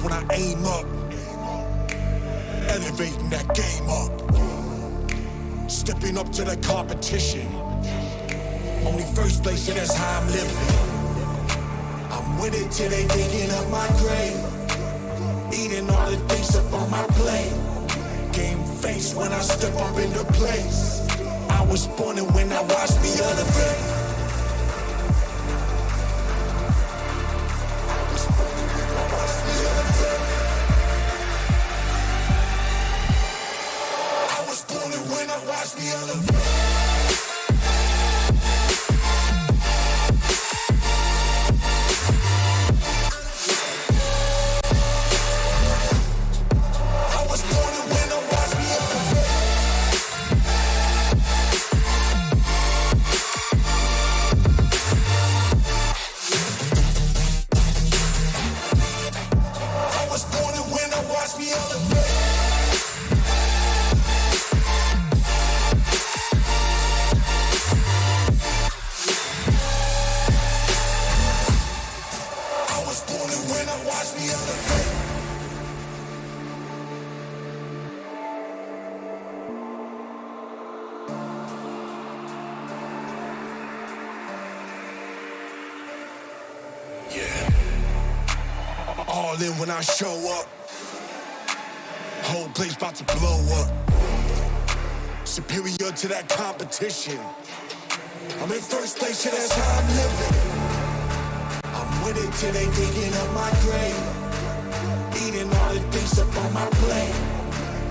when I aim up, elevating that game up, stepping up to the competition. Only first place, and that's how I'm living. I'm with it till they digging up my grave, eating all the things up on my plate. Game face when I step up into place. I was born and when I watched me elevate. I was born and when I watched me elevate. All in when I show up, whole place about to blow up. Superior to that competition. I'm in first place, yeah, that's how I'm living. I'm with it till they digging up my grave, eating all the things up on my plate.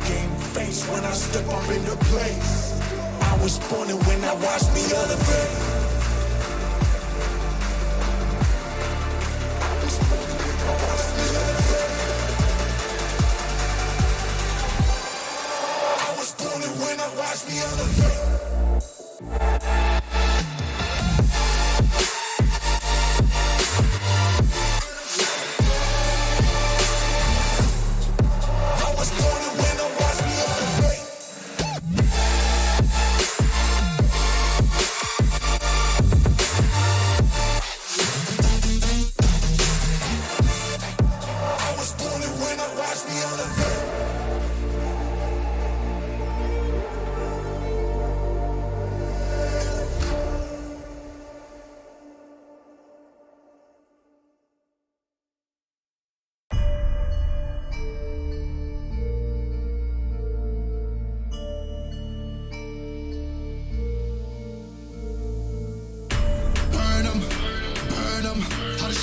Game face when I step up into place. I was born and when I watched me elevate. Watch me elevate.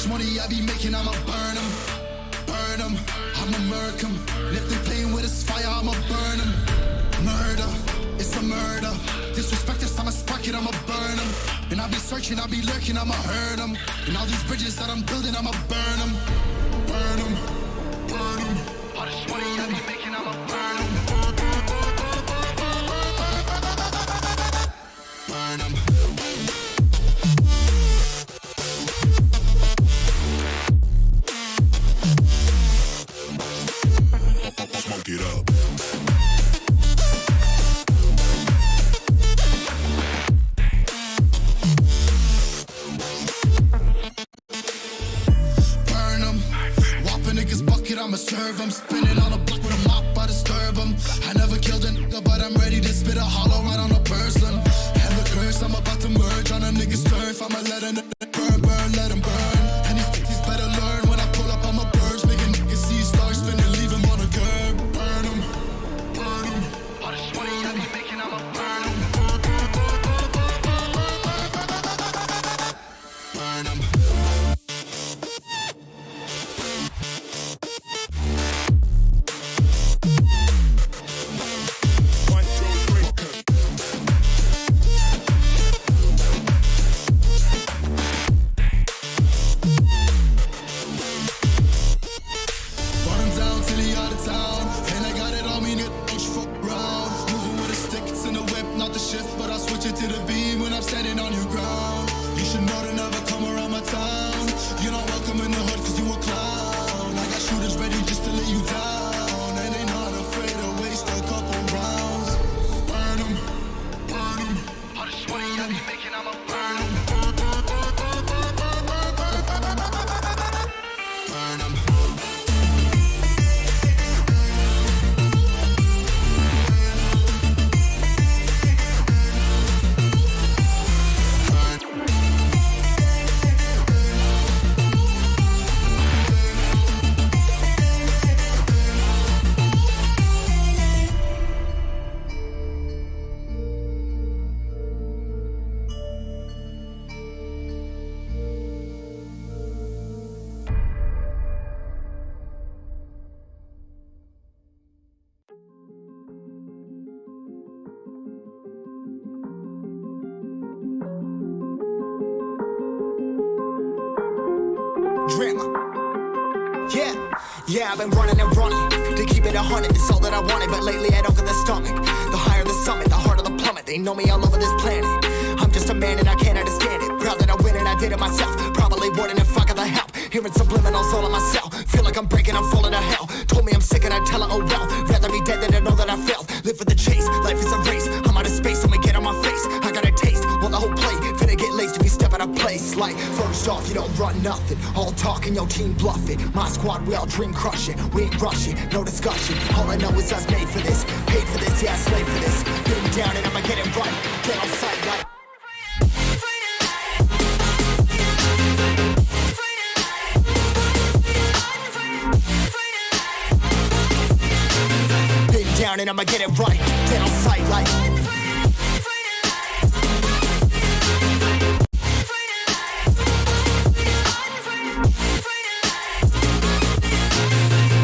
Money I be making, I'ma burn them, I'ma murk 'em. And if they playing with this fire, I'ma burn them. Murder, it's a murder. Disrespect this, I'ma spark it, I'ma burn them. And I be searching, I be lurking, I'ma hurt them. And all these bridges that I'm building, I'ma burn them. Burn them, burn them. All this money I be making, I'ma burn them. Burn them. It up. Burn them, whopping niggas bucket, I'ma serve them. Spinning on a block with a mop, I disturb them. I never killed a nigga, but I'm ready to spit a hollow right on a person. And the curse, I'm about to merge on a nigga's turf. I'ma let a nigga burn, let him burn. And these bitches better learn when I pull up on my birds, making niggas see stars spinning, leave him on a curb. Burn them. drama. Yeah, I've been running and running to keep it 100, it's all that I wanted. But lately I don't get the stomach. The higher the summit, the harder the plummet. They know me all over this planet. I'm just a man and I can't understand it. Proud that I win and I did it myself. Probably wouldn't if I got the help. Hearing subliminals all in myself. Feel like I'm breaking, I'm falling to hell. Told me I'm sick and I tell her, oh well. Rather be dead than to know that I failed. Live for the chase, life is a race. I'm out of space, I'ma get on my face. I got a taste, well the whole plate. Finna get laced if you step out of place. Like, first off, you don't run nothing. All talking, your team bluffing. My squad, we all dream crushing. We ain't rushing, no discussion. All I know is us made for this. Paid for this, yeah, slave for this. Been down and I'ma get it right. Get on sight like. Down and I'ma get it right, get on sight like.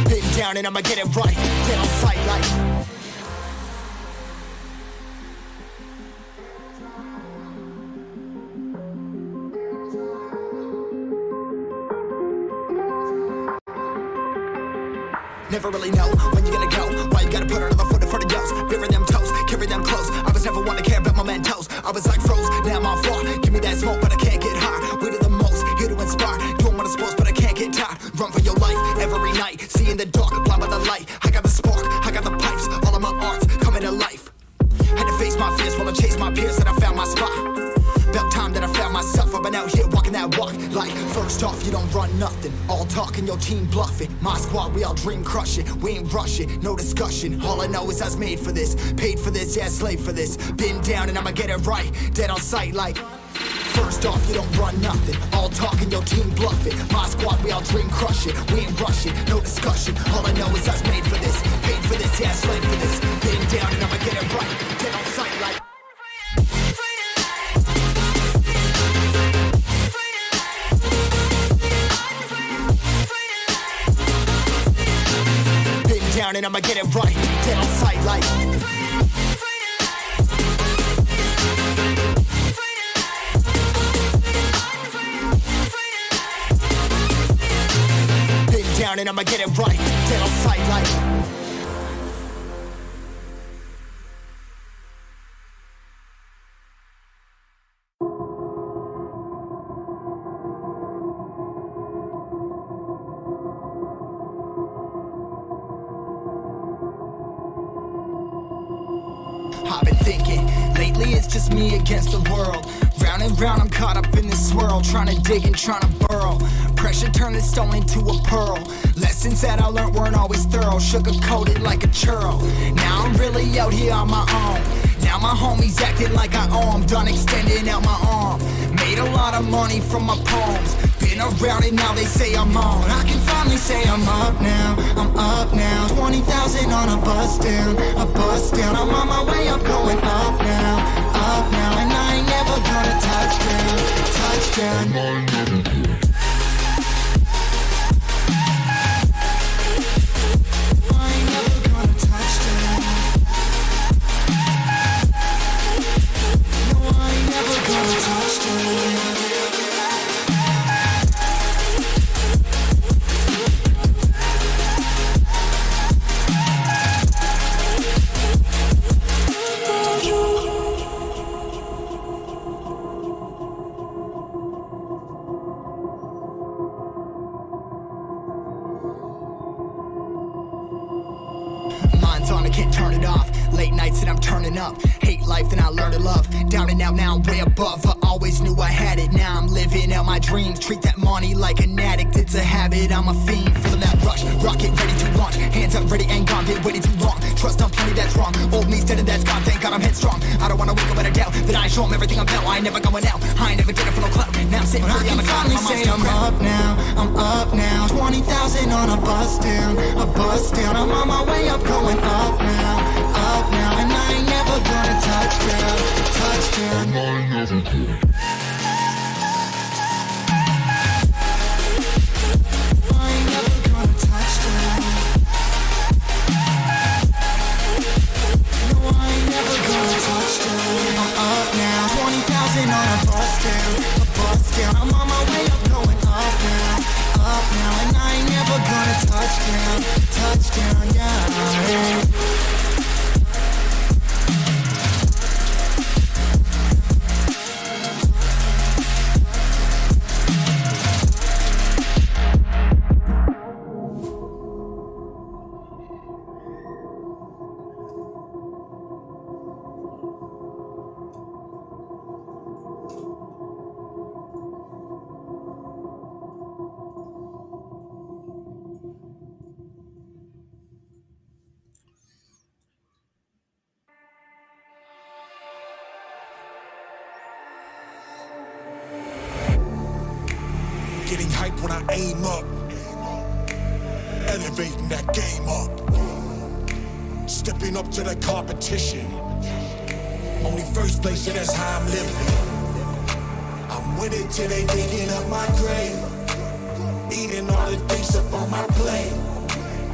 Been down and I'ma get it right, get on sight like. Never really know when you're gonna go. Why you gotta put another foot in front of yours? Bury them toes, carry them close. I was never one to care about my mentos. I was like froze, now I'm on floor. Give me that smoke, but I can't get high. We do the most, here to inspire. Doing what I'm supposed, but I can't get tired. Run for your life every night. See in the dark, blind by the light. I got the spark, I got the pipes. All of my arts coming to life. Had to face my fears while I chased my peers, and I found my spot. About time that I found myself. I've been out here walking that walk. Like, first off, you don't run nothing. All talking, your team bluffing. My squad, we all dream crushing. We ain't rushing, no discussion. All I know is I was made for this. Paid for this, yeah, slave for this. Been down and I'ma get it right. Dead on sight like. First off, you don't run nothing. All talking, your team bluffing. My squad, we all dream crushing. We ain't rushing, no discussion. All I know is I was made for this. Paid for this, yeah, slave for this. Been down and I'ma get it right. Dead on sight like. Down and I'ma get it right, dead on sight like. Been down and I'ma get it right, dead on sight like. I've been thinking, lately it's just me against the world. Round and round I'm caught up in this swirl, trying to dig and trying to burrow. Pressure turned the stone into a pearl. Lessons that I learned weren't always thorough, sugar-coated like a churro. Now I'm really out here on my own. Now my homies acting like I owe 'em, done extending out my arm. Made a lot of money from my poems. Been around and now they say I'm on. I can finally say I'm up now, I'm up now. 20,000 on a bus down, a bus down. I'm on my way up, going up now, and I ain't never gonna touchdown, touchdown. Mind's on, I can't turn it off. Late nights and I'm turning up. Hate life, then I learn to love. Down and out, now I'm way above. I always knew I had it, now I'm living out my dreams. Treat that money like an addict, it's a habit. I'm a fiend, feeling that rush. Rocket ready to launch. Hands up, ready and gone, been waiting too long. Trust on plenty, that's wrong. Old me's dead and that's gone, thank God I'm headstrong. I don't wanna wake up with a doubt that I show 'em everything I'm about. I ain't never going out, I ain't never did it for no clout. Now I'm sitting pretty on the cloud. I can finally say I'm up now, I'm up now. 20,000 on a bus down, a bus down. I'm on my way up, going up now, and I ain't never gonna touchdown, touchdown. I ain't never gonna. I'm on my way up, going up now, Touchdown, touchdown, yeah. Getting hype when I aim up, elevating that game up, stepping up to the competition. Only first place, and that's how I'm living. I'm winning till they digging up my grave, eating all the things up on my plate.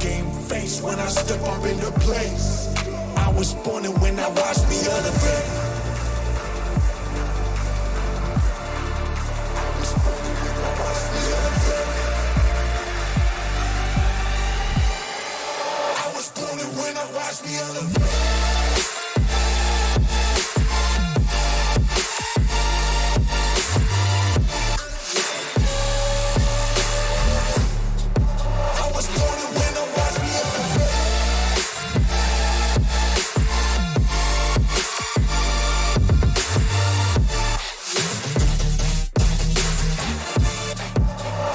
Game face when I step up into place. I was born and when I watched me elevate. Watch me elevate.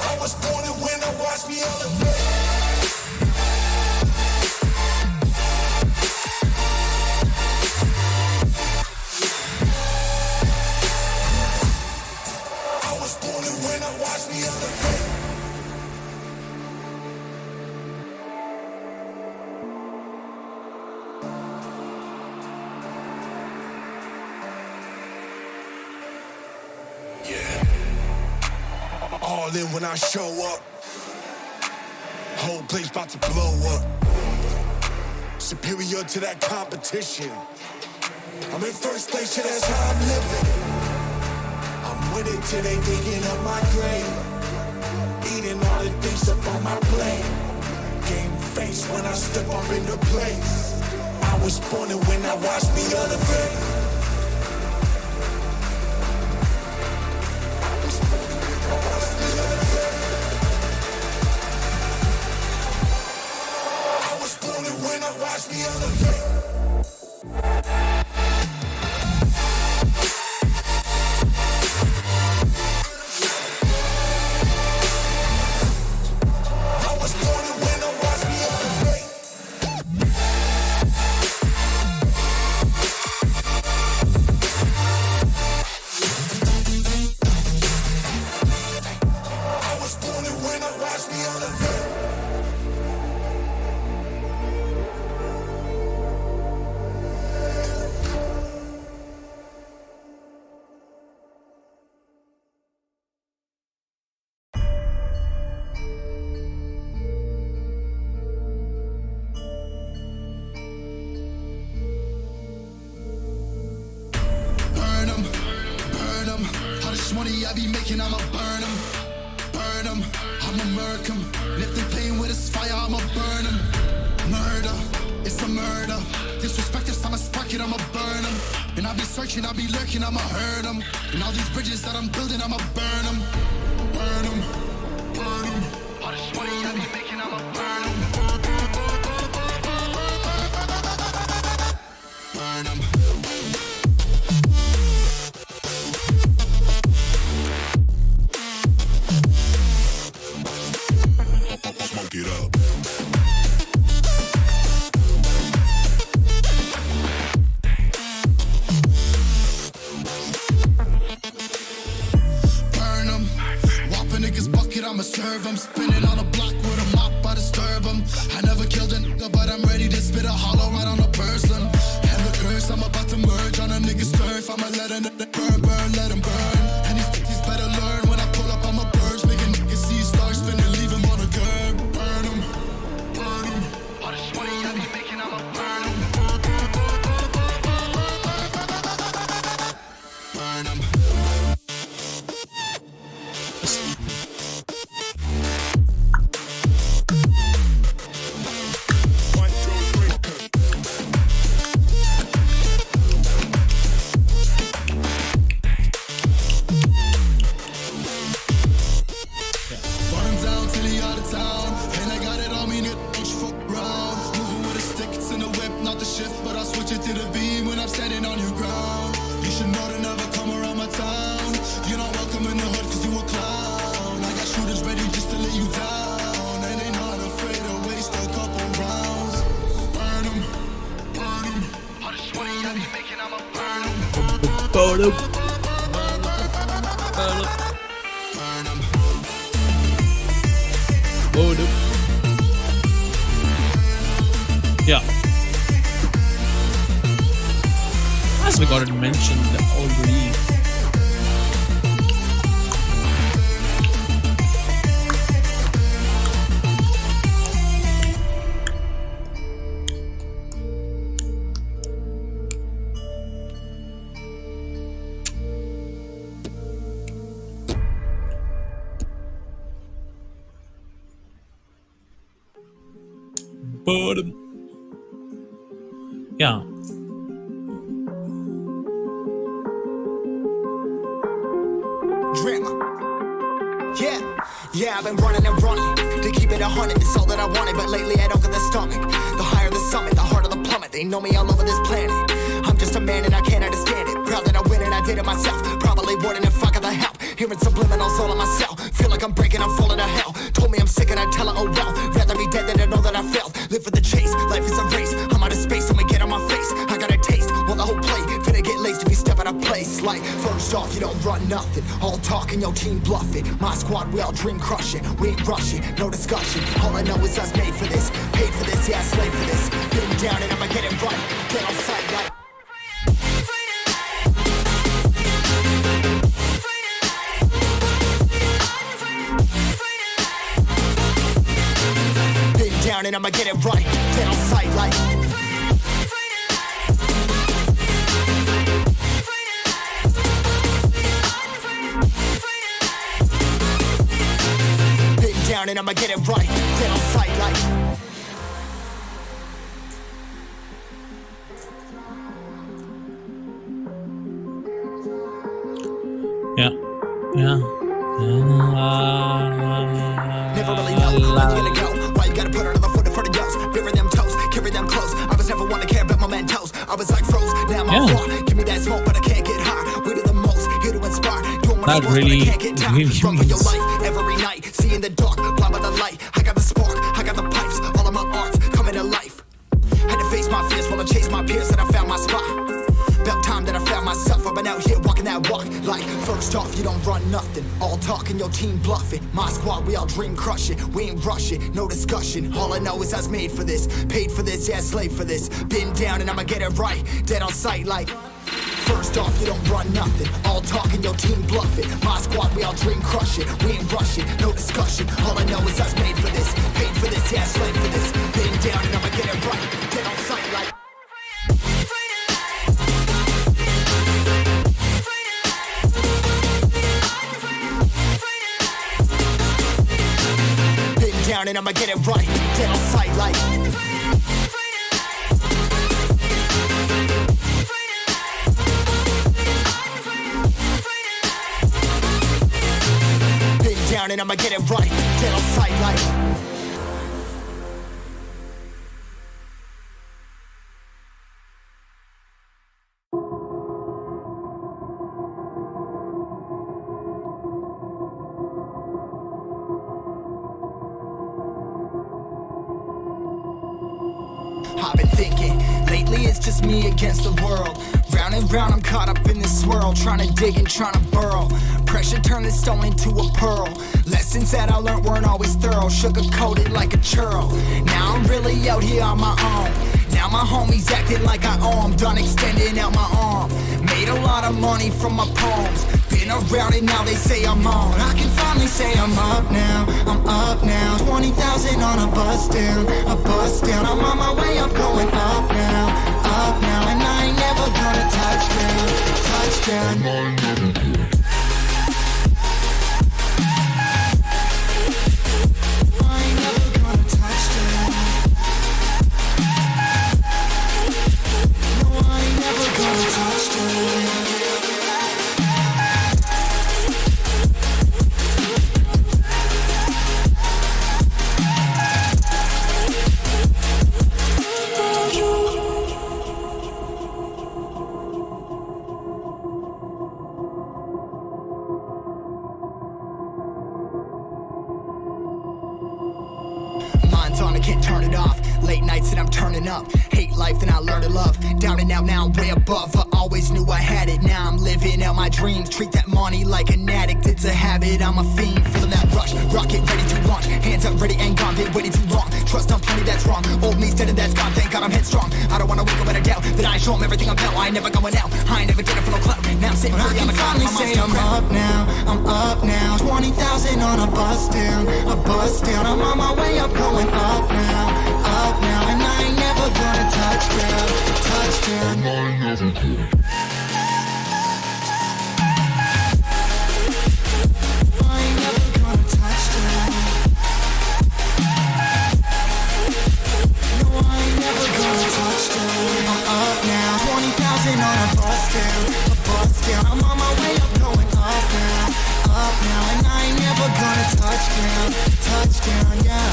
I was born to win, watch me elevate. I was born to win, watch me elevate. All in when I show up. Whole place about to blow up. Superior to that competition. I'm in first place, yeah, that's how I'm living. I'm winning till they digging up my grave, eating all the things up on my plate. Game face when I step up into place. I was born and when I watched me elevate. Watch me elevate. I was born to win, watch me elevate. I was born to win, watch me elevate. Money I be making, I'ma burn them, I'ma murk them. And if they playing with this fire, I'ma burn them. Murder, it's a murder. Disrespect us, I'ma spark it, I'ma burn them. And I be searching, I be lurking, I'ma hurt them. And all these bridges that I'm building, I'ma burn them. Burn them, burn them. All this money I be making, I'ma burn them. Burn them. Get up. Burn them. Whop a nigga's bucket, I'ma serve them. Spinning on a block with a mop, I disturb them. I never killed a nigga, but I'm ready to spit a hollow right on a person. And the curse, I'm about to merge on a nigga's turf. I'ma let a nigga burn, burn, let him burn. And these bitches better learn when I pull up, I'ma burst. Make a nigga see stars spinning, leave him on a curb. Burn him, burn him. All this money I be making, I'ma burn him. Burn him. Boredom. Boredom. Yeah. As we got it mentioned already. Boredom. Yeah. Drama. Yeah, I've been running and running to keep it 100. It's all that I wanted, but lately I don't get the stomach. The higher the summit, the harder the plummet. They know me all over this planet. I'm just a man and I can't understand it. Proud that I win and I did it myself. Probably wouldn't if I got the help. Hearing subliminals all on myself. Feel like I'm breaking, I'm falling to hell. Told me I'm sick and I tell her, oh well. Rather be dead than to know that I failed. Live for the chase, life is a race. I'm out of space, so get on my face. I got a taste, well the whole plate. Finna get laced if you step out of place. Like, first off, you don't run nothing. All talk and your team bluff it. My squad, we all dream crushing. We ain't rushing, no discussion. All I know is us made for this. Paid for this, yeah, slave for this. Been down and I'ma get it right. Get on sight like. Down and I'ma get it right. Get on sight like. Been down and I'ma get it right. Get on sight like. Yeah. Never really know when you're gonna go. Why you gotta put another foot in front of yours? Bury them toes, carry them close. I was never one to care about my mentos. I was like froze, now I'm on fire. Give me that smoke, but I can't get high. We do the most, here to inspire. Doing what I want, but I can't get tired. Run for your life every night. See in the dark, blind by the light. I got the spark, I got the pipes. All of my arts coming to life. Had to face my fears while I chased my peers, and I found my spot. About time that I found myself. I've been out here walking that walk. Like, first off, you don't run nothing. All talk and your team bluffing. My squad, we all dream crushing. We ain't rushing, no discussion. All I know is I was made for this. Paid for this, yeah, slave for this. Been down and I'ma get it right. Dead on sight like. First off, you don't run nothing. All talk and your team bluffing. My squad, we all dream crushing. We ain't rushing, no discussion. All I know is I was made for this. Paid for this, yeah, slave for this. Been down and I'ma get it right. Dead on sight like. Down and I'ma get it right. Dead on sight like. Been down and I'ma get it right. Dead on sight like. I've been thinking, lately it's just me against the world. Round and round I'm caught up in this swirl, trying to dig and trying to burrow. Pressure turned this stone into a pearl. Lessons that I learned weren't always thorough, sugar-coated like a churl. Now I'm really out here on my own. Now my homies acting like I owe 'em, done extending out my arm. Made a lot of money from my poems. Been around it, now they say I'm on. I can finally say I'm up now, I'm up now. 20,000 on a bus down, a bus down. I'm on my way, I'm going up now, and I ain't never gonna touch down, touchdown. I ain't never gonna touch down. No, I ain't never gonna touch down. Mind's on, I can't turn it off. Late nights and I'm turning up. Hate life, then I learn to love. Down and out, now I'm way above. I always knew I had it, now I'm living. living out my dreams. Treat that money like an addict, it's a habit, I'm a fiend. Feeling that rush, rocket ready to launch. Hands up, ready and gone, been waiting too long. Trust on plenty, that's wrong. Old me's dead and that's gone, thank God I'm headstrong. I don't wanna wake up in a doubt that I show them everything I'm about. I ain't never going out, I ain't never did it for no clout. Now I'm sitting pretty on the cloud. Say I'm up now, 20,000 on a bus down, I'm on my way up, going up now, and I ain't never gonna touch down. I ain't never gonna. I'm on my way up, going up now, and I ain't never gonna touchdown, yeah.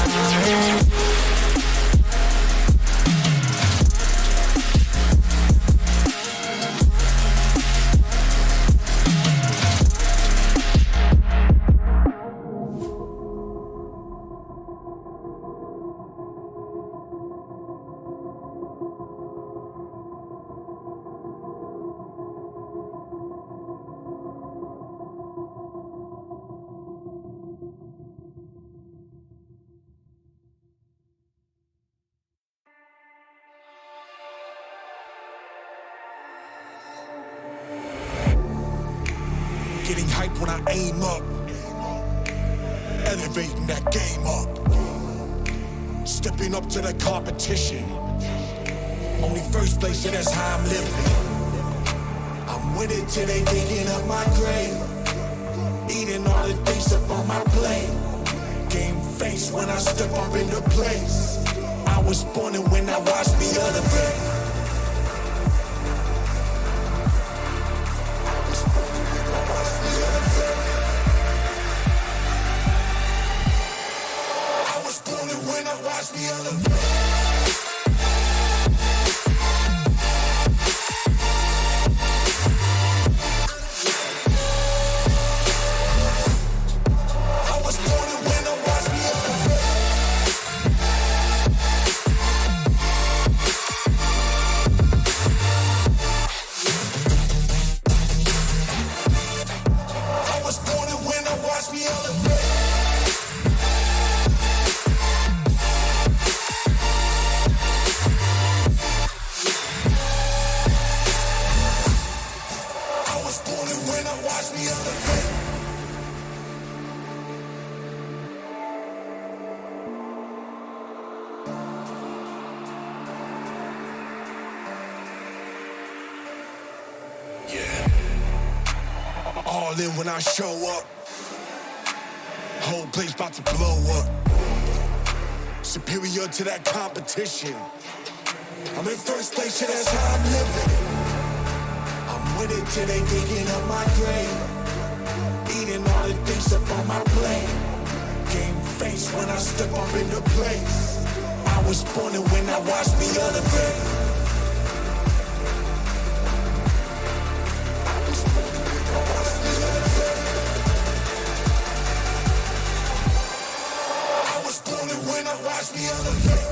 Getting hype when I aim up, elevating that game up, stepping up to the competition. Only first place, and that's how I'm living. I'm with it till they digging up my grave, eating all the things up on my plate. Game face when I step up into place. I was born and when I watched me elevate. Watch me elevate. All in when I show up, whole place about to blow up. Superior to that competition. I'm in first place, yeah, that's how I'm living. I'm with it till they digging up my grave, eating all the things up on my plate. Game face when I step up into place. I was born and when I watched me elevate. When I watch me elevate.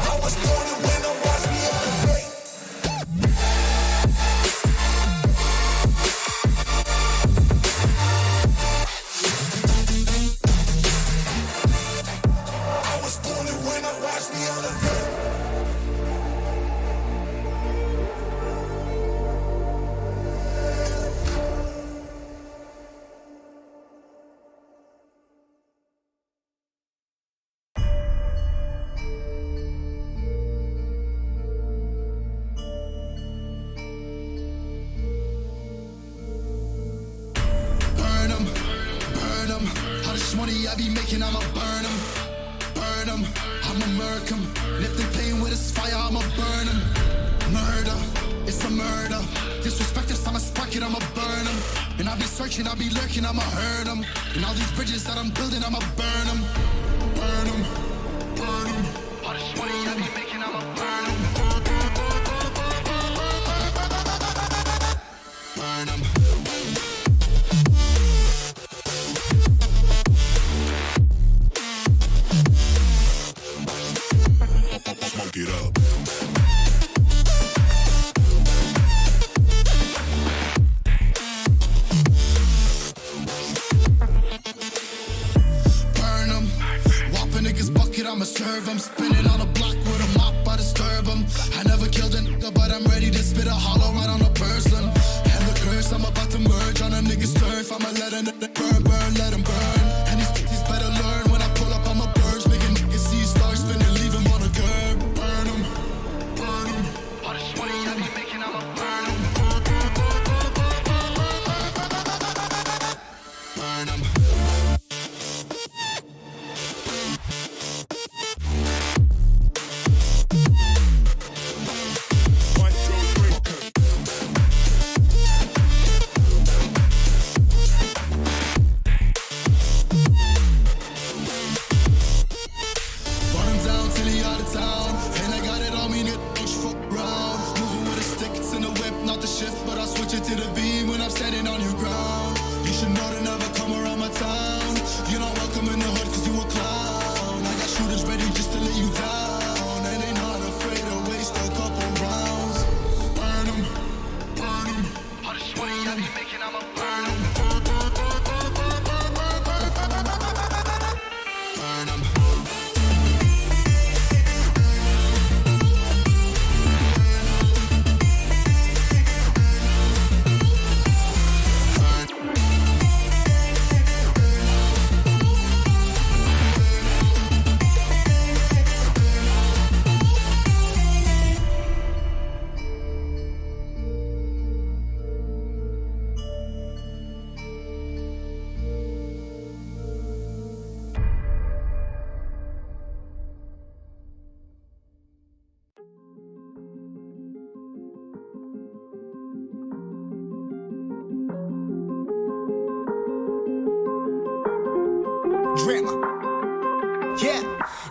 I was born and when I watch me elevate. I was born and when I watch me elevate. Money I be making, I'ma burn them, I'ma murk them. And if they playing with this fire, I'ma burn them. Murder, it's a murder. Disrespect us, I'ma spark it, I'ma burn them. And I'll be searching, I'll be lurking, I'ma hurt them. And all these bridges that I'm building, I'ma burn them. Burn them, burn them. All this money I be making, I'ma burn them. Burn them. I'ma serve them. Spinning on a block with a mop, I disturb them. I never killed a nigga, but I'm ready to spit a hollow right on a person. And the curse, I'm about to merge on a nigga's turf. I'ma let a nigga burn, burn, let him burn. And these bitches better learn when I pull up on my birds. Making niggas see stars spinning, leave him on a curb. Burn him, burn him. All this money I be making, I'ma burn him. Burn him. Drama.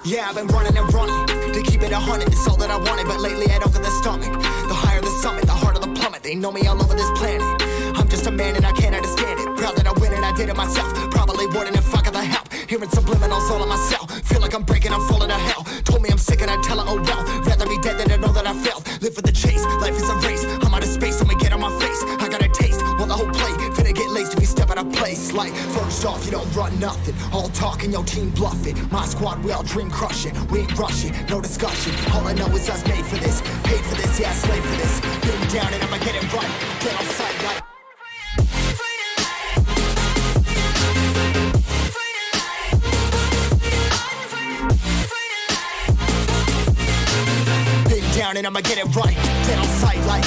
Yeah, I've been running and running to keep it 100, it's all that I wanted. But lately I don't get the stomach. The higher the summit, the harder the plummet. They know me all over this planet. I'm just a man and I can't understand it. Proud that I win and I did it myself. Probably wouldn't if I got the help. Hearing subliminals all on myself. Feel like I'm breaking, I'm falling to hell. Told me I'm sick and I tell her, oh well. Rather be dead than to know that I failed. Live for the chase, life is a race. I'm out of space, I'ma get on my face. I got a taste, well the whole play. Finna get laced if you step out of place. Like, first off, you don't run nothing. All talking, your team bluffing. My squad, we all dream crushing. We ain't rushing, no discussion. All I know is us made for this. Paid for this, yeah, slave for this. Been down and I'ma get it right. Get on sight like. Down and I'ma get it right. Get on sight like.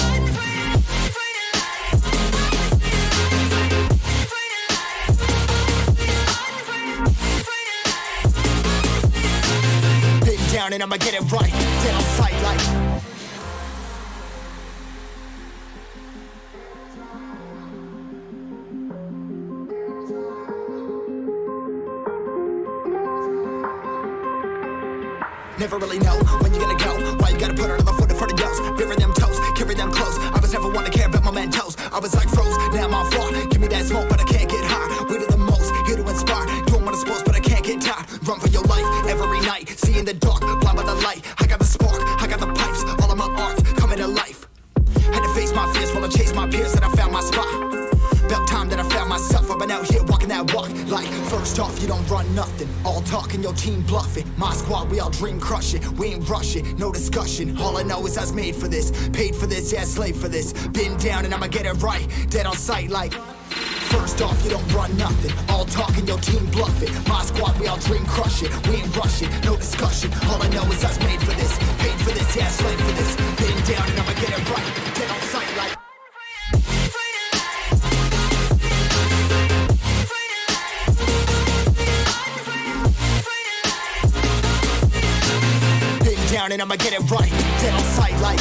Been down and I'ma get it right. Get on sight like. Never really know when you're gonna go. Why you gotta put another foot in front of yours? Bury them toes, carry them close. I was never one to care about my mentos. I was like froze, now I'm on floor. Give me that smoke, but I can't get high. We do the most, here to inspire. Doing what I'm supposed, but I can't get tired. Run for your life every night. See in the dark, blind by the light. I got the spark, I got the pipes. All of my arts coming to life. Had to face my fears while I chased my peers, and I found my spot. About time that I found myself. I've been out here walking that walk. Like, first off, you don't run nothing. All talking, your team bluffing. My squad, we all dream crushing. We ain't rushing, no discussion. All I know is I was made for this. Paid for this, yeah, slave for this. Been down and I'ma get it right. Dead on sight like. First off, you don't run nothing. All talking, your team bluffing. My squad, we all dream crushing. We ain't rushing, no discussion. All I know is I was made for this. Paid for this, yeah, slave for this. Been down and I'ma get it right. Dead on sight like. Down and I'ma get it right. Dead on sight like.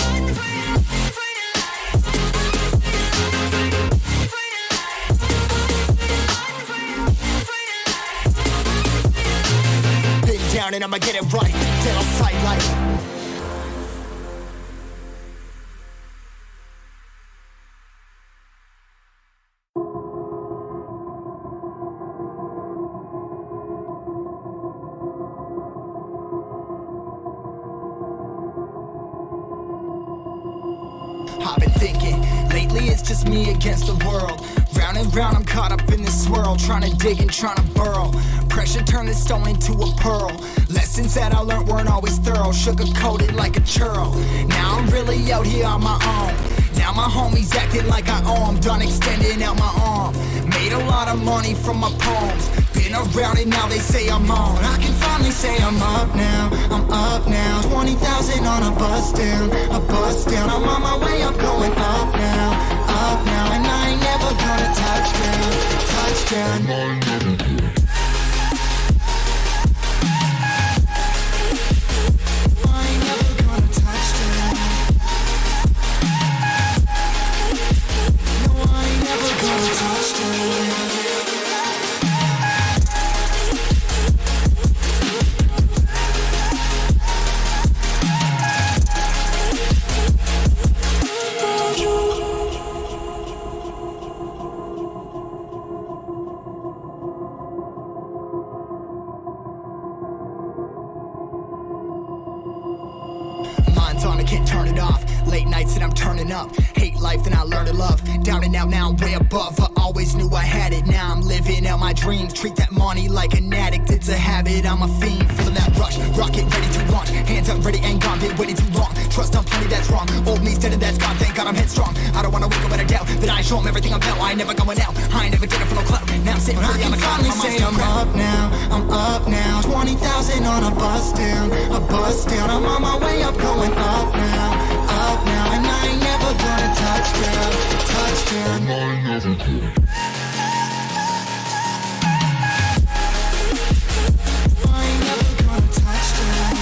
Been down and I'ma get it right. Dead on sight like. I've been thinking, lately it's just me against the world. Round and round I'm caught up in this swirl, trying to dig and trying to burrow. Pressure turned this stone into a pearl. Lessons that I learned weren't always thorough, sugar-coated like a churl. Now I'm really out here on my own. Now my homies acting like I owe 'em, done extending out my arm. Made a lot of money from my poems, been around it, now they say I'm on. I can finally say I'm up now, I'm up now. 20,000 on a bus down, a bus down. I'm on my way, I'm going up now, and I ain't never gonna touch down, touchdown. I ain't never gonna touch down. No, I ain't never gonna touch down. Mind's on, I can't turn it off. Late nights and I'm turning up. Hate life, then I learn to love. Down and out, now I'm way above. I always knew I had it, now I'm living out my dreams. Treat that money like an addict, it's a habit. I'm a fiend, feeling that rush. Rocket ready to launch. Hands up, ready and gone. Been waiting too long. Trust on plenty, that's wrong. Old me's dead and that's gone. Thank God I'm headstrong. I don't wanna wake up with a doubt that I show 'em everything I'm about. I ain't never going out. I ain't never did it for no clout. Now I'm sitting pretty on the cloud. My mind's still up now. I'm up now. 20,000 on a bus down, a bus down. I'm on my way up, going up now, and I ain't never gonna touch down, touchdown. I ain't never gonna. I ain't never gonna touch down.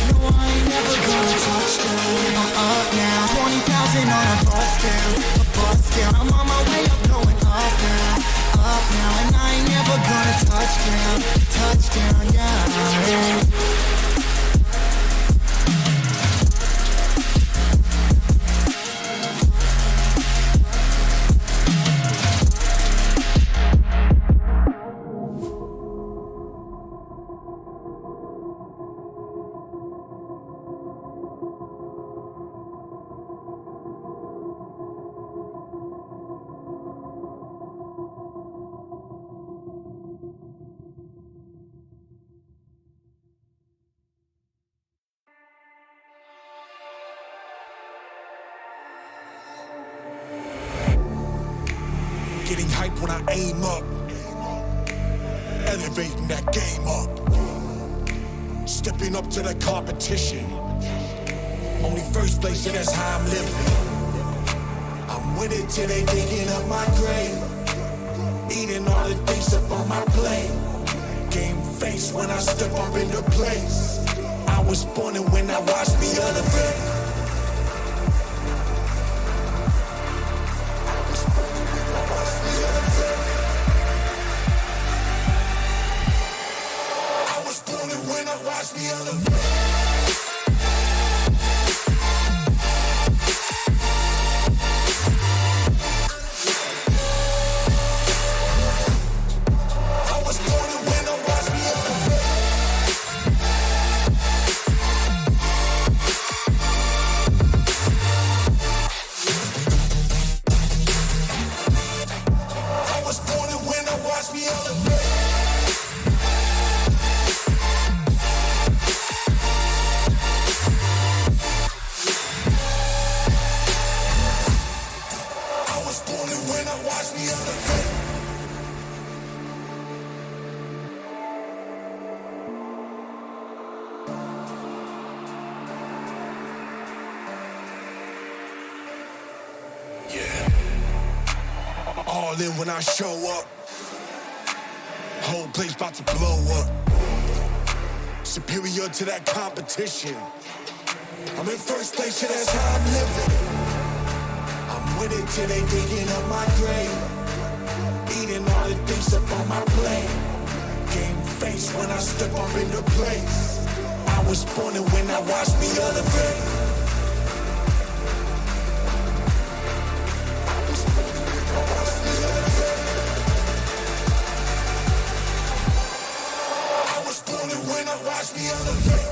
No, I ain't never gonna touch down. I'm up now, 20,000 on a bus down, a bus down. I'm on my way up, going up now, and I ain't never gonna touch down, touchdown, yeah. Getting hype when I aim up, elevating that game up, stepping up to the competition. Only first place, and that's how I'm living. I'm with it till they digging up my grave, eating all the things up on my plate. Game face when I step up into place. I was born and when I watched me elevate. When I watch me elevate. All in when I show up. Whole place about to blow up. Superior to that competition. I'm in first place, yeah, that's how I'm living. I'm with it till they digging up my grave. Eating all the things up on my plate. Game face when I step up into place. I was born and when I watched me elevate. When I watch me elevate.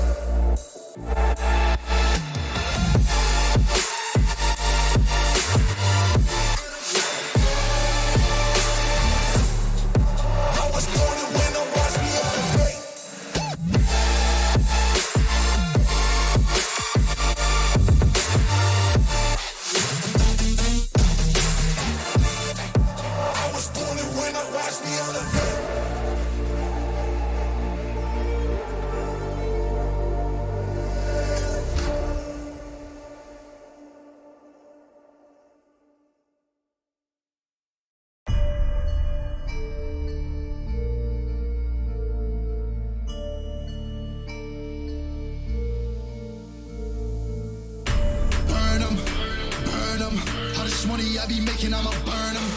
I be making, I'ma burn them.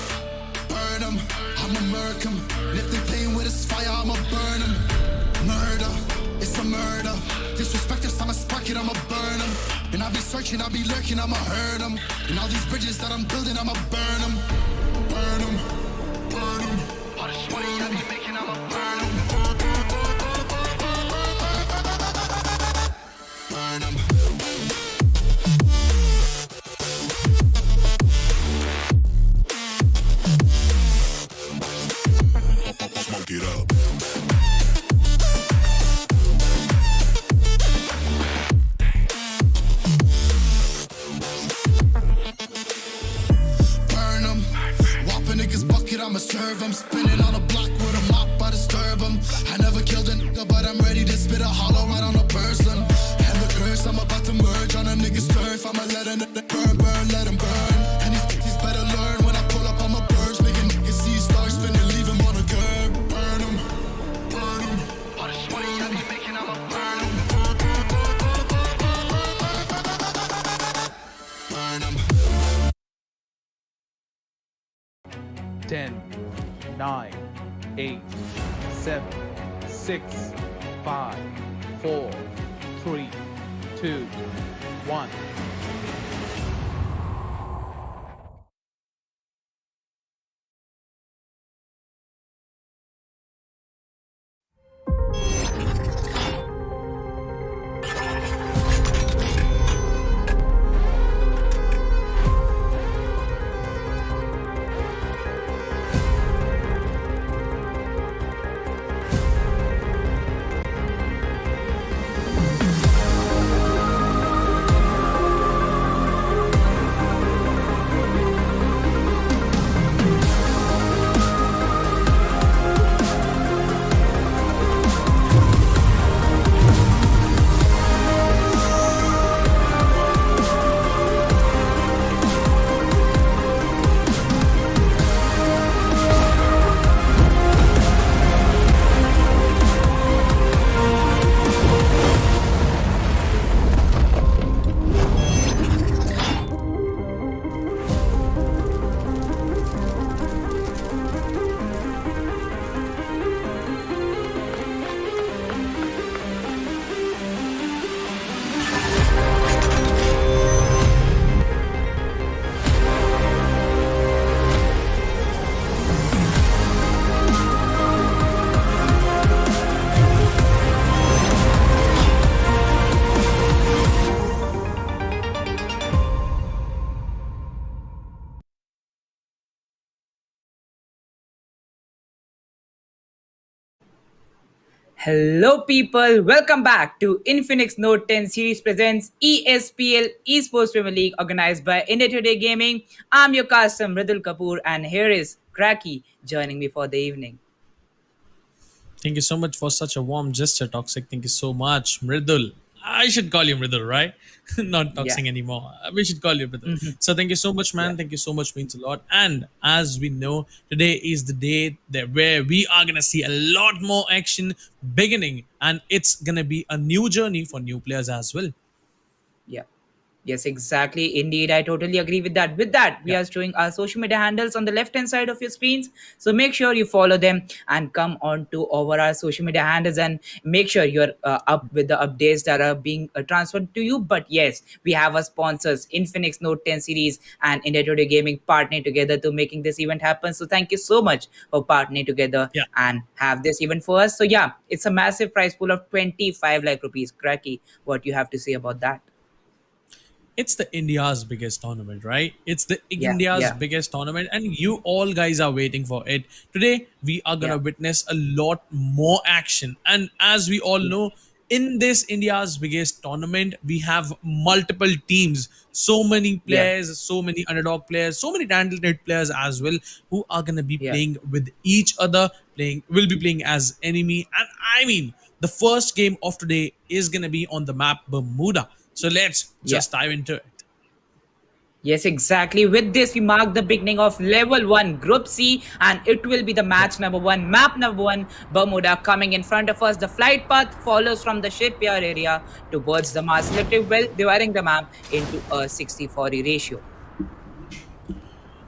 Burn them, I'ma murk them. And if they playing with this fire, I'ma burn them. Murder, it's a murder. Disrespect us, I'ma spark it, I'ma burn them. And I'll be searching, I'll be lurking, I'ma hurt them. And all these bridges that I'm building, I'ma burn them. Burn them, burn them. All this money I be making, I'ma burn them. Burn them. Smoke it up. Burn them. Whop a nigga's bucket, I'ma serve them. Spinning on a block with a mop, I disturb them. I never killed a nigga, but I'm ready to spit a hollow right on a person. And the curse, I'm about to merge on a nigga's turf. I'ma let a nigga burn, burn, let him burn. And these bitches better learn when I pull up, I'ma burst. Make a nigga see stars spinning, leave him on a curb. Burn them, burn them. All this money I be making, I'ma burn them. Burn them. 10, 9, 8, 7, 6, 5, 4, 3, 2, 1. Hello, people. Welcome back to Infinix Note 10 series presents ESPL Esports Premier League organized by India Today Gaming. I'm your custom Mridul Kapoor, and here is Cracky joining me for the evening. Thank you so much for such a warm gesture, Toxic. Thank you so much, Mridul. I should call you Mridul, right? Not Toxic Yeah. anymore. We should call you Mridul. So thank you so much, man. Yeah. Thank you so much. Means a lot. And as we know, today is the day that where we are gonna see a lot more action beginning, and it's gonna be a new journey for new players as well. Yeah. Yes, exactly. Indeed, I totally agree with that. With that, we Yeah. are showing our social media handles on the left hand side of your screens. So make sure you follow them and come on to over our social media handles and make sure you're up with the updates that are being transferred to you. But yes, we have our sponsors, Infinix Note 10 series and India Today Gaming partnering together to making this event happen. So thank you so much for partnering together Yeah. and have this event for us. So yeah, it's a massive prize pool of 25 lakh rupees. Cracky, what you have to say about that? It's the India's biggest tournament, right? It's the Yeah, India's yeah, biggest tournament, and you all guys are waiting for it. Today, we are gonna yeah. witness a lot more action. And as we all know, in this India's biggest tournament, we have multiple teams, so many Yeah, players, so many underdog players, so many talented players as well, who are gonna be yeah, playing with each other, playing will be playing as enemy. And I mean, the first game of today is gonna be on the map Bermuda. So let's yeah. just dive into it. Yes, exactly. With this, we mark the beginning of level one, Group C, and it will be the match number one, map number one, Bermuda coming in front of us. The flight path follows from the shipyard area towards the Mars Selective, well, dividing the map into a 60-40 ratio.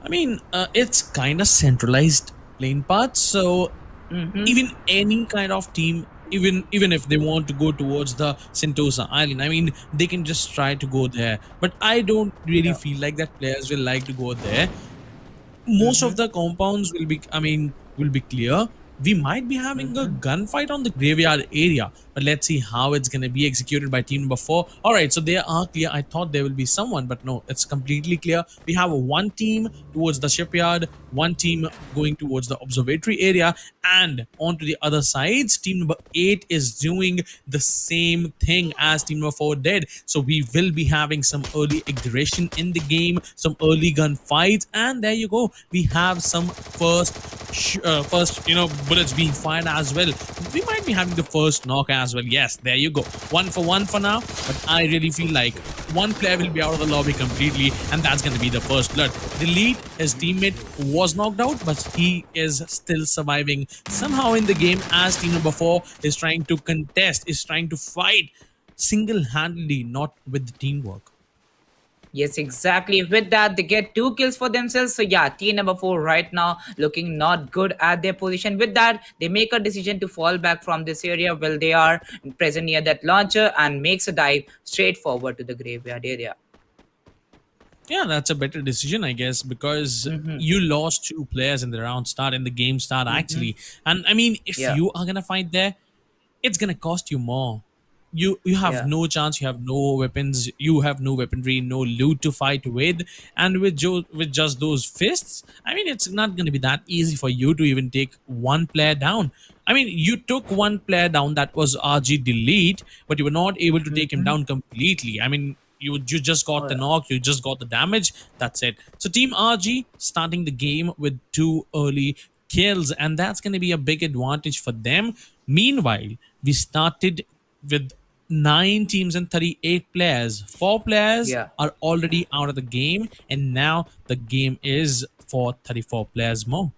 I mean, it's kind of centralized lane path, so Mm-hmm. even any kind of team, even if they want to go towards the Sentosa Island, I mean, they can just try to go there. But I don't really Yeah. feel like that players will like to go there. Most Mm-hmm. of the compounds will be, I mean, will be clear. We might be having a Mm-hmm. gunfight on the graveyard area, but let's see how it's going to be executed by team number 4. All right, so they are clear. I thought there will be someone, but no, it's completely clear. We have one team towards the shipyard, one team going towards the observatory area, and onto the other sides team number 8 is doing the same thing as team number 4 did. So we will be having some early aggression in the game, some early gun fights, and there you go, we have some first bullets being fired as well. We might be having the first knock as well. Yes, there you go, one for one for now. But I really feel like one player will be out of the lobby completely, and that's going to be the first blood. Delete, his teammate was knocked out, but he is still surviving somehow in the game, as team number 4 is trying to contest, is trying to fight single-handedly, not with the teamwork. Yes, exactly. With that, they get 2 kills for themselves. So yeah, team number 4 right now looking not good at their position. With that, they make a decision to fall back from this area while they are present near that launcher and makes a dive straight forward to the graveyard area. Yeah, that's a better decision, I guess, because Mm-hmm. you lost 2 players in the round start, in the game start, Mm-hmm. actually. And I mean, if Yeah. you are gonna fight there, it's gonna cost you more. You have Yeah. no chance. You have no weapons. You have no weaponry, no loot to fight with, and with just those fists, I mean, it's not gonna be that easy for you to even take one player down. I mean, you took one player down, that was RG Delete, but you were not able to take him Mm-hmm. down completely. I mean, you just got Oh the yeah. knock, you just got the damage. That's it. So Team RG starting the game with 2 early kills, and that's going to be a big advantage for them. Meanwhile, we started with 9 teams and 38 players. 4 players Yeah. are already out of the game, and now the game is for 34 players more.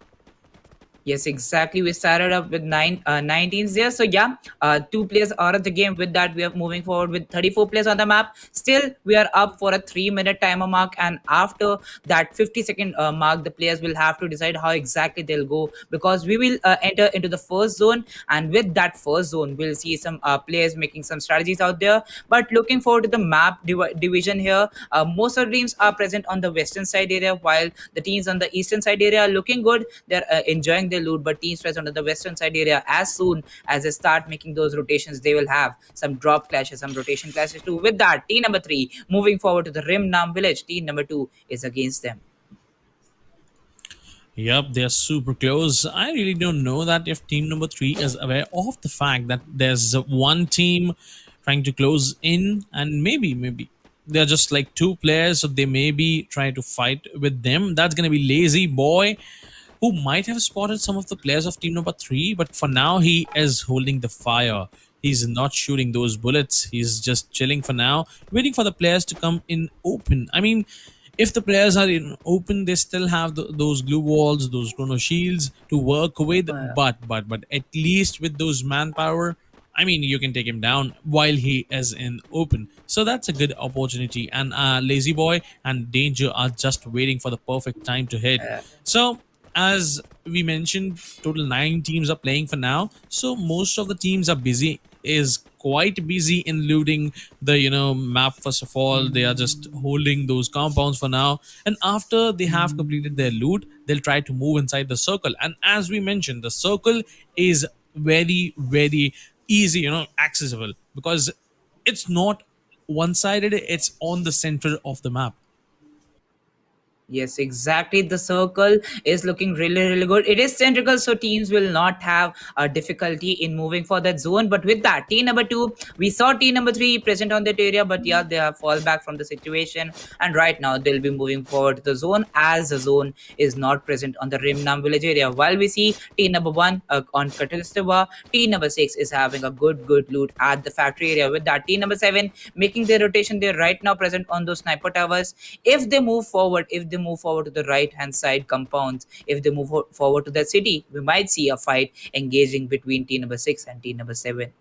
Yes, exactly. We started up with 19s there. So yeah, 2 players out of the game. With that, we are moving forward with 34 players on the map. Still, we are up for a 3-minute timer mark, and after that 50-second mark, the players will have to decide how exactly they'll go, because we will enter into the first zone, and with that first zone, we'll see some players making some strategies out there. But looking forward to the map division here, most of the teams are present on the western side area, while the teams on the eastern side area are looking good. They're enjoying their loot, but teams present on the western side area, as soon as they start making those rotations, they will have some drop clashes, some rotation clashes too. With that, team number 3 moving forward to the Rim Nam village. Team number 2 is against them. Yep, they're super close. I really don't know that if team number 3 is aware of the fact that there's one team trying to close in, and maybe they're just like 2 players, so they maybe try to fight with them. That's gonna be Lazy Boy, who might have spotted some of the players of team number 3, but for now he is holding the fire. He's not shooting those bullets. He's just chilling for now, waiting for the players to come in open. I mean, if the players are in open, they still have those glue walls, those chrono shields to work with. But at least with those manpower, I mean, you can take him down while he is in open. So that's a good opportunity. And Lazy Boy and Danger are just waiting for the perfect time to hit. So as we mentioned, total 9 teams are playing for now. So most of the teams are busy, is quite busy in looting the map. First of all, they are just holding those compounds for now, and after they have completed their loot, they'll try to move inside the circle. And as we mentioned, the circle is very easy, accessible, because it's not one-sided, it's on the center of the map. Yes, exactly. The circle is looking really, really good. It is cylindrical, so teams will not have a difficulty in moving for that zone. But with that, team number 2, we saw team number 3 present on that area, but yeah, they have fall back from the situation. And right now, they'll be moving forward to the zone, as the zone is not present on the Rimnam village area. While we see team number 1 on Katalistava, team number 6 is having a good loot at the factory area. With that, team number 7 making their rotation, they're right now present on those sniper towers. If they move forward to the right hand side compounds, if they move forward to the city, we might see a fight engaging between team number 6 and team number 7.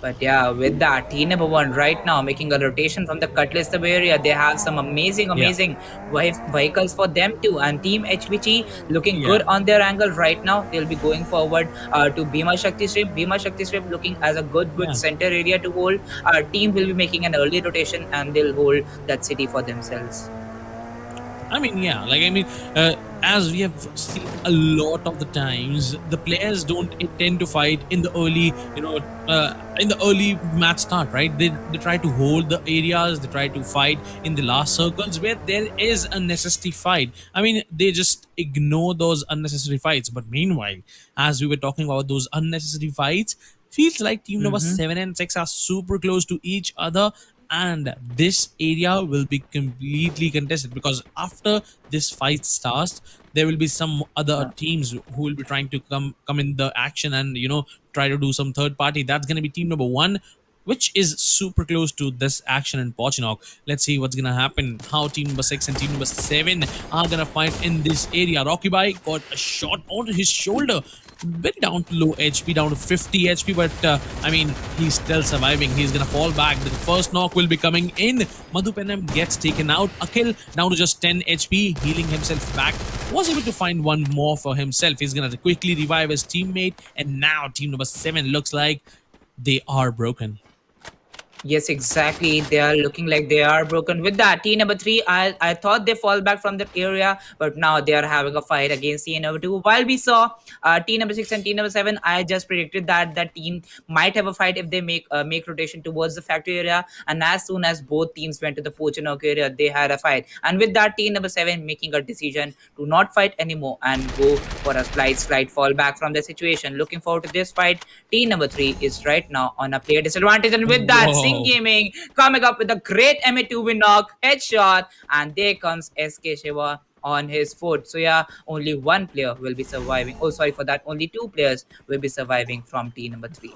But yeah, with that, team number one right now making a rotation from the Cutlass sub area. They have some amazing, Yeah, amazing vehicles for them too. And Team HBG looking good yeah, on their angle right now. They'll be going forward to Bhima Shakti Strip. Bhima Shakti Strip looking as a good yeah. center area to hold. Our team will be making an early rotation and they'll hold that city for themselves. I mean, yeah, like I mean, as we have seen a lot of the times, the players don't intend to fight in the early, in the early match start, right? They try to hold the areas, they try to fight in the last circles where there is a necessity fight. I mean, they just ignore those unnecessary fights. But meanwhile, as we were talking about those unnecessary fights, feels like team number Mm-hmm. 7 and 6 are super close to each other, and this area will be completely contested because after this fight starts, there will be some other teams who will be trying to come in the action and try to do some third party. That's going to be team number 1, which is super close to this action in Pochinok. Let's see what's gonna happen. How team number 6 and team number 7 are gonna fight in this area. Rocky Bai got a shot onto his shoulder, bit down to low HP, down to 50 HP, but I mean, he's still surviving. He's gonna fall back. The first knock will be coming in. Madhupenem gets taken out. Akhil down to just 10 HP, healing himself back. Was able to find one more for himself. He's gonna quickly revive his teammate, and now team number 7 looks like they are broken. Yes, exactly. They are looking like they are broken. With that, team number three, I thought they fall back from that area, but now they are having a fight against team number two. While we saw team number six and team number seven, I just predicted that that team might have a fight if they make rotation towards the factory area. And as soon as both teams went to the Pochinok area, they had a fight. And with that, team number seven making a decision to not fight anymore and go for a slight fall back from the situation. Looking forward to this fight. Team number three is right now on a player disadvantage, and with that, Singh Whoa. Gaming coming up with a great MA2 win knock headshot, and there comes SK Shiva on his foot. So yeah, only one player will be surviving. Oh, sorry for that. Only two players will be surviving from team number three.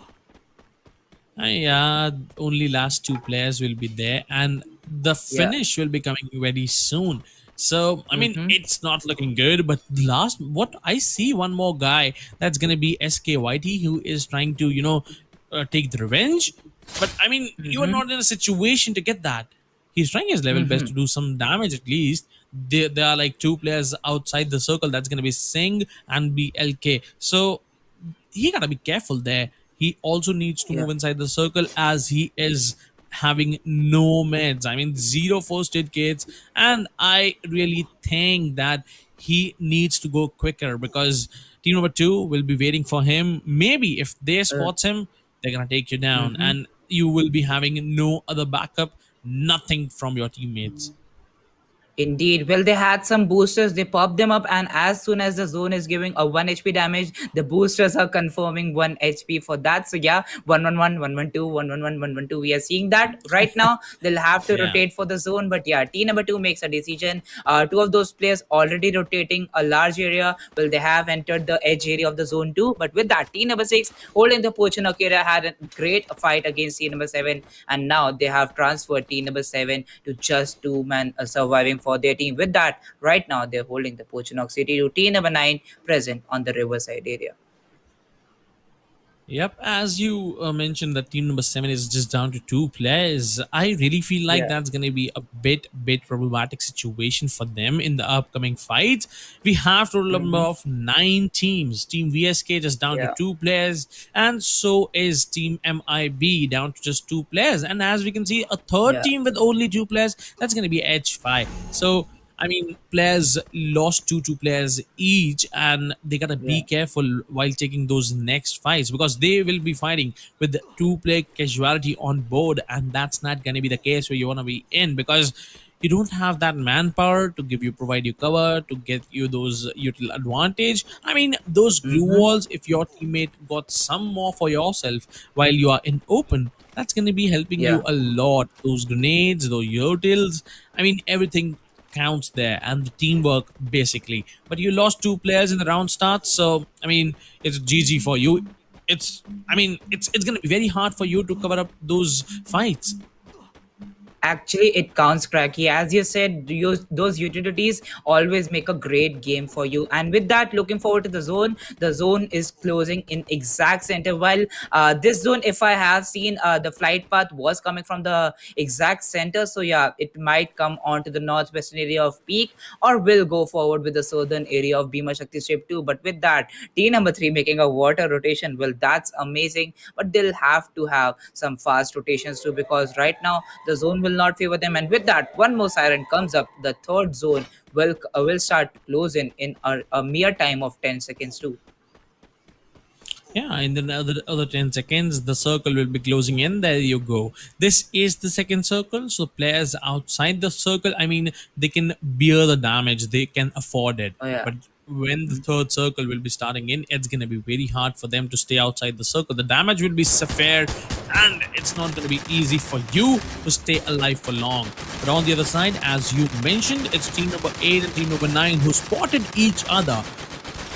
Yeah, only last two players will be there, and the Yeah. finish will be coming very soon. So, I mean, Mm-hmm. it's not looking good. But the last, what I see, one more guy that's gonna be SKYT, who is trying to, take the revenge. But I mean, you are Mm-hmm. not in a situation to get that. He's trying his level best Mm-hmm. to do some damage at least. There are like two players outside the circle. That's gonna be Singh and BLK. So he gotta be careful there. He also needs to Yeah. move inside the circle as he is having no meds. I mean, zero first aid kits, and I really think that he needs to go quicker because team number two will be waiting for him. Maybe if they Uh, spots him, they're gonna take you down, mm-hmm. and you will be having no other backup, nothing from your teammates. Indeed. Well, they had some boosters. They popped them up, and as soon as the zone is giving a 1 HP damage, the boosters are confirming 1 HP for that. So, yeah, 111, 112, 111, 112. We are seeing that right now. They'll have to Yeah. rotate for the zone, but yeah, T number 2 makes a decision. Two of those players already rotating a large area. Well, they have entered the edge area of the zone too, but with that, T number 6 holding the Pochinok area had a great fight against T number 7, and now they have transferred T number 7 to just two man surviving for their team. With that, right now they're holding the Pochinok City to T number 9 present on the riverside area. Yep, as you mentioned that team number 7 is just down to two players. I really feel like Yeah, that's going to be a bit problematic situation for them in the upcoming fights. We have total number hmm, of 9 teams. Team VSK just down to yeah, two players, and so is Team MIB down to just two players. And as we can see, a third yeah, team with only two players, that's going to be H5. So I mean, players lost two players each, and they gotta be yeah, careful while taking those next fights because they will be fighting with two-player casualty on board, and that's not gonna be the case where you wanna be in because you don't have that manpower to provide you cover to get you those util advantage. I mean, those glue hmm, walls. If your teammate got some more for yourself while you are in open, that's gonna be helping you yeah. a lot. Those grenades, those utils. I mean, everything counts there and the teamwork basically. But you lost two players in the round start, so I mean it's GG for you. It's I mean it's gonna be very hard for you to cover up those fights. Actually, it counts, Cracky. As you said, those utilities always make a great game for you. And with that, looking forward to the zone. The zone is closing in exact center. While this zone, if I have seen, the flight path was coming from the exact center. So yeah, it might come on to the northwestern area of Peak, or will go forward with the southern area of Bhima Shakti Strip 2. But with that, team number 3 making a water rotation. Well, that's amazing. But they'll have to have some fast rotations too, because right now the zone will not favor them. And with that, one more siren comes up. The third zone will start closing in a mere time of 10 seconds too. Yeah, in the other 10 seconds, the circle will be closing in. There you go. This is the second circle. So, players outside the circle, I mean, they can bear the damage, they can afford it. Oh yeah. But when the third circle will be starting in, it's going to be very hard for them to stay outside the circle. The damage will be severe, and it's not going to be easy for you to stay alive for long. But on the other side, as you mentioned, it's team number 8 and team number 9 who spotted each other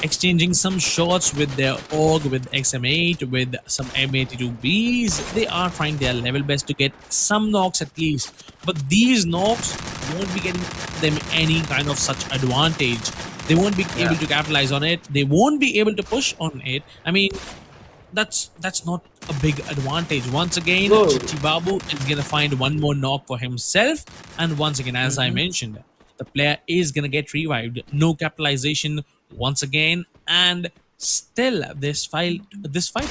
exchanging some shots with their org, with XM8, with some M82Bs. They are trying their level best to get some knocks at least. But these knocks won't be getting them any kind of such advantage. They won't be able Yeah. to capitalize on it. They won't be able to push on it. I mean, that's not a big advantage. Once again, Whoa. Chichi Babu is gonna find one more knock for himself, and once again, as I Mhm. mentioned, the player is gonna get revived. No capitalization once again, and still this fight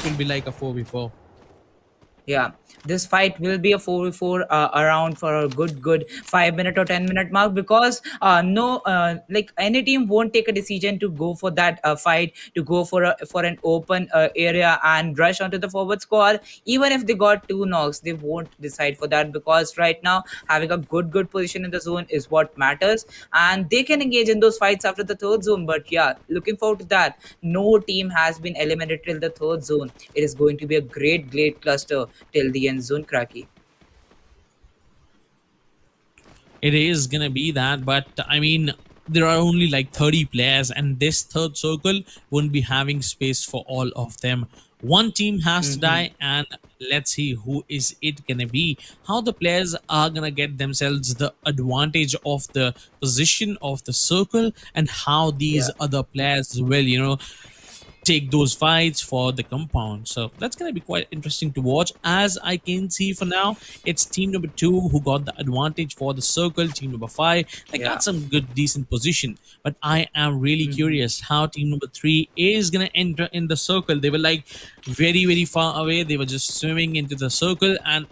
will be like a 4v4. Yeah, this fight will be a 4v4 around for a good 5 minute or 10 minute mark, because no, like any team won't take a decision to go for that fight, to go for an open area and rush onto the forward squad. Even if they got two knocks, they won't decide for that, because right now having a good position in the zone is what matters, and they can engage in those fights after the third zone. But yeah, looking forward to that. No team has been eliminated till the third zone. It is going to be a great cluster till the end zone, Cracky. It is gonna be that, but I mean, there are only like 30 players, and this third circle won't be having space for all of them. One team has to Hmm. die, and let's see who is it gonna be. How the players are gonna get themselves the advantage of the position of the circle, and how these Yeah, other players will, take those fights for the compound. So that's going to be quite interesting to watch. As I can see for now, it's team number 2 who got the advantage for the circle. Team number 5, they got yeah. some good, decent position. But I am really Hmm. curious how team number 3 is going to enter in the circle. They were like very far away. They were just swimming into the circle, and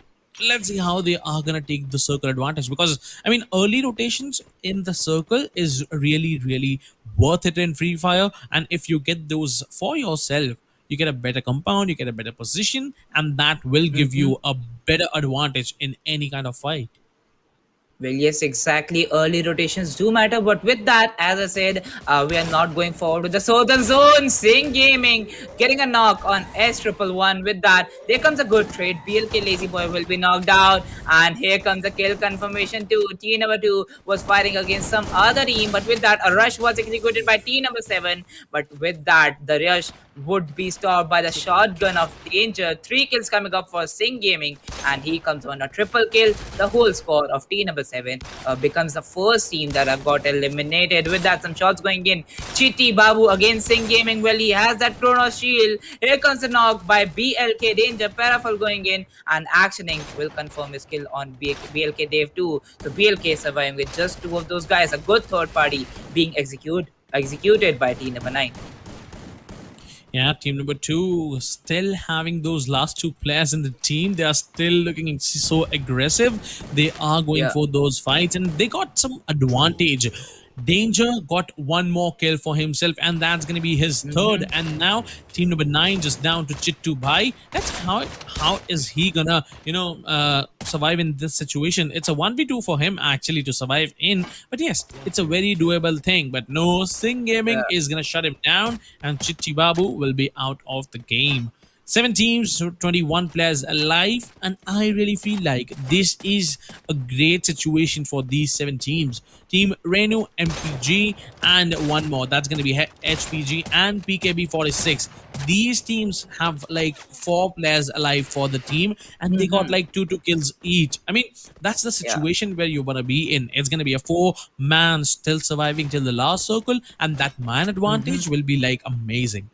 let's see how they are gonna take the circle advantage, because I mean early rotations in the circle is really worth it in Free Fire, and if you get those for yourself, you get a better compound, you get a better position, and that will give Hmm. you a better advantage in any kind of fight. Well, yes, exactly. Early rotations do matter, but with that, as I said, we are not going forward with the Southern Zone. Sing Gaming getting a knock on S111. With that, there comes a good trade. BLK Lazy Boy will be knocked out, and here comes a kill confirmation too. Team number 2 was fighting against some other team, but with that, a rush was executed by team number 7. But with that, the rush would be stopped by the shotgun of Danger. 3 kills coming up for Sing Gaming, and he comes on a triple kill. The whole score of team number 7 becomes the first team that have got eliminated. With that, some shots going in. Chitty Babu against Sing Gaming. Well, he has that Chronos shield. Here comes a knock by BLK Danger. Parafal going in, and actioning will confirm his kill on BLK Dave too. So BLK surviving with just two of those guys. A good third party being executed by team number 9. Yeah, team number 2 still having those last two players in the team. They are still looking so aggressive. They are going Yeah. for those fights, and they got some advantage. Danger got one more kill for himself, and that's going to be his third. Hmm. And now team number 9 just down to Chittu Bhai. That's how is he gonna survive in this situation? It's a 1v2 for him actually to survive in. But yes, it's a very doable thing. But no, Sing Gaming Yeah. is gonna shut him down, and Chitti Babu will be out of the game. Seven teams, so 21 players alive, and I really feel like this is a great situation for these seven teams. Team Renu, MPG, and one more. That's going to be HPG and PKB 46. These teams have like four players alive for the team, and they got Hmm. like two kills each. I mean, that's the Yeah. situation where you want to be in. It's going to be a four-man still surviving till the last circle, and that man advantage will be like amazing.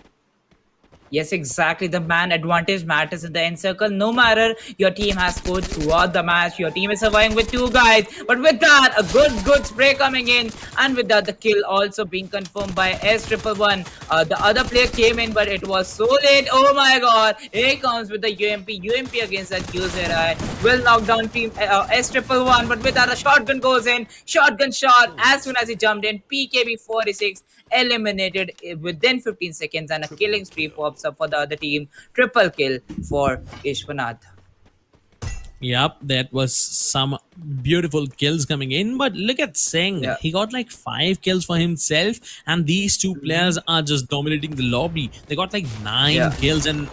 Yes, exactly. The man advantage matters in the end circle. No matter your team has scored throughout the match, your team is surviving with two guys. But with that, a good spray coming in, and with that, the kill also being confirmed by S111. The other player came in, but it was so late. Oh my God! Here he comes with the UMP. UMP against that QZI will knock down team S111. But with that, a shotgun goes in. Shotgun shot as soon as he jumped in. PKB 46 eliminated within 15 seconds, and a killing spree pops up for the other team. Triple kill for Ishwanath. Yep, that was some beautiful kills coming in. But look at Singh. Yeah. He got like five kills for himself, and these two players are just dominating the lobby. They got like nine Yeah. kills, and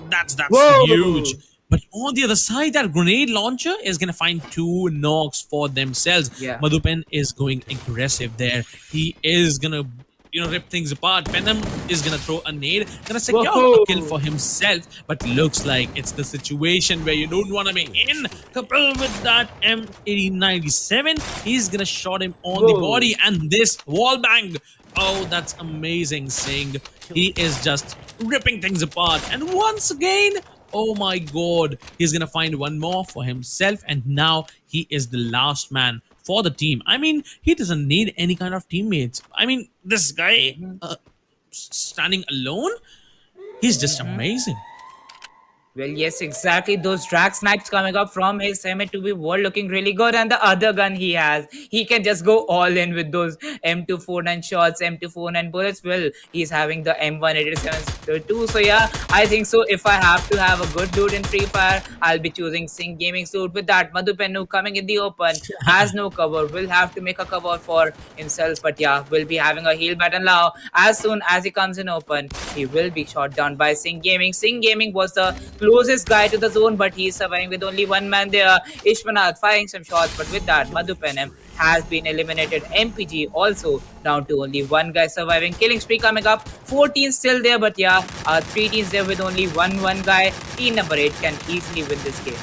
that's huge. Whoa! But on the other side, that grenade launcher is gonna find two knocks for themselves. Yeah. Madhupen is going aggressive there. He is gonna rip things apart. Venom is gonna throw a nade, gonna secure a kill Whoa! for himself, but looks like it's the situation where you don't want to be in. Coupled with that M8097, he's gonna shot him on the Whoa! body, and this wall bang. Oh, that's amazing, Singh. He is just ripping things apart, and once again, oh my god, he's gonna find one more for himself, and now he is the last man for the team. I mean, he doesn't need any kind of teammates. I mean, this guy standing alone, he's just amazing. Well, yes, exactly. Those drag snipes coming up from his helmet to be wall looking really good. And the other gun he has, he can just go all in with those M249 shots, M249 bullets. Well, he's having the M187 too. So, yeah, I think so. If I have to have a good dude in Free Fire, I'll be choosing Sing Gaming Suit. With that, Madhupennu coming in the open, has no cover, will have to make a cover for himself. But, yeah, will be having a heal battle now. As soon as he comes in open, he will be shot down by Sing Gaming. Sing Gaming was the closest guy to the zone, but he's surviving with only one man there. Ishwanath firing some shots, but with that, Madhupenem has been eliminated. MPG also down to only one guy surviving. Killing spree coming up. 14 still there, but yeah, three teams there with only one guy. Team number 8 can easily win this game.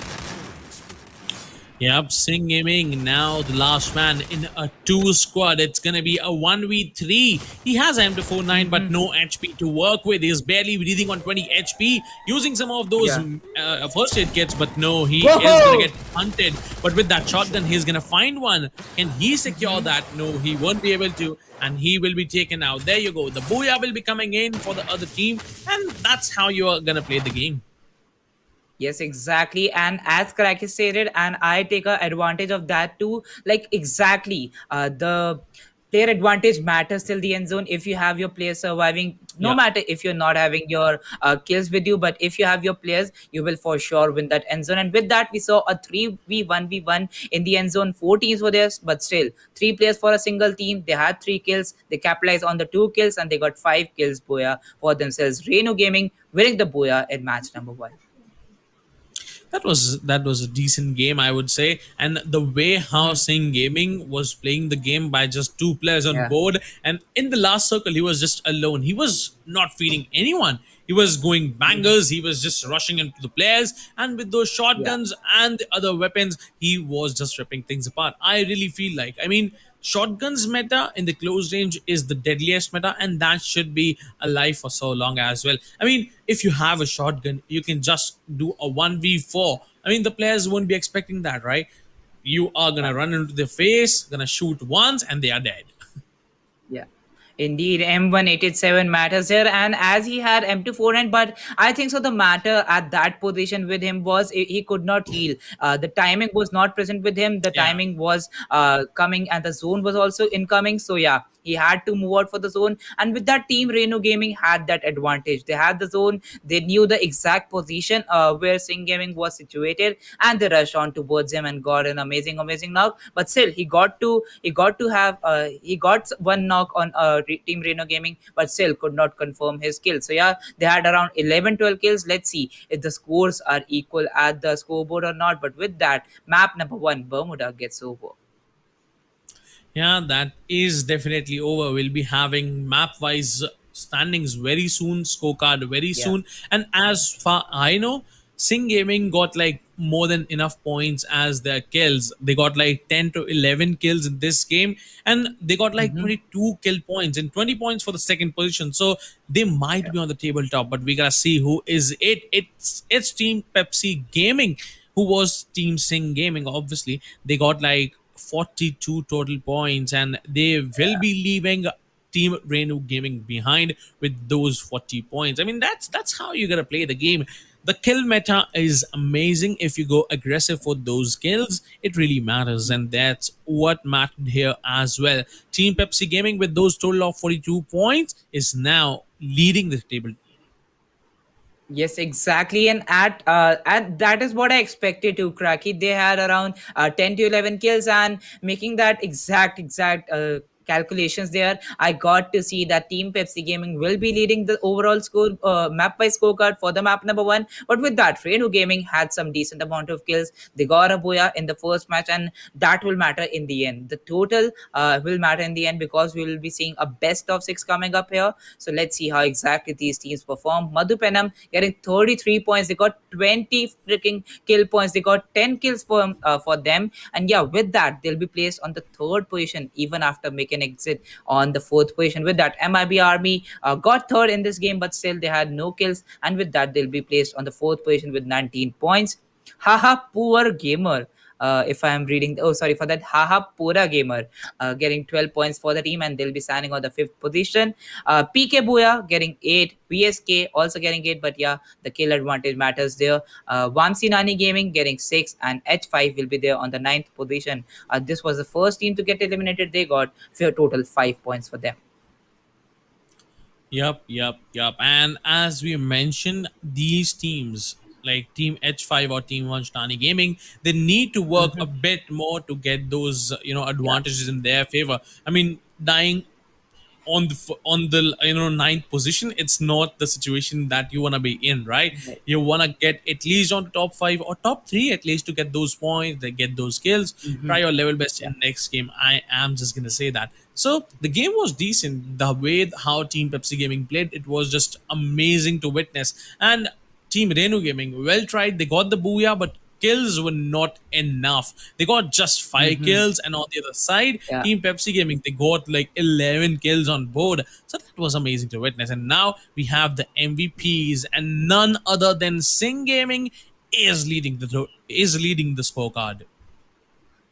Yep, Sing Gaming now the last man in a two squad. It's gonna be a 1v3. He has M249 but no HP to work with. He's barely breathing on 20 HP, using some of those Yeah. first aid kits, but no, he is gonna Whoa! get hunted. But with that shotgun, he's gonna find one. Can he secure that? No, he won't be able to, and he will be taken out. There you go. The booyah will be coming in for the other team, and that's how you are gonna play the game. Yes, exactly. And as Karaki stated, and I take a advantage of that too. Like exactly, the player advantage matters till the end zone. If you have your players surviving, no Yeah. matter if you're not having your kills with you, but if you have your players, you will for sure win that end zone. And with that, we saw a 3v1v1 in the end zone. Four teams were there, but still, three players for a single team. They had three kills. They capitalized on the two kills, and they got five kills. Boya for themselves. Reno Gaming winning the Boya in match number 1. That was a decent game, I would say. And the way how Singh Gaming was playing the game by just two players on Yeah. board, and in the last circle he was just alone. He was not feeding anyone. He was going bangers. He was just rushing into the players, and with those Yeah. shotguns and the other weapons, he was just ripping things apart. I really feel like, I mean, shotguns meta in the close range is the deadliest meta, and that should be alive for so long as well. I mean, if you have a shotgun, you can just do a 1v4. I mean, the players won't be expecting that, right? You are gonna run into their face, gonna shoot once, and they are dead. Yeah. Indeed, M187 matters here, and as he had M249, but I think so. The matter at that position with him was he could not heal. The timing was not present with him. The Yeah. timing was coming, and the zone was also incoming. So yeah, he had to move out for the zone. And with that team, Reno Gaming had that advantage. They had the zone. They knew the exact position where Sing Gaming was situated, and they rushed on towards him and got an amazing knock. But still, he got to have he got one knock on Team Reno Gaming, but still could not confirm his kills. So yeah, they had around 11, 12 kills. Let's see if the scores are equal at the scoreboard or not. But with that, map number one, Bermuda gets over. Yeah, that is definitely over. We'll be having map wise standings very soon, scorecard very Yeah. soon. And as far I know, Sing Gaming got like more than enough points as their kills. They got like 10 to 11 kills in this game, and they got like Mm-hmm. 22 kill points and 20 points for the second position. So they might be on the tabletop, but we gotta see who is it. It's Team Pepsi Gaming who was Team Sing Gaming. Obviously, they got like 42 total points, and they will be leaving Team Renu Gaming behind with those 40 points. I mean, that's how you gotta play the game. The kill meta is amazing. If you go aggressive for those kills, it really matters, and that's what mattered here as well. Team Pepsi Gaming with those total of 42 points is now leading the table. Yes, exactly, and that is what I expected to Cracky. They had around 10 to 11 kills, and making that exact calculations there, I got to see that Team Pepsi Gaming will be leading the overall score map by scorecard for the map number one. But with that, Renu Gaming had some decent amount of kills. They got a booyah in the first match, and that will matter in the end. The total will matter in the end because we will be seeing a best of six coming up here. So let's see how exactly these teams perform. Madhupenam getting 33 points. They got 20 freaking kill points. They got 10 kills for them. And yeah, with that, they'll be placed on the third position even after making exit on the fourth position. With that, MIB Army got third in this game, but still they had no kills. And with that, they'll be placed on the fourth position with 19 points. Haha, poor gamer. If I am reading, oh, sorry for that. Haha, Pura Gamer getting 12 points for the team, and they'll be standing on the fifth position. PK Booya getting 8, VSK also getting 8, but yeah, the kill advantage matters there. Vamsi Nani Gaming getting 6, and H5 will be there on the ninth position. This was the first team to get eliminated. They got total 5 points for them. Yep. And as we mentioned, these teams like Team H5 or Team Vanstani Gaming, they need to work a Mhm. bit more to get those Yeah. advantages in their favor. I mean, dying on the ninth position, it's not the situation that you want to be in, right? Right. You want to get at least on top five or top three at least to get those points, to get those kills. Try Mhm. your level best Yeah. in next game. I am just gonna say that. So the game was decent. The way how Team Pepsi Gaming played, it was just amazing to witness. And Team Renu Gaming, well tried. They got the booyah, but kills were not enough. They got just five Mhm. kills, and on the other side, Yeah. Team Pepsi Gaming, they got like 11 kills on board. So that was amazing to witness. And now we have the MVPs, and none other than Sing Gaming is leading the scorecard.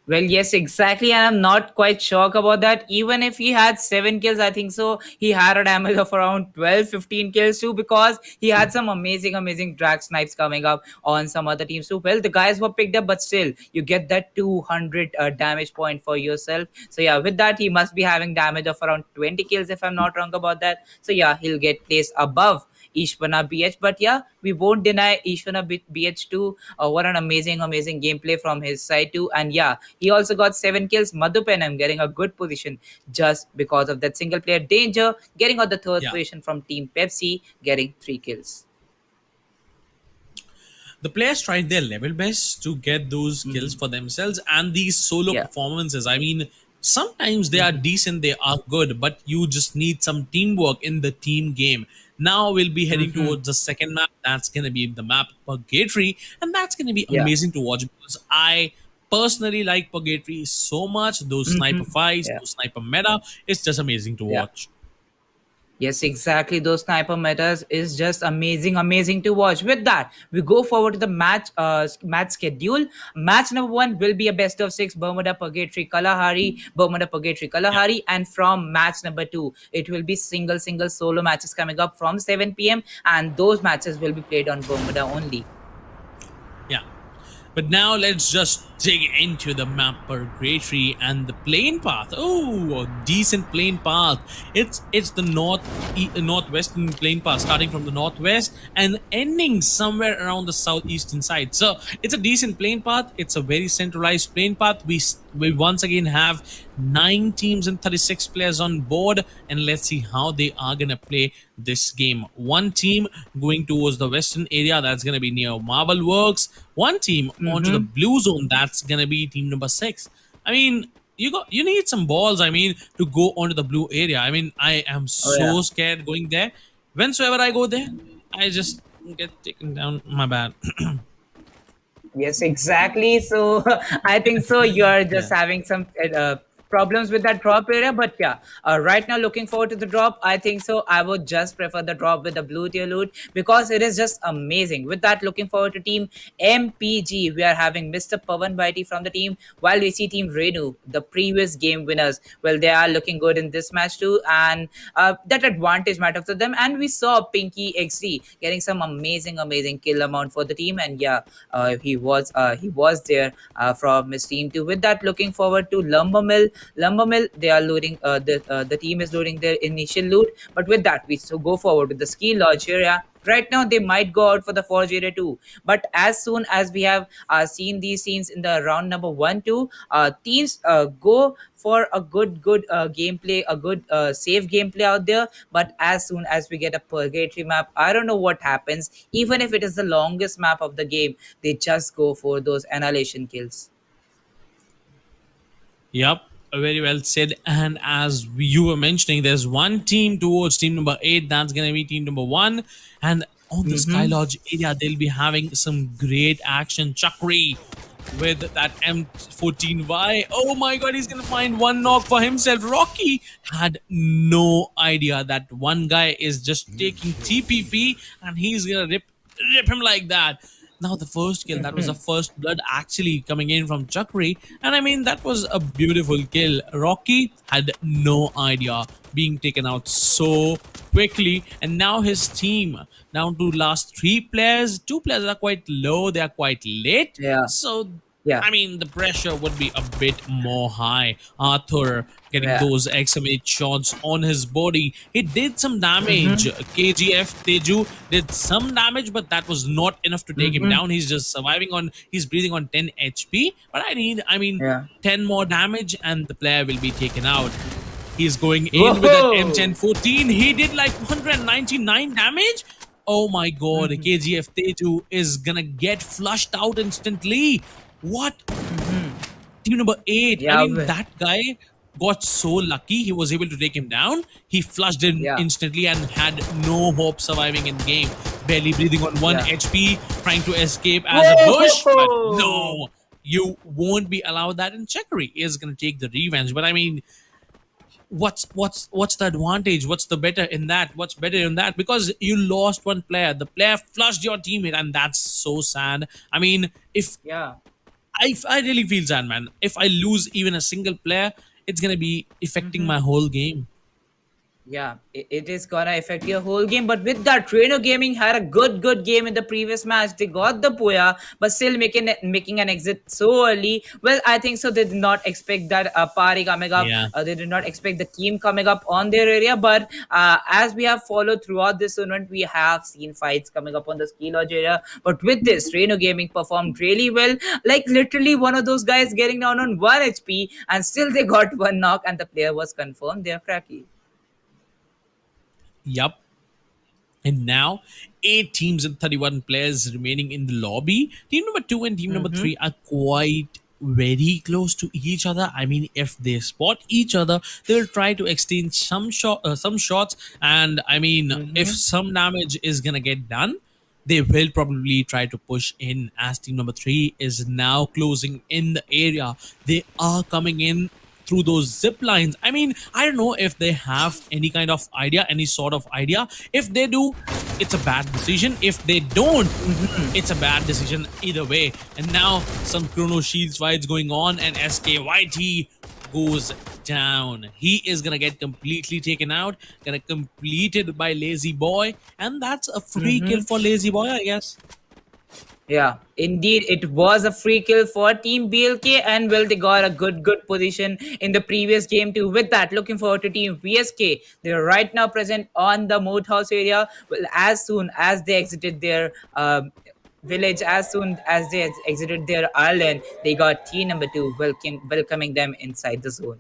Well, yes, exactly. And I'm not quite shocked about that. Even if he had 7 kills, I think so, he had a damage of around 12, 15 kills too, because he had some amazing drag snipes coming up on some other teams too. Well, the guys were picked up, but still, you get that 200 damage point for yourself. So, yeah, with that, he must be having damage of around 20 kills, if I'm not wrong about that. So, yeah, he'll get placed above Ishwana BH. But yeah, we won't deny Ishwana BH too. What an amazing gameplay from his side too. And yeah, he also got 7 kills. Madhupenam getting a good position just because of that single player danger, getting on the third Yeah. position from Team Pepsi, getting 3 kills. The players tried their level best to get those kills Mhm. for themselves, and these solo Yeah. performances, I mean, sometimes they are Mhm. decent, they are good, but you just need some teamwork in the team game. Now we'll be heading Mhm. towards the second map. That's going to be the map Purgatory, and that's going to be Yeah. amazing to watch because I personally like Purgatory so much. Those sniper Mhm. fights, Yeah. those sniper meta, it's just amazing to Yeah. watch. Yes, exactly. Those sniper metas is just amazing to watch. With that, we go forward to the match schedule. Match number one will be a best of six Bermuda Purgatory Yeah. Kalahari, and from match number two, it will be single solo matches coming up from 7 p.m. and those matches will be played on Bermuda only. Yeah. But now let's just dig into the map purgatory and the plane path. Oh, a decent plane path. It's the northwestern plane path, starting from the northwest and ending somewhere around the southeastern side. So it's a decent plane path. It's a very centralized plane path. We once again have 9 teams and 36 players on board, and let's see how they are gonna play this game. One team going towards the western area, that's gonna be near Marble Works. One team onto the Mm-hmm. blue zone, that's gonna be team number 6. I mean, you need some balls, I mean, to go onto the blue area. I mean, I am Oh yeah. so scared going there. Whensoever I go there, I just get taken down. My bad. Yes, exactly. So I think so. You're just Yeah. having some problems with that drop area, but yeah, right now looking forward to the drop. I think so. I would just prefer the drop with the blue tier loot because it is just amazing. With that, looking forward to team MPG. We are having Mr. Pavan Baiti from the team, while we see team Renu, the previous game winners. Well, they are looking good in this match too, and that advantage matters to them. And we saw Pinky XD getting some amazing kill amount for the team, and yeah, he was there from his team too. With that, looking forward to Lumbermill. They are looting. The team is looting their initial loot, but with that, we so go forward with the ski lodge area. Right now, they might go out for the Forge area too. But as soon as we have seen these scenes in the round number 1, 2, teams go for a good gameplay, a good safe gameplay out there. But as soon as we get a purgatory map, I don't know what happens. Even if it is the longest map of the game, they just go for those annihilation kills. Yep, very well said. And as you were mentioning, there's one team towards team number 8. That's gonna be team number 1. And on the Sky Mm-hmm. Lodge area, they'll be having some great action. Chakri with that M14Y. Oh my god, he's gonna find one knock for himself. Rocky had no idea that one guy is just taking TPP and he's gonna rip him like that. Now the first kill, that was the Mm-hmm. first blood actually coming in from Chakri, and I mean that was a beautiful kill. Rocky had no idea, being taken out so quickly, and now his team down to last 3 players. 2 players are quite low, they are quite late, Yeah. so Yeah. I mean, the pressure would be a bit more high. Arthur getting Yeah. those XMH shots on his body. He did some damage. Mm-hmm. KGF Teju did some damage, but that was not enough to take him Mm-hmm. down. He's just surviving on, he's breathing on 10 HP. But I mean, Yeah. 10 more damage and the player will be taken out. He's going in with that Whoa. M1014. He did like 199 damage. Oh my god, Mm-hmm. KGF Teju is gonna get flushed out instantly. What? Mm-hmm. Team number 8. I Yeah. mean, that guy got so lucky he was able to take him down. He flushed him Yeah. instantly and had no hope surviving in the game. Barely breathing on 1 Yeah. HP, trying to escape as a bush, but Whoa. no. You won't be allowed that, and Chakri is gonna take the revenge. But I mean, what's the advantage? What's the better in that? What's better in that? Because you lost one player. The player flushed your teammate, and that's so sad. I mean, if Yeah. I really feel sad, man. If I lose even a single player, it's gonna be affecting Mm-hmm. my whole game. Yeah, it is gonna affect your whole game. But with that, Trainer Gaming had a good game in the previous match. They got the Puya, but still making an exit so early. Well, I think so. They did not expect that party coming up. Yeah. They did not expect the team coming up on their area. But as we have followed throughout this tournament, we have seen fights coming up on the ski lodge area. But with this, Trainer Gaming performed really well. Like literally one of those guys getting down on 1 HP, and still they got one knock, and the player was confirmed. They're cracky. Yup. And now, 8 teams and 31 players remaining in the lobby. Team number 2 and team number Mm-hmm. 3 are quite very close to each other. I mean, if they spot each other, they will try to exchange some shots. And I mean, if Mm-hmm. some damage is gonna get done, they will probably try to push in as team number 3 is now closing in the area. They are coming in through those zip lines. I mean, I don't know if they have any kind of idea, any sort of idea. If they do, it's a bad decision. If they don't, it's a bad decision either way. And now some Chrono Shields fights going on, and SKYT goes down. He is gonna get completely taken out, gonna completed by Lazy Boy, and that's a free kill Mm-hmm. for Lazy Boy, I guess. Yeah, indeed, it was a free kill for Team BLK, and well, they got a good position in the previous game too. With that, looking forward to Team VSK. They're right now present on the moat house area. Well, as soon as they exited their village, as soon as they exited their island, they got team number two welcoming them inside the zone.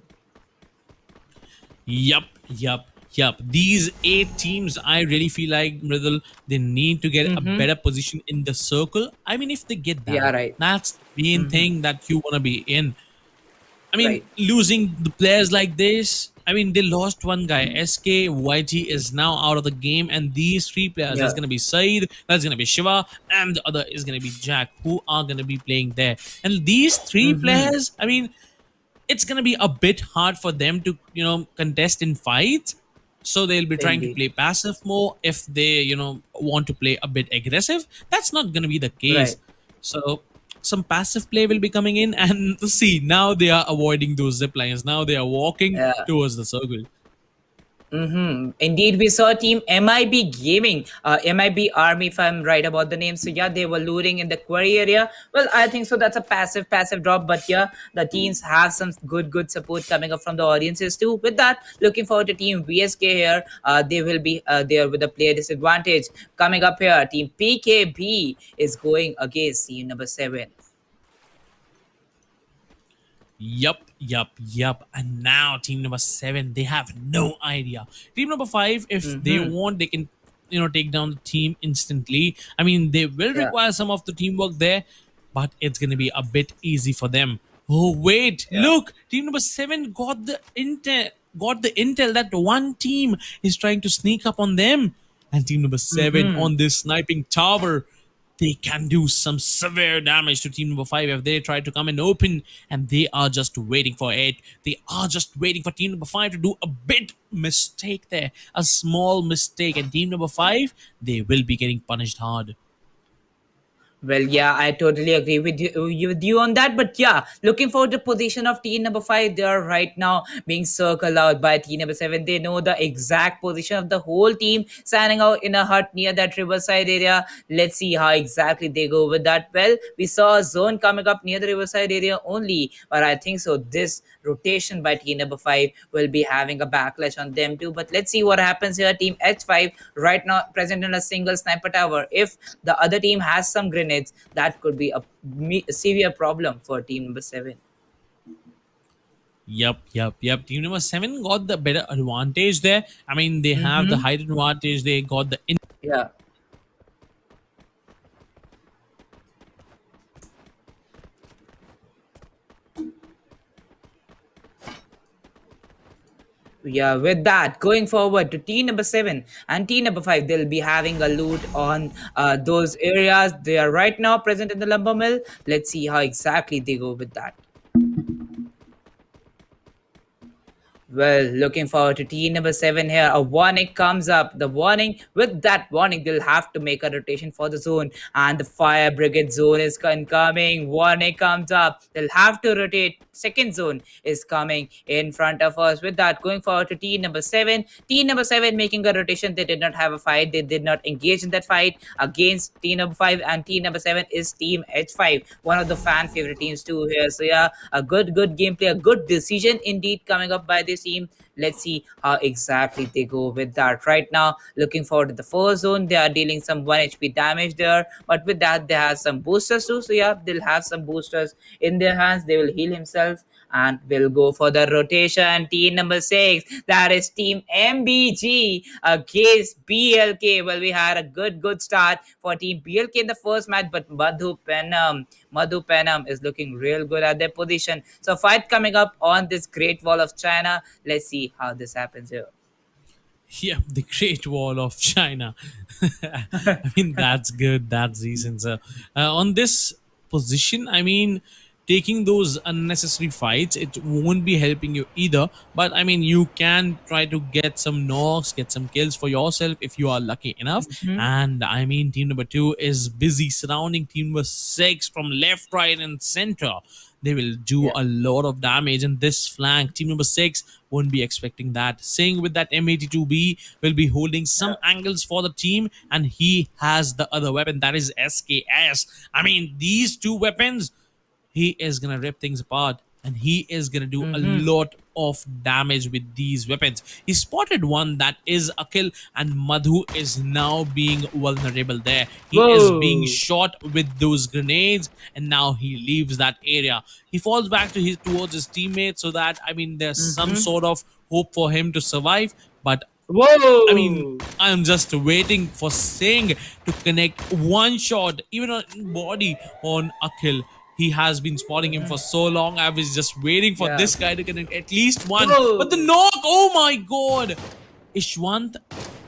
Yup. These eight teams, I really feel like, Mridul, they need to get a Mm-hmm. better position in the circle. I mean, if they get Yeah, that, right. that's the main Mm-hmm. thing that you want to be in. I mean, Right. losing the players like this, I mean, they lost one guy. SK, YG is now out of the game, and these three players, Yeah. there's going to be Saeed, there's going to be Shiva, and the other is going to be Jack, who are going to be playing there. And these three Mm-hmm. players, I mean, it's going to be a bit hard for them to contest in fights, so they'll be trying to Indeed. play passive more. If they want to play a bit aggressive, that's not going to be the Right. case. So some passive play will be coming in, and see, now they are avoiding those zip lines. Now they are walking Yeah. towards the circle. Mm-hmm. Indeed, we saw team MIB Gaming, MIB Army, if I'm right about the name. So yeah, they were looting in the quarry area. Well, I think so. That's a passive drop, but yeah, the teams have some good support coming up from the audiences too. With that, looking forward to team VSK here. They will be there with a player disadvantage coming up here. Team PKB is going against team number seven. Yup. And now team number seven, they have no idea. Team number five, if they Mm-hmm. want, they can take down the team instantly. I mean, they will Yeah. require some of the teamwork there, but it's gonna be a bit easy for them. Oh wait, Yeah. look, team number seven got the intel that one team is trying to sneak up on them, and team number seven Mm-hmm. on this sniping tower, they can do some severe damage to team number five if they try to come in open, and they are just waiting for it. They are just waiting for team number five to do a bit mistake there, a small mistake, and team number five, they will be getting punished hard. Well, yeah, I totally agree with you on that. But yeah, looking for the position of team number five, they are right now being circled out by team number seven. They know the exact position of the whole team, standing out in a hut near that riverside area. Let's see how exactly they go with that. Well, we saw a zone coming up near the riverside area only, but I think so. This rotation by team number five will be having a backlash on them too. But let's see what happens here. Team H5 right now present in a single sniper tower. If the other team has some grenades, that could be a severe problem for team number seven. Yup. Team number seven got the better advantage there. I mean, they have the Mm-hmm. height advantage. They got the Yeah. Yeah, with that, going forward to team number seven and team number five, they'll be having a loot on those areas. They are right now present in the lumber mill. Let's see how exactly they go with that. Well, looking forward to team number seven here. A warning comes up. The warning, with that warning, they'll have to make a rotation for the zone. And the fire brigade zone is incoming. Warning comes up. They'll have to rotate. Second zone is coming in front of us. With that, going forward to team number seven. Team number seven making a rotation. They did not have a fight. They did not engage in that fight against team number five. And team number seven is team H5, one of the fan favorite teams too here. So yeah, a good gameplay, a good decision indeed coming up by this team. Let's see how exactly they go with that. Right now, looking forward to the first zone. They are dealing some 1 HP damage there, but with that, they have some boosters too. So yeah, they'll have some boosters in their hands. They will heal himself and we'll go for the rotation. Team number six, that is team MBG against BLK. Well, we had a good start for team BLK in the first match, but Madhu Penam is looking real good at their position. So fight coming up on this Great Wall of China. Let's see how this happens here. yeah, the Great Wall of China. I mean, that's good. That's decent. So, on this position, I mean, taking those unnecessary fights, it won't be helping you either. But I mean, you can try to get some knocks, get some kills for yourself if you are lucky enough. Mhm. And I mean, team number two is busy surrounding team number six from left, right, and center. They will do Yeah. a lot of damage in this flank. Team number six won't be expecting that. Singh with that M82B will be holding some angles for the team, and he has the other weapon that is SKS. I mean, these two weapons, he is gonna rip things apart, and he is gonna do a Mm-hmm. lot of damage with these weapons. He spotted one that is a kill, and Madhu is now being vulnerable there. He is being Whoa. shot with those grenades, and now he leaves that area. He falls back to his towards his teammates, so that I mean, there's some Mm-hmm. sort of hope for him to survive. But I mean, Whoa. I'm just waiting for Singh to connect one shot, even on body on Akhil. He has been spotting him for so long. I was just waiting for Yeah. this guy to connect at least one. But the Whoa. knock, oh my god! Ishwant,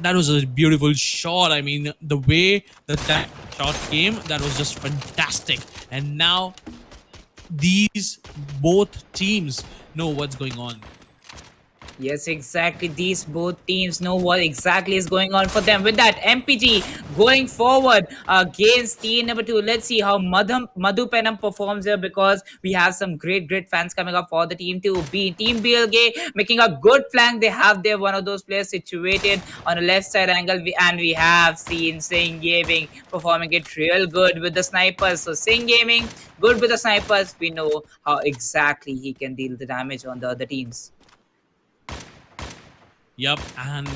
that was a beautiful shot. I mean, the way that shot came, that was just fantastic. And now these both teams know what's going on. Yes, exactly. These both teams know what exactly is going on for them. With that, MPG going forward against team number two. Let's see how Madhu Penam performs here, because we have some great fans coming up for the team to be Team BLK making a good flank. They have there one of those players situated on a left side angle, and we have seen Singh Gaming performing it real good with the snipers. So Singh Gaming good with the snipers. We know how exactly he can deal the damage on the other teams. Yep, and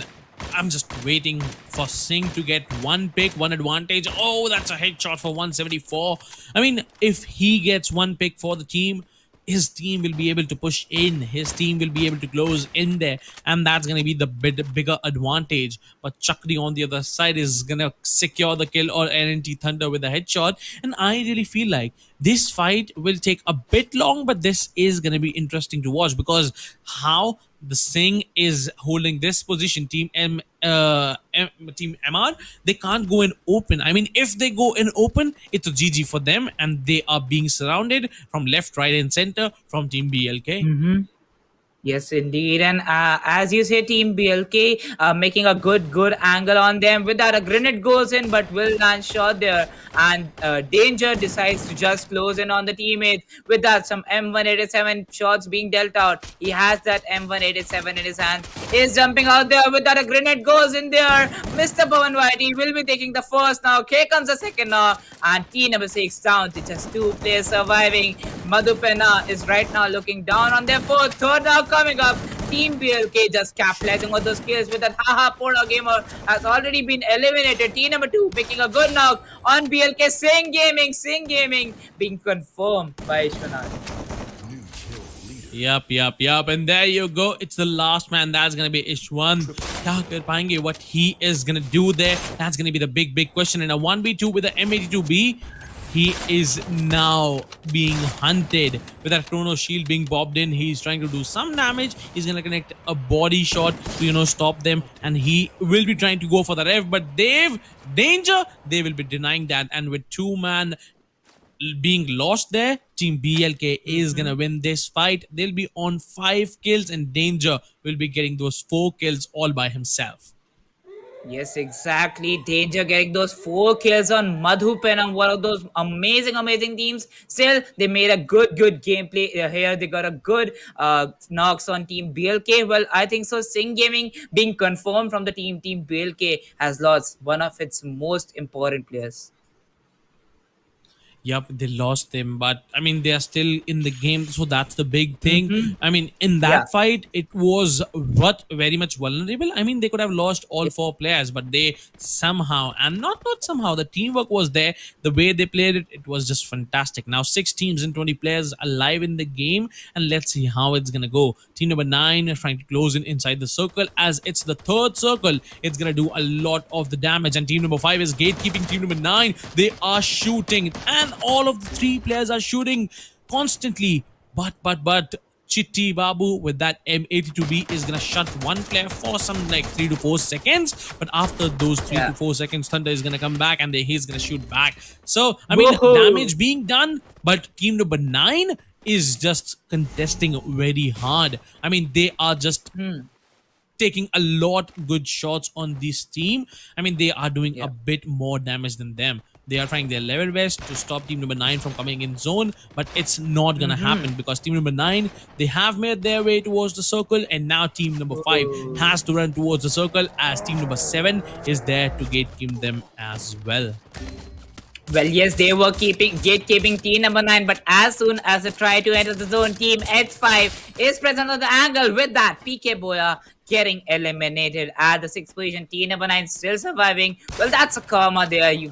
I'm just waiting for Singh to get one pick, one advantage. Oh, that's a headshot for 174. I mean, if he gets one pick for the team, his team will be able to push in. His team will be able to close in there, and that's going to be the bigger advantage. But Chakri on the other side is going to secure the kill, or NNT Thunder with a headshot. And I really feel like this fight will take a bit long, but this is going to be interesting to watch, because how the Singh is holding this position, Team MR, they can't go in open. I mean, if they go in open, it's a GG for them, and they are being surrounded from left, right, and center from Team BLK. Mm-hmm. Yes, indeed. And as you say, Team BLK making a good angle on them. With that, a grenade goes in, but will land shot there. And Danger decides to just close in on the teammates. With that, some M187 shots being dealt out. He has that M187 in his hand. He's jumping out there. With that, a grenade goes in there. Mr. Bhavan Whitey will be taking the first now. Here comes the second now. And team number 6 down to just 2 players surviving. Madhupena is right now looking down on their fourth. Third now coming up. Team BLK just capitalizing on those kills with that haha Pora gamer has already been eliminated. Team number 2 making a good knock on BLK. Sing Gaming being confirmed by Ishwanath. Yup. And there you go. It's the last man. That's gonna be Ishwan. क्या कर पाएंगे? What he is gonna do there? That's gonna be the big question. And a 1v2 with the M82B. He is now being hunted with that chrono shield being bobbed in. He's trying to do some damage. He's gonna connect a body shot to stop them, and he will be trying to go for the rev. But Danger, they will be denying that. And with 2-man being lost there, Team BLK is gonna win this fight. They'll be on 5 kills, and Danger will be getting those 4 kills all by himself. Yes, exactly. Danger getting those 4 kills on Madhupenam, one of those amazing teams. Still, they made a good gameplay here. They got a good knocks on Team BLK. Well, I think so. Singh Gaming being confirmed from the team. Team BLK has lost one of its most important players. Yep, they lost them, but I mean, they are still in the game, so that's the big thing. Mm-hmm. I mean, in Yeah. that fight, it was what very much vulnerable. I mean, they could have lost all 4 players, but they somehow, and not somehow, the teamwork was there. The way they played it, it was just fantastic. Now 6 teams and 20 players alive in the game, and let's see how it's gonna go. Team number 9 is trying to close in inside the circle. As it's the third circle, it's gonna do a lot of the damage. And team number 5 is gatekeeping. Team number 9, they are shooting, and all of the 3 players are shooting constantly. But Chitti Babu with that M82B is gonna shut one player for some like 3 to 4 seconds. But after those three Yeah. to four seconds, Thunder is gonna come back and he's gonna shoot back. So I mean, Whoa. damage being done, but team number nine is just contesting very hard. I mean, they are just Hmm. taking a lot good shots on this team. I mean, they are doing a Yeah. bit more damage than them. They are trying their level best to stop team number nine from coming in zone, but it's not gonna happen because team number nine, they have made their way towards the circle, and now team number five Whoa. has to run towards the circle as team number seven is there to gatekeep them as well. Well, yes, they were keeping gatekeeping team number 9, but as soon as they try to enter the zone, team H5 is present on the angle with that. PK Boya getting eliminated at the sixth position. Team number 9 still surviving. Well, that's a karma there. You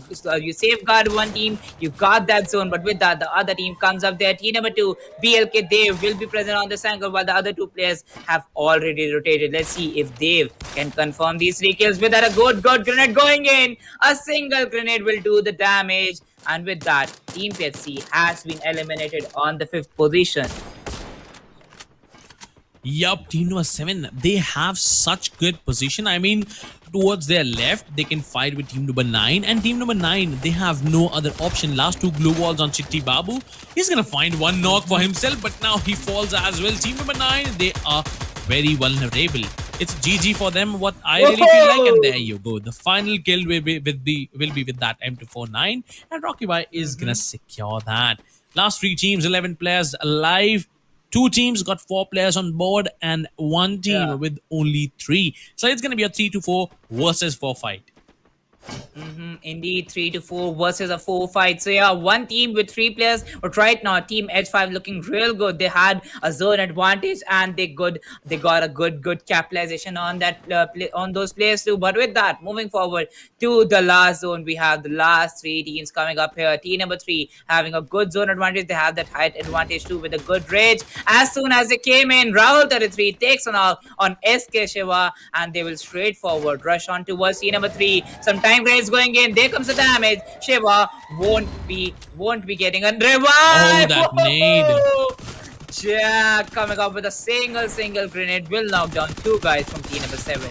safeguard one team, you got that zone, but with that, the other team comes up there. Team number 2, BLK Dave will be present on this angle while the other two players have already rotated. Let's see if Dave can confirm these 3 kills with that. A good grenade going in. A single grenade will do the damage. And with that, Team PFC has been eliminated on the 5th position. Yup, team number seven, they have such good position. I mean, towards their left, they can fight with team number nine, and team number nine, they have no other option. Last two glue walls on Chitti Babu. He's gonna find one knock for himself, but now he falls as well. Team number nine, they are very vulnerable. It's GG for them, what I really feel like, and there you go. The final kill will be with that M249, and Rocky Boy is gonna secure that. Last three teams, 11 players alive. Two teams got 4 players on board, and one Yeah. team with only 3. So it's going to be a 3 to 4 versus 4 fight. Indeed, 3 to 4 versus a 4 fight. So yeah, one team with 3 players. But right now, Team H5 looking real good. They had a zone advantage, and they got a good capitalization on that on those players too. But with that, moving forward to the last zone, we have the last 3 teams coming up here. Team number 3 having a good zone advantage. They have that height advantage too with a good range. As soon as they came in, Rahul 33 takes on SK Shiva, and they will straightforward rush on towards team number 3. Some time grenades going in. There comes the damage. Shiva won't be getting a Oh, revive. that nade. Jack coming up with a single grenade will knock down 2 guys from team number 7.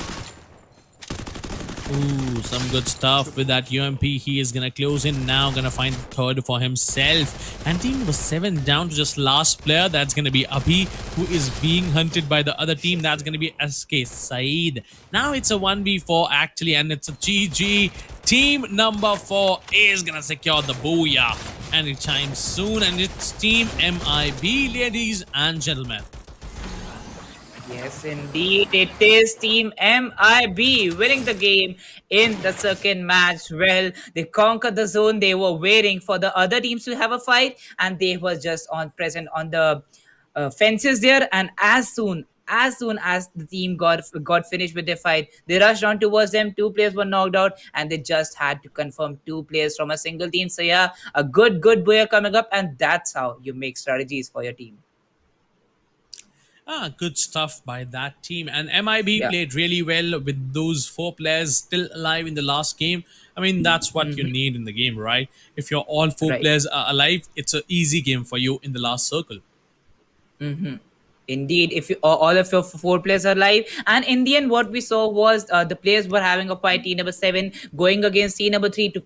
Ooh, some good stuff with that UMP. He is gonna close in now, gonna find the third for himself. And team number 7 down to just last player. That's gonna be Abhi, who is being hunted by the other team. That's gonna be SK Saeed. Now it's a 1v4 actually, and it's a GG. Team number 4 is gonna secure the booyah. And it chimes soon, and it's Team MIB, ladies and gentlemen. Yes, indeed. It is Team MIB winning the game in the second match. Well, they conquered the zone. They were waiting for the other teams to have a fight, and they were just on present on the fences there. And as soon as the team got finished with their fight, they rushed on towards them. 2 players were knocked out, and they just had to confirm 2 players from a single team. So yeah, a good boy coming up, and that's how you make strategies for your team. Good stuff by that team. And MIB Yeah. played really well with those 4 players still alive in the last game. I mean, that's what you need in the game, right? If your all four Right. players are alive, it's an easy game for you in the last circle. Indeed, if you, all of your 4 players are live, and in the end, what we saw was the players were having a fight. Team number 7 going against team number 3 to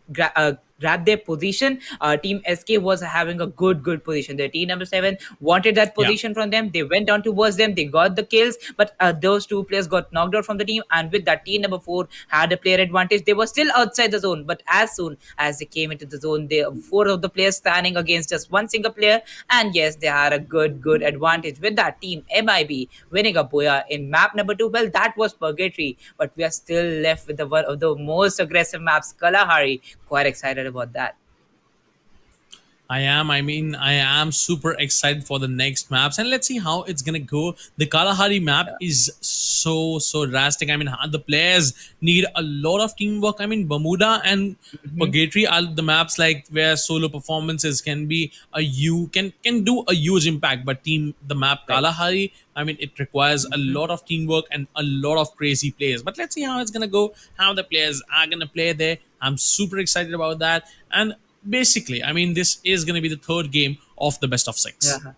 grab their position. Team SK was having a good position. Their team number 7 wanted that Yeah. position from them. They went down towards them. They got the kills, but those 2 players got knocked out from the team. And with that, team number 4 had a player advantage. They were still outside the zone, but as soon as they came into the zone, they 4 of the players standing against just one single player. And yes, they had a good advantage. With that, team MIB winning a Boya in map number 2. Well, that was purgatory, but we are still left with the one of the most aggressive maps, Kalahari. Quite excited about that. I am. I mean, I am super excited for the next maps, and let's see how it's gonna go. The Kalahari map is so drastic. I mean, the players need a lot of teamwork. I mean, Bermuda and Purgatory are the maps like where solo performances can be can do a huge impact. But the map Right. Kalahari, I mean, it requires a lot of teamwork and a lot of crazy players. But let's see how it's gonna go. How the players are gonna play there. I'm super excited about that. And basically, I mean, this is going to be the third game of the best of 6. Yeah.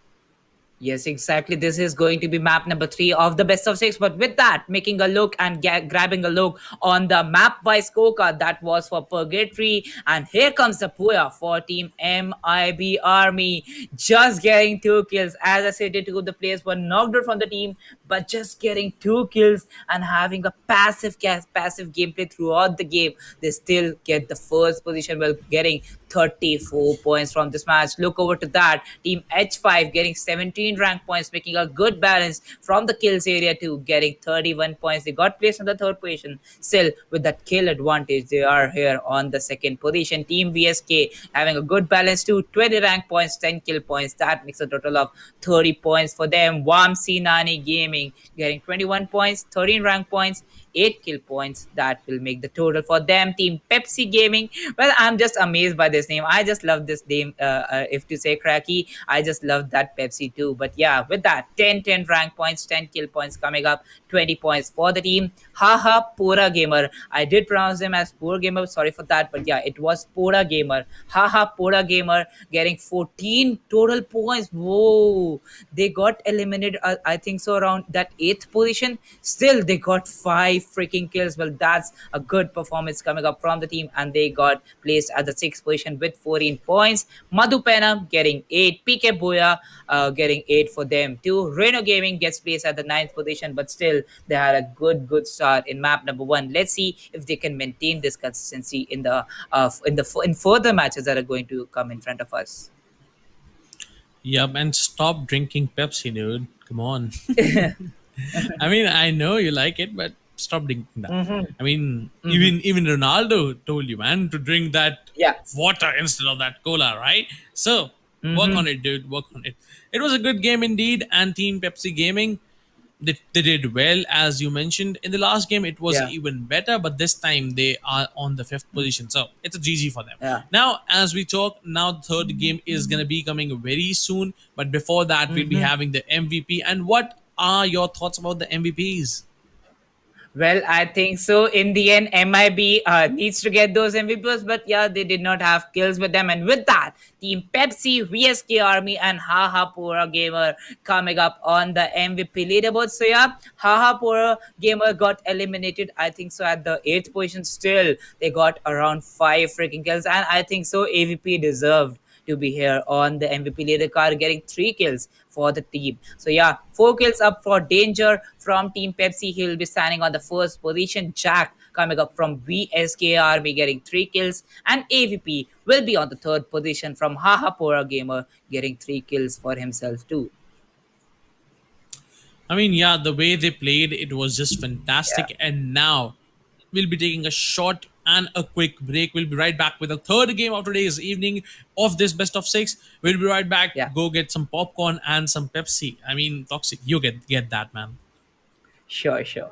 Yes, exactly. This is going to be map number three of the best of six. But with that, making a look and grabbing a look on the map by scorecard that was for Purgatory. And here comes the Puya for Team MIB Army. Just getting two kills. As I said, two of the players were knocked out from the team, but just getting two kills and having a passive gameplay throughout the game. They still get the first position while getting 34 points from this match. Look over to that. Team H5 getting 17 rank points, making a good balance from the kills area to getting 31 points. They got placed on the third position. Still, with that kill advantage, they are here on the second position. Team VSK having a good balance too. 20 rank points, 10 kill points. That makes a total of 30 points for them. Wamsi Nani Gaming getting 21 points, 13 rank points, 8 kill points. That will make the total for them. Team Pepsi Gaming. Well, I'm just amazed by this name. I just love this name. If to say cracky, I just love that Pepsi too. But yeah, with that, 10 rank points, 10 kill points coming up, 20 points for the team. Haha, Pura Gamer. I did pronounce them as Pura Gamer. Sorry for that. But yeah, it was Pura Gamer. Haha, Pura Gamer getting 14 total points. Whoa. They got eliminated, I think so, around that eighth position. Still, they got five freaking kills. Well, that's a good performance coming up from the team, and they got placed at the sixth position with 14 points. Madhu Pena getting 8, PK Boya getting 8 for them too. Reno Gaming gets placed at the ninth position, but still they had a good start in map number one. Let's see if they can maintain this consistency in further matches that are going to come in front of us. Yep, and stop drinking Pepsi, dude. Come on. I mean, I know you like it, but stop drinking that. Hmm. I mean, Hmm. even Ronaldo told you, man, to drink that Yeah. water instead of that cola, right? So work Hmm. on it, dude. Work on it. It was a good game indeed, and Team Pepsi Gaming, they did well, as you mentioned. In the last game, it was Yeah. even better, but this time they are on the fifth position, so it's a GG for them. Yeah. Now, as we talk, now the third game is gonna be coming very soon, but before that, we'll be Hmm. having the MVP. And what are your thoughts about the MVPs? Well, I think so. In the end, MIB needs to get those MVPs, but yeah, they did not have kills with them. And with that, Team Pepsi, VSK Army, and Haha Pura Gamer coming up on the MVP leaderboard. So yeah, Haha Pura Gamer got eliminated. I think so at the eighth position. Still, they got around five freaking kills, and I think so. AVP deserved to be here on the MVP leader card, getting three kills for the team. So yeah, four kills up for Danger from Team Pepsi. He will be standing on the first position. Jack coming up from VSK Army getting three kills, and AVP will be on the third position from Haha Pora Gamer getting three kills for himself too. I mean, yeah, the way they played, it was just Yeah, fantastic. And now we'll be taking a short and a quick break. We'll be right back with the third game of today's evening of this best of six. We'll be right back. yeah, Go get some popcorn and some Pepsi. I mean, Toxic, you get that, man. sure, sure.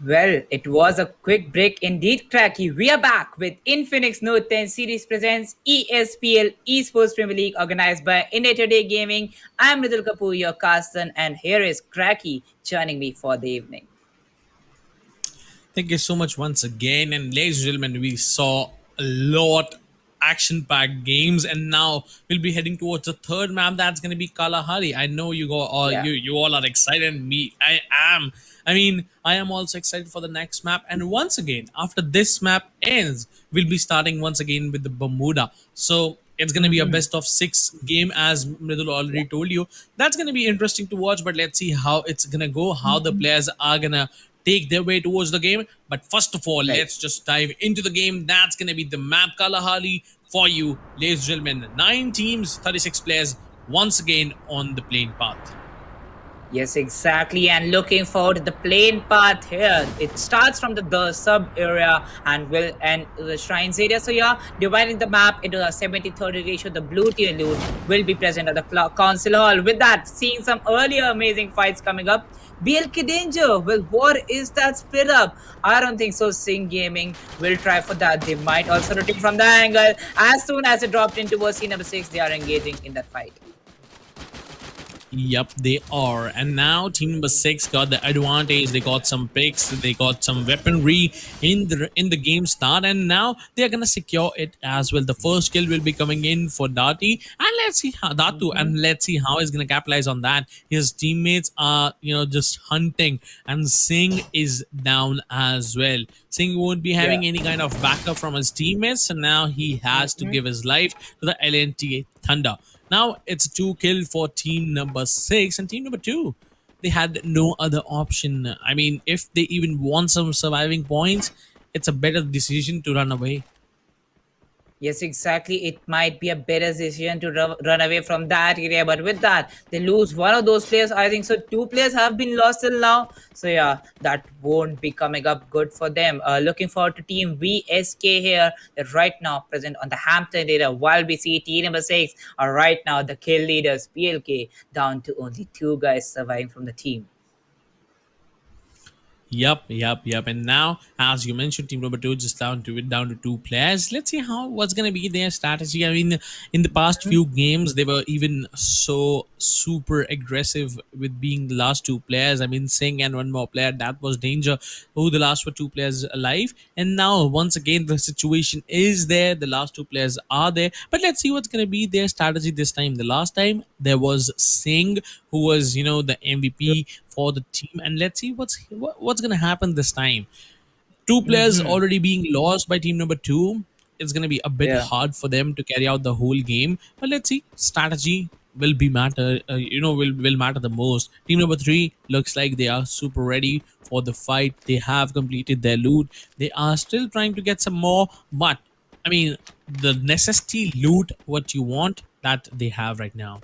Well, it was a quick break indeed, Cracky. We are back with Infinix Note 10 series presents ESPL Esports Premier League organized by India Today Gaming. I'm Ridul Kapoor, your caster, and here is Cracky joining me for the evening. Thank you so much once again. And ladies and gentlemen, we saw a lot action-packed games, and now we'll be heading towards the third map. That's going to be Kalahari. I know you go all Yeah. you all are excited. Me, I am. I mean, I am also excited for the next map. And once again, after this map ends, we'll be starting once again with the Bermuda. So it's going to be a Hmm. best of six game, as Mridul Yeah. already told you. That's going to be interesting to watch, but let's see how it's going to go, how the players are going to take their way towards the game. But first of all, Well, let's just dive into the game. That's going to be the map Kalahari for you, ladies and gentlemen. 9 teams, 36 players, once again on the playing path. yes, exactly. And looking forward to the plane path here. It starts from the sub area and will end to the shrines area. So yeah, dividing the map into a 70-30 ratio, the blue tier loot will be present at the council hall. With that, seeing some earlier amazing fights coming up. BLK Danger, well, what is that split up? I don't think so. Sing Gaming will try for that. They might also rotate from the angle. As soon as it dropped into a scene number 6, they are engaging in that fight. Yep, they are. And now team number six got the advantage. They got some picks, they got some weaponry in the game start, and now they're gonna secure it as well. The first kill will be coming in for Dati, and let's see how Datu, Mhm. and let's see how he's gonna capitalize on that. His teammates are just hunting, and Singh is down as well. Singh won't be Yeah. having any kind of backup from his teammates, so now he has to Mhm. give his life to the LNT Thunder. Now it's a two kill for team number six, and team number two, they had no other option. I mean, if they even want some surviving points, it's a better decision to run away. Yes, exactly. It might be a better decision to run away from that area, but with that, they lose one of those players. I think so. Two players have been lost till now, so yeah, that won't be coming up good for them. Looking forward to Team VSK here. They're right now present on the Hampton area, while we see team number 6 are right now the kill leaders PLK down to only two guys surviving from the team. Yep. And now, as you mentioned, team number two just down to two players. Let's see how what's gonna be their strategy. I mean, in the past few games, they were even so super aggressive with being the last two players. I mean, Singh and one more player, that was danger. Who the last were two players alive, and now once again the situation is there. The last two players are there, but let's see what's gonna be their strategy this time. The last time there was Singh, who was the MVP for the team, and let's see what's gonna happen this time. Two players Mm-hmm. already being lost by team number two. It's gonna be a bit Yeah. hard for them to carry out the whole game, but let's see. Strategy will be matter. Will matter the most. Team number three looks like they are super ready for the fight. They have completed their loot. They are still trying to get some more, but I mean, the necessity loot what you want that they have right now.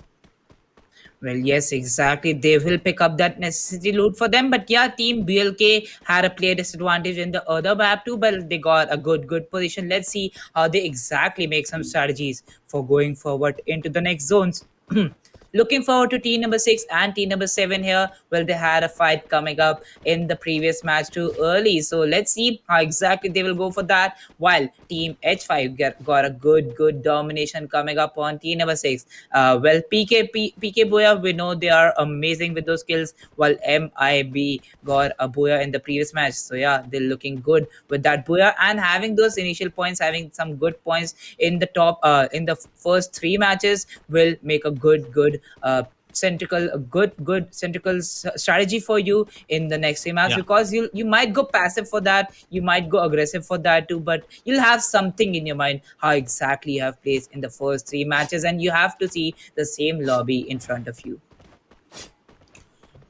Well, yes, exactly. They will pick up that necessity loot for them. But yeah, Team BLK had a player disadvantage in the other map too, but they got a good position. Let's see how they exactly make some strategies for going forward into the next zones. Looking forward to team number 6 and team number 7 here. Well, they had a fight coming up in the previous match too early. So let's see how exactly they will go for that. While team H5 got a good domination coming up on team number 6. Well, PK Boya, we know they are amazing with those skills, while MIB got a Boya in the previous match. So yeah, they're looking good with that Boya and having those initial points, having some good points in the top in the first three matches will make a good centrical a good centrical strategy for you in the next three match, Yeah. because you might go passive for that, you might go aggressive for that too, but you'll have something in your mind how exactly you have placed in the first three matches, and you have to see the same lobby in front of you.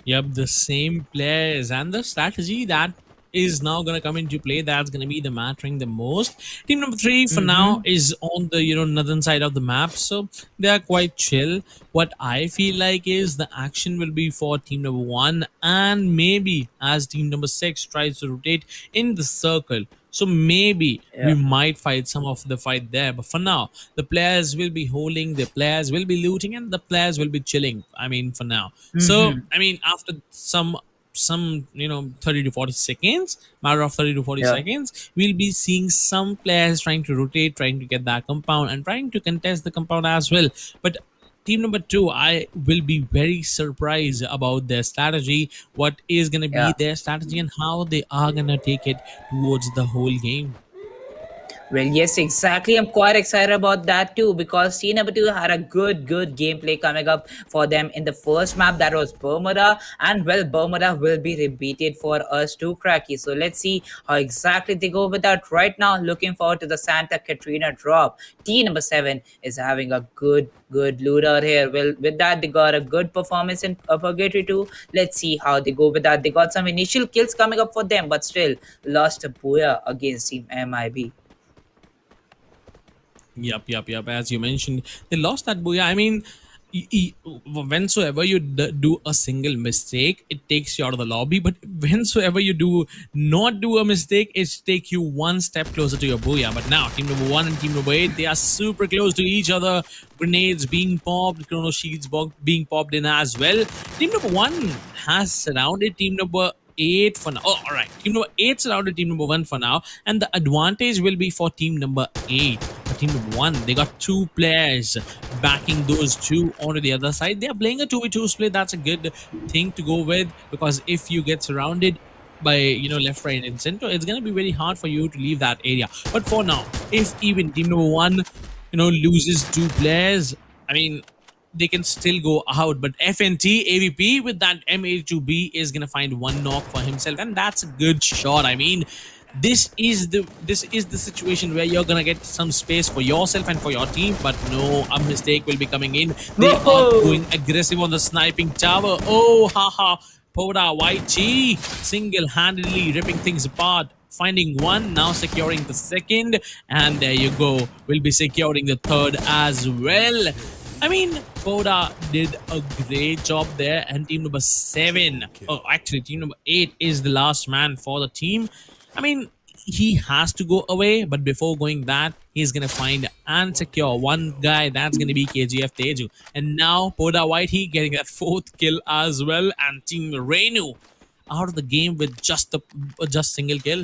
Yep, the same players and the strategy that is now going to come into play. That's going to be the mattering the most. Team number three for now Mm-hmm. is on the northern side of the map, so they are quite chill. What I feel like is the action will be for team number one, and maybe as team number six tries to rotate in the circle. So maybe we Yeah. might fight some of the fight there. But for now, the players will be holding, the players will be looting, and the players will be chilling. I mean, for now. So Mm-hmm. I mean, after some some 30 to 40 seconds, matter of 30 to 40 Yeah. seconds, we'll be seeing some players trying to rotate, trying to get that compound, and trying to contest the compound as well. But team number two, I will be very surprised about their strategy, what is going to be Yeah. their strategy, and how they are going to take it towards the whole game. Well, yes, exactly. I'm quite excited about that too because Team Number 2 had a good gameplay coming up for them in the first map that was Bermuda, and well, Bermuda will be repeated for us too, Cracky. So let's see how exactly they go with that right now. Looking forward to the Santa Katrina drop. Team Number 7 is having a good loot out here. Well, with that, they got a good performance in Purgatory too. Let's see how they go with that. They got some initial kills coming up for them, but still lost a booyah against Team MIB. Yep. As you mentioned, they lost that booyah. I mean, whensoever you do a single mistake, it takes you out of the lobby. But whensoever you do not do a mistake, it take you one step closer to your booyah. But now, team number one and team number eight, they are super close to each other. Grenades being popped, chrono shields being popped in as well. Team number one has surrounded team number eight for now. Oh, all right. Team number eight surrounded team number one for now, and the advantage will be for team number eight. But team number one, they got two players backing those two onto the other side. They are playing a 2v2 split. That's a good thing to go with because if you get surrounded by left, right, and center, it's gonna be very hard for you to leave that area. But for now, if even team number one, loses two players, I mean, they can still go out. But FNT AVP with that M82B is gonna find one knock for himself, and that's a good shot. I mean, this is the situation where you're gonna get some space for yourself and for your team, but no, a mistake will be coming in. They are Whoa! going aggressive on the sniping tower. Oh, haha. Poda YG single-handedly ripping things apart, finding one, now securing the second, and there you go. We'll be securing the third as well. I mean, Poda did a great job there, and team number seven, oh, actually, team number eight is the last man for the team. I mean, he has to go away, but before going that, he's gonna find and secure one guy. That's gonna be KGF Teju, and now Poda Whitey getting that fourth kill as well, and Team Renu out of the game with just single kill.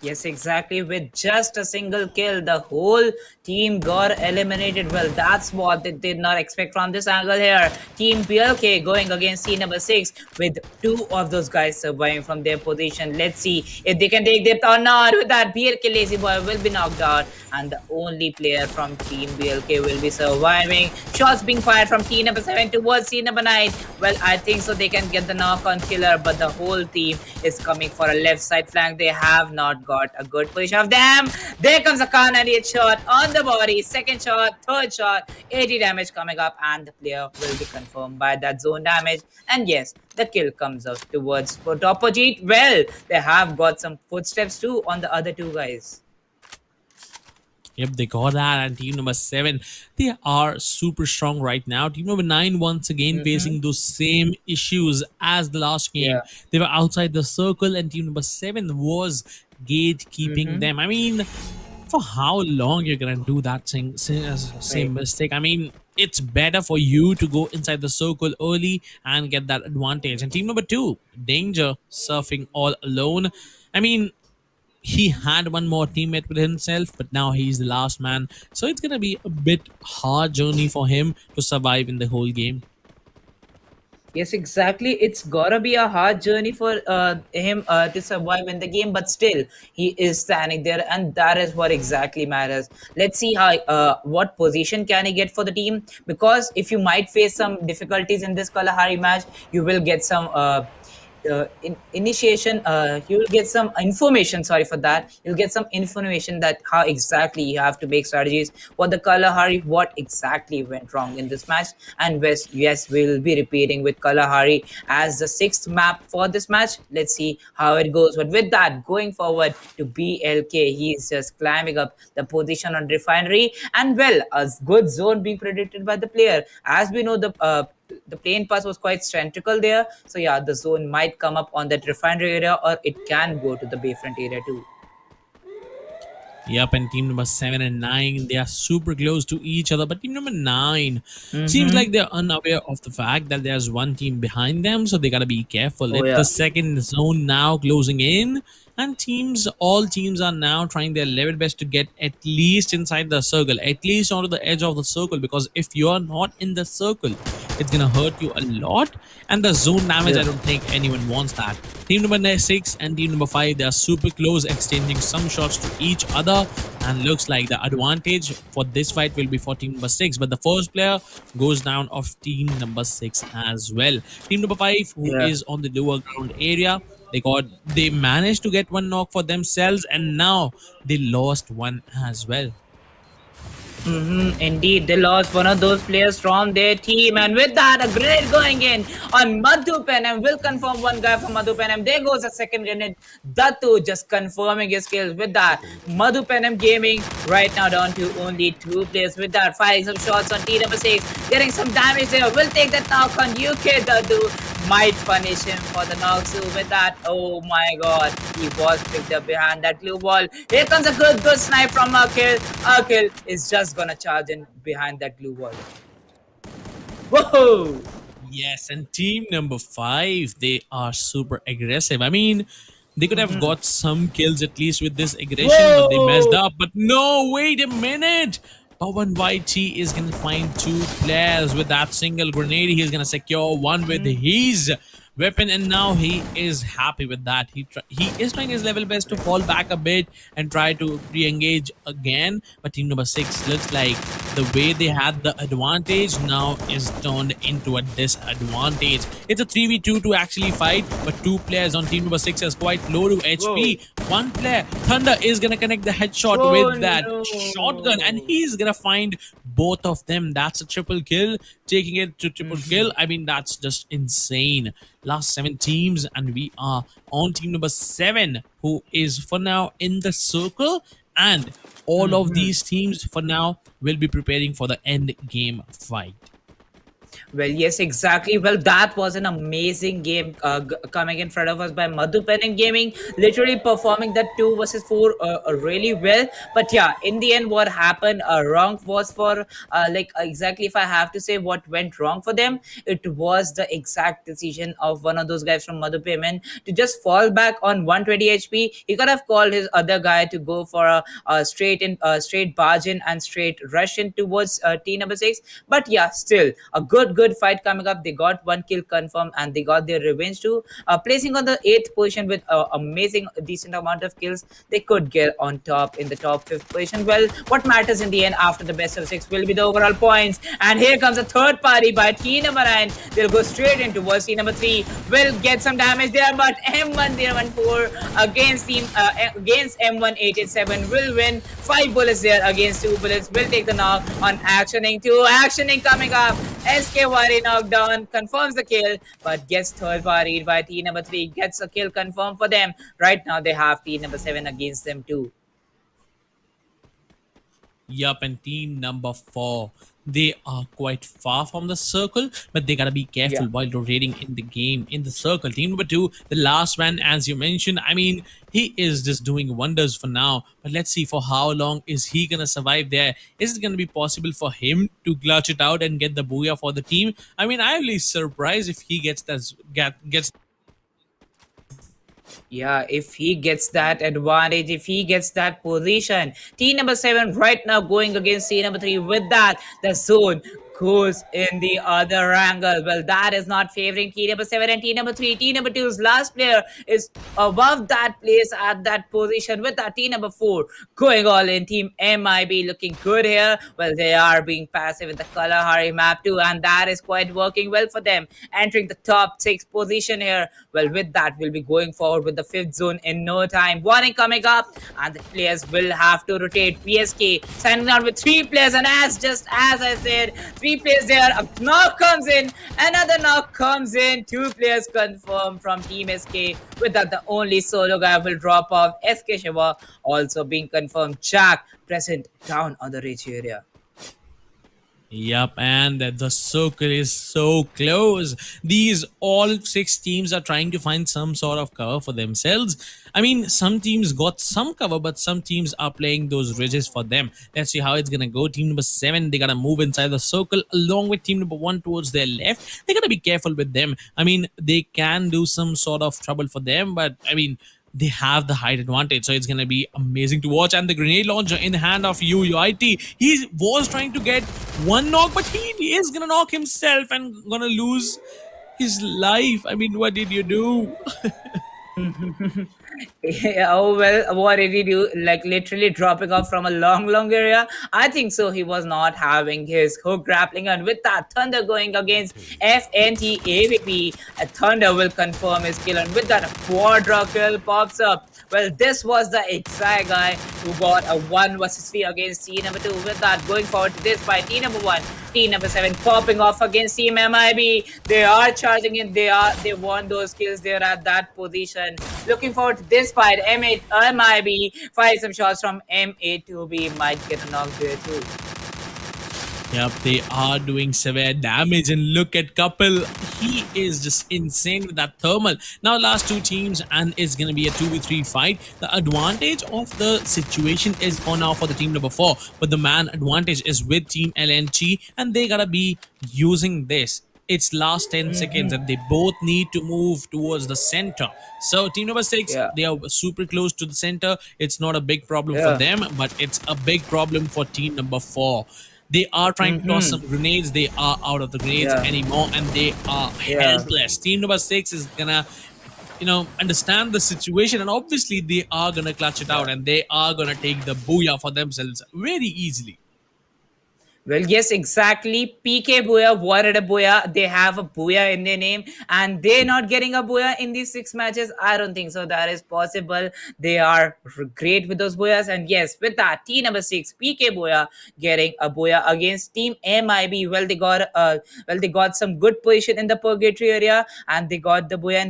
Yes, exactly. With just a single kill, the whole team got eliminated. Well, that's what they did not expect from this angle here. Team PLK going against team number 6 with two of those guys surviving from their position. Let's see if they can take depth or not. With that, BLK Lazy Boy will be knocked out, and the only player from team BLK will be surviving. Shots being fired from team number 7 towards team number 9. Well, I think so they can get the knock on killer, but the whole team is coming for a left side flank. They have not got a good position of them. There comes a Khan and shot on the body. Second shot, third shot, 80 damage coming up, and the player will be confirmed by that zone damage. And yes, the kill comes out towards for opposite. Well, they have got some footsteps too on the other two guys. Yep, they got that. And team number seven, they are super strong right now. Team number nine, once again, Mm-hmm. facing those same issues as the last game. Yeah. They were outside the circle, and team number seven was gatekeeping Mm-hmm. them. I mean, for how long you're gonna do that same Right. mistake? I mean, it's better for you to go inside the circle early and get that advantage. And team number two, Danger, surfing all alone. I mean, he had one more teammate with himself, but now he's the last man. So it's gonna be a bit hard journey for him to survive in the whole game. Yes, exactly. It's gotta be a hard journey for him to survive in the game, but still, he is standing there, and that is what exactly matters. Let's see how what position can he get for the team, because if you might face some difficulties in this Kalahari match, you will get some initiation. You will get some information. Sorry for that. You'll get some information that how exactly you have to make strategies for the Kalahari. What exactly went wrong in this match? And yes, we will be repeating with Kalahari as the sixth map for this match. Let's see how it goes. But with that, going forward to BLK, he is just climbing up the position on refinery, and well, a good zone being predicted by the player. As we know, the plane pass was quite cylindrical there. So yeah, the zone might come up on that refinery area, or it can go to the Bayfront area too. Yep, and team number 7 and 9, they are super close to each other. But team number 9 seems Mm-hmm. like they're unaware of the fact that there's one team behind them, so they gotta be careful. Oh It's the yeah. second zone now closing in, and all teams are now trying their level best to get at least inside the circle, at least onto the edge of the circle. Because if you're not in the circle, it's gonna hurt you a lot, and the zone damage. I Yep. don't think anyone wants that. Team number 6 and team number 5, they are super close, exchanging some shots to each other, and looks like the advantage for this fight will be for team number 6. But the first player goes down of team number 6 as well. Team number 5, who Yeah. is on the lower ground area, they managed to get one knock for themselves, and now they lost one as well. Indeed, they lost one of those players from their team, and with that, a grenade going in on Madhu Penem will confirm one guy from Madhu Penem. There goes a second grenade. Datu just confirming his kills. With that, Madhu Penem Gaming right now down to only two players. With that, firing some shots on T number 6, getting some damage there. Will take that knock on UK. Datu might punish him for the knock. So with that, oh my god, he was picked up behind that glue wall. Here comes a good snipe from Akil. Akil is just gonna charge in behind that glue wall. Whoa! Yes, and team number 5, they are super aggressive. I mean, they could have got some kills at least with this aggression, but they messed Whoa! up. But no, wait a minute. Pawan YT is going to find two players with that single grenade. He's going to secure one with his weapon, and now he is happy with that. He is trying his level best to fall back a bit and try to re-engage again. But team number 6 looks like the way they had the advantage now is turned into a disadvantage. It's a 3v2 to actually fight, but two players on team number 6 is quite low to Whoa! HP. One player, Thunder, is gonna connect the headshot Oh with that shotgun, and no! he's gonna find both of them. That's a triple kill, taking it to triple kill. I mean, that's just insane. Last 7 teams, and we are on team number 7, who is for now in the circle, and all of these teams for now will be preparing for the end game fight. Well, yes, exactly. Well, that was an amazing game coming in front of us by Madhu Pen Gaming, literally performing that 2 versus 4 really well. But yeah, in the end, what happened wrong was for, exactly if I have to say what went wrong for them, it was the exact decision of one of those guys from Madhu Payment to just fall back on 120 HP. He could have called his other guy to go for a straight barge in and straight rush in towards T number 6. But yeah, still a good fight coming up. They got one kill confirmed and they got their revenge too. Placing on the 8th position with amazing decent amount of kills, they could get on top in the top 5th position. Well, what matters in the end after the best of 6 will be the overall points. And here comes a third party by T number 9. They'll go straight into towards T number 3. Will get some damage there, but M1014 against M1887 will win 5 bullets there against 2 bullets. Will take the knock on actioning 2. Actioning coming up. SKY knockdown confirms the kill, but gets third parried by T number 3. Gets a kill confirmed for them. Right now they have T number 7 against them too. Yup, and team number 4. They are quite far from the circle, but they gotta be Yeah. careful while rotating in the game in the circle. Team number 2, the last man, as you mentioned, I mean, he is just doing wonders for now. But let's see for how long is he gonna survive there. Is it gonna be possible for him to clutch it out and get the booyah for the team? I mean, I'm really surprised if he gets. Yeah, if he gets that advantage, if he gets that position. T number 7 right now going against T number 3. With that, the zone goes in the other angle. Well, that is not favoring T number 7 and T number 3. T number two's last player is above that place at that position with that T number 4 going all in. Team MIB looking good here. Well, they are being passive in the Kalahari map too, and that is quite working well for them. Entering the top 6 position here. Well, with that, we'll be going forward with the 5th zone in no time. Warning coming up, and the players will have to rotate. PSK signing out with 3 players, and just as I said, 3 players there. A knock comes in, another knock comes in. 2 players confirmed from Team SK. With that, the only solo guy will drop off. SK Shiva also being confirmed. Jack present down on the ridge area. Yep, and the circle is so close. These all six teams are trying to find some sort of cover for themselves. I mean, some teams got some cover, but some teams are playing those ridges for them. Let's see how it's gonna go. Team number seven, they gotta move inside the circle along with team number one towards their left. They gotta be careful with them. I mean, they can do some sort of trouble for them, but I mean, they have the height advantage. So it's going to be amazing to watch. And the grenade launcher in the hand of UUIT, he was trying to get one knock, but he is going to knock himself and going to lose his life. I mean, what did you do? Yeah, oh well, what did he do? Like literally dropping off from a long, long area? I think so. He was not having his hook grappling, and with that, Thunder going against FNT a Thunder will confirm his kill, and with that, a quadra kill pops up. Well, this was the Exai guy who got a 1 versus 3 against T number 2. With that, going forward to this fight, T number 1, T number 7 popping off against Team MIB. They are charging in. They won those kills. They're at that position. Looking forward to this fight. M8 MIB fire some shots from M8 2B. Might get a knock there too. Yep, they are doing severe damage. And look at Couple. He is just insane with that thermal. Now, last two teams, and it's going to be a 2v3 fight. The advantage of the situation is for now for the team number 4. But the man advantage is with Team LNT, and they got to be using this. It's last 10 seconds, and they both need to move towards the center. So, team number 6, Yeah. they are super close to the center. It's not a big problem for Yeah. them, but it's a big problem for team number 4. They are trying to toss some Mm-hmm. grenades. They are out of the grenades Yeah. anymore, and they are Yeah. helpless. Team number 6 is gonna, understand the situation, and obviously they are gonna clutch it out, and they are gonna take the booyah for themselves very easily. Well, yes, exactly. PK Booyah, what a Booyah. They have a Booyah in their name, and they're not getting a Booyah in these 6 matches. I don't think so. That is possible. They are great with those Booyahs. And yes, with that, team number 6, PK Booyah, getting a Booyah against Team MIB. Well, they got some good position in the purgatory area, and they got the Booyah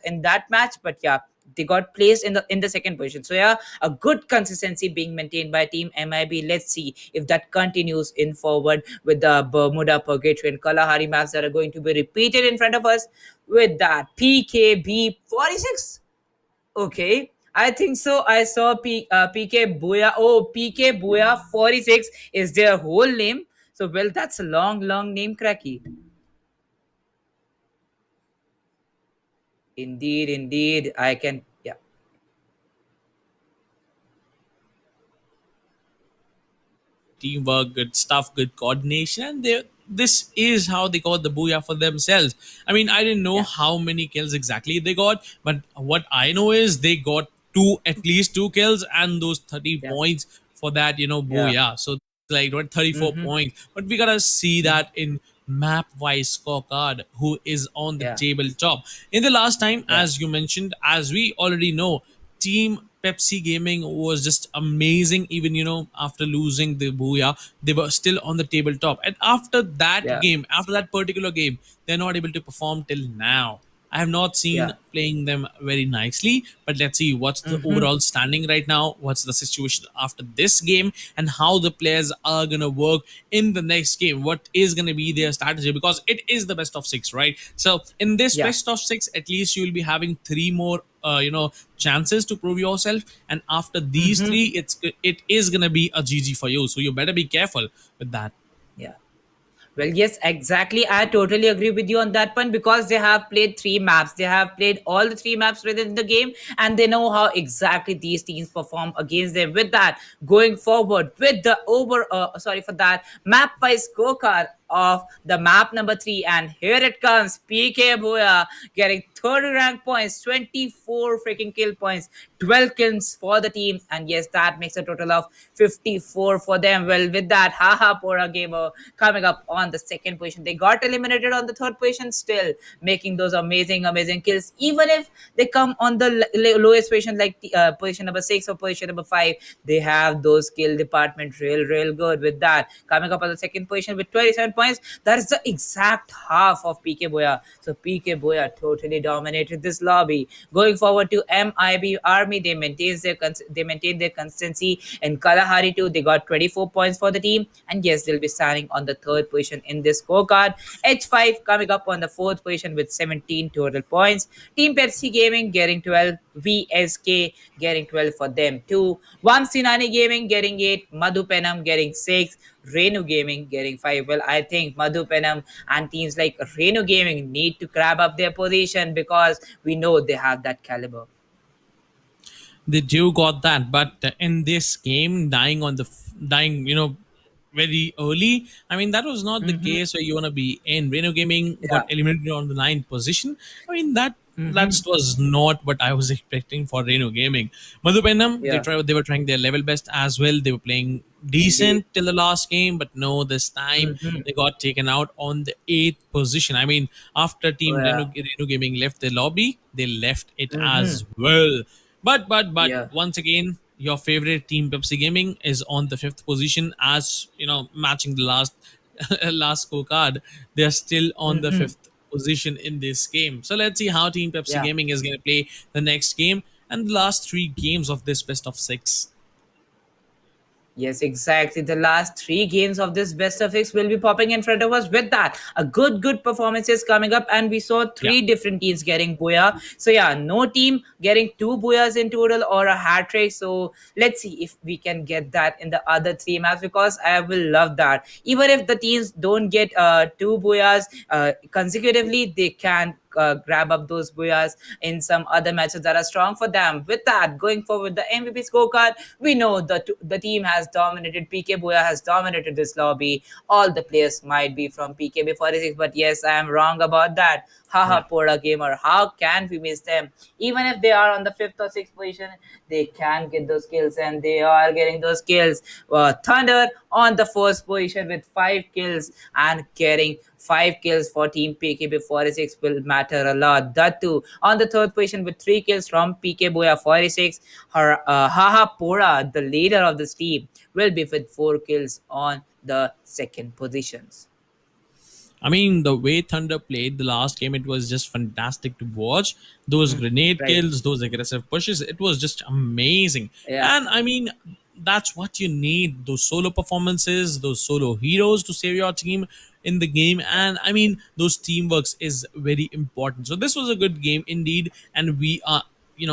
in that match. But yeah, they got placed in the second position. So yeah, a good consistency being maintained by Team MIB. Let's see if that continues in forward with the Bermuda, Purgatory, and Kalahari maps that are going to be repeated in front of us. With that, PKB 46. Okay. I think so. I saw PK Booyah. Oh, PK Booyah 46 is their whole name. So, well, that's a long, long name, Cracky. Indeed, indeed. I can. Yeah. Teamwork, good stuff, good coordination, and this is how they got the booyah for themselves. I mean, I didn't know Yeah. how many kills exactly they got, but what I know is they got at least two kills, and those 30 Yeah. points for that, Yeah. booyah. So like what 34 Mm-hmm. points. But we gotta see that in map wise scorecard, who is on the Yeah. tabletop. In the last time, Yeah. as you mentioned, as we already know, Team Pepsi Gaming was just amazing. Even after losing the booyah, they were still on the tabletop. And after that Yeah. game, after that particular game, they're not able to perform till now. I have not seen Yeah. playing them very nicely, but let's see what's the Mm-hmm. overall standing right now, what's the situation after this game, and how the players are gonna work in the next game. What is gonna be their strategy, because it is the best of six, right? So in this Yeah. best of six, at least you will be having three more, chances to prove yourself, and after these Mm-hmm. three, it is gonna be a GG for you. So you better be careful with that. Yeah. Well, yes, exactly. I totally agree with you on that point because they have played 3 maps. They have played all the 3 maps within the game and they know how exactly these teams perform against them. With that, going forward with the sorry for that, map wise scorecard of the map number 3. And here it comes PK Boya getting 30 rank points, 24 freaking kill points, 12 kills for the team. And yes, that makes a total of 54 for them. Well, with that, haha, Pora Gamer coming up on the second position. They got eliminated on the third position, still making those amazing, amazing kills. Even if they come on the lowest position, like position number 6 or position number 5, they have those kill department real, real good. With that, coming up on the second position with 27 points. points. That is the exact half of PK Boya. So PK Boya totally dominated this lobby. Going forward to MIB Army, they maintain their consistency. In Kalahari too, they got 24 points for the team, and yes, they'll be standing on the third position in this scorecard. H5 coming up on the fourth position with 17 total points. Team Pepsi Gaming getting 12, VSK getting 12 for them too. Vamsinani Gaming getting 8, Madhu Penam getting 6, Renu Gaming getting 5. Well, I think Madhu Penam and teams like Renu Gaming need to grab up their position because we know they have that caliber. They do got that, but in this game, dying, very early. I mean, that was not the Mm-hmm. case where you want to be in. Reno Gaming got Yeah. eliminated on the ninth position. I mean, that Mm-hmm. was not what I was expecting for Reno Gaming. Madhubenam, Yeah. they were trying their level best as well. They were playing Indeed. decent till the last game, but no, this time Mm-hmm. they got taken out on the eighth position. I mean, after Oh, Team yeah. Reno Gaming left the lobby, they left it Mm-hmm. as well. But Yeah. once again, your favorite team Pepsi Gaming is on the fifth position, as matching the last last scorecard. They are still on the Mm-hmm. fifth position in this game. So let's see how Team Pepsi Yeah. Gaming is going to play the next game and the last three games of this best of six. Yes, exactly. The last three games of this best of six will be popping in front of us with that. A good performances coming up, and we saw Yeah. three different teams getting booyah. So yeah, no team getting two booyahs in total or a hat trick. So let's see if we can get that in the other three maps because I will love that. Even if the teams don't get two booyahs consecutively, they can grab up those booyahs in some other matches that are strong for them. With that, going forward, the MVP scorecard, we know the team has dominated. PK Booyah has dominated this lobby. All the players might be from PKB46, but yes, I am wrong about that. Haha, Yeah. Poda Gamer, how can we miss them? Even if they are on the fifth or sixth position, they can get those kills, and they are getting those kills. Thunder on the first position with 5 kills and getting 5 kills for Team PKB 46 will matter a lot. That too on the third position with 3 kills from PK Boya 46. Her Haha Pora, the leader of this team, will be with 4 kills on the second positions. I mean, the way Thunder played the last game, it was just fantastic to watch. Those grenade Right. kills, those aggressive pushes, it was just amazing. Yeah. And I mean, that's what you need, those solo performances, those solo heroes to save your team in the game. And I mean, those teamworks is very important. So this was a good game indeed. And we are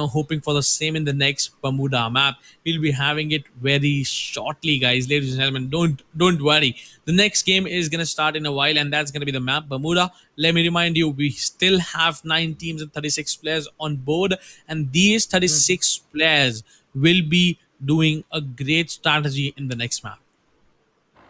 hoping for the same in the next Bermuda map. We'll be having it very shortly, guys, ladies and gentlemen. Don't worry. The next game is gonna start in a while, and that's gonna be the map Bermuda. Let me remind you, we still have 9 teams and 36 players on board, and these 36 players will be doing a great strategy in the next map.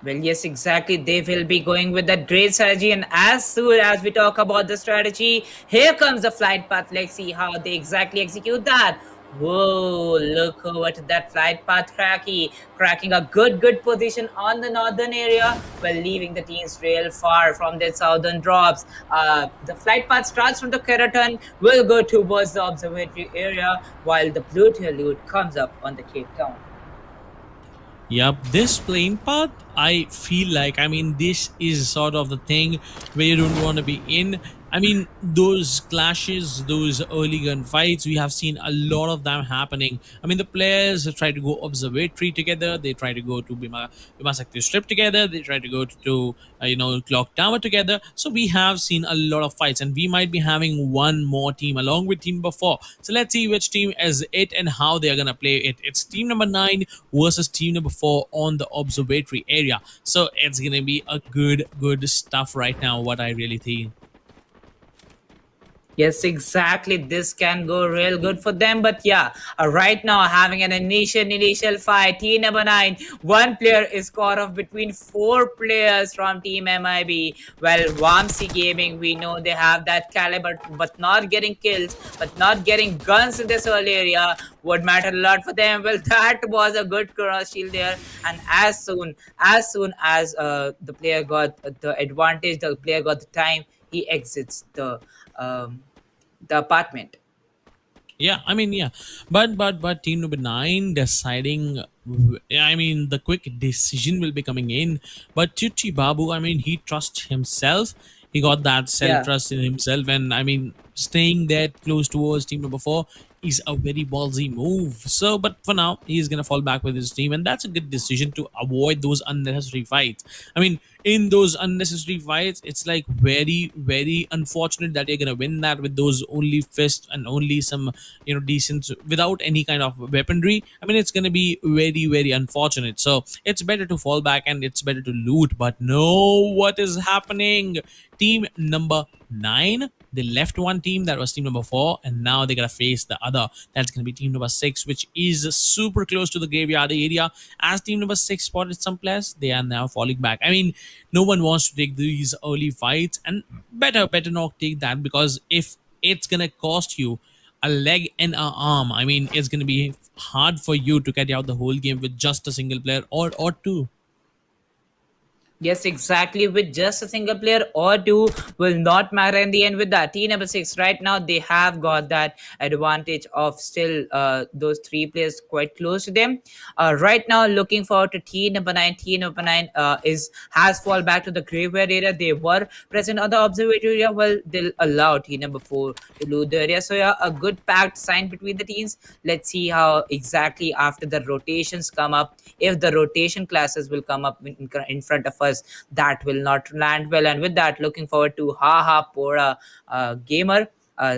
Well, yes, exactly. They will be going with that great strategy. And as soon as we talk about the strategy, here comes the flight path. Let's see how they exactly execute that. Whoa, look over to that flight path cracking a good position on the northern area while leaving the teams real far from their southern drops. The flight path starts from the Keraton, will go towards the observatory area while the blue tail loot comes up on the Cape Town. Yep, this plane path, I feel like, I mean, this is sort of the thing where you don't want to be in. I mean, those clashes, those early gunfights, we have seen a lot of them happening. I mean, the players try to go observatory together, they try to go to Bima Sakti Strip together, they try to go to, Clock Tower together. So we have seen a lot of fights, and we might be having one more team along with team before. So let's see which team is it and how they are going to play it. It's team number 9 versus team number 4 on the observatory area. So it's going to be a good stuff right now, what I really think. Yes, exactly. This can go real good for them. But yeah, right now having an initial fight. Team number 9. One player is caught off between 4 players from Team MIB. Well, Wamsi Gaming, we know they have that caliber, but not getting kills, but not getting guns in this early area would matter a lot for them. Well, that was a good cross shield there. And as soon as the player got the advantage, the player got the time, he exits um, the apartment. Yeah, I mean, yeah, but team number nine deciding. I mean, the quick decision will be coming in. But Chichi Babu, I mean, he trusts himself. He got that self Yeah. trust in himself, and I mean, staying that close towards team number four is a very ballsy move. So, but for now, he's gonna fall back with his team, and that's a good decision to avoid those unnecessary fights. I mean, in those unnecessary fights, it's like very, very unfortunate that you're gonna win that with those only fists and only some, decent without any kind of weaponry. I mean, it's gonna be very, very unfortunate. So it's better to fall back and it's better to loot. But no, what is happening? Team number nine, they left one team that was team number four, and now they gotta face the other. That's gonna be team number six, which is super close to the graveyard area. As team number six spotted some players, they are now falling back. I mean, no one wants to take these early fights, and better not take that, because if it's gonna cost you a leg and an arm, I mean, it's gonna be hard for you to carry out the whole game with just a single player or two. Yes, exactly. With just a single player or two will not matter in the end. With that, team number six right now they have got that advantage of still those three players quite close to them. Right now, looking forward to team number nine. Team number nine is has fall back to the graveyard area. They were present on the observatory area. Well, they'll allow team number four to loot the area. So yeah, a good pact signed between the teams. Let's see how exactly after the rotations come up. If the rotation classes will come up in front of us, that will not land well. And with that, looking forward to Haha Pora Gamer.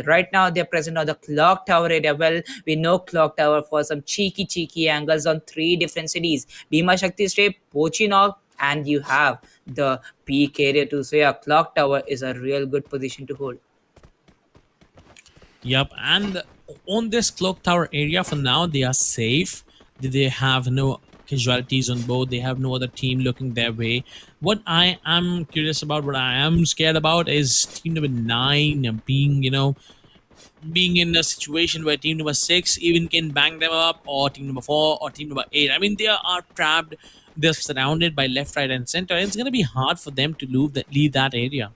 Right now, they're present on the clock tower area. Well, we know clock tower for some cheeky angles on three different cities: Bhima Shakti Strip, Pochinok, and you have the peak area too. So yeah, clock tower is a real good position to hold. Yep, and on this clock tower area for now, they are safe. They have no casualties on board. They have no other team looking their way. What I am curious about, what I am scared about, is team number nine being in a situation where team number six even can bang them up, or team number four, or team number eight. I mean, they are trapped. They're surrounded by left, right, and center. It's gonna be hard for them to leave that area.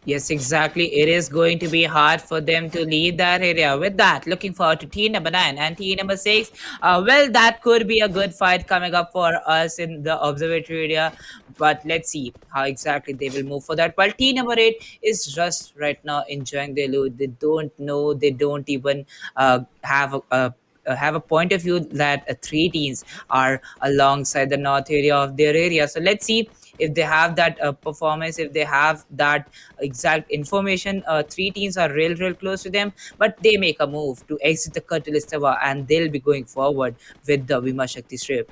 Yes, exactly. It is going to be hard for them to leave that area. With that, looking forward to team number nine and team number six. Well, that could be a good fight coming up for us in the observatory area. But let's see how exactly they will move for that. While team number eight is just right now enjoying their loot. They don't know, they don't even have a point of view that three teams are alongside the north area of their area. So let's see if they have that performance, if they have that exact information. Three teams are real close to them, but they make a move to exit the Catalyst Tower and they'll be going forward with the Vima Shakti strip.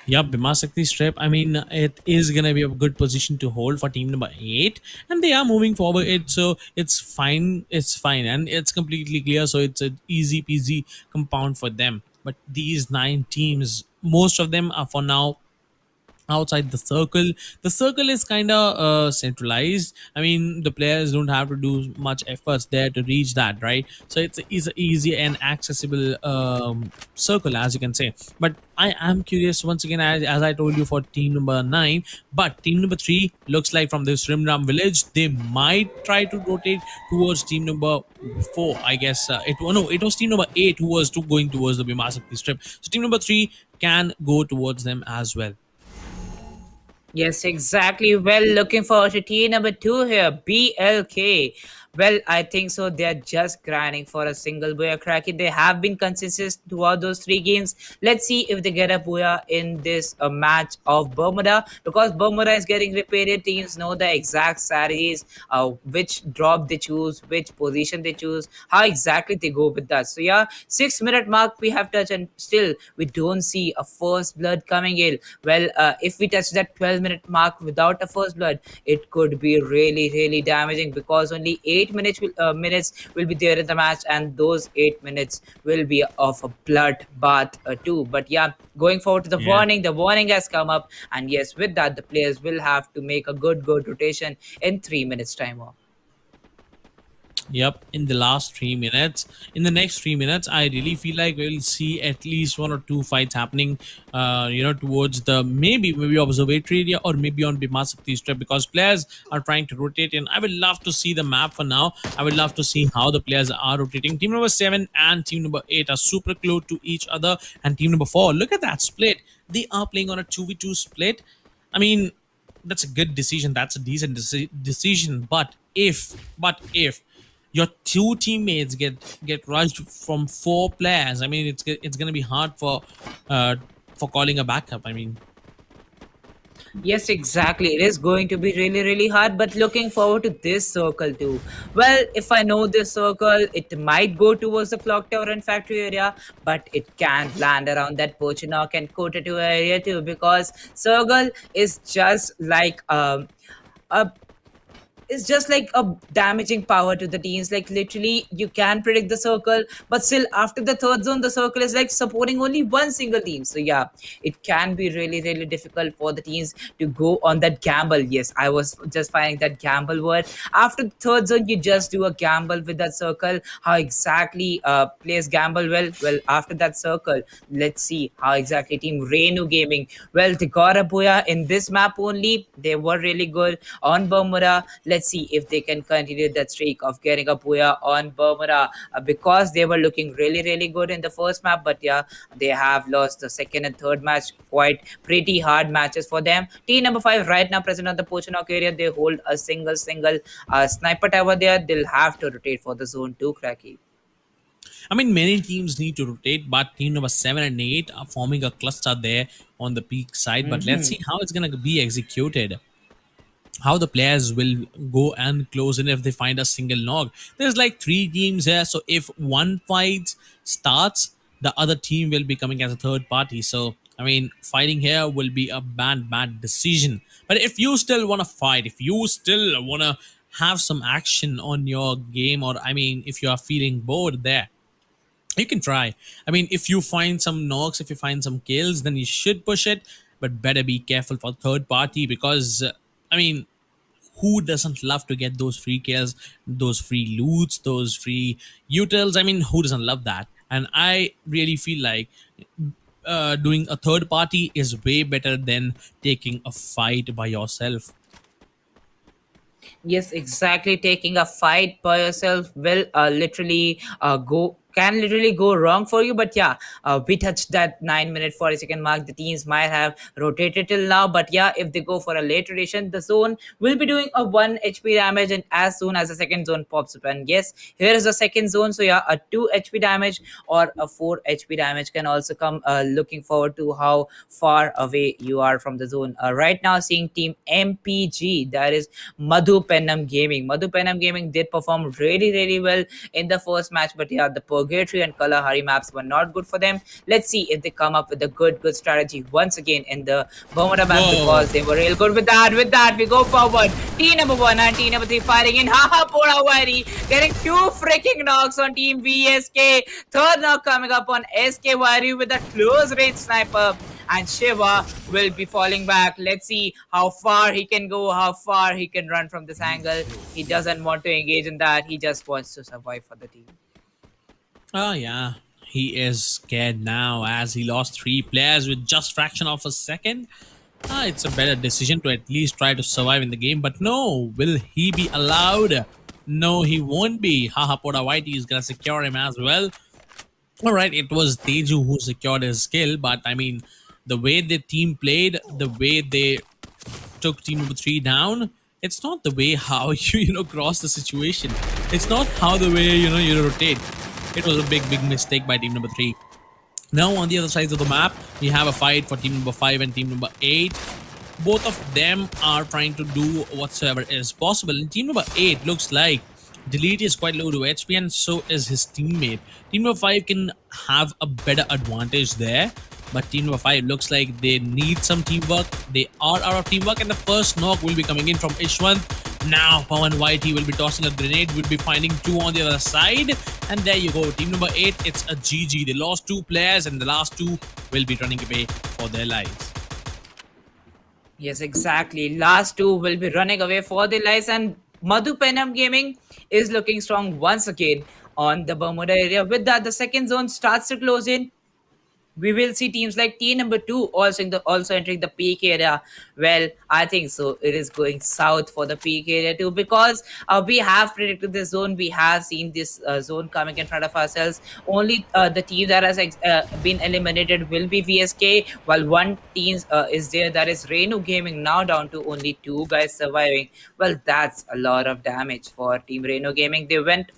Yep, Bimasakti strip. I mean, it is gonna be a good position to hold for team number eight, and they are moving forward. So it's fine. It's fine, and it's completely clear. So it's an easy peasy compound for them. But these nine teams, most of them are for now outside the circle. The circle is kind of centralized. I mean, the players don't have to do much efforts there to reach that, right? So it's a easy and accessible circle, as you can say. But I am curious once again, as I told you, for team number nine. But team number three looks like from this Rimram village, they might try to rotate towards team number four. I guess it was team number eight who was going towards the Bimasakti strip. So team number three can go towards them as well. Yes, exactly. Well, looking forward to team number two here, BLK. Well, I think so. They're just grinding for a single booyah cracky. They have been consistent throughout those three games. Let's see if they get a booyah in this match of Bermuda, because Bermuda is getting repeated. Teams know the exact strategies, which drop they choose, which position they choose, how exactly they go with that. So yeah, 6 minute mark we have touched, and still we don't see a first blood coming in. Well, if we touch that 12-minute mark without a first blood, it could be really damaging, because only 8 minutes will be there in the match, and those 8 minutes will be of a blood bath too. But yeah, going forward to Yeah. the warning has come up, and yes, with that, the players will have to make a good rotation in 3 minutes time off. Yep, in the last 3 minutes. In the next 3 minutes, I really feel like we'll see at least one or two fights happening, towards the maybe observatory area or maybe on Bimasakti strip because players are trying to rotate in. I would love to see the map for now. I would love to see how the players are rotating. Team number 7 and team number 8 are super close to each other, and team number 4, look at that split. They are playing on a 2v2 split. I mean, that's a good decision. That's a decent decision. But if your two teammates get rushed from four players, I mean, it's gonna be hard uh for calling a backup. I mean, Yes, exactly. It is going to be really, really hard, but looking forward to this circle too. Well, if I know this circle, it might go towards the clock tower and factory area, but it can't land around that Pochinok and Kota 2 area too, because circle is just like a it's just like a damaging power to the teams. Like literally, you can predict the circle, but still after the third zone, the circle is like supporting only one single team. So yeah, it can be really, really difficult for the teams to go on that gamble. Yes, I was just finding that gamble word. After the third zone, you just do a gamble with that circle. How exactly plays gamble well? Well, after that circle, let's see how exactly team Renu Gaming. Well, they got a booyah in this map only. They were really good on Bermuda. Let's see if they can continue that streak of getting a booyah on Bermuda because they were looking really, really good in the first map. But yeah, they have lost the second and third match. Quite pretty hard matches for them. Team number 5 right now present on the Pochinok area. They hold a single sniper tower there. They'll have to rotate for the zone 2, Cracky. I mean, many teams need to rotate, but team number 7 and 8 are forming a cluster there on the peak side. But let's Hmm. see how it's gonna be executed, how the players will go and close in if they find a single knock. There's like three teams here, so if one fight starts, the other team will be coming as a third party. So I mean, fighting here will be a bad decision. But if you still want to fight, if you still want to have some action on your game, or I mean, if you are feeling bored there, you can try. I mean, if you find some knocks, if you find some kills, then you should push it, but better be careful for third party because I mean, who doesn't love to get those free kills, those free loots, those free utils? I mean, who doesn't love that? And I really feel like doing a third party is way better than taking a fight by yourself. Yes, exactly. Taking a fight by yourself will literally go can literally go wrong for you. But yeah, we touched that 9 minute 40 second mark. The teams might have rotated till now, but yeah, if they go for a late rotation, the zone will be doing a 1 HP damage, and as soon as the second zone pops up, and yes, here is the second zone. So yeah, a 2 HP damage or a 4 HP damage can also come. Looking forward to how far away you are from the zone. Right now, seeing team MPG, that is Madhu Pennam Gaming. Madhu Pennam Gaming did perform really, really well in the first match, but yeah, the Purgatory and Kalahari maps were not good for them. Let's see if they come up with a good strategy once again in the Bermuda map Whoa. because they were real good with that. With that, we go forward. Team number 1 and team number 3 firing in. Haha, Poda Wari getting two freaking knocks on team VSK. Third knock coming up on SK Wari with a close range sniper, and Shiva will be falling back. Let's see how far he can go, how far he can run from this angle. He doesn't want to engage in that. He just wants to survive for the team. Oh yeah, he is scared now as he lost three players with just fraction of a second. It's a better decision to at least try to survive in the game, but no, will he be allowed? No, he won't be. Haha, Poda Whitey is gonna secure him as well. All right, it was Teju who secured his skill, but I mean, the way the team played, the way they took team number 3 down, it's not the way how you cross the situation. It's not how the way you rotate. It was a big mistake by team number 3. Now on the other sides of the map, we have a fight for team number 5 and team number 8. Both of them are trying to do whatsoever is possible. In team number 8, looks like Delete is quite low to HP, and so is his teammate. Team number 5 can have a better advantage there, but team number 5 looks like they need some teamwork. They are out of teamwork, and the first knock will be coming in from Ishwant. Now, Pawan White, he will be tossing a grenade, will be finding two on the other side, and there you go. Team number 8, it's a GG. They lost two players, and the last two will be running away for their lives. Yes, exactly. Last two will be running away for their lives, and Madhu Penam Gaming is looking strong once again on the Bermuda area. With that, the second zone starts to close in. We will see teams like T number two also entering the peak area. Well, I think so. It is going south for the peak area too, because we have predicted this zone. We have seen this zone coming in front of ourselves. Only the team that has been eliminated will be VSK, while one team is there, that is Renu Gaming, now down to only two guys surviving. Well, that's a lot of damage for Team Reno Gaming. They went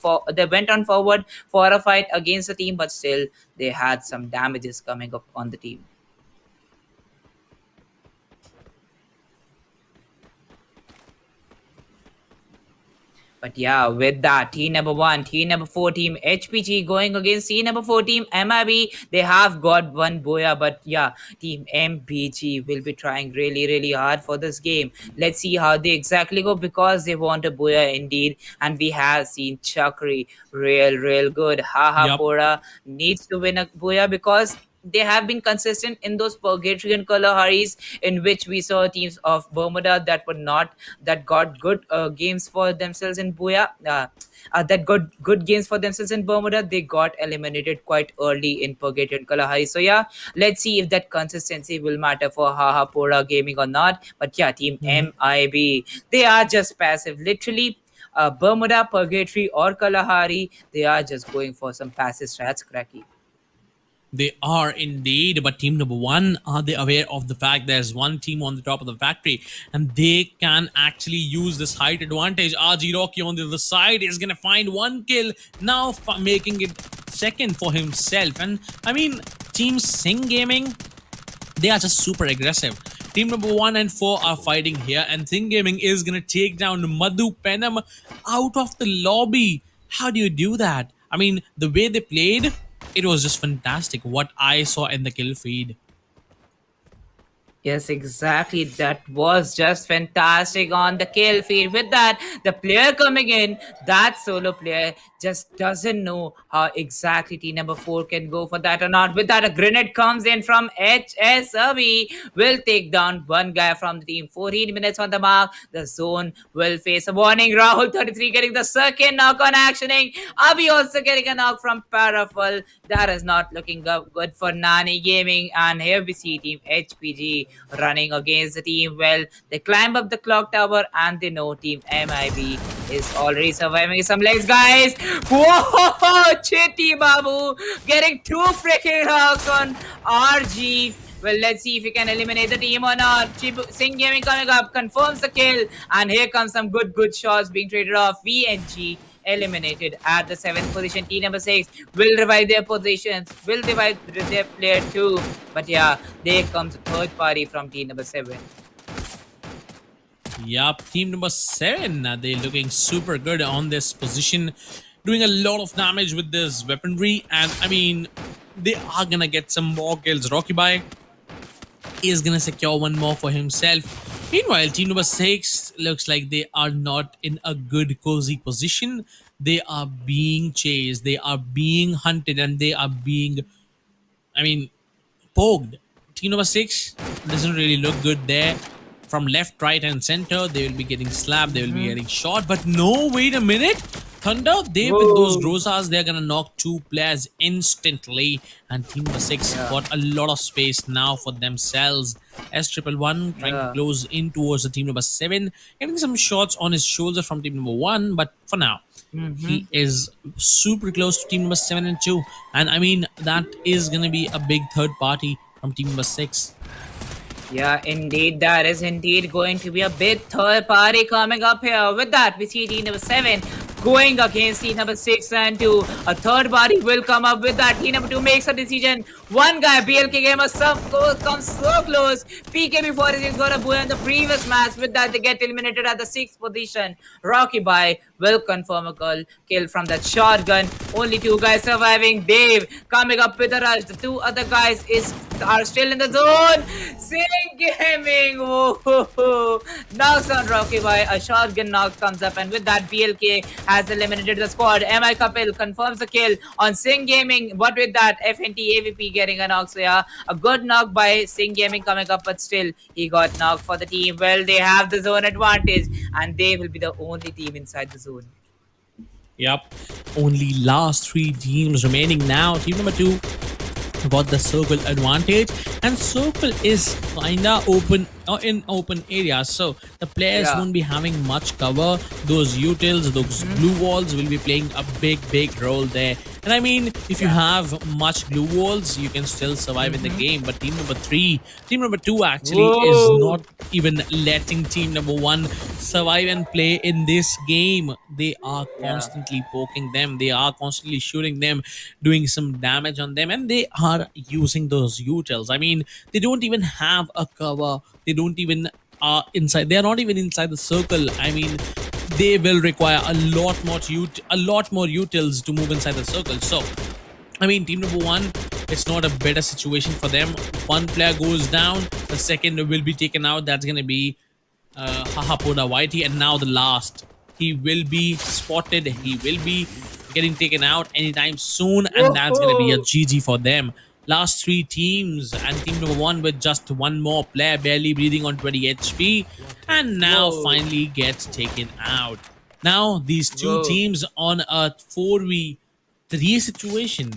on forward for a fight against the team, but still they had some damages coming up on the team. But yeah, with that, team number one, team number four, team HPG going against team number four, team MIB. They have got one Boya, but yeah, team MPG will be trying really, really hard for this game. Let's see how they exactly go, because they want a Boya indeed. And we have seen Chakri real good. Haha Yep. Pora needs to win a Boya, because they have been consistent in those purgatory and Kalaharis, in which we saw teams of Bermuda that were not, that got good games for themselves in Buya. That got good games for themselves in Bermuda. They got eliminated quite early in Purgatory and Kalahari. So yeah, let's see if that consistency will matter for Haha Pora Gaming or not. But yeah, team Mhm. MIB, they are just passive. Literally, Bermuda, Purgatory, or Kalahari, they are just going for some passive strats, cracky. They are indeed, but team number one, are they aware of the fact there's one team on the top of the factory and they can actually use this height advantage? RG Rocky on the other side is gonna find one kill, now making it second for himself. And I mean, Team Sing Gaming, they are just super aggressive. Team number one and four are fighting here, and Sing Gaming is gonna take down Madhu Penam out of the lobby. How do you do that? I mean, the way they played, it was just fantastic. What I saw in the kill feed. Yes, exactly. That was just fantastic on the kill feed. With that, the player coming in, that solo player just doesn't know how exactly T number four can go for that or not. With that, a grenade comes in from HSRB, will take down one guy from the team. 14 minutes on the mark. The zone will face a warning. Rahul 33 getting the second knock on actioning. Abhi also getting a knock from Parafal. That is not looking up good for Nani Gaming. And here we see Team HPG running against the team. Well, they climb up the clock tower and they know Team MIB is already surviving some legs, guys. Whoa, Chitty Babu getting two freaking knocks on RG. Well, let's see if we can eliminate the team or not. Singh Gaming coming up, confirms the kill. And here comes some good shots being traded off. VNG eliminated at the 7th position. Team number 6 will revive their positions, will revive their player too. But yeah, there comes a third party from team number 7. Yup, team number seven. They're looking super good on this position, doing a lot of damage with this weaponry. And I mean, they are gonna get some more kills. Rocky Bai is gonna secure one more for himself. Meanwhile, team number 6 looks like they are not in a good cozy position. They are being chased, they are being hunted, and they are being, I mean, poked. Team number 6 doesn't really look good there. From left, right, and center, they will be getting slapped, they will be getting shot. But no, wait a minute. Thunder, they with those Grozas, they're gonna knock two players instantly. And team number 6 got a lot of space now for themselves. S111 trying to close in towards the team number 7, getting some shots on his shoulder from team number 1, but for now, he is super close to team number 7 and 2. And I mean, that is gonna be a big third party from team number 6. Yeah, indeed, that is indeed going to be a big third party coming up here. With that, we see team number 7 going against team number 6 and 2. A third party will come up. With that, team number 2 makes a decision. One guy, BLK Gamer, comes so close. PKB46 got a boy in the previous match. With that, they get eliminated at the 6th position. Rocky Bai will confirm a kill from that shotgun. Only 2 guys surviving. Dave coming up with a rush. The 2 other guys are still in the zone. Sing Gaming. Whoa, Knocks on Rocky Boy. A shotgun knock comes up, and with that, BLK has eliminated the squad. MI Kapil confirms the kill on Sing Gaming, but with that, FNT AVP getting a knock. So, yeah, a good knock by Sing Gaming coming up, but still, he got knocked for the team. Well, they have the zone advantage, and they will be the only team inside the zone. Yep. Only last three teams remaining now. Team number two got the circle advantage, and circle is kinda open in open areas, so the players Yeah. won't be having much cover. Those utils, those glue walls will be playing a big role there. And I mean, if you have much glue walls, you can still survive in the game. But team number two actually is Whoa! not even letting team number one survive and play in this game. They are Yeah. constantly poking them, they are constantly shooting them, doing some damage on them, and they are using those utils. I mean, they don't even have a cover. They don't even are inside. They are not even inside the circle. I mean, they will require a lot more utils to move inside the circle. So I mean, team number one, it's not a better situation for them. One player goes down, the second will be taken out. That's going to be Hahapoda Whitey. And now the last. He will be spotted. He will be getting taken out anytime soon. And that's going to be a Whoa! GG for them. Last three teams, and team number one with just one more player barely breathing on 20 HP. And now Whoa! finally gets taken out. Now, these two Whoa! teams on a 4v3 situation.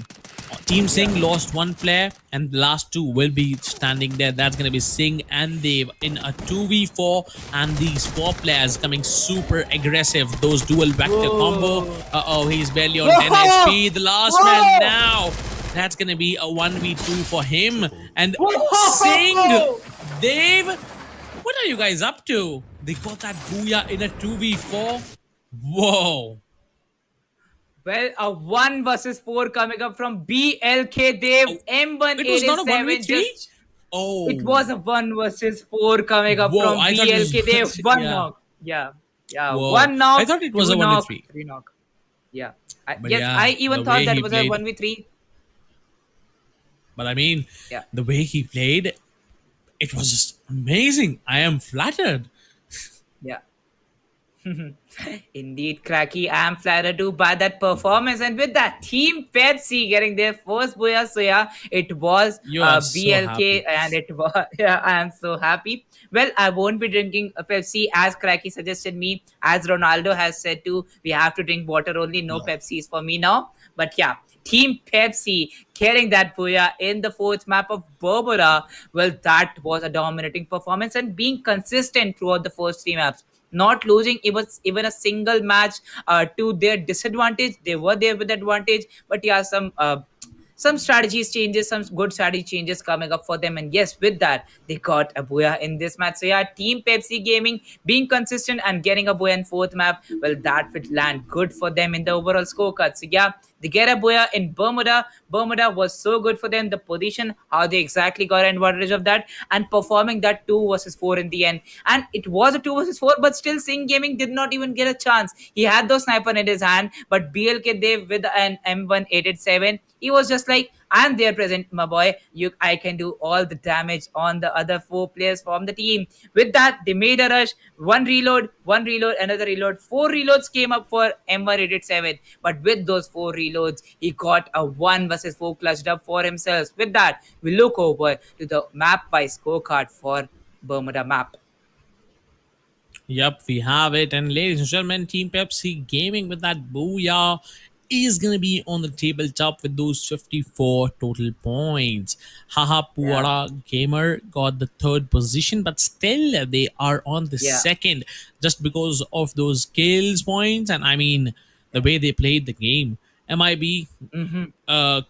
Team Yeah. Singh lost one player, and the last two will be standing there. That's going to be Singh and Dev in a 2v4. And these four players coming super aggressive. Those dual vector combo. Whoa! He's barely on 10 Whoa! HP. The last man Whoa! now. That's going to be a 1v2 for him. And Singh, Whoa! Dev, what are you guys up to? They got that booyah in a 2v4. Whoa. Well, a 1 versus 4 coming up from BLK Dev Oh, it was not a M187. 1v3? Just it Oh. was a 1 versus 4 coming up Whoa, from I thought it was BLK Dev. One yeah. knock. Yeah. Yeah. Whoa. One I knock, thought it was two a knock, 1v3. three knock. Yeah. But Yes, yeah, I the even thought way that he was a played. 1v3. But I mean, Yeah. the way he played, it was just amazing. I am flattered. Yeah. Indeed, Cracky. I am flattered too by that performance. And with that, Team Pepsi getting their first booyah. So, yeah, it was You are so BLK happy. and it was, yeah, I am so happy. Well, I won't be drinking a Pepsi as Cracky suggested me. As Ronaldo has said too, we have to drink water only. No Pepsi is for me now. But yeah, Team Pepsi getting that booyah in the fourth map of Berbera. Well, that was a dominating performance and being consistent throughout the first three maps, not losing even a single match to their disadvantage. They were there with advantage, but yeah, some strategies changes, some good strategy changes coming up for them. And yes, with that, they got a booyah in this match. So yeah, Team Pepsi Gaming being consistent and getting a booyah in fourth map, well, that would land good for them in the overall scorecard. So yeah, they get a booyah in Bermuda. Bermuda was so good for them. The position, how they exactly got advantage of that, and performing that 2 versus 4 in the end. And it was a 2 versus 4, but still Singh Gaming did not even get a chance. He had those sniper in his hand, but BLK Dev with an M1887, he was just like, I'm there present, my boy. I can do all the damage on the other four players from the team. With that, they made a rush. One reload, another reload. Four reloads came up for M187. But with those four reloads, he got a 1 versus 4 clutched up for himself. With that, we look over to the map by scorecard for Bermuda map. Yep, we have it. And ladies and gentlemen, Team Pepsi Gaming with that booyah is going to be on the tabletop with those 54 total points. Haha Yeah. Puara Gamer got the third position, but still they are on the Yeah. second just because of those kills points. And I mean, the way they played the game. MIB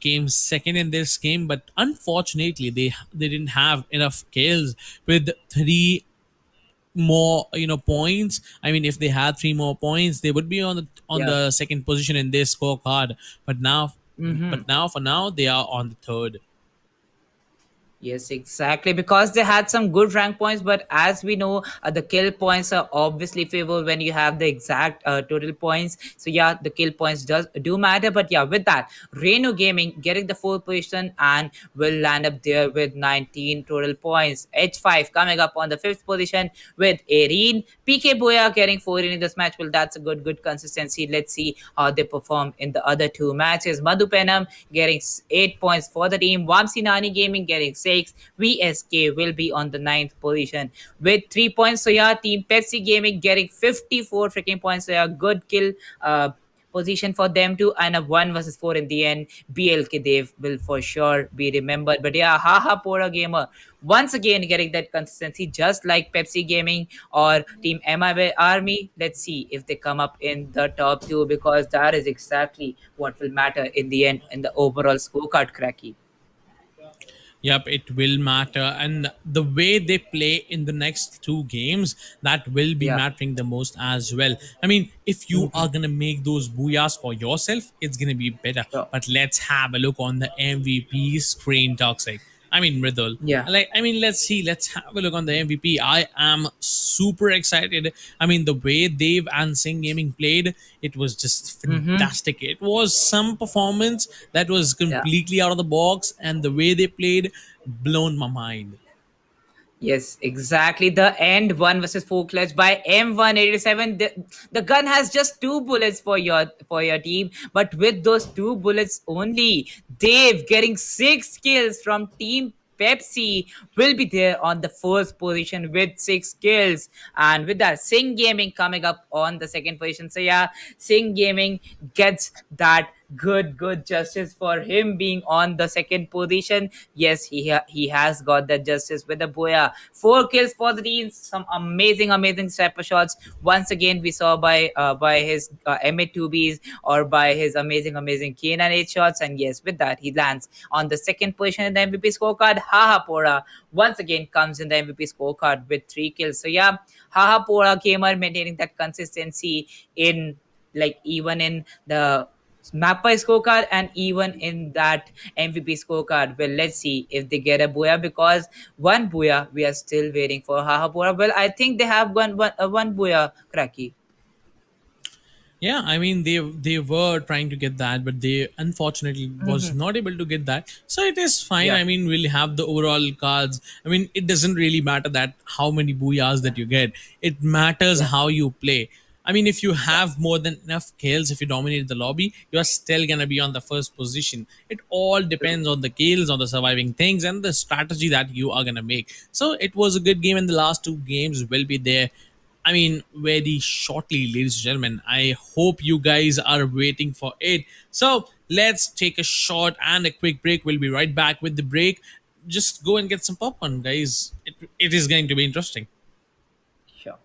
came second in this game, but unfortunately, they didn't have enough kills with three more points. I mean, if they had three more points, they would be on Yeah. the second position in this scorecard. But now Mm-hmm. for now they are on the third. Yes, exactly. Because they had some good rank points, but as we know, the kill points are obviously favored when you have the exact total points. So yeah, the kill points does do matter. But yeah, with that, Reno Gaming getting the fourth position and will land up there with 19 total points. H5 coming up on the fifth position with 18. PK Boya getting 14 in this match. Well, that's a good consistency. Let's see how they perform in the other two matches. Madhu Penam getting 8 points for the team. Vamsi Nani Gaming getting 6. VSK will be on the ninth position with 3 points. So yeah, Team Pepsi Gaming getting 54 freaking points. So yeah, good kill position for them too, and a 1 versus 4 in the end. BLK Dev will for sure be remembered. But yeah, haha Pora Gamer once again getting that consistency just like Pepsi Gaming or Team MIB Army. Let's see if they come up in the top two, because that is exactly what will matter in the end in the overall scorecard, Cracky. Yep, it will matter. And the way they play in the next two games, that will be Yeah. mattering the most as well. I mean, if you Hmm. are going to make those booyahs for yourself, it's going to be better. Sure. But let's have a look on the MVP screen toxic. I mean, Mridul. Yeah. Let's see. Let's have a look on the MVP. I am super excited. I mean, the way Dave and Singh Gaming played, it was just Mm-hmm. fantastic. It was some performance that was Yeah. completely out of the box, and the way they played blown my mind. Yes, exactly. The end one versus four clutch by M187. The gun has just two bullets for your team, but with those two bullets only, Dave getting six kills from Team Pepsi will be there on the first position with six kills. And with that, Sing Gaming coming up on the second position. So yeah, Sing Gaming gets that good justice for him being on the second position. Yes, he has got that justice with the Boya. Four kills for the team. Some amazing sniper shots. Once again, we saw by his MA2Bs or by his amazing K98 shots. And yes, with that, he lands on the second position in the MVP scorecard. Haha Pora once again comes in the MVP scorecard with three kills. So yeah, Haha Pora gamer maintaining that consistency in, like, even in the Mappa scorecard and even in that MVP scorecard. Well, let's see if they get a Booyah, because one Booyah we are still waiting for. Haha Booyah. Well, I think they have one Booyah, Cracky. Yeah, I mean they were trying to get that, but they unfortunately was Hmm. not able to get that. So it is fine. Yeah, I mean, we'll have the overall cards. I mean, it doesn't really matter that how many booyahs that you get. It matters yeah, how you play. I mean, if you yeah. have more than enough kills, if you dominate the lobby, you are still gonna be on the first position. It all True. depends on the kills, on the surviving things, and the strategy that you are gonna make. So it was a good game, and the last two games will be there. I mean, very shortly, ladies and gentlemen. I hope you guys are waiting for it. So let's take a short and a quick break. We'll be right back with the break. Just go and get some popcorn, guys. It is going to be interesting. Sure.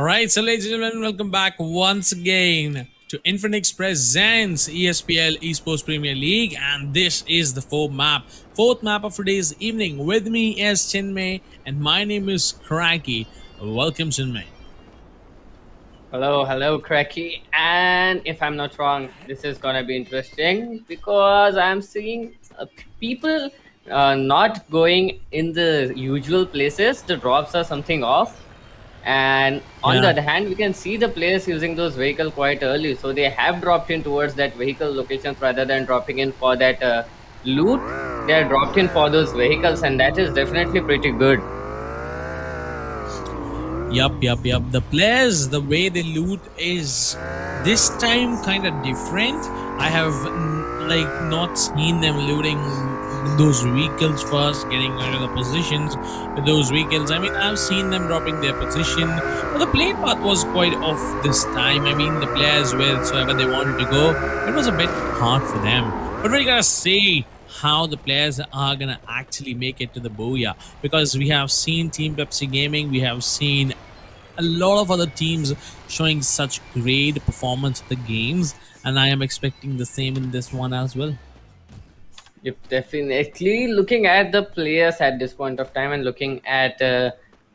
All right, so ladies and gentlemen, welcome back once again to Infinix Presents ESPL Esports Premier League, and this is the fourth map of today's evening. With me is Chinmay, and my name is Cracky. Welcome, Chinmay. Hello, hello, Cracky. And if I'm not wrong, this is gonna be interesting because I'm seeing people not going in the usual places. The drops are something off, and on the Yeah, other hand, we can see the players using those vehicles quite early. So they have dropped in towards that vehicle locations rather than dropping in for that loot. They are dropped in for those vehicles, and that is definitely pretty good. yup. The players, the way they loot is this time kind of different. I have not seen them looting those vehicles first, getting into the positions with those vehicles. I mean, I've seen them dropping their position, but the play path was quite off this time. I mean, the players wheresoever they wanted to go, it was a bit hard for them. But we gotta see how the players are gonna actually make it to the booyah, because we have seen Team Pepsi Gaming, we have seen a lot of other teams showing such great performance at the games, and I am expecting the same in this one as well. Yep, definitely. Looking at the players at this point of time and looking at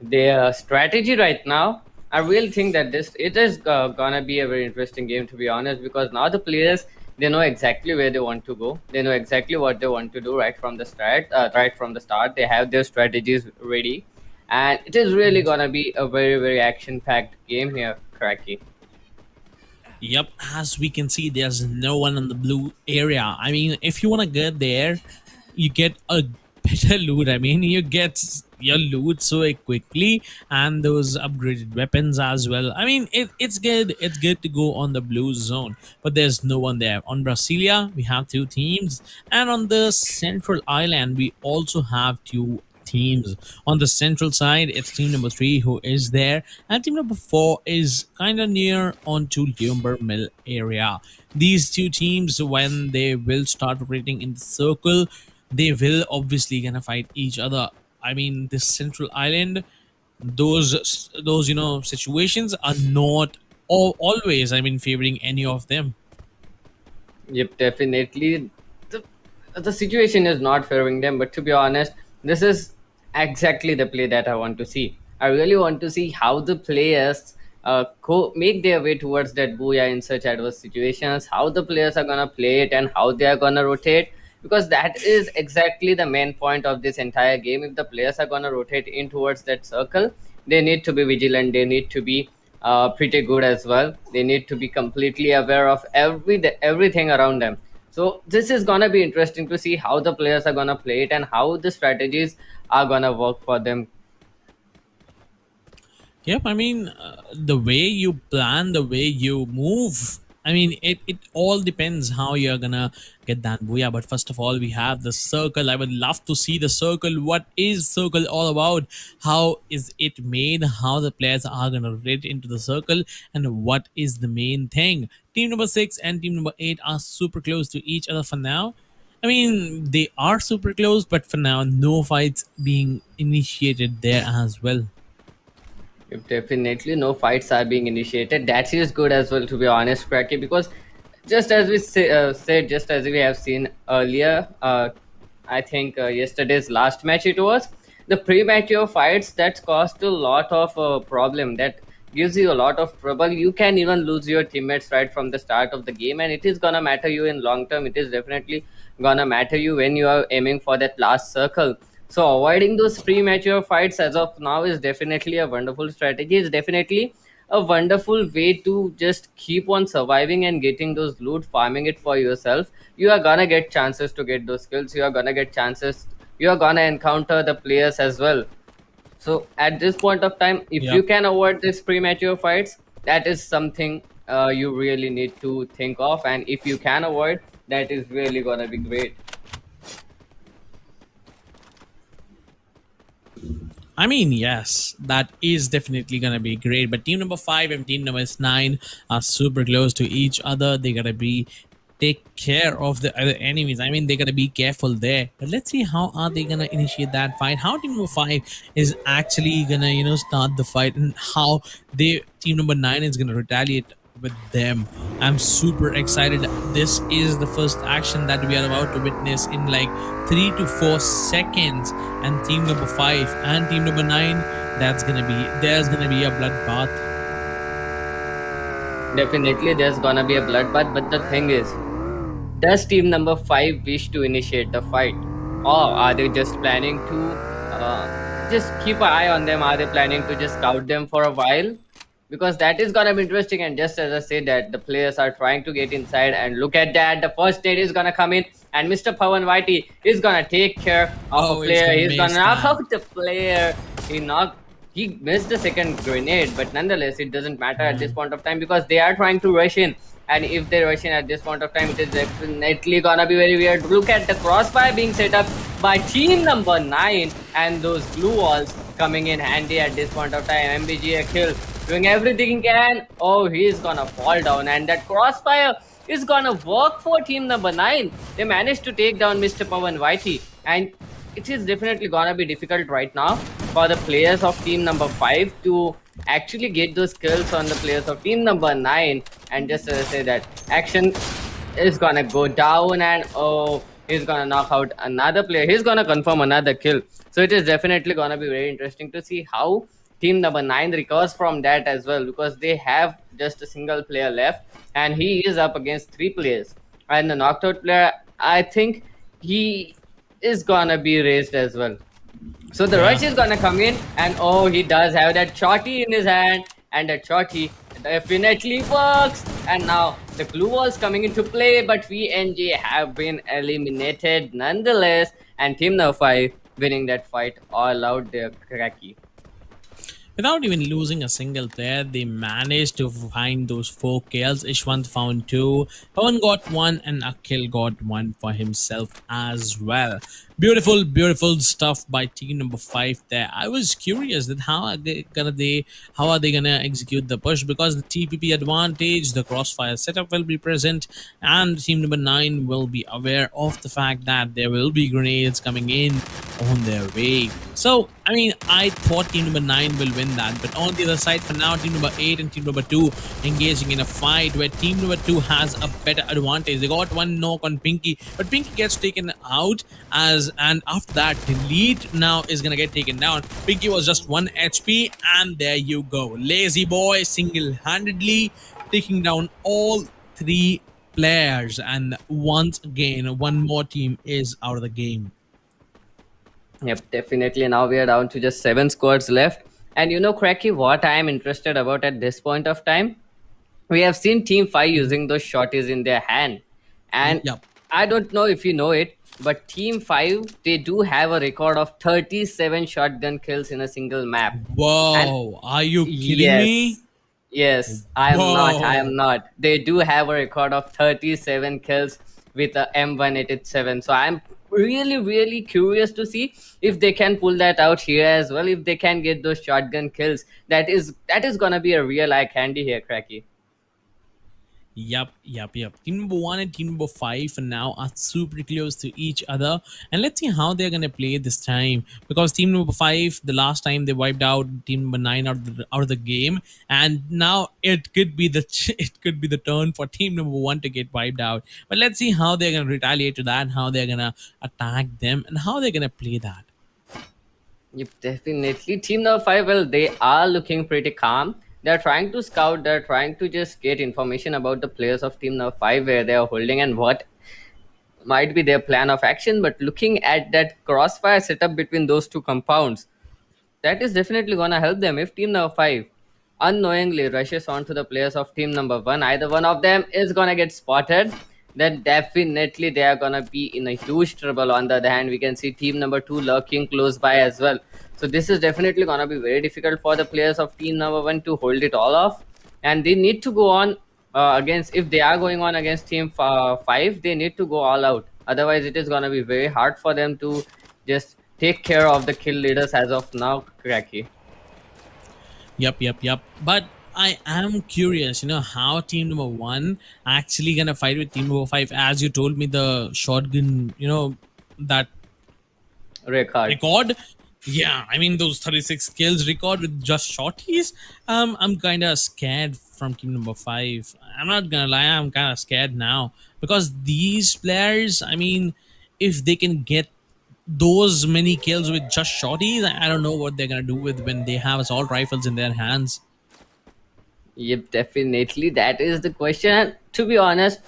their strategy right now, I really think that this it is gonna be a very interesting game, to be honest, because now the players, they know exactly where they want to go. They know exactly what they want to do right from the start. Right from the start, they have their strategies ready, and it is really gonna be a very action-packed game here, Cracky. Yep, as we can see, there's no one in the blue area. I mean, if you want to get there, you get a better loot. I mean, you get your loot so quickly, and those upgraded weapons as well. I mean, it's good. It's good to go on the blue zone, but there's no one there. On Brasilia, we have two teams, and on the central island, we also have two teams. On the central side, it's team number three who is there, and team number four is kind of near onto Lumber Mill area. These two teams, when they will start operating in the circle, they will obviously gonna fight each other. I mean, this central island, those situations are not always, I mean, favoring any of them. Yep, definitely. The, the situation is not favoring them, but to be honest, this is exactly the play that I want to see. I really want to see how the players make their way towards that booyah in such adverse situations, how the players are going to play it, and how they are going to rotate. Because that is exactly the main point of this entire game. If the players are going to rotate in towards that circle, they need to be vigilant, they need to be pretty good as well. They need to be completely aware of everything around them. So this is gonna be interesting to see how the players are gonna play it and how the strategies are gonna work for them. Yep, I mean, the way you plan, the way you move, I mean, it all depends how you're gonna get that booyah. But first of all, we have the circle. I would love to see the circle. What is circle all about? How is it made? How the players are gonna rotate into the circle? And what is the main thing? Team number six and team number eight are super close to each other for now. I mean, they are super close, but for now, no fights being initiated there as well. If definitely no fights are being initiated, that is good as well, to be honest, Cracky, because just as we said, just as we have seen earlier, I think yesterday's last match it was, the premature fights that caused a lot of problem, that gives you a lot of trouble. You can even lose your teammates right from the start of the game, and it is gonna matter you in long term. It is definitely gonna matter you when you are aiming for that last circle. So avoiding those premature fights as of now is definitely a wonderful strategy. It's definitely a wonderful way to just keep on surviving and getting those loot, farming it for yourself. You are gonna get chances to get those skills. You are gonna get chances. You are gonna encounter the players as well. So at this point of time, if Yeah. you can avoid these premature fights, that is something you really need to think of. And if you can avoid, that is really gonna be great. I mean, yes, that is definitely gonna be great. But team number five and team number nine are super close to each other. They're gonna be take care of the other enemies. I mean, they gotta be careful there. But let's see how are they gonna initiate that fight. How team number five is actually gonna start the fight, and how they team number nine is gonna retaliate with them. I'm super excited. This is the first action that we are about to witness in like 3 to 4 seconds, and team number five and team number nine. There's gonna be a bloodbath. Definitely, there's gonna be a bloodbath. But the thing is, does team number 5 wish to initiate the fight? Or are they just planning to just keep an eye on them? Are they planning to just scout them for a while? Because that is gonna be interesting. And just as I said, that the players are trying to get inside, and look at that, the first nade is gonna come in, and Mr. Pawan Whitey is gonna take care of a Oh, he's player. gonna He's gonna miss knock that. out the player. He missed the second grenade, but nonetheless, it doesn't matter at this point of time because they are trying to rush in. And if they rush in at this point of time, it is definitely gonna be very weird. Look at the crossfire being set up by team number 9, and those glue walls coming in handy at this point of time. MBG a kill, doing everything he can. Oh, he's gonna fall down, and that crossfire is gonna work for team number 9. They managed to take down Mr. Pawan Whitey, and it is definitely gonna be difficult right now for the players of team number 5 to actually get those kills on the players of team number 9. And just as I say, that action is gonna go down, and oh, he's gonna knock out another player. He's gonna confirm another kill. So it is definitely gonna be very interesting to see how team number 9 recovers from that as well, because they have just a single player left, and he is up against 3 players. And the knocked out player, I think he is gonna be raised as well. So the Yeah. rush is gonna come in, and oh, he does have that shotty in his hand, and that shotty definitely works. And now the glue wall's coming into play, but VNG have been eliminated nonetheless, and team number 5 winning that fight all out there, cracky. Without even losing a single player, they managed to find those 4 kills. Ishwant found 2, Pawan got 1, and Akhil got 1 for himself as well. Beautiful, beautiful stuff by team number 5 there. I was curious that how are they gonna execute the push, because the TPP advantage, the crossfire setup will be present, and team number 9 will be aware of the fact that there will be grenades coming in on their way. So, I mean, I thought team number 9 will win that, but on the other side, for now, team number 8 and team number 2 engaging in a fight where team number 2 has a better advantage. They got one knock on Pinky, but Pinky gets taken out, and after that, Delete now is gonna get taken down. Pinky was just 1 HP, and there you go. Lazy boy single-handedly taking down all 3 players, and once again, one more team is out of the game. Yep, definitely. Now we are down to just 7 squads left. And you know, Cracky, what I am interested about at this point of time? We have seen Team 5 using those shotties in their hand. And Yep. I don't know if you know it, but Team 5, they do have a record of 37 shotgun kills in a single map. And Whoa, are you kidding me? yes, yes, I am not. I Whoa. am not. They do have a record of 37 kills with a M187. So I'm really, really curious to see if they can pull that out here as well. If they can get those shotgun kills, that is gonna be a real eye candy here, Cracky. Yep. Team number 1 and team number 5 for now are super close to each other. And let's see how they're going to play this time. Because team number 5, the last time they wiped out team number 9 out of the game. And now it could be it could be the turn for team number 1 to get wiped out. But let's see how they're going to retaliate to that, how they're going to attack them, and how they're going to play that. Yep, definitely. Team number 5, well, they are looking pretty calm. They're trying to scout, they're trying to just get information about the players of team number 5, where they are holding and what might be their plan of action. But looking at that crossfire setup between those two compounds, that is definitely gonna help them. If team number 5 unknowingly rushes onto the players of team number 1, either one of them is gonna get spotted, then definitely they are gonna be in a huge trouble. On the other hand, we can see team number 2 lurking close by as well. So this is definitely gonna be very difficult for the players of team number 1 to hold it all off, and they need to go on against. If they are going on against team 5, they need to go all out. Otherwise, it is gonna be very hard for them to just take care of the kill leaders as of now, Cracky. Yep. But I am curious, how team number one actually gonna fight with team number five. As you told me, the shotgun, that Record. record. Yeah, I mean those 36 kills record with just shorties. I'm kind of scared from team number five. I'm not gonna lie, I'm kind of scared now because these players. I mean, if they can get those many kills with just shorties, I don't know what they're gonna do with when they have assault rifles in their hands. Yep, definitely. That is the question. And to be honest,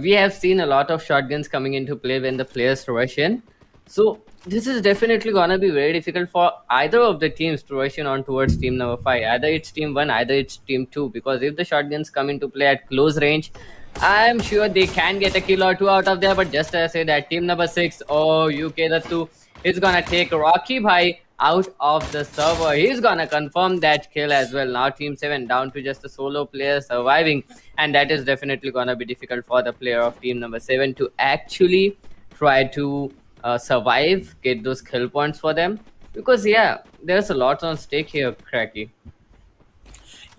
we have seen a lot of shotguns coming into play when the players rush in. So this is definitely gonna be very difficult for either of the teams to rush in on towards team number five. Either it's team one, either it's team two. Because if the shotguns come into play at close range, I'm sure they can get a kill or two out of there. But just as I say that team number six, oh UK the two, is gonna take Rocky Bhai out of the server. He's gonna confirm that kill as well. Now team 7 down to just a solo player surviving, and that is definitely gonna be difficult for the player of team number 7 to actually try to survive, get those kill points for them. Because yeah, there's a lot on stake here, Cracky.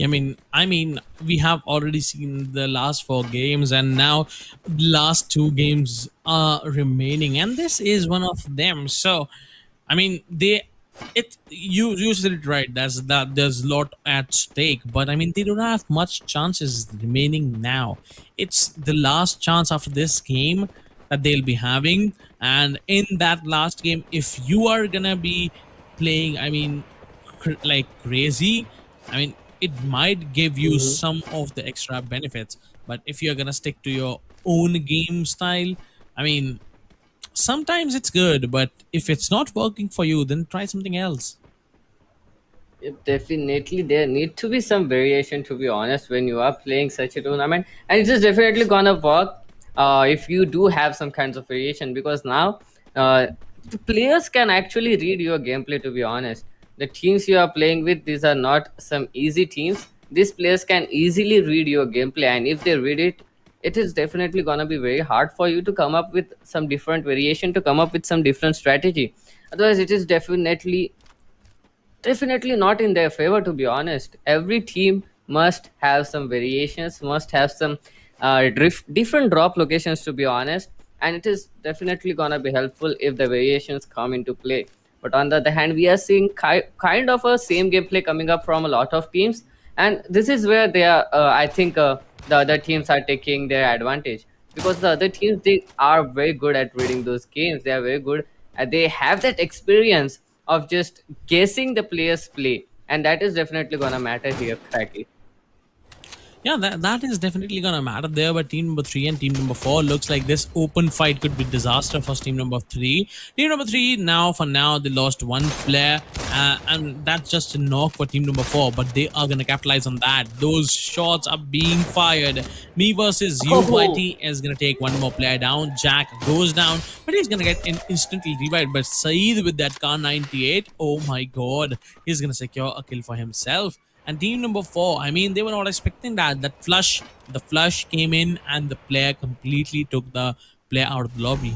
I mean, we have already seen the last four games, and now last two games are remaining, and this is one of them. So, I mean, you said it right. There's a lot at stake, but I mean, they don't have much chances remaining now. It's the last chance after this game that they'll be having, and in that last game, if you are gonna be playing, I mean, like crazy, I mean, it might give you some of the extra benefits. But if you're gonna stick to your own game style, I mean, sometimes it's good, but if it's not working for you, then try something else. Yep, definitely, there need to be some variation. To be honest, when you are playing such a tournament, and it is definitely gonna work if you do have some kinds of variation. Because now the players can actually read your gameplay. To be honest, the teams you are playing with, these are not some easy teams. These players can easily read your gameplay, and if they read it, it is definitely gonna be very hard for you to come up with some different variation, to come up with some different strategy. Otherwise, it is definitely not in their favor, to be honest. Every team must have some variations, must have some different drop locations, to be honest. And it is definitely gonna be helpful if the variations come into play. But on the other hand, we are seeing kind of a same gameplay coming up from a lot of teams, and this is where they are. I think the other teams are taking their advantage, because the other teams, they are very good at reading those games. They are very good. They have that experience of just guessing the players play, and that is definitely gonna matter here, Cracky. Yeah, that is definitely gonna matter there. But team number three and team number four looks like this open fight could be disaster for team number three. Team number three now, for now, they lost one player, and that's just a knock for team number four. But they are gonna capitalize on that. Those shots are being fired. Me versus you, Oh, YT is gonna take one more player down. Jack goes down, but he's gonna get instantly revived. But Saeed with that car 98, oh my god, he's gonna secure a kill for himself. And team number four, I mean, they were not expecting that. The flush came in, and the player completely took the player out of the lobby.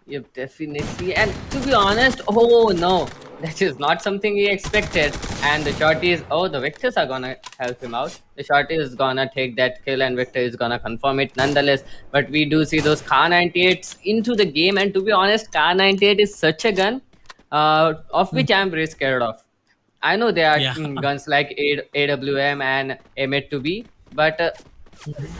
yep, definitely. And to be honest, oh no, that is not something we expected. And the shorty is, oh, the Victors are gonna help him out. The shorty is gonna take that kill, and Victor is gonna confirm it nonetheless. But we do see those Kar 98s into the game, and to be honest, Kar 98 is such a gun of which I'm very scared of. I know there are Yeah. guns like AWM and M8-2B, but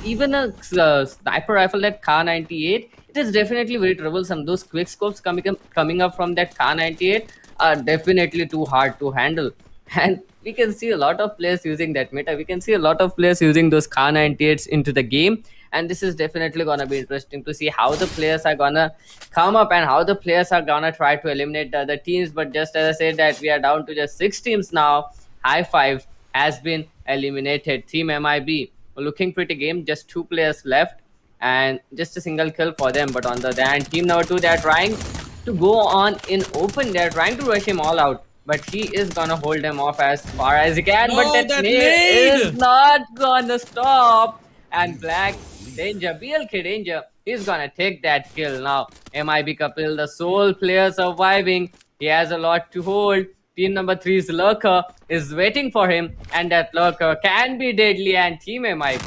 even a sniper rifle like Kar 98, it is definitely very troublesome. Those quick scopes coming up from that Kar 98 are definitely too hard to handle. And we can see a lot of players using that meta. We can see a lot of players using those Kar 98s into the game. And this is definitely gonna be interesting to see how the players are gonna come up, and how the players are gonna try to eliminate the other teams. But just as I said, that we are down to just 6 teams now. High Five has been eliminated. Team MIB looking pretty game. Just 2 players left, and just a single kill for them. But on the other hand, team number two, they're trying to go on in open. They're trying to rush him all out, but he is gonna hold them off as far as he can. But Oh, that that nade is nade! not gonna stop. And Black Danger, BLK Danger, he's gonna take that kill now. MIB Kapil, the sole player surviving. He has a lot to hold. Team number three's lurker is waiting for him, and that lurker can be deadly. And Team MIB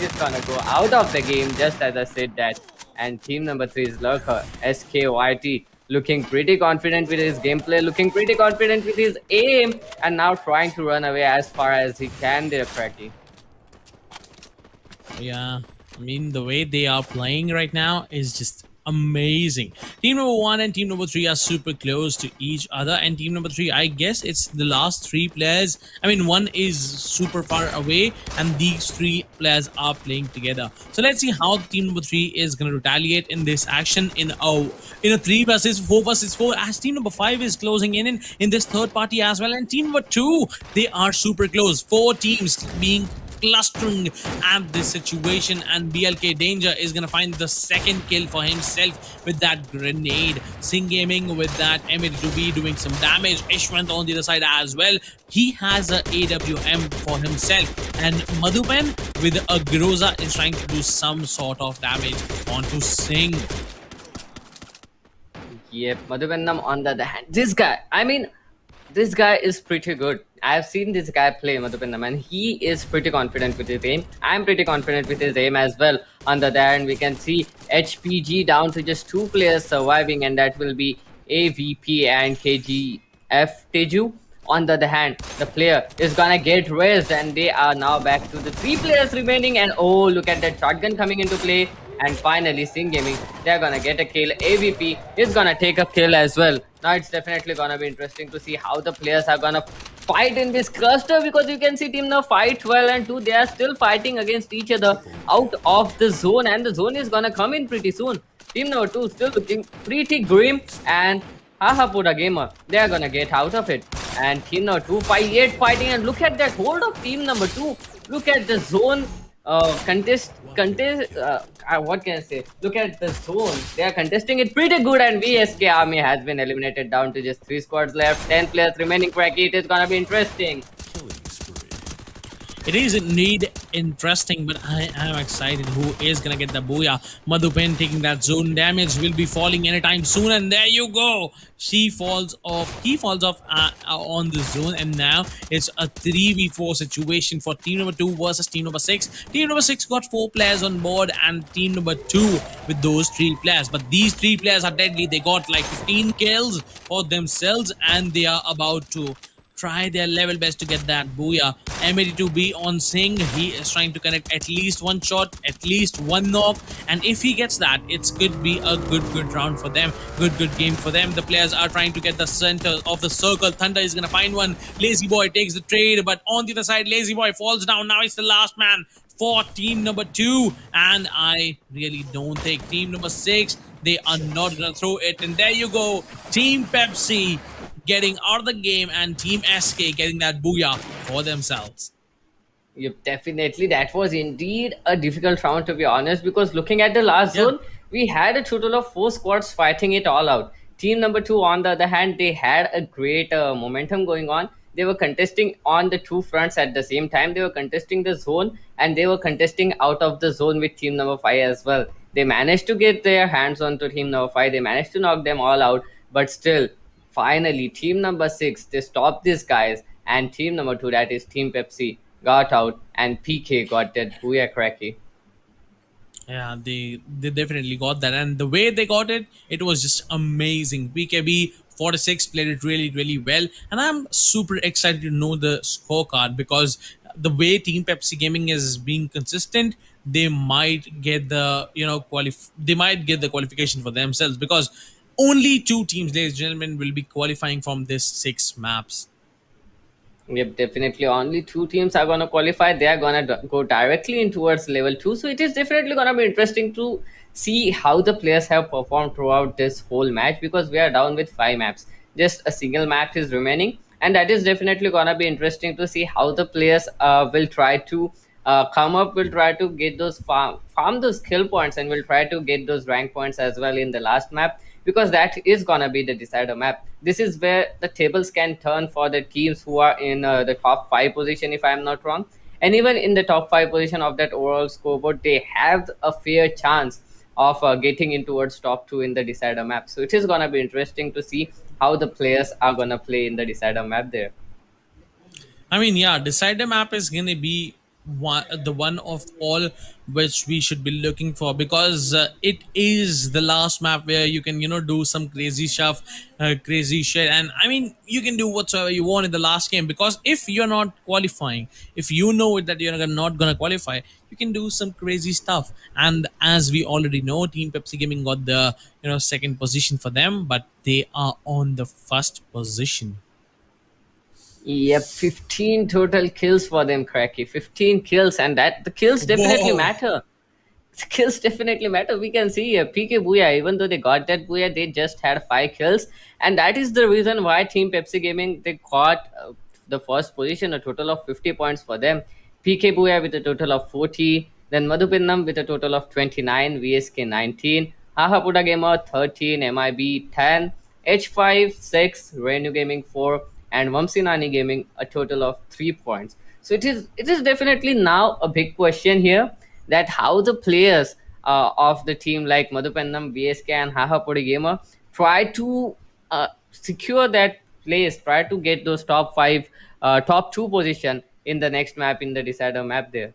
is gonna go out of the game just as I said that. And team number three's lurker SKYT looking pretty confident with his gameplay, looking pretty confident with his aim, and now trying to run away as far as he can there, Cracky. Yeah, I mean, the way they are playing right now is just amazing. Team number one and team number three are super close to each other, and team number three, I guess it's the last three players. I mean, one is super far away, and these three players are playing together. So let's see how team number three is going to retaliate in this action in a 3 versus 4 as team number five is closing in this third party as well, and team number two, they are super close. Four teams being clustering at this situation, and BLK Danger is gonna find the second kill for himself with that grenade. Sing Gaming with that M82B doing some damage. Ishwant on the other side as well. He has a AWM for himself, and Madhupen with a Groza is trying to do some sort of damage onto Singh. Yep, Madhuvennam on the other hand. This guy, I mean, this guy is pretty good. I've seen this guy play Madhuvennam, and he is pretty confident with his aim. I'm pretty confident with his aim as well. On the other hand, we can see HPG down to just two players surviving, and that will be AVP and KGF Teju. On the other hand, the player is gonna get raised, and they are now back to the three players remaining. And oh, look at that shotgun coming into play. And finally, Sing Gaming, they're gonna get a kill. AVP is gonna take a kill as well. Now it's definitely gonna be interesting to see how the players are gonna fight in this cluster, because you can see team now fight 12 and 2. They are still fighting against each other out of the zone, and the zone is gonna come in pretty soon. Team number 2 still looking pretty grim, and Hahapura Gamer, they are gonna get out of it. And team number 2 yet fighting, and look at that hold of team number 2. Look at the zone what can I say? Look at the zone. They are contesting it pretty good, and VSK Army has been eliminated down to just 3 squads left. 10 players remaining. Cracky, it is gonna be interesting. It is indeed interesting, but I am excited who is gonna get the booyah. Madhupen taking that zone damage, will be falling anytime soon, and there you go. She falls off. He falls off on the zone, and now it's a 3v4 situation for team number 2 versus team number 6. Team number 6 got 4 players on board, and team number 2 with those 3 players. But these 3 players are deadly. They got like 15 kills for themselves, and they are about to try their level best to get that booyah. M82B on Singh, he is trying to connect at least one shot, at least one knock, and if he gets that, it could be a good round for them, good game for them. The players are trying to get the center of the circle. Thunder is gonna find one. Lazy Boy takes the trade, but on the other side, Lazy Boy falls down. Now it's the last man for team number 2, and I really don't think team number 6, they are not gonna throw it. And there you go, Team Pepsi getting out of the game, and Team SK getting that booyah for themselves. Yep, definitely. That was indeed a difficult round, to be honest, because looking at the last zone, we had a total of 4 squads fighting it all out. Team number 2, on the other hand, they had a great momentum going on. They were contesting on the 2 fronts at the same time. They were contesting the zone, and they were contesting out of the zone with team number 5 as well. They managed to get their hands on to team number 5. They managed to knock them all out, but still, finally, team number 6, they stopped these guys, and team number 2, that is Team Pepsi, got out, and PK got that booyah cracky. Yeah, they definitely got that, and the way they got it, it was just amazing. BKB 46 played it really well, and I'm super excited to know the scorecard, because the way Team Pepsi Gaming is being consistent, they might get the they might get the qualification for themselves, because only 2 teams, ladies and gentlemen, will be qualifying from this 6 maps. Yep, definitely. Only 2 teams are gonna qualify. They are gonna go directly in towards level 2. So it is definitely gonna be interesting to see how the players have performed throughout this whole match, because we are down with 5 maps. Just a single map is remaining, and that is definitely gonna be interesting to see how the players will try to come up, will try to get those farm those skill points, and will try to get those rank points as well in the last map, because that is gonna be the decider map. This is where the tables can turn for the teams who are in the top 5 position, if I'm not wrong. And even in the top 5 position of that overall scoreboard, they have a fair chance of getting in towards top 2 in the decider map. So it is gonna be interesting to see how the players are gonna play in the decider map there. I mean, yeah, decider map is gonna be the one of all which we should be looking for, because it is the last map where you can do some crazy stuff, crazy shit, and I mean you can do whatsoever you want in the last game, because if you're not qualifying, if you know that you're not gonna qualify, you can do some crazy stuff. And as we already know, Team Pepsi Gaming got the second position for them, but they are on the first position. Yep, 15 total kills for them, Cracky. 15 kills, and that the kills definitely Whoa. matter. Skills definitely matter. We can see PK Booyah, even though they got that Booyah, they just had 5 kills, and that is the reason why Team Pepsi Gaming they got the first position, a total of 50 points for them. PK Booyah with a total of 40, then Madhupinnam with a total of 29, VSK 19, Hahapuda Gamer 13, MIB 10, H5 6, Renu Gaming 4, and Vamsinani Gaming a total of 3 points. So it is definitely now a big question here, that how the players of the team like Madhupannam, VSK, and Hahapudi Gamer try to secure that place, try to get those top five, top two position in the next map, in the decider map there.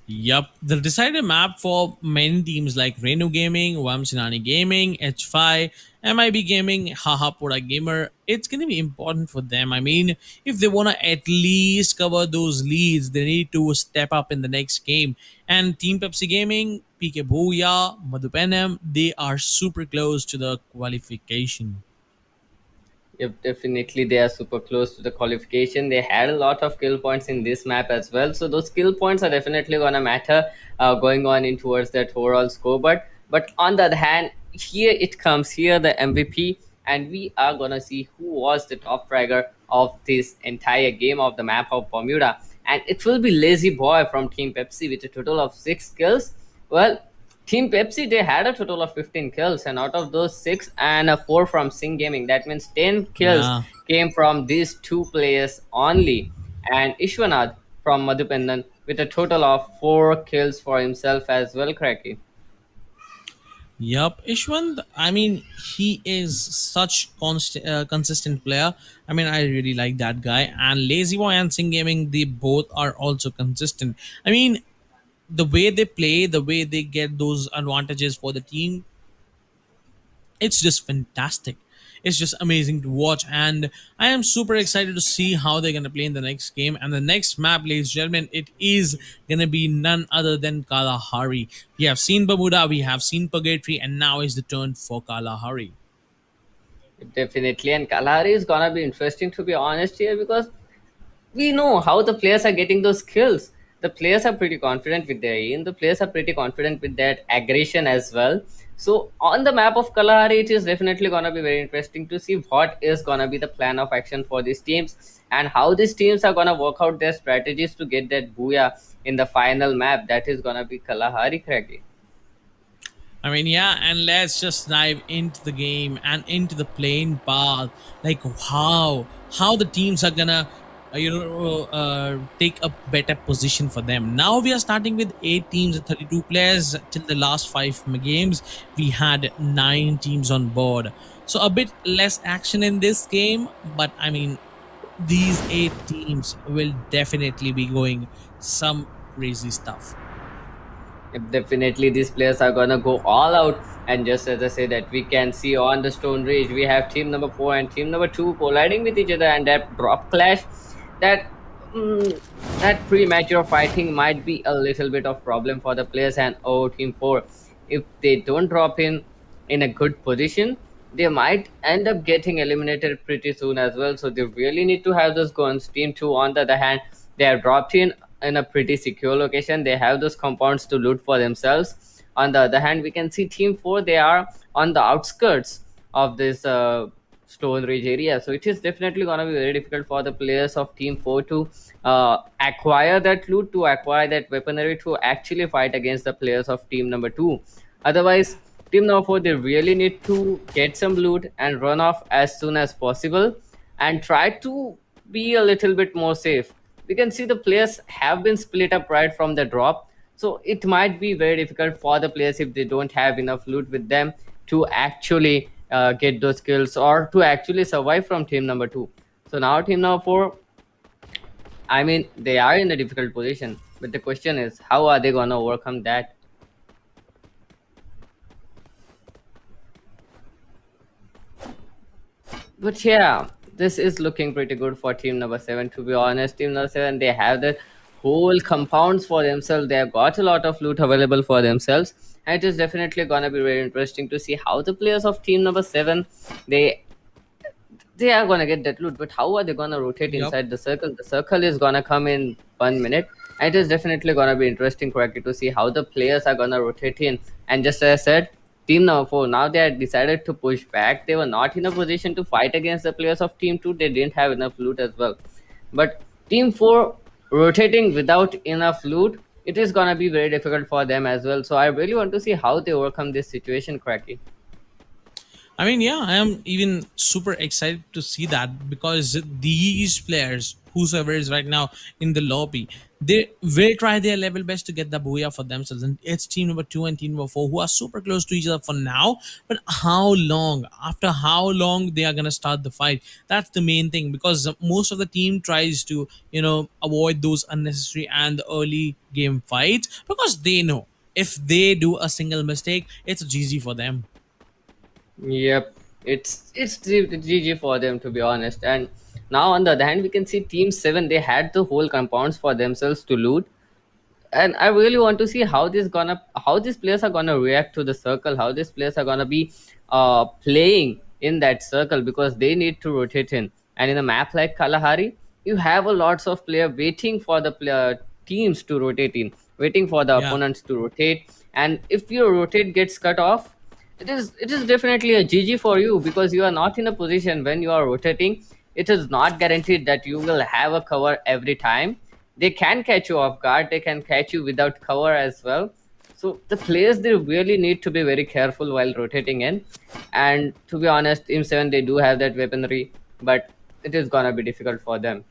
Yup, the decided map for many teams like Renu Gaming, Wamsinani Gaming, H5, MIB Gaming, Hahapura Gamer, it's going to be important for them. I mean, if they want to at least cover those leads, they need to step up in the next game. And Team Pepsi Gaming, PK Booya, Madhupenem, they are super close to the qualification. Yep, definitely they are super close to the qualification. They had a lot of kill points in this map as well. So those kill points are definitely gonna matter going on in towards that overall score. But on the other hand, here it comes, here the MVP, and we are gonna see who was the top fragger of this entire game of the map of Bermuda. And it will be Lazy Boy from Team Pepsi with a total of 6 kills. Well, Team Pepsi, they had a total of 15 kills, and out of those, 6 and a 4 from Sing Gaming. That means 10 kills Yeah. came from these two players only. And Ishwanath from Madhupendan with a total of 4 kills for himself as well, Cracky. Yup, Ishwant. I mean, he is such consistent player. I mean, I really like that guy. And Lazy Boy and Sing Gaming, they both are also consistent. I mean, the way they play, the way they get those advantages for the team, it's just fantastic. It's just amazing to watch, and I am super excited to see how they're gonna play in the next game. And the next map, ladies and gentlemen, it is gonna be none other than Kalahari. We have seen Bermuda, we have seen Purgatory, and now is the turn for Kalahari. Definitely, and Kalahari is gonna be interesting to be honest here, because we know how the players are getting those skills. The players are pretty confident with their aim. The players are pretty confident with that aggression as well. So on the map of Kalahari, it is definitely gonna be very interesting to see what is gonna be the plan of action for these teams, and how these teams are gonna work out their strategies to get that booyah in the final map. That is gonna be Kalahari, Craigie. I mean, yeah, and let's just dive into the game and into the playing path. Like how the teams are gonna, take a better position for them. Now we are starting with 8 teams and 32 players. Till the last games, we had 9 teams on board. So a bit less action in this game, but I mean, these 8 teams will definitely be going some crazy stuff. Definitely, these players are gonna go all out. And just as I say, that we can see on the Stone Ridge, we have team number 4 and team number 2 colliding with each other, and that drop clash, that mm, that premature fighting might be a little bit of problem for the players. And oh, team 4, if they don't drop in a good position, they might end up getting eliminated pretty soon as well. So they really need to have those guns. Team 2, on the other hand, they are dropped in a pretty secure location. They have those compounds to loot for themselves. On the other hand, we can see Team 4, they are on the outskirts of this Stone Ridge area. So it is definitely going to be very difficult for the players of Team 4 to acquire that loot, to acquire that weaponry, to actually fight against the players of Team number 2. Otherwise, Team number 4, they really need to get some loot and run off as soon as possible, and try to be a little bit more safe. We can see the players have been split up right from the drop, so it might be very difficult for the players if they don't have enough loot with them to actually get those kills or to actually survive from team number 2. So now team number 4, I mean, they are in a difficult position, but the question is, how are they gonna overcome that? But yeah, this is looking pretty good for team number 7. To be honest, team number 7, they have the whole compounds for themselves. They have got a lot of loot available for themselves, and it is definitely gonna be very interesting to see how the players of team number 7, they they are gonna get that loot, but how are they gonna rotate Yep. inside the circle? The circle is gonna come in 1 minute. And it is definitely gonna be interesting, correctly, to see how the players are gonna rotate in. And just as I said, team number 4, now they had decided to push back. They were not in a position to fight against the players of team 2. They didn't have enough loot as well. But team 4 rotating without enough loot, it is gonna be very difficult for them as well. So I really want to see how they overcome this situation, Cracky. I mean, yeah, I am even super excited to see that because these players, whosoever is right now in the lobby, they will try their level best to get the booyah for themselves. And it's team number 2 and team number 4 who are super close to each other for now. But how long, after how long they are going to start the fight? That's the main thing because most of the team tries to, avoid those unnecessary and early game fights because they know if they do a single mistake, it's a GG for them. Yep, it's GG for them, to be honest. And now on the other hand, we can see Team 7, they had the whole compounds for themselves to loot. And I really want to see how these players are gonna react to the circle, how these players are gonna be playing in that circle, because they need to rotate in. And in a map like Kalahari, you have a lots of player waiting for the teams to rotate in, waiting for the Yeah. opponents to rotate. And if your rotate gets cut off, it is definitely a GG for you, because you are not in a position when you are rotating. It is not guaranteed that you will have a cover every time. They can catch you off guard, they can catch you without cover as well. So the players, they really need to be very careful while rotating in. And to be honest, Team 7, they do have that weaponry, but it is gonna be difficult for them.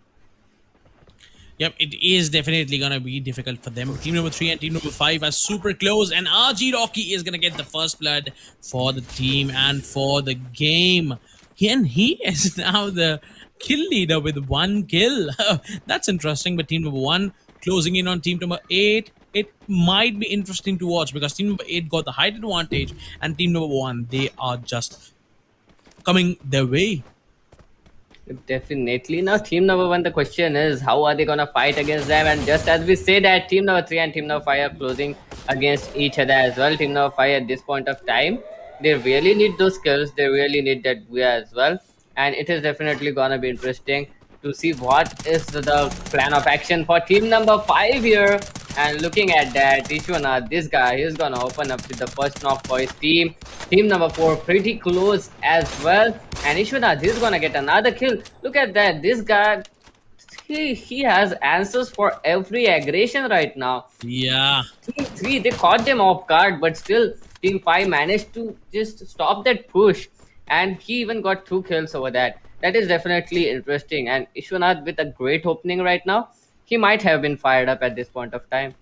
Yep, it is definitely gonna be difficult for them. Team number 3 and team number 5 are super close, and RG Rocky is gonna get the first blood for the team and for the game. And he is now the kill leader with 1 kill. That's interesting. But team number 1 closing in on team number 8. It might be interesting to watch because team number 8 got the height advantage, and team number 1, they are just coming their way. Definitely. Now, team number 1, the question is, how are they gonna fight against them? And just as we say that team number 3 and team number 5 are closing against each other as well. Team number 5 at this point of time, they really need those skills. They really need that gear as well. And it is definitely gonna be interesting to see what is the plan of action for team number 5 here. And looking at that, Ishwanath, this guy, he's gonna open up with the first knock for his team. Team number 4 pretty close as well. And Ishwanath, he's gonna get another kill. Look at that. This guy, he has answers for every aggression right now. Yeah. Team 3, they caught them off guard, but still Team 5 managed to just stop that push. And he even got 2 kills over that. That is definitely interesting. And Ishwanath with a great opening right now, he might have been fired up at this point of time.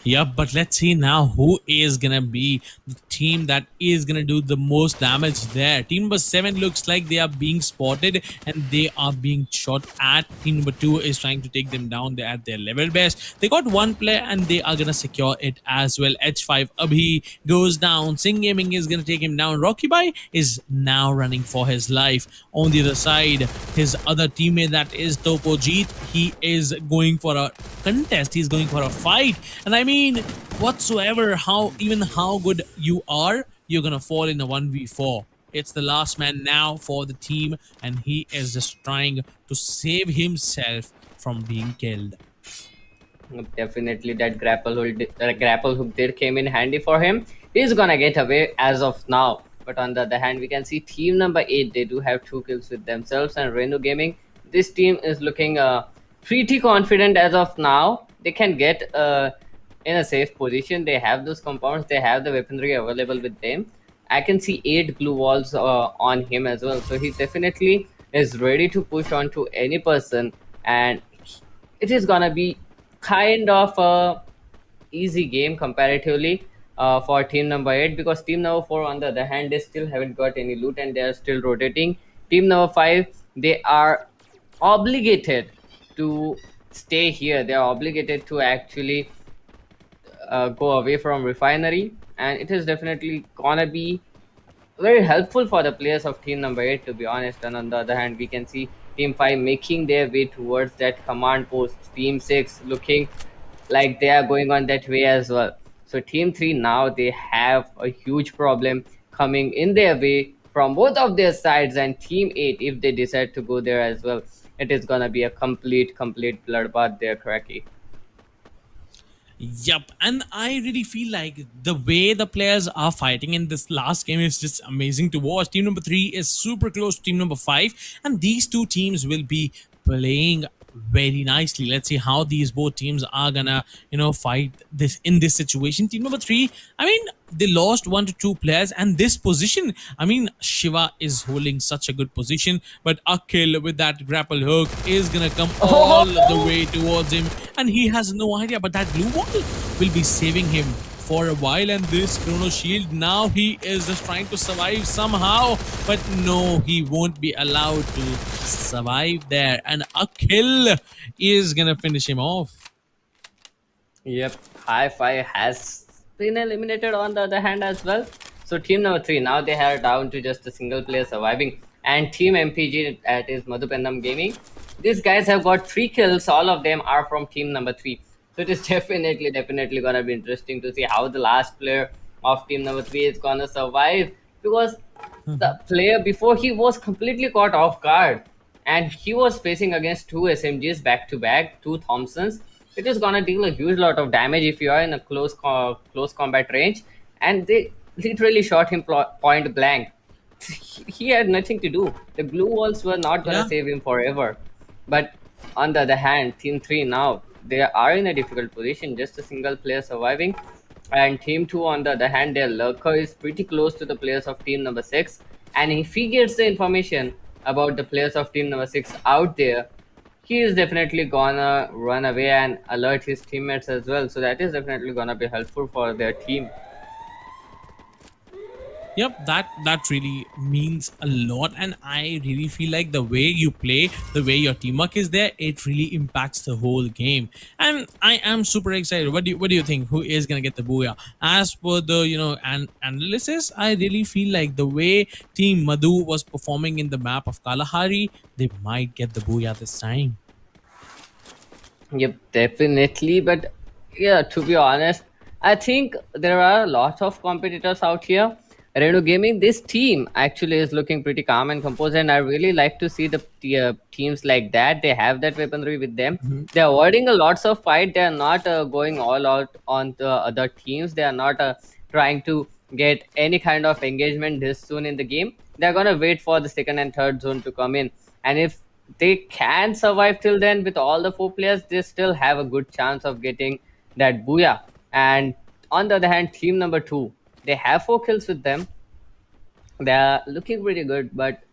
Yep, but let's see now who is gonna be the team that is gonna do the most damage there. Team number 7 looks like they are being spotted and they are being shot at. Team number 2 is trying to take them down. They're at their level best. They got 1 player and they are gonna secure it as well. H5 Abhi goes down. Singh Gaming is gonna take him down. Rocky Bai is now running for his life. On the other side, his other teammate, that is Topo Jeet, he is going for a contest. He's going for a fight. And I mean, whatsoever, how good you are, you're gonna fall in a 1v4. It's the last man now for the team, and he is just trying to save himself from being killed. Definitely, that grapple hook there came in handy for him. He's gonna get away as of now. But on the other hand, we can see team number 8, they do have 2 kills with themselves. And Renu Gaming, this team is looking pretty confident as of now. They can get in a safe position. They have those compounds, they have the weaponry available with them. I can see 8 glue walls on him as well. So he definitely is ready to push on to any person. And it is gonna be kind of a easy game comparatively. for team number 8, because team number 4 on the other hand, they still haven't got any loot and they are still rotating. Team number 5, they are obligated to stay here. They are obligated to actually go away from refinery, and it is definitely gonna be very helpful for the players of team number 8, to be honest. And on the other hand, we can see team 5 making their way towards that command post, team 6 looking like they are going on that way as well. So team 3 now, they have a huge problem coming in their way from both of their sides, and team 8, if they decide to go there as well, it is gonna be a complete bloodbath there, Cracky. Yep, and I really feel like the way the players are fighting in this last game is just amazing to watch. Team number 3 is super close to team number 5, and these two teams will be playing very nicely. Let's see how these both teams are gonna, fight this in this situation. Team number 3, I mean, they lost 1 to 2 players, and this position, I mean, Shiva is holding such a good position, but Akhil with that grapple hook is gonna come all the way towards him, and he has no idea. But that blue ball will be saving him for a while, and this chrono shield, now he is just trying to survive somehow, but no, he won't be allowed to survive there, and Akhil is gonna finish him off. Yep, High Five has been eliminated on the other hand as well. So team number 3, now they are down to just a single player surviving. And team MPG, that is Madhupendam Gaming, these guys have got 3 kills. All of them are from team number 3. So it is definitely gonna be interesting to see how the last player of team number 3 is gonna survive, because the player before, he was completely caught off guard, and he was facing against 2 SMGs back to back, 2 Thompsons. It is gonna deal a huge lot of damage if you are in a close combat range, and they literally shot him point blank. He had nothing to do. The glue walls were not gonna Yeah. save him forever. But on the other hand, team 3 now, they are in a difficult position, just a single player surviving. And team 2 on the other hand, their lurker is pretty close to the players of team number 6, and if he gets the information about the players of team number 6 out there, he is definitely gonna run away and alert his teammates as well. So that is definitely gonna be helpful for their team. Yep, that really means a lot, and I really feel like the way you play, the way your teamwork is there, it really impacts the whole game. And I am super excited. What do you think? Who is gonna get the booyah? As per the analysis, I really feel like the way Team Madhu was performing in the map of Kalahari, they might get the booyah this time. Yep, definitely. But yeah, to be honest, I think there are a lot of competitors out here. Reno Gaming, this team actually is looking pretty calm and composed, and I really like to see the teams like that. They have that weaponry with them. They're avoiding a lots of fight. They are not going all out on the other teams. They are not trying to get any kind of engagement this soon in the game. They're gonna wait for the second and third zone to come in, and if they can survive till then with all the 4 players, they still have a good chance of getting that booyah. And on the other hand, team number 2, they have 4 kills with them. They are looking pretty good, but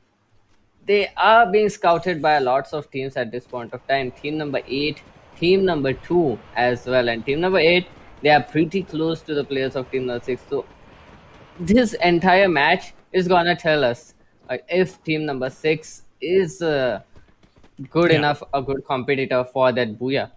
they are being scouted by lots of teams at this point of time. Team number 8, team number 2 as well, and team number 8, they are pretty close to the players of team number 6. So this entire match is gonna tell us if team number 6 is good Yeah. enough, a good competitor for that booyah.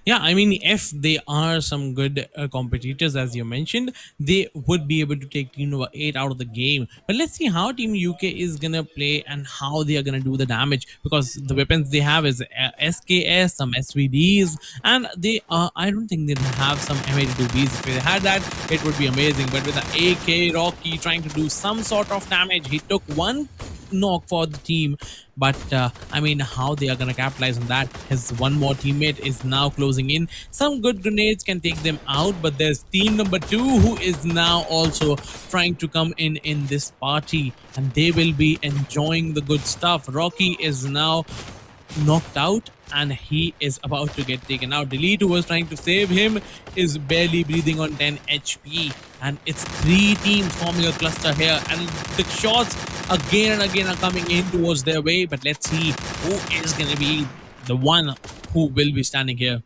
Yeah, I mean, if they are some good competitors, as you mentioned, they would be able to take Team Number 8 out of the game. But let's see how Team UK is going to play and how they are going to do the damage, because the weapons they have is SKS, some SVDs, and they are, I don't think they have some M82Bs. If they had that, it would be amazing. But with the AK, Rocky trying to do some sort of damage, he took one knock for the team, but I mean, how they are gonna capitalize on that? His one more teammate is now closing in. Some good grenades can take them out, but there's team number 2 who is now also trying to come in this party, and they will be enjoying the good stuff. Rocky is now knocked out, and he is about to get taken out. Delete, who was trying to save him, is barely breathing on 10 HP, and it's 3 teams forming a cluster here, and the shots again and again are coming in towards their way. But let's see who is going to be the one who will be standing here.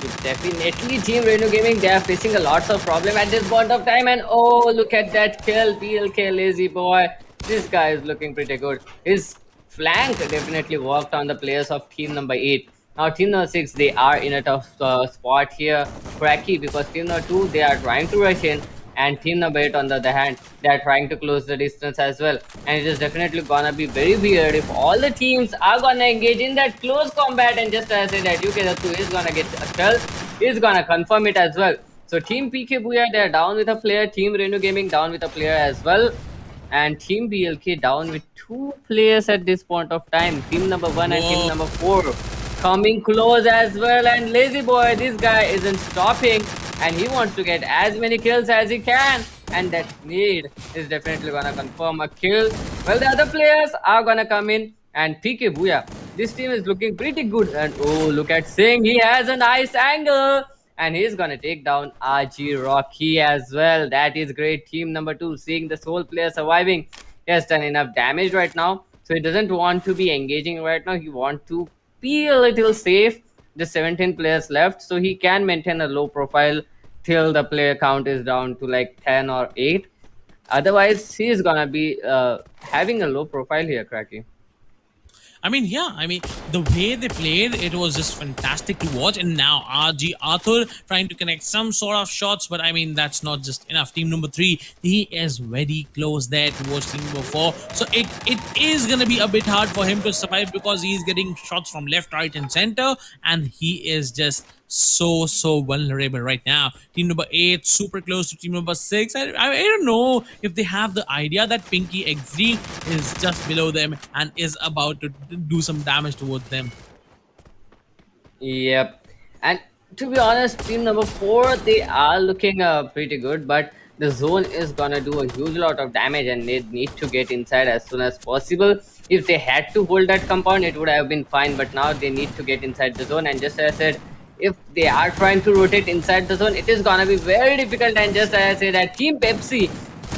Definitely, Team Reno Gaming, they are facing a lots of problem at this point of time. And oh, look at that kill, PLK lazy boy. This guy is looking pretty good. His flank definitely worked on the players of team number 8. Now, team number 6, they are in a tough spot here, Cracky, because team number 2, they are trying to rush in, and team number 8 on the other hand, they are trying to close the distance as well. And it is definitely gonna be very weird if all the teams are gonna engage in that close combat. And just as I said that UK2 is gonna get a kill, is gonna confirm it as well. So team PK Booyah, they are down with a player, team Renu Gaming down with a player as well, and team BLK down with 2 players at this point of time. Team number 1 and team Whoa. number 4 coming close as well. And lazy boy, this guy isn't stopping, and he wants to get as many kills as he can. And that need is definitely gonna confirm a kill. Well, the other players are gonna come in, and PK Booyah, this team is looking pretty good. And oh, look at Singh, he has a nice angle, and he's gonna take down RG Rocky as well. That is great. Team number 2, seeing the sole player surviving, he has done enough damage right now, so he doesn't want to be engaging right now. He wants to be a little safe. Just 17 players left, so he can maintain a low profile till the player count is down to like 10 or 8. Otherwise, he is gonna be having a low profile here, Cracky. I mean, yeah, I mean, the way they played, it was just fantastic to watch. And now RG Arthur trying to connect some sort of shots, but I mean, that's not just enough. Team number 3, he is very close there towards team number 4. So it is going to be a bit hard for him to survive because he's getting shots from left, right, and center. And he is just so vulnerable right now. Team number 8 super close to team number 6. I don't know if they have the idea that Pinky XD is just below them and is about to do some damage towards them. Yep. And to be honest, team number 4, they are looking pretty good, but the zone is gonna do a huge lot of damage, and they need to get inside as soon as possible. If they had to hold that compound, it would have been fine, but now they need to get inside the zone. And just as I said, if they are trying to rotate inside the zone, it is gonna be very difficult. And just as I said, that Team Pepsi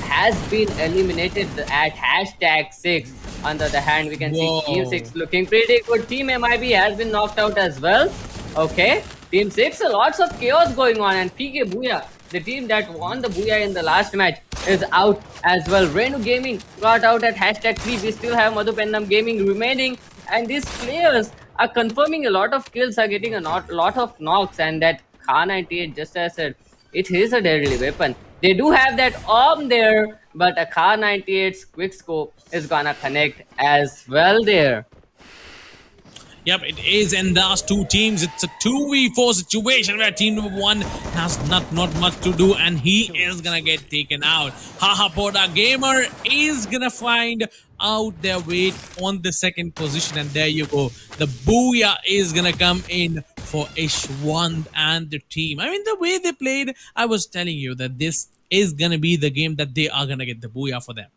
has been eliminated at hashtag 6. On the other hand, we can see Team Whoa. 6 looking pretty good. Team MIB has been knocked out as well. Okay, Team 6, lots of chaos going on. And PK Booyah, the team that won the Booyah in the last match, is out as well. Renu Gaming got out at hashtag 3. We still have Madhupennam Gaming remaining. And these players are confirming a lot of kills, are getting a lot of knocks. And that Kha 98, just as I said, it is a deadly weapon. They do have that arm there, but a Kha 98's quick scope is gonna connect as well there. Yep, it is. And those two teams, it's a 2v4 situation where team number 1 has not much to do, and he is gonna get taken out. Haha Poda Gamer is gonna find out their weight on the second position, and there you go. The Booyah is gonna come in for Ishwant and the team. I mean, the way they played, I was telling you that this is gonna be the game that they are gonna get the Booyah for them.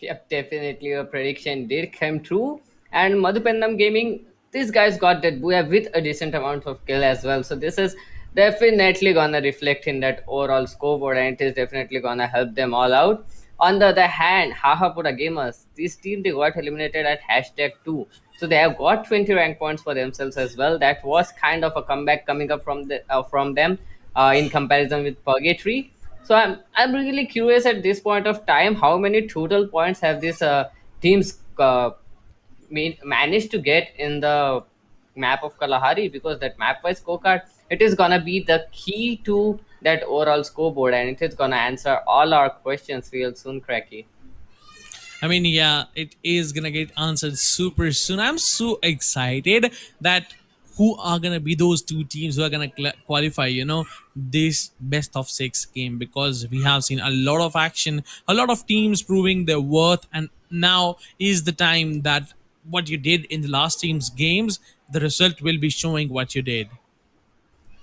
Yep, definitely your prediction did come true. And Madhupennam Gaming, these guys got that Booyah with a decent amount of kill as well. So this is definitely gonna reflect in that overall scoreboard, and it is definitely gonna help them all out. On the other hand, Hahapura Gamers, this team, they got eliminated at hashtag 2. So they have got 20 rank points for themselves as well. That was kind of a comeback coming up from them in comparison with Purgatory. So I'm really curious at this point of time, how many total points have these teams managed to get in the map of Kalahari, because that map wise scorecard, it is gonna be the key to that overall scoreboard, and it is gonna answer all our questions real soon, Cracky. I mean, yeah, it is gonna get answered super soon. I'm so excited that who are gonna be those two teams who are gonna qualify, this best of 6 game, because we have seen a lot of action, a lot of teams proving their worth, and now is the time that what you did in the last team's games, the result will be showing what you did.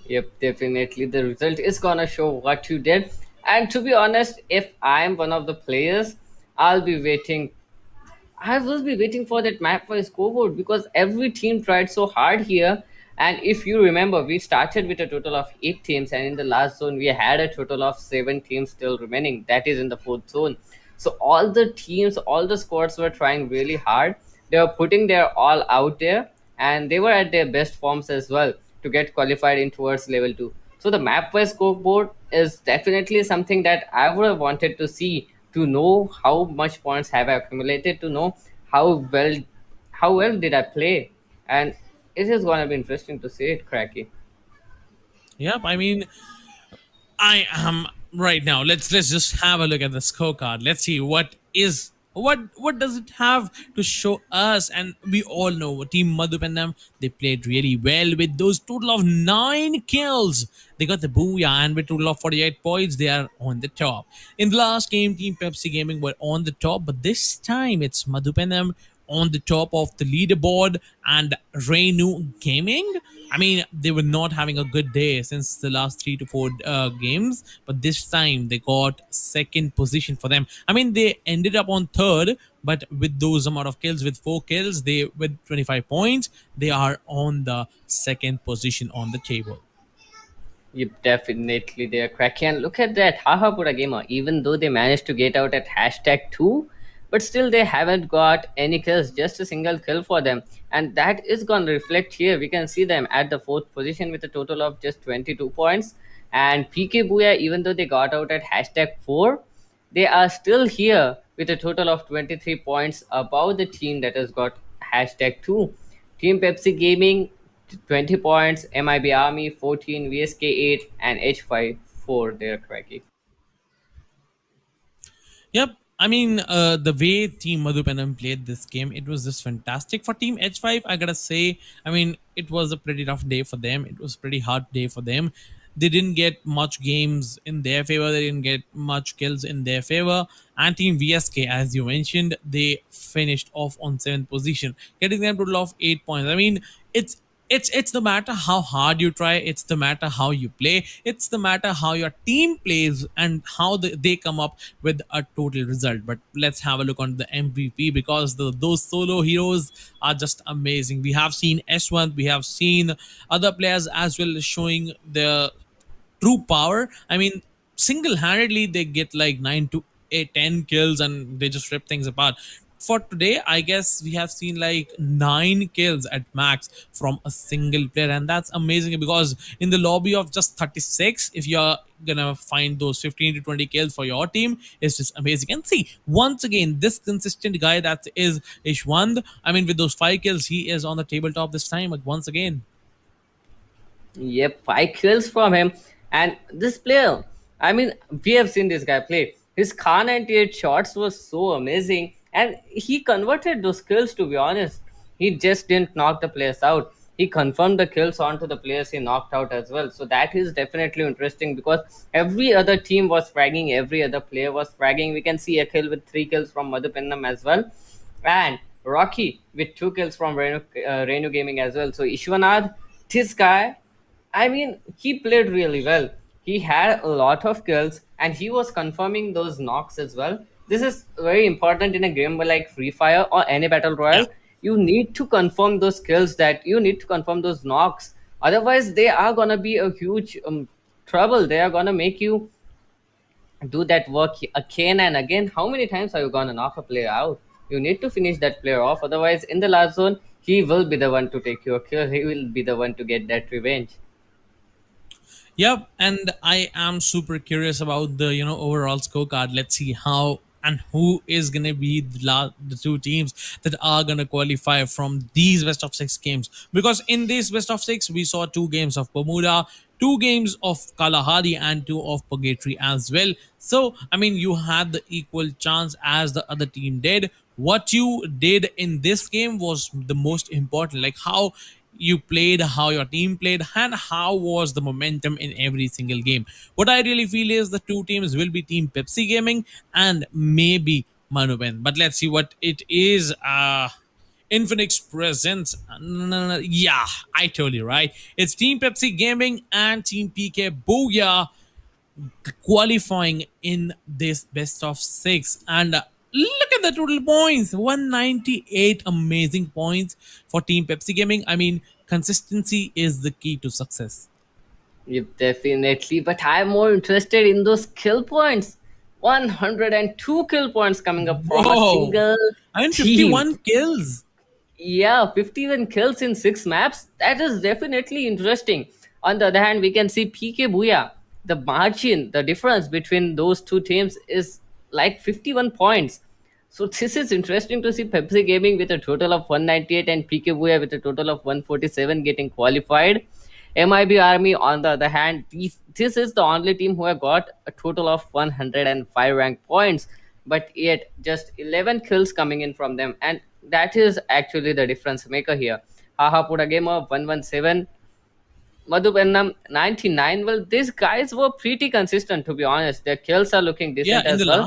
Yep, definitely. The result is gonna show what you did. And to be honest, if I'm one of the players, I'll be waiting I will be waiting for that map for scoreboard, because every team tried so hard here. And if you remember, we started with a total of 8 teams, and in the last zone, we had a total of 7 teams still remaining. That is in the fourth zone. So all the teams, all the squads were trying really hard. They were putting their all out there, and they were at their best forms as well to get qualified in towards level 2. So the map wise scoreboard is definitely something that I would have wanted to see, to know how much points have I accumulated, to know how well how well did I play, and it is gonna be interesting to see it, Cracky. Yep, I mean, I am right now. Let's just have a look at the scorecard. Let's see what does it have to show us. And we all know Team Madhupandam, they played really well with those total of 9 kills. They got the booyah, and with total of 48 points, they are on the top. In the last game, Team Pepsi Gaming were on the top, but this time it's Madhupandam on the top of the leaderboard, and Renu Gaming. I mean, they were not having a good day since the last 3 to 4 games, but this time they got second position for them. I mean, they ended up on third, but with those amount of kills, with 4 kills, they with 25 points, they are on the second position on the table. Yep, definitely they're cracky. And look at that, Hahapura Gamer. Even though they managed to get out at hashtag 2, but still they haven't got any kills, just a single kill for them. And that is going to reflect here. We can see them at the fourth position with a total of just 22 points. And PK Booyah, even though they got out at hashtag 4, they are still here with a total of 23 points above the team that has got hashtag 2. Team Pepsi Gaming 20 points, MIB Army 14, VSK 8, and H5 4 there, Cracky. Yep. I mean, the way Team Madhupanam played this game, it was just fantastic. For Team H5, I gotta say, I mean, it was a pretty rough day for them. It was a pretty hard day for them. They didn't get much games in their favor. They didn't get much kills in their favor. And Team VSK, as you mentioned, they finished off on seventh position, getting them total of 8 points. I mean, it's it's the matter how hard you try, it's the matter how you play, it's the matter how your team plays, and how they come up with a total result. But let's have a look on the MVP, because those solo heroes are just amazing. We have seen S1, we have seen other players as well showing their true power. I mean, single-handedly they get like 9 to 10 kills, and they just rip things apart. For today, I guess we have seen like 9 kills at max from a single player, and that's amazing, because in the lobby of just 36, if you're gonna find those 15 to 20 kills for your team, it's just amazing. And see, once again, this consistent guy that is Ishwand, I mean, with those 5 kills, he is on the tabletop this time, like, once again. Yep, 5 kills from him. And this player, I mean, we have seen this guy play. His Khan 98 shots was so amazing, and he converted those kills, to be honest. He just didn't knock the players out. He confirmed the kills onto the players he knocked out as well. So that is definitely interesting, because every other team was fragging, every other player was fragging. We can see a kill with 3 kills from Madhupennam as well. And Rocky with 2 kills from Renu Gaming as well. So Ishwanath, this guy, I mean, he played really well. He had a lot of kills, and he was confirming those knocks as well. This is very important in a game like Free Fire or any battle Yeah. royale. You need to confirm those kills, that you need to confirm those knocks. Otherwise, they are gonna be a huge trouble. They are gonna make you do that work again and again. How many times are you gonna knock a player out? You need to finish that player off. Otherwise, in the last zone, he will be the one to take your kill. He will be the one to get that revenge. Yep, and I am super curious about the overall scorecard. Let's see how and who is gonna be the two teams that are gonna qualify from these best of six games. Because in this best of six, we saw 2 games of Bermuda, 2 games of Kalahari, and 2 of Purgatory as well. So I mean, you had the equal chance as the other team did. What you did in this game was the most important. Like, how you played, how your team played, and how was the momentum in every single game. What I really feel is the two teams will be Team Pepsi Gaming and maybe Manuben. But let's see what it is. Infinix presents. No, no, no, yeah, I told you, right? It's Team Pepsi Gaming and Team PK Booyah qualifying in this best of six. And look at the total points, 198 amazing points for Team Pepsi Gaming. I mean, consistency is the key to success. Yep, definitely. But I'm more interested in those kill points. 102 kill points coming up from a Whoa, single I mean, team. 51 kills. Yeah, 51 kills in 6 maps. That is definitely interesting. On the other hand, we can see PK Booyah. The margin, the difference between those two teams is like 51 points. So this is interesting to see Pepsi Gaming with a total of 198 and PK Booyah with a total of 147 getting qualified. MIB Army, on the other hand, this is the only team who have got a total of 105 rank points, but yet just 11 kills coming in from them, and that is actually the difference maker here. Haha put a game of 117. Madhupennam 99. Well, these guys were pretty consistent, to be honest. Their kills are looking Yeah, decent as well. in the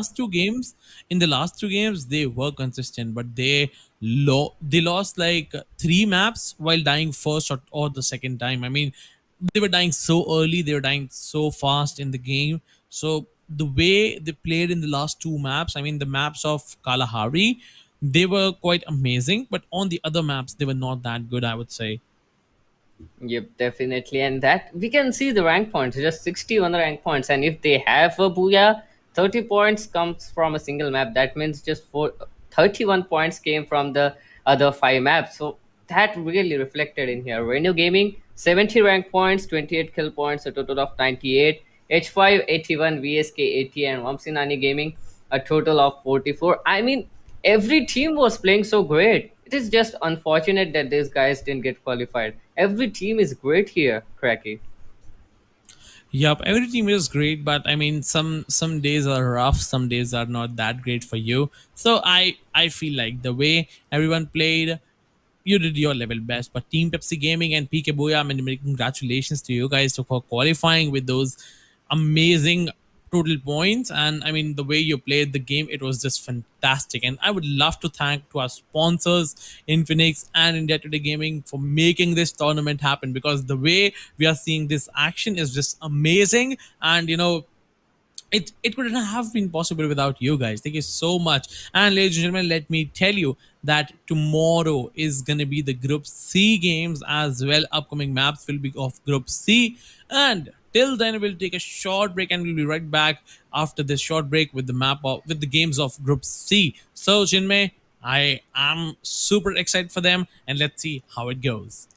last two games, they were consistent, but they lost like three maps while dying first or the second time. I mean, they were dying so early, they were dying so fast in the game. So the way they played in the last two maps, I mean, the maps of Kalahari, they were quite amazing, but on the other maps, they were not that good, I would say. Yep, definitely. And that we can see the rank points, just 61 rank points. And if they have a booyah, 30 points comes from a single map. That means just 31 points came from the other five maps. So that really reflected in here. Renew Gaming, 70 rank points, 28 kill points, a total of 98. H5, 81, VSK 80, and Vamsinani Gaming, a total of 44. I mean, every team was playing so great. It is just unfortunate that these guys didn't get qualified. Every team is great here, Cracky. Yep, every team is great, but I mean, some days are rough, some days are not that great for you. So I feel like the way everyone played, you did your level best. But Team Pepsi Gaming and PK Boya, I mean, congratulations to you guys for qualifying with those amazing total points. And I mean, the way you played the game, it was just fantastic. And I would love to thank to our sponsors, Infinix and India Today Gaming, for making this tournament happen, because the way we are seeing this action is just amazing. And it couldn't have been possible without you guys. Thank you so much. And ladies and gentlemen, let me tell you that tomorrow is gonna be the Group C games as well. Upcoming maps will be of Group C. And till then, we'll take a short break and we'll be right back after this short break with the games of Group C. So Jinmei, I am super excited for them, and let's see how it goes.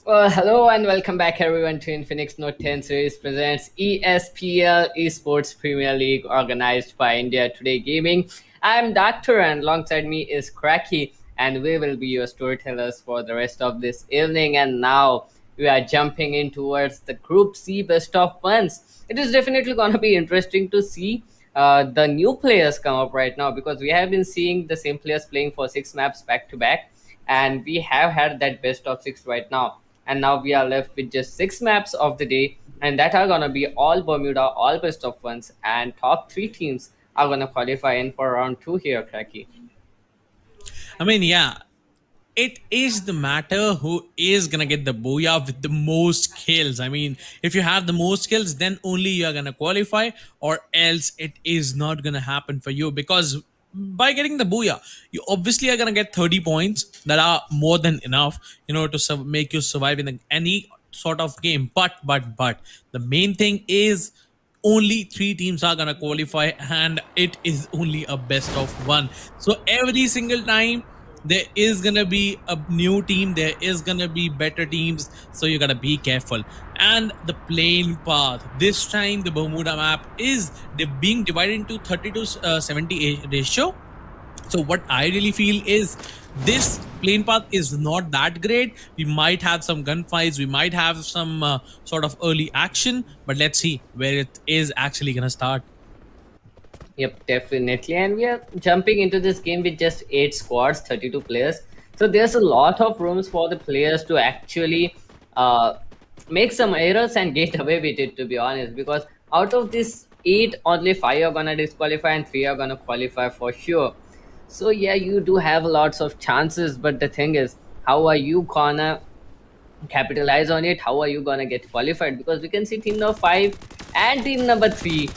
Well, hello and welcome back everyone to Infinix Note 10 series presents ESPL Esports Premier League organized by India Today Gaming. I'm Doctor and alongside me is Cracky and we will be your storytellers for the rest of this evening. And now we are jumping in towards the Group C best of ones. It is definitely going to be interesting to see the new players come up right now because we have been seeing the same players playing for 6 maps back to back, and we have had that best of 6 right now, and now we are left with just 6 maps of the day, and that are gonna be all Bermuda, all best of ones, and top 3 teams are gonna qualify in for round 2 here, Cracky. I mean, yeah, it is the matter who is gonna get the booyah with the most kills. I mean, if you have the most kills, then only you are gonna qualify, or else it is not gonna happen for you. Because by getting the booyah, you obviously are gonna get 30 points that are more than enough, to make you survive in any sort of game. But the main thing is only 3 teams are gonna qualify, and it is only a best of one. So every single time there is gonna be a new team, there is gonna be better teams, so you gotta be careful. And the plane path this time, the Bermuda map is being divided into 30 to 70 ratio. So what I really feel is this plane path is not that great. We might have some gunfights, we might have some sort of early action, but let's see where it is actually gonna start. Yep, definitely. And we are jumping into this game with just 8 squads, 32 players. So there's a lot of rooms for the players to actually uh, make some errors and get away with it, to be honest. Because out of this 8, only 5 are gonna disqualify and 3 are gonna qualify for sure. So yeah, you do have lots of chances, but the thing is, how are you gonna capitalize on it? How are you gonna get qualified? Because we can see team number 5 and team number 3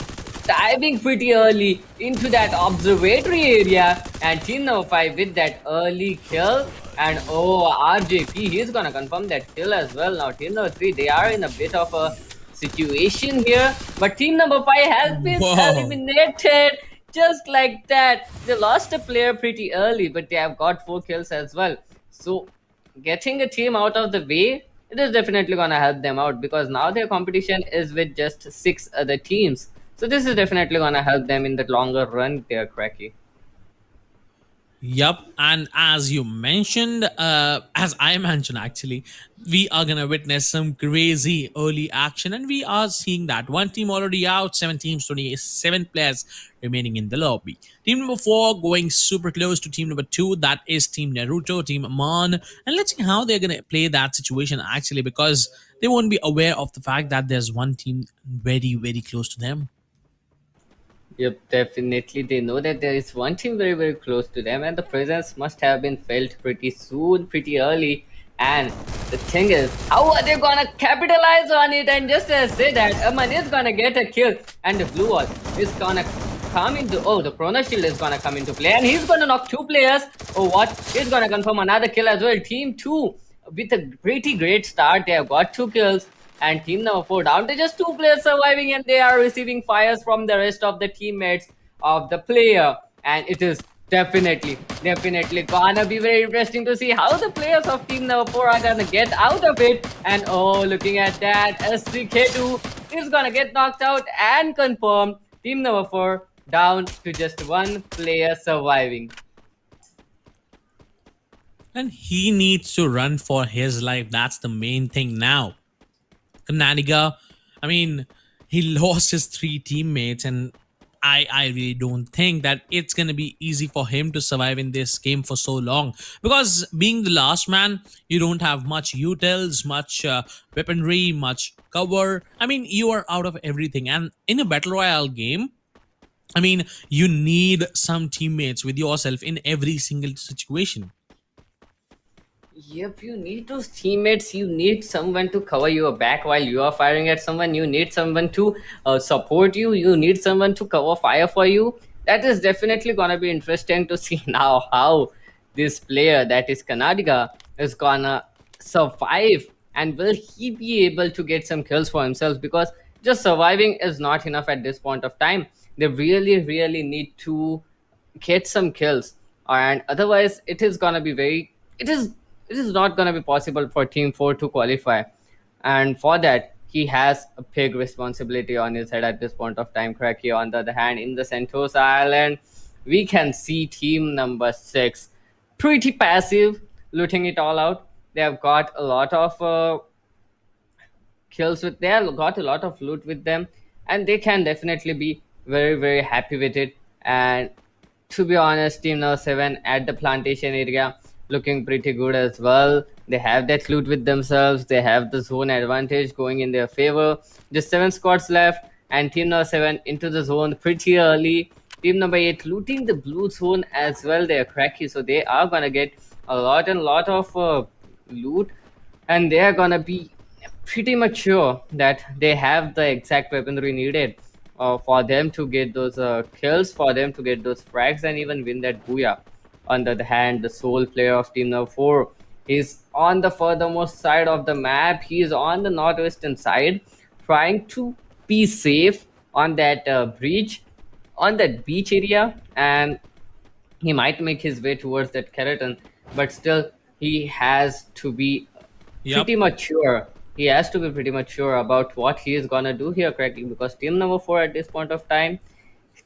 diving pretty early into that observatory area, and team number 5 with that early kill. And oh, RJP, he's gonna confirm that kill as well. Now team number 3, they are in a bit of a situation here, but team number 5 has been Whoa. eliminated just like that. They lost a player pretty early, but they have got 4 kills as well. So getting a team out of the way, it is definitely going to help them out, because now their competition is with just 6 other teams. So this is definitely going to help them in the longer run there, Cracky. Yup, and as you mentioned, as I mentioned actually, we are gonna witness some crazy early action, and we are seeing that one team already out, 7 teams, 27 players remaining in the lobby. Team number 4 going super close to team number 2, that is Team Naruto, Team Amon, and let's see how they're gonna play that situation actually, because they won't be aware of the fact that there's one team very, very close to them. Yep, definitely. They know that there is one team very, very close to them, and the presence must have been felt pretty soon, pretty early. And the thing is, how are they gonna capitalize on it? And just as say that, Aman is gonna get a kill, and the blue wall is gonna come into. Oh, the Chrono Shield is gonna come into play, and he's gonna knock 2 players. Oh, what? He's gonna confirm another kill as well. Team 2 with a pretty great start. They have got 2 kills, and team number 4 down to just 2 players surviving, and they are receiving fires from the rest of the teammates of the player. And it is definitely gonna be very interesting to see how the players of team number 4 are gonna get out of it. And oh, looking at that, SCK2 is gonna get knocked out and confirmed. Team number 4 down to just 1 player surviving. And he needs to run for his life. That's the main thing now. Kanadiga, I mean, he lost his 3 teammates, and I really don't think that it's gonna be easy for him to survive in this game for so long. Because being the last man, you don't have much utils, much weaponry, much cover. I mean, you are out of everything. And in a battle royale game, I mean, you need some teammates with yourself in every single situation. Yep, you need those teammates. You need someone to cover your back while you are firing at someone. You need someone to support you. You need someone to cover fire for you. That is definitely gonna be interesting to see now how this player, that is Kanadiga, is gonna survive, and will he be able to get some kills for himself? Because just surviving is not enough at this point of time. They really need to get some kills, and otherwise it is gonna be very, it is it is not going to be possible for Team 4 to qualify. And for that, he has a big responsibility on his head at this point of time, Cracky. On the other hand, in the Sentosa Island, we can see team number 6 pretty passive, looting it all out. They have got a lot of kills with, they have got a lot of loot with them, and they can definitely be very very happy with it. And to be honest, team now 7 at the plantation area looking pretty good as well. They have that loot with themselves, they have the zone advantage going in their favor. Just 7 squads left, and team number 7 into the zone pretty early. Team number 8 looting the blue zone as well. They are cracky, so they are gonna get a lot and lot of loot, and they are gonna be pretty much sure that they have the exact weaponry needed for them to get those kills, for them to get those frags, and even win that booyah. On the other hand, the sole player of team number 4 is on the furthermost side of the map. He is on the northwestern side, trying to be safe on that breach, on that beach area, and he might make his way towards that keratin, but still he has to be Yep. pretty much sure. He has to be pretty much sure about what he is gonna do here, correctly, because team number 4 at this point of time,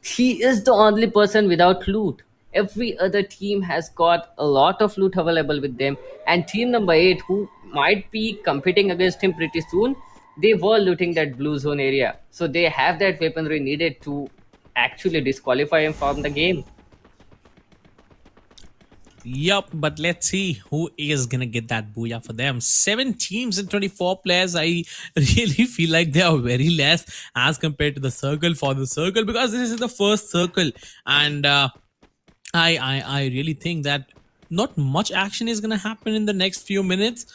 he is the only person without loot. Every other team has got a lot of loot available with them, and team number 8, who might be competing against him pretty soon, they were looting that blue zone area, so they have that weaponry needed to actually disqualify him from the game. Yup, but let's see who is gonna get that booyah for them. 7 teams and 24 players. I really feel like they are very less as compared to the circle, for the circle, because this is the first circle, and I really think that not much action is gonna happen in the next few minutes,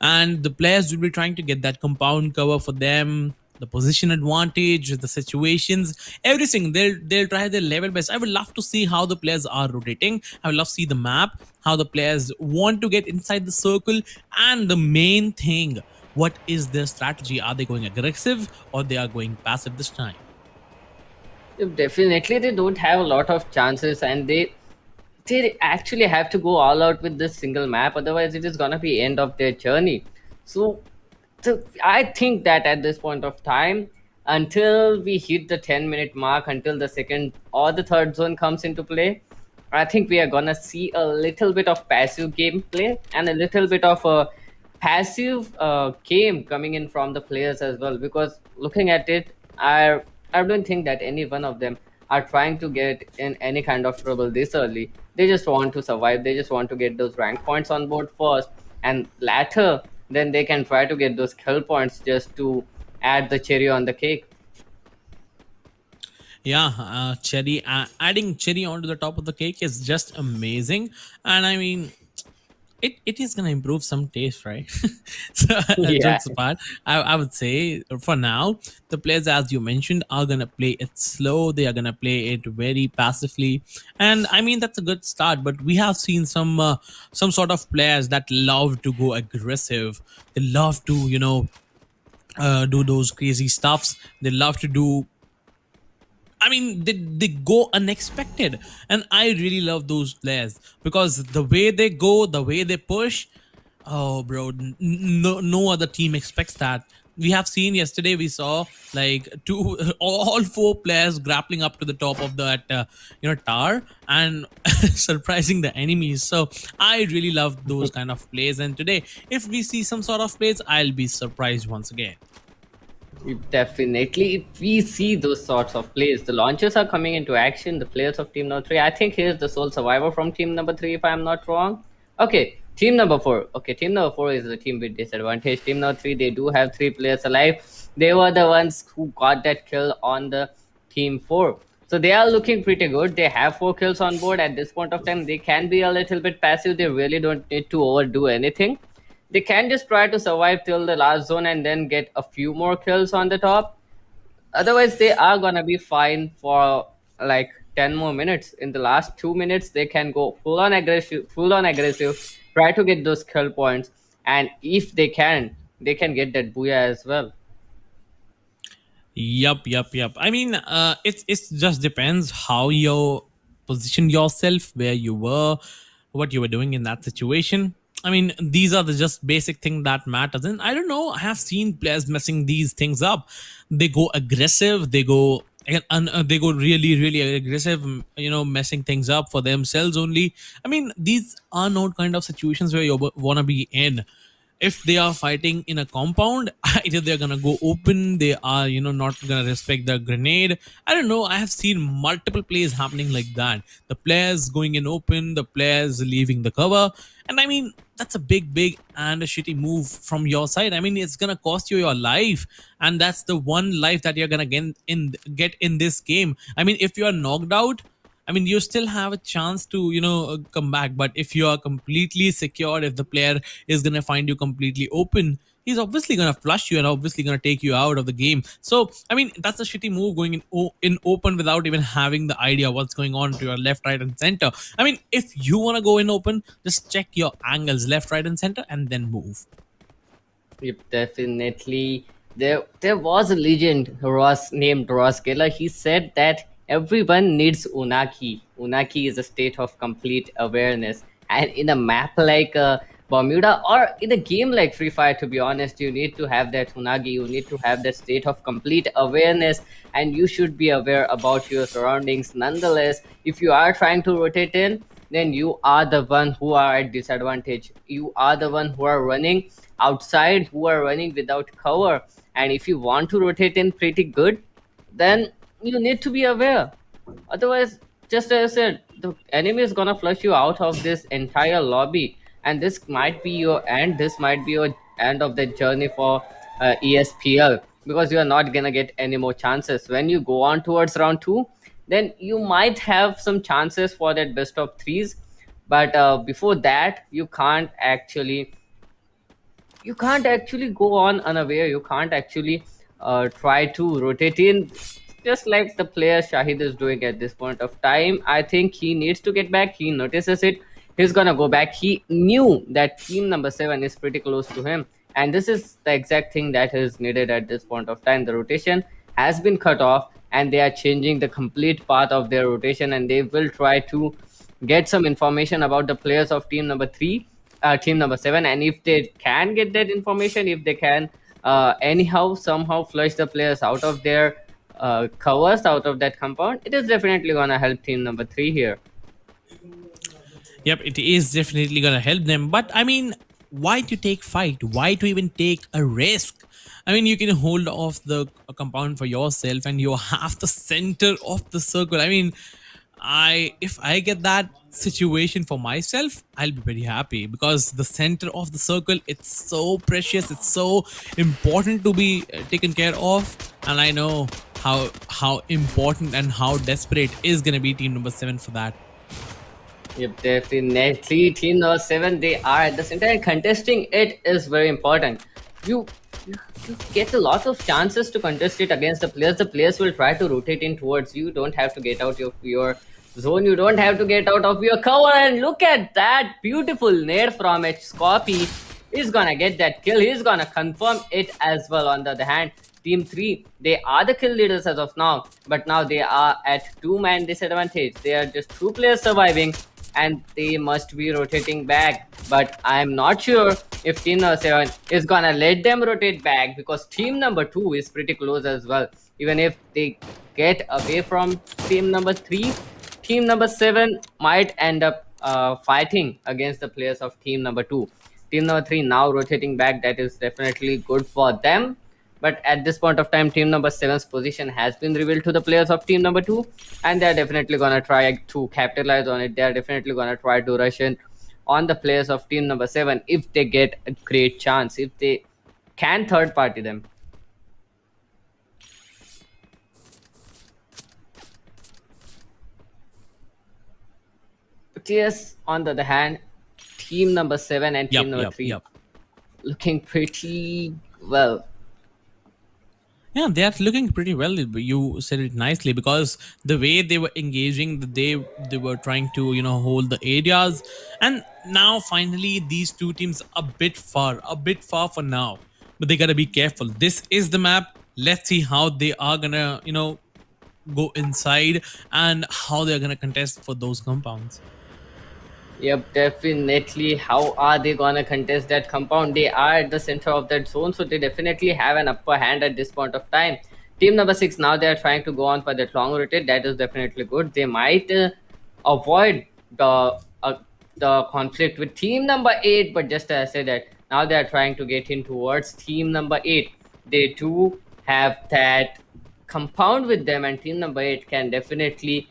and the players will be trying to get that compound cover for them, the position advantage, the situations, everything. They'll try their level best. I would love to see how the players are rotating. I would love to see the map, how the players want to get inside the circle, and the main thing, what is their strategy? Are they going aggressive or they are going passive this time? Definitely, they don't have a lot of chances, and they actually have to go all out with this single map. Otherwise, it is gonna be end of their journey. So, I think that at this point of time, until we hit the 10-minute mark, until the second or the third zone comes into play, I think we are gonna see a little bit of passive gameplay and a little bit of a passive game coming in from the players as well. Because looking at it, I don't think that any one of them are trying to get in any kind of trouble this early. They just want to survive. They just want to get those rank points on board first, and later then they can try to get those kill points just to add the cherry on the cake. Yeah, cherry, adding cherry onto the top of the cake is just amazing. And I mean, it is gonna improve some taste, right? So Yeah. jokes apart, I would say for now the players, as you mentioned, are gonna play it slow. They are gonna play it very passively, and I mean that's a good start. But we have seen some sort of players that love to go aggressive. They love to do those crazy stuffs. They love to do, I mean, they go unexpected, and I really love those players because the way they go, the way they push. Oh, bro, no other team expects that. We have seen yesterday. We saw like two, all 4 players grappling up to the top of that tower and surprising the enemies. So I really love those kind of plays. And today, if we see some sort of plays, I'll be surprised once again. Definitely, if we see those sorts of plays, the launchers are coming into action. The players of team number 3. I think here's the sole survivor from team number 3, if I'm not wrong. Okay, team number 4. Okay, team number 4 is the team with disadvantage. Team number 3, they do have 3 players alive. They were the ones who got that kill on the team 4. So they are looking pretty good. They have 4 kills on board at this point of time. They can be a little bit passive. They really don't need to overdo anything. They can just try to survive till the last zone and then get a few more kills on the top. Otherwise, they are gonna be fine for like 10 more minutes. In the last 2 minutes, they can go full on aggressive, try to get those kill points, and if they can get that booyah as well. Yup. I mean, it's just depends how you position yourself, where you were, what you were doing in that situation. I mean, these are the just basic thing that matters. And I don't know, I have seen players messing these things up. They go aggressive, they go really, really aggressive, messing things up for themselves only. I mean, these are not kind of situations where you want to be in. If they are fighting in a compound, either they're gonna go open, they are not gonna respect the grenade. I don't know, I have seen multiple plays happening like that, the players going in open, the players leaving the cover. And I mean, that's a big and a shitty move from your side. I mean, it's gonna cost you your life, and that's the one life that you're gonna get in this game. I mean, if you are knocked out, I mean, you still have a chance to, come back. But if you are completely secure, if the player is going to find you completely open, he's obviously going to flush you and obviously going to take you out of the game. So, I mean, that's a shitty move going in open without even having the idea what's going on to your left, right, and center. I mean, if you want to go in open, just check your angles left, right, and center and then move. Yep, definitely. There was a legend Ross named Ross Geller. He said that everyone needs Unaki. Unaki is a state of complete awareness. And in a map like Bermuda, or in a game like Free Fire, to be honest, you need to have that Unagi. You need to have that state of complete awareness, and you should be aware about your surroundings. Nonetheless, if you are trying to rotate in, then you are the one who are at disadvantage. You are the one who are running outside, who are running without cover. And if you want to rotate in pretty good, then you need to be aware. Otherwise, just as I said, the enemy is gonna flush you out of this entire lobby, and this might be your end. This might be your end of the journey for ESPL, because you are not gonna get any more chances. When you go on towards round two, then you might have some chances for that best of threes, but before that, you can't actually go on unaware. You can't actually try to rotate in, just like the player Shahid is doing at this point of time. I think he needs to get back. He notices it. He's gonna go back. He knew that team number 7 is pretty close to him, and this is the exact thing that is needed at this point of time. The rotation has been cut off, and they are changing the complete path of their rotation, and they will try to get some information about the players of team number 3, team number 7. And if they can get that information, if they can anyhow somehow flush the players out of their covers, out of that compound, it is definitely gonna help team number 3 here. Yep, it is definitely gonna help them. But I mean, why to take fight? Why to even take a risk? I mean, you can hold off the compound for yourself, and you have the center of the circle. I mean, if I get that situation for myself, I'll be very happy, because the center of the circle, it's so precious, it's so important to be taken care of. And I know how important and how desperate is gonna be team number 7 for that. Yep, definitely. Team number 7, they are at the center, and contesting it is very important. You, you get a lot of chances to contest it against the players. The players will try to rotate in towards you. You don't have to get out of your zone. You don't have to get out of your cover. And look at that beautiful nade from H. Scorpy. He's gonna get that kill. He's gonna confirm it as well. On the other hand, Team 3, they are the kill leaders as of now, but now they are at 2-man disadvantage. They are just 2 players surviving, and they must be rotating back. But I'm not sure if team number 7 is gonna let them rotate back, because team number 2 is pretty close as well. Even if they get away from team number 3, team number 7 might end up fighting against the players of team number 2. Team number 3 now rotating back. That is definitely good for them. But at this point of time, team number 7's position has been revealed to the players of team number 2, and they're definitely gonna try to capitalize on it. They're definitely gonna try to rush in on the players of team number 7 if they get a great chance, if they can third party them. But yes, on the other hand, team number 7 and Yep, team number yep, 3 yep. looking pretty well. Yeah, they are looking pretty well. You said it nicely, because the way they were engaging, they were trying to hold the areas, and now finally these two teams a bit far for now. But they gotta be careful. This is the map. Let's see how they are gonna go inside, and how they're gonna contest for those compounds. Yep, definitely. How are they gonna contest that compound? They are at the center of that zone, so they definitely have an upper hand at this point of time. Team number six, now they are trying to go on for that long rotate. That is definitely good. They might avoid uh, the conflict with team number eight, but just as I said that now they are trying to get in towards team number eight. They too have that compound with them, and team number eight can definitely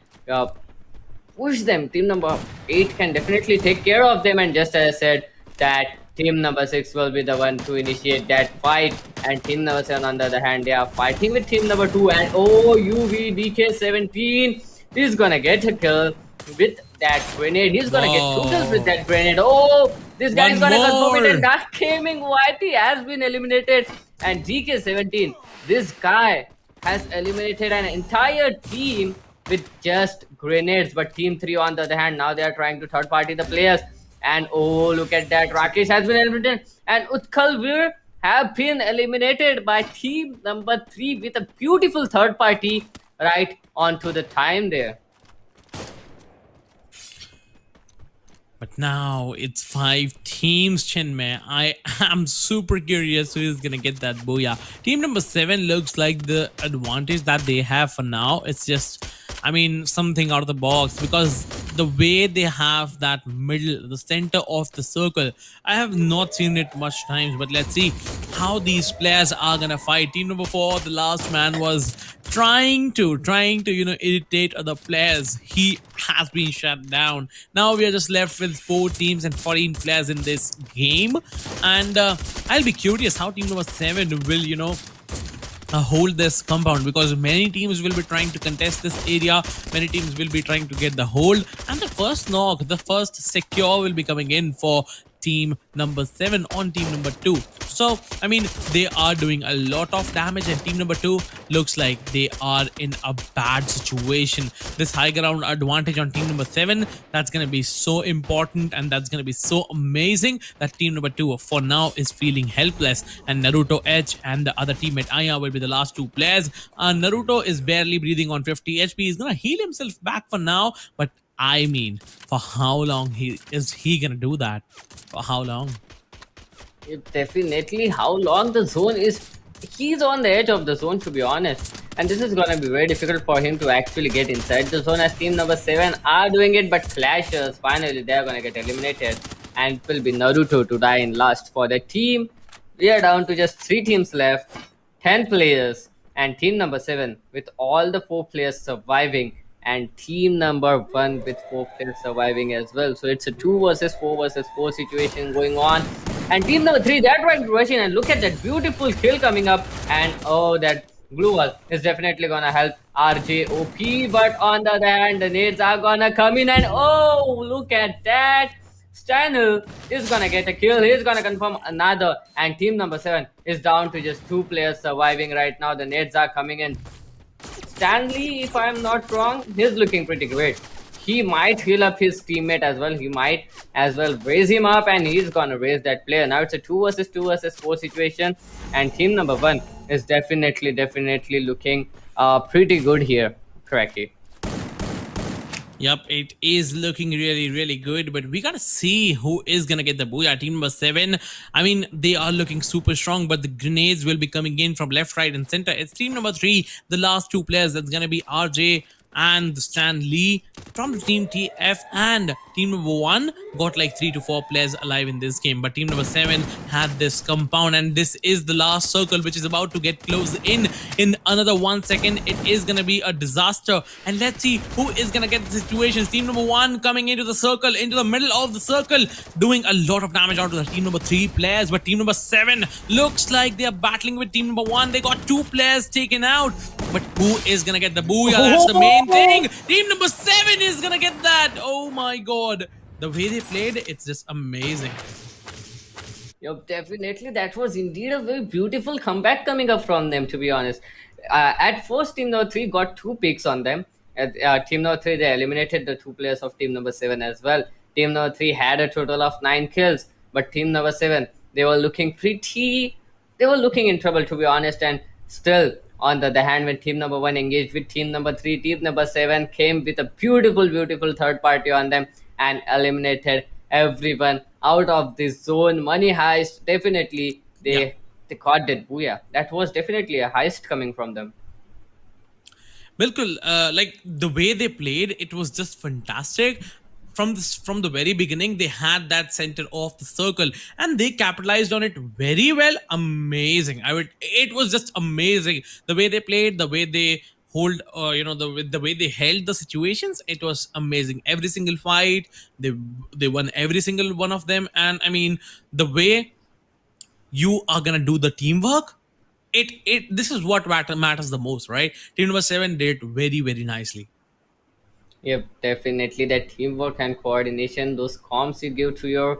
push them. Team number eight can definitely take care of them, and just as I said, that team number six will be the one to initiate that fight, and team number seven, on the other hand, they are fighting with team number two, and oh, UVDK17 is gonna get a kill with that grenade. He's gonna get two kills with Wow. that grenade. Oh, this guy is One gonna confirm it, and more. Dark Gaming YT has been eliminated, and GK17, this guy has eliminated an entire team with just grenades. But Team 3, on the other hand, now they are trying to third party the players. And oh, look at that. Rakesh has been eliminated. And Utkal Veer have been eliminated by team number 3 with a beautiful third party right onto the time there. But now it's five teams, Chinmay. I am super curious who is gonna get that booyah. Team number seven looks like the advantage that they have for now. It's just, I mean, something out of the box because the way they have that middle, the center of the circle, I have not seen it much times. But let's see how these players are gonna fight. Team number four, the last man was trying to irritate other players. He has been shut down. Now we are just left with four teams and 14 players in this game, and I'll be curious how team number seven will hold this compound, because many teams will be trying to contest this area. Many teams will be trying to get the hold, and the first knock, the first secure will be coming in for team number 7 on team number 2. So I mean, they are doing a lot of damage, and team number 2 looks like they are in a bad situation. This high ground advantage on team number 7, that's going to be so important, and that's going to be so amazing that team number 2 for now is feeling helpless, and Naruto Edge and the other teammate Aya will be the last two players. Naruto is barely breathing on 50 HP. He's going to heal himself back for now, but I mean, for how long he gonna do that? For how long? Definitely, how long the zone is. He's on the edge of the zone, to be honest. And this is gonna be very difficult for him to actually get inside the zone, as team number 7 are doing it, but Clashers, finally, they're gonna get eliminated. And it will be Naruto to die in last for the team. We are down to just 3 teams left, 10 players, and team number 7 with all the 4 players surviving, and team number 1 with 4 players surviving as well. So it's a 2 versus 4 situation going on. And team number 3, they're trying to rush in, and look at that beautiful kill coming up. And oh, that glue wall is definitely gonna help RJOP. But on the other hand, the nades are gonna come in, and oh, look at that. Stanley is gonna get a kill. He's gonna confirm another. And team number 7 is down to just 2 players surviving right now. The nades are coming in. Stanley, if I'm not wrong, he's looking pretty great. He might heal up his teammate as well. He might as well raise him up, and he's gonna raise that player. Now it's a 2 versus 4 situation, and team number 1 is definitely looking pretty good here. Cracky. Yep, it is looking really, really good, but we gotta see who is gonna get the booyah. Team number 7, I mean, they are looking super strong, but the grenades will be coming in from left, right, and center. It's team number 3, the last two players. That's gonna be RJ and Stan Lee from the team TF, and team number 1 got like 3 to 4 players alive in this game, but team number 7 had this compound, and this is the last circle which is about to get closed in another 1 second. It is gonna be a disaster, and let's see who is gonna get the situation. Team number 1 coming into the circle, into the middle of the circle, doing a lot of damage out to the team number 3 players, but team number 7 looks like they are battling with team number 1. They got 2 players taken out, but who is gonna get the booyah? That's the main thing. Team number 7 is gonna get that. Oh my god, the way they played, it's just amazing. Yep, definitely. That was indeed a very beautiful comeback coming up from them, to be honest. At first, Team number 3 got 2 picks on them. At Team number 3, they eliminated the 2 players of Team number 7 as well. Team number 3 had a total of 9 kills, but Team number 7, they were looking pretty. They were looking in trouble, to be honest, and still, on the other hand, when Team number 1 engaged with Team number 3, Team number 7 came with a beautiful third party on them. and eliminated everyone out of this zone. Money heist, definitely Yeah. they caught that booyah. That was definitely a heist coming from them. Bilkul, like the way they played, it was just fantastic. From the very beginning, they had that center of the circle, and they capitalized on it very well. Amazing. It was just amazing the way they played, the way they hold, the way they held the situations. It was amazing. Every single fight, they won every single one of them, and I mean the way you are gonna do the teamwork, it this is what matters the most, right? Team number 7 did very nicely. Yep, definitely. That teamwork and coordination, those comms you give to your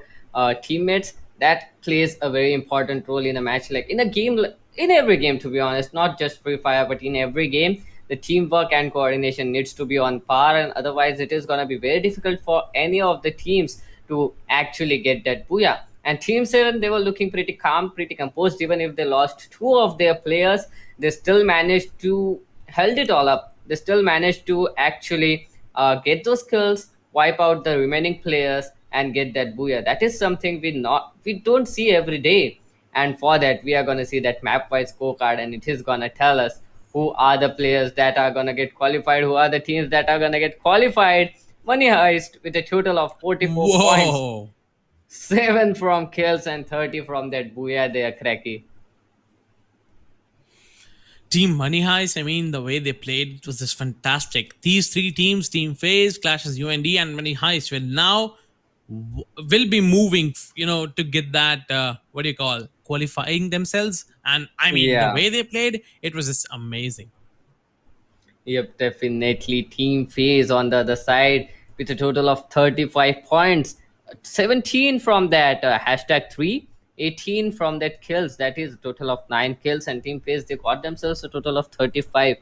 teammates, that plays a very important role in a match. Like in a game, in every game, to be honest, not just Free Fire, but in every game, the teamwork and coordination needs to be on par, and otherwise, it is gonna be very difficult for any of the teams to actually get that booyah. And Team 7, they were looking pretty calm, pretty composed. Even if they lost two of their players, they still managed to held it all up. They still managed to actually get those kills, wipe out the remaining players, and get that booyah. That is something we don't see every day. And for that, we are gonna see that map-wise scorecard, and it is gonna tell us who are the players that are gonna get qualified, who are the teams that are gonna get qualified. Money Heist with a total of 44 points, Whoa. 7 from kills and 30 from that booyah there, Cracky. Team Money Heist, I mean, the way they played, it was just fantastic. These three teams, Team Phase, Clashes UND, and Money Heist, will be moving, to get that, what do you call, qualifying themselves. And I mean, the Yeah. way they played, it was just amazing. Yep, definitely. Team Phase on the other side with a total of 35 points. 17 from that hashtag 3, 18 from that kills. That is a total of 9 kills. And Team Phase, they got themselves a total of 35.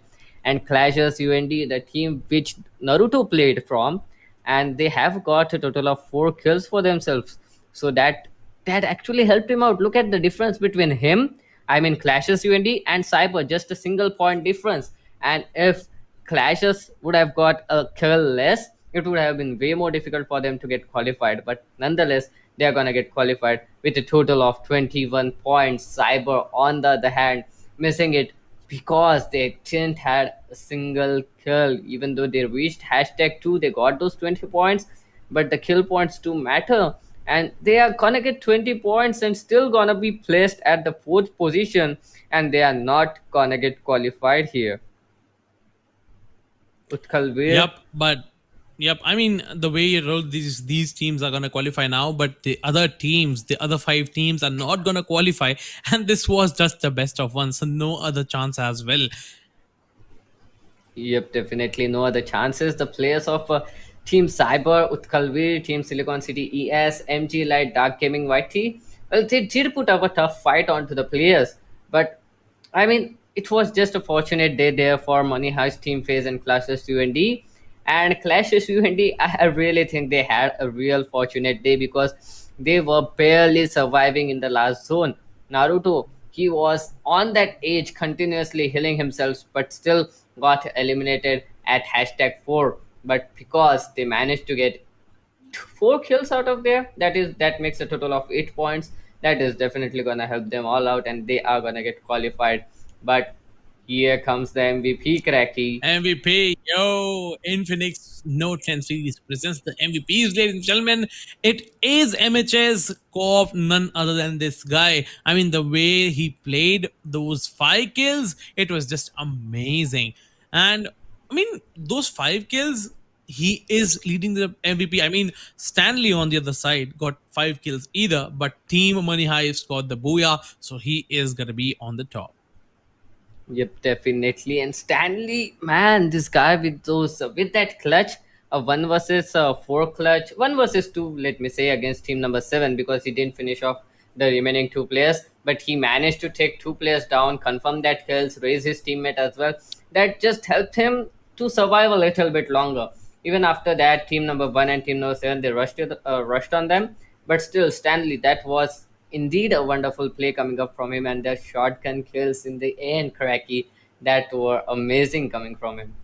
And Clashers UND, the team which Naruto played from, and they have got a total of 4 kills for themselves. So that actually helped him out. Look at the difference between him, I mean Clashes UND, and Cyber, just a single point difference. And if Clashes would have got a kill less, it would have been way more difficult for them to get qualified. But nonetheless, they are gonna get qualified with a total of 21 points. Cyber, on the other hand, missing it because they didn't had a single kill. Even though they reached hashtag 2, they got those 20 points, but the kill points do matter. And they are gonna get 20 points and still gonna be placed at the fourth position, and they are not gonna get qualified here. Utkalvir. Yep, but yep. I mean, the way you roll, these teams are gonna qualify now, but the other teams, the other five teams, are not gonna qualify. And this was just the best of one, so no other chance as well. Yep, definitely no other chances. The players of Team Cyber, Utkalvir, Team Silicon City ES, MG Light, Dark Gaming YT, well, they did put up a tough fight onto the players. But, I mean, it was just a fortunate day there for Money Heist, Team Phase, and Clashes UND. And Clashes UND, I really think they had a real fortunate day because they were barely surviving in the last zone. Naruto, he was on that edge continuously healing himself, but still got eliminated at hashtag 4. But because they managed to get 4 kills out of there, that makes a total of 8 points. That is definitely gonna help them all out, and they are gonna get qualified. But here comes the MVP, Cracky. MVP, yo, Infinix Note 10 series presents the MVPs, ladies and gentlemen. It is MHS co-op, none other than this guy. I mean, the way he played those 5 kills, it was just amazing. And I mean, those 5 kills, he is leading the MVP. I mean, Stanley on the other side got 5 kills either, but Team Money Heist got the booyah, so he is gonna be on the top. Yep, definitely. And Stanley, man, this guy with those with that clutch, a 1 versus 4 clutch, 1 versus 2, let me say, against team number 7, because he didn't finish off the remaining 2 players, but he managed to take 2 players down, confirm that kills, raise his teammate as well. That just helped him to survive a little bit longer. Even after that, team number 1 and team number 7, they rushed on them, but still, Stanley, that was indeed a wonderful play coming up from him, and the shotgun kills in the end, Cracky, that were amazing coming from him.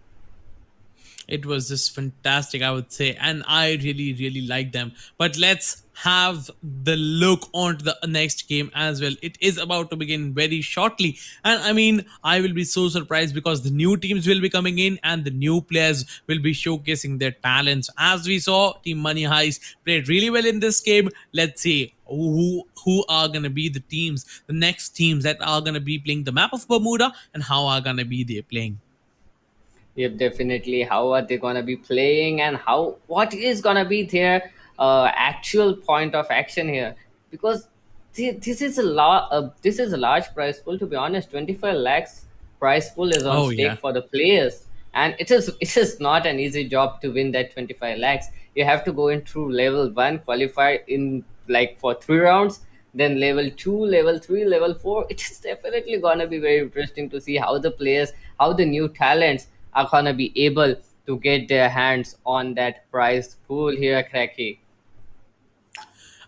It was just fantastic, I would say, and I really, really like them. But let's have the look on to the next game as well. It is about to begin very shortly, and I mean, I will be so surprised because the new teams will be coming in and the new players will be showcasing their talents. As we saw, Team Money Heist played really well in this game. Let's see who are gonna be the teams, the next teams that are gonna be playing the map of Bermuda, and how are gonna be they playing. Yep, definitely. How are they gonna be playing, and how what is gonna be their actual point of action here? Because this is a lot. This is a large prize pool. To be honest, 25 lakhs prize pool is on Oh yeah. stake for the players, and it is not an easy job to win that 25 lakhs. You have to go in through level one, qualify in like for 3 rounds, then level 2, level 3, level 4. It is definitely gonna be very interesting to see how the players, how the new talents are gonna be able to get their hands on that prize pool here, Cracky.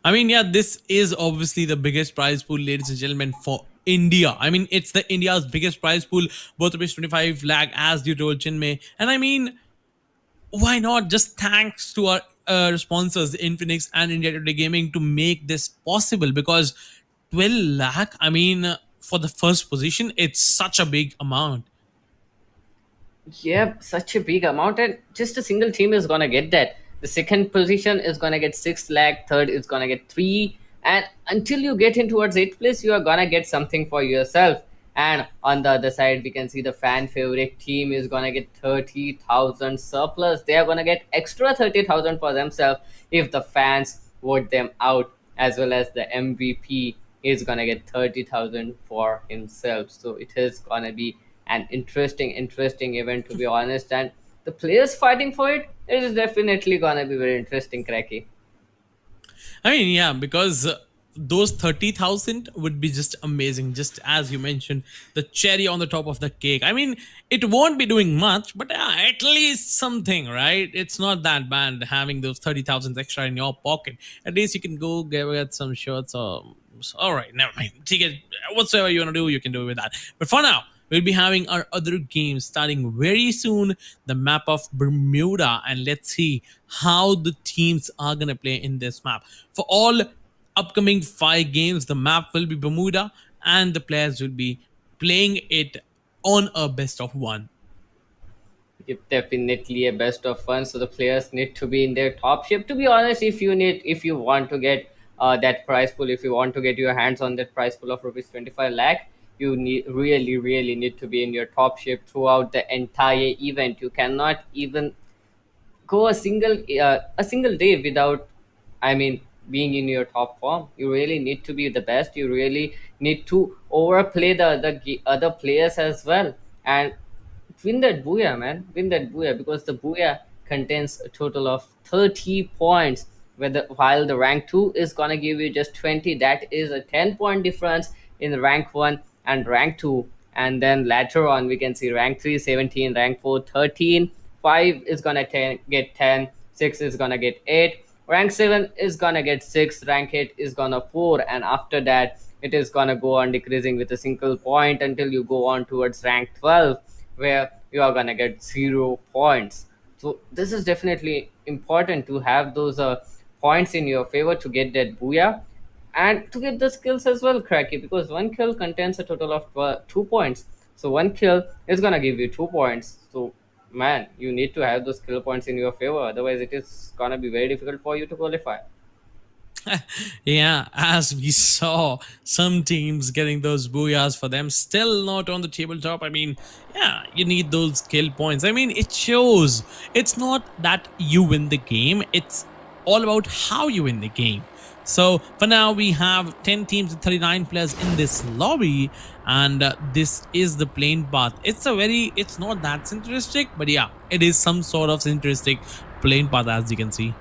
I mean, yeah, this is obviously the biggest prize pool, ladies and gentlemen, for India. I mean, it's the India's biggest prize pool, both rupees 25 lakh, as you told Chinmay. And I mean, why not? Just thanks to our sponsors, Infinix and India Today Gaming, to make this possible. Because 12 lakh, I mean, for the first position, it's such a big amount. Yep, such a big amount, and just a single team is gonna get that. The second position is gonna get 6 lakh, third is gonna get three, and until you get in towards eighth place, you are gonna get something for yourself. And on the other side, we can see the fan favorite team is gonna get 30,000 surplus. They are gonna get extra 30,000 for themselves if the fans vote them out, as well as the MVP is gonna get 30,000 for himself. So it is gonna be an interesting event, to be honest. And the players fighting for it, it is definitely gonna be very interesting, Cracky. I mean, yeah, because those 30,000 would be just amazing. Just as you mentioned, the cherry on the top of the cake. I mean, it won't be doing much, but at least something, right? It's not that bad having those 30,000 extra in your pocket. At least you can go get some shirts or. All right, never mind. Take it. Whatsoever you want to do, you can do with that. But for now, we'll be having our other games starting very soon, the map of Bermuda, and let's see how the teams are going to play in this map. For all upcoming 5 games, the map will be Bermuda, and the players will be playing it on a best of one. It's definitely a best of fun. So the players need to be in their top shape. To be honest, if you want to get that prize pool, if you want to get your hands on that prize pool of rupees 25 lakh, you need really need to be in your top shape throughout the entire event. You cannot even go a single day without, I mean, being in your top form. You really need to be the best. You really need to overplay the other players as well, and win that booyah, man. Win that booyah, because the booyah contains a total of 30 points. While the rank 2 is gonna give you just 20, that is a 10-point difference in the rank 1 and rank 2. And then later on, we can see rank 3 17, rank 4 13, 5 is gonna get 10, 6 is gonna get 8, rank 7 is gonna get 6, rank 8 is gonna 4, and after that, it is gonna go on decreasing with a single point until you go on towards rank 12, where you are gonna get 0 points. So this is definitely important to have those points in your favor to get that booyah and to get the skills as well, Cracky, because one kill contains a total of 2 points. So one kill is gonna give you 2 points. So man, you need to have those skill points in your favor, otherwise it is gonna be very difficult for you to qualify. Yeah, as we saw, some teams getting those booyahs for them, still not on the tabletop. I mean, yeah, you need those skill points. I mean, it shows it's not that you win the game, it's all about how you win the game. So for now, we have 10 teams and 39 players in this lobby, and this is the plain path. It's not that synchronistic, but yeah, it is some sort of synchronistic plain path, as you can see.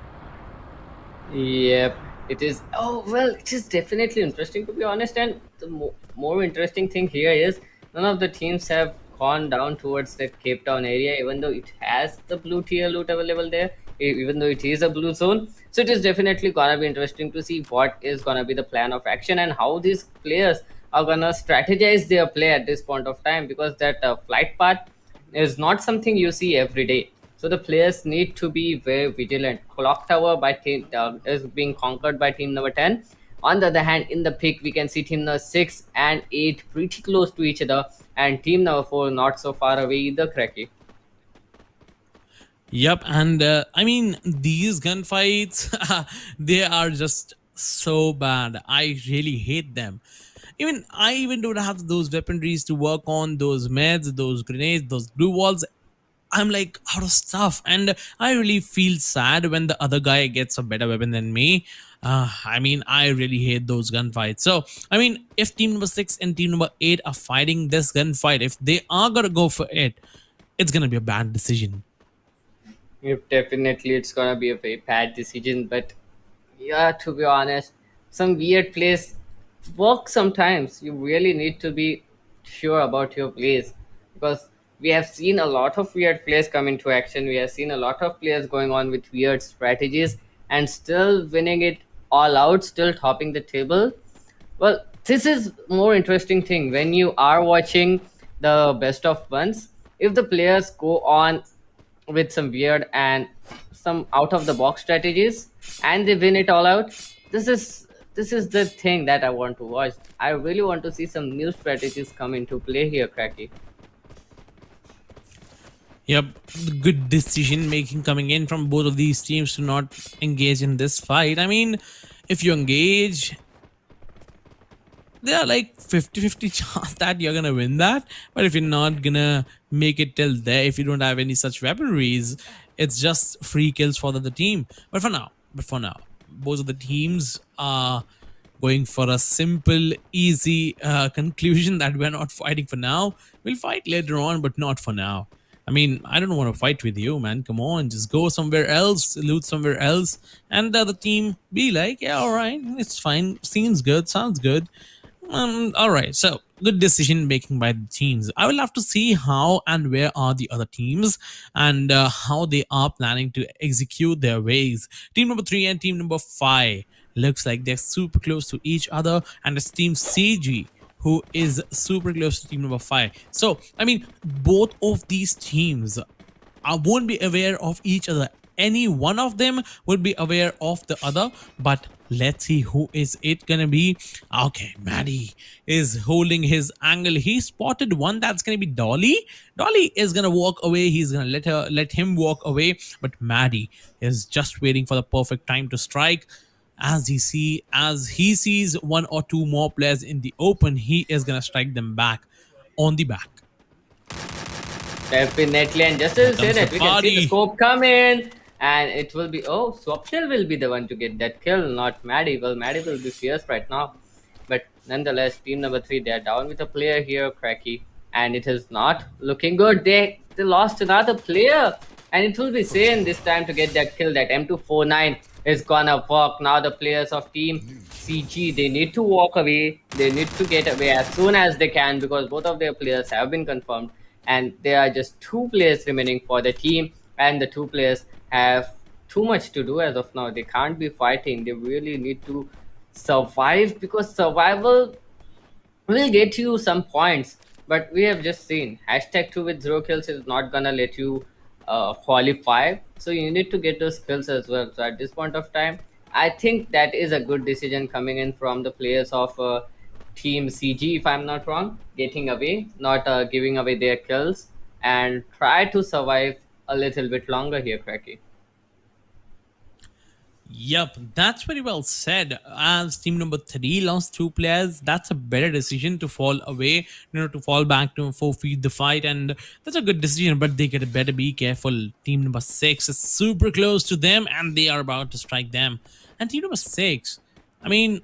Yep, it is. Oh, well, it is definitely interesting, to be honest. And the more interesting thing here is none of the teams have gone down towards the Cape Town area, even though it has the blue tier loot available there, even though it is a blue zone. So it is definitely gonna be interesting to see what is gonna be the plan of action and how these players are gonna strategize their play at this point of time, because that flight path is not something you see every day. So the players need to be very vigilant. Clock tower by team is being conquered by team number 10. On the other hand, in the pick, we can see team number 6 and 8 pretty close to each other, and team number 4 not so far away either, Cracky. Yep, and I mean these gunfights, they are just so bad. I really hate them. Even I even don't have those weaponries to work on those meds, those grenades, those blue walls. I'm like out of stuff, and I really feel sad when the other guy gets a better weapon than me. I mean, I really hate those gunfights. So, I mean, if team number 6 and team number 8 are fighting this gunfight, if they are gonna go for it, it's gonna be a bad decision. If definitely it's gonna be a very bad decision, but yeah, to be honest, some weird plays work sometimes. You really need to be sure about your plays, because we have seen a lot of weird plays come into action. We have seen a lot of players going on with weird strategies and still winning it all out, still topping the table. Well, this is more interesting thing when you are watching the best of ones. If the players go on with some weird and some out of the box strategies and they win it all out, this is the thing that I want to watch. I really want to see some new strategies come into play here, Cracky. Yep, good decision making coming in from both of these teams to not engage in this fight. I mean, if you engage, there are like 50-50 chance that you're gonna win that. But if you're not gonna make it till there, if you don't have any such weaponries, it's just free kills for the other team. But for now, both of the teams are going for a simple, easy conclusion that we're not fighting for now. We'll fight later on, but not for now. I mean, I don't want to fight with you, man. Come on, just go somewhere else, loot somewhere else, and the other team be like, yeah, all right, it's fine, seems good, sounds good. All right. So good decision making by the teams. I will have to see how and where are the other teams and how they are planning to execute their ways. Team number 3 and team number 5 looks like they're super close to each other, and it's team CG who is super close to team number 5. So I mean, both of these teams I won't be aware of each other. Any one of them would be aware of the other, but let's see who is it gonna be. Okay, Maddie is holding his angle. He spotted one that's gonna be Dolly. Dolly is gonna walk away. He's gonna let him walk away, but Maddie is just waiting for the perfect time to strike. As he sees one or two more players in the open, he is gonna strike them back on the back. Definitely, and just Here as you say comes the that, we can see the party. scope come in, and it will be, oh, Swapnil will be the one to get that kill, not Maddie. Well, Maddie will be fierce right now, but nonetheless, team number 3, they are down with a player here, Cracky, and it is not looking good. They lost another player, and it will be Sane this time to get that kill. That M249 is gonna work. Now the players of team CG, they need to walk away. They need to get away as soon as they can, because both of their players have been confirmed, and there are just 2 players remaining for the team, and the 2 players have too much to do as of now. They can't be fighting. They really need to survive, because survival will get you some points. But we have just seen hashtag 2 with 0 kills is not gonna let you qualify, so you need to get those kills as well. So at this point of time, I think that is a good decision coming in from the players of team CG, if I'm not wrong, getting away, not giving away their kills, and try to survive a little bit longer here, Cracky. Yep, that's very well said. As team number 3 lost 2 players, that's a better decision to fall away, to fall back to forfeit the fight, and that's a good decision. But they get better be careful. Team number 6 is super close to them, and they are about to strike them. And team number 6, I mean,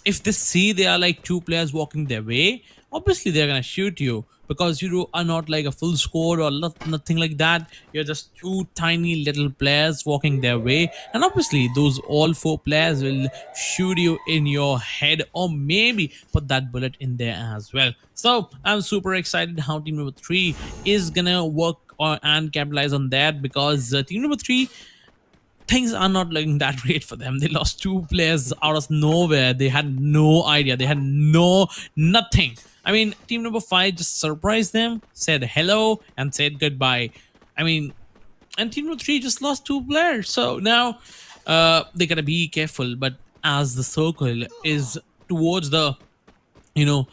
if they see they are like 2 players walking their way, obviously they're gonna shoot you because are not like a full squad or nothing like that. You're just 2 tiny little players walking their way, and obviously those all 4 players will shoot you in your head or maybe put that bullet in there as well. So I'm super excited how team number 3 is gonna work and capitalize on that, because team number 3, things are not looking that great for them. They lost 2 players out of nowhere. They had no idea. They had nothing. I mean, team number 5 just surprised them, said hello, and said goodbye. I mean, and team number three just lost two players. So now they gotta be careful. But as the circle is towards the you know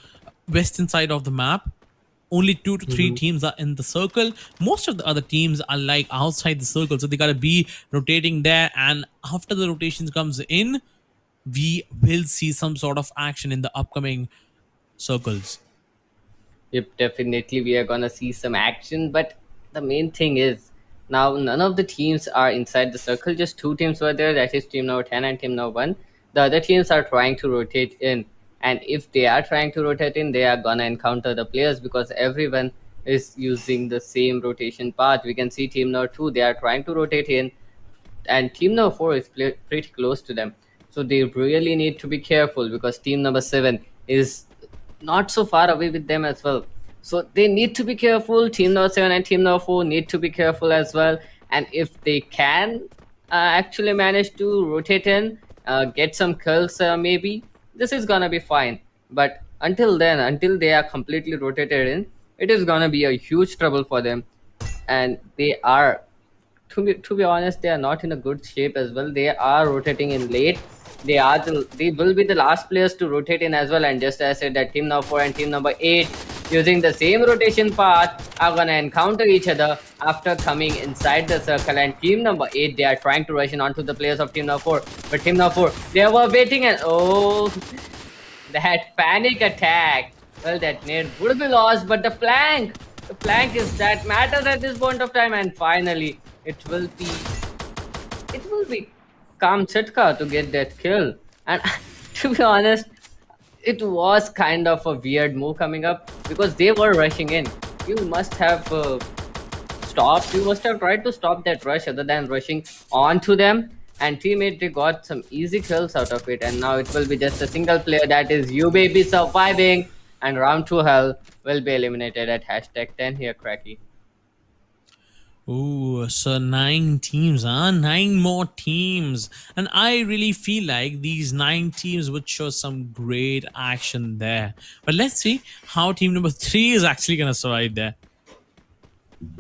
western side of the map, only two to three Mhm. teams are in the circle. Most of the other teams are like outside the circle, so they gotta be rotating there. And after the rotations comes in, we will see some sort of action in the upcoming circles. Yep, definitely we are gonna see some action. But the main thing is now none of the teams are inside the circle. Just two teams were there. That is team number 10 and team number 1. The other teams are trying to rotate in, and if they are trying to rotate in, they are gonna encounter the players because everyone is using the same rotation path. We can see team number 2. They are trying to rotate in, and team number 4 is pretty close to them. So they really need to be careful because team number 7 is not so far away with them as well. So they need to be careful. Team number 7 and team number 4 need to be careful as well. And if they can actually manage to rotate in, get some kills, maybe this is gonna be fine. But until then, until they are completely rotated in, it is gonna be a huge trouble for them. And they are, to be honest, they are not in a good shape as well. They are rotating in late. They will be the last players to rotate in as well. And just as I said, that team number 4 and team number 8 using the same rotation path are gonna encounter each other after coming inside the circle. And team number 8, they are trying to rush in onto the players of team number 4. But team number 4, they were waiting, and oh, that panic attack. Well, that nade would be lost, but the flank is that matters at this point of time. And finally, it will be Kamchatka to get that kill. And to be honest, it was kind of a weird move coming up because they were rushing in. You must have stopped. You must have tried to stop that rush other than rushing onto them. And teammate, they got some easy kills out of it. And now it will be just a single player, that is you baby surviving. And round 2 hell will be eliminated at hashtag 10 here, Cracky. Ooh, so nine teams, huh? Nine more teams. And I really feel like these nine teams would show some great action there. But let's see how team number three is actually going to survive there.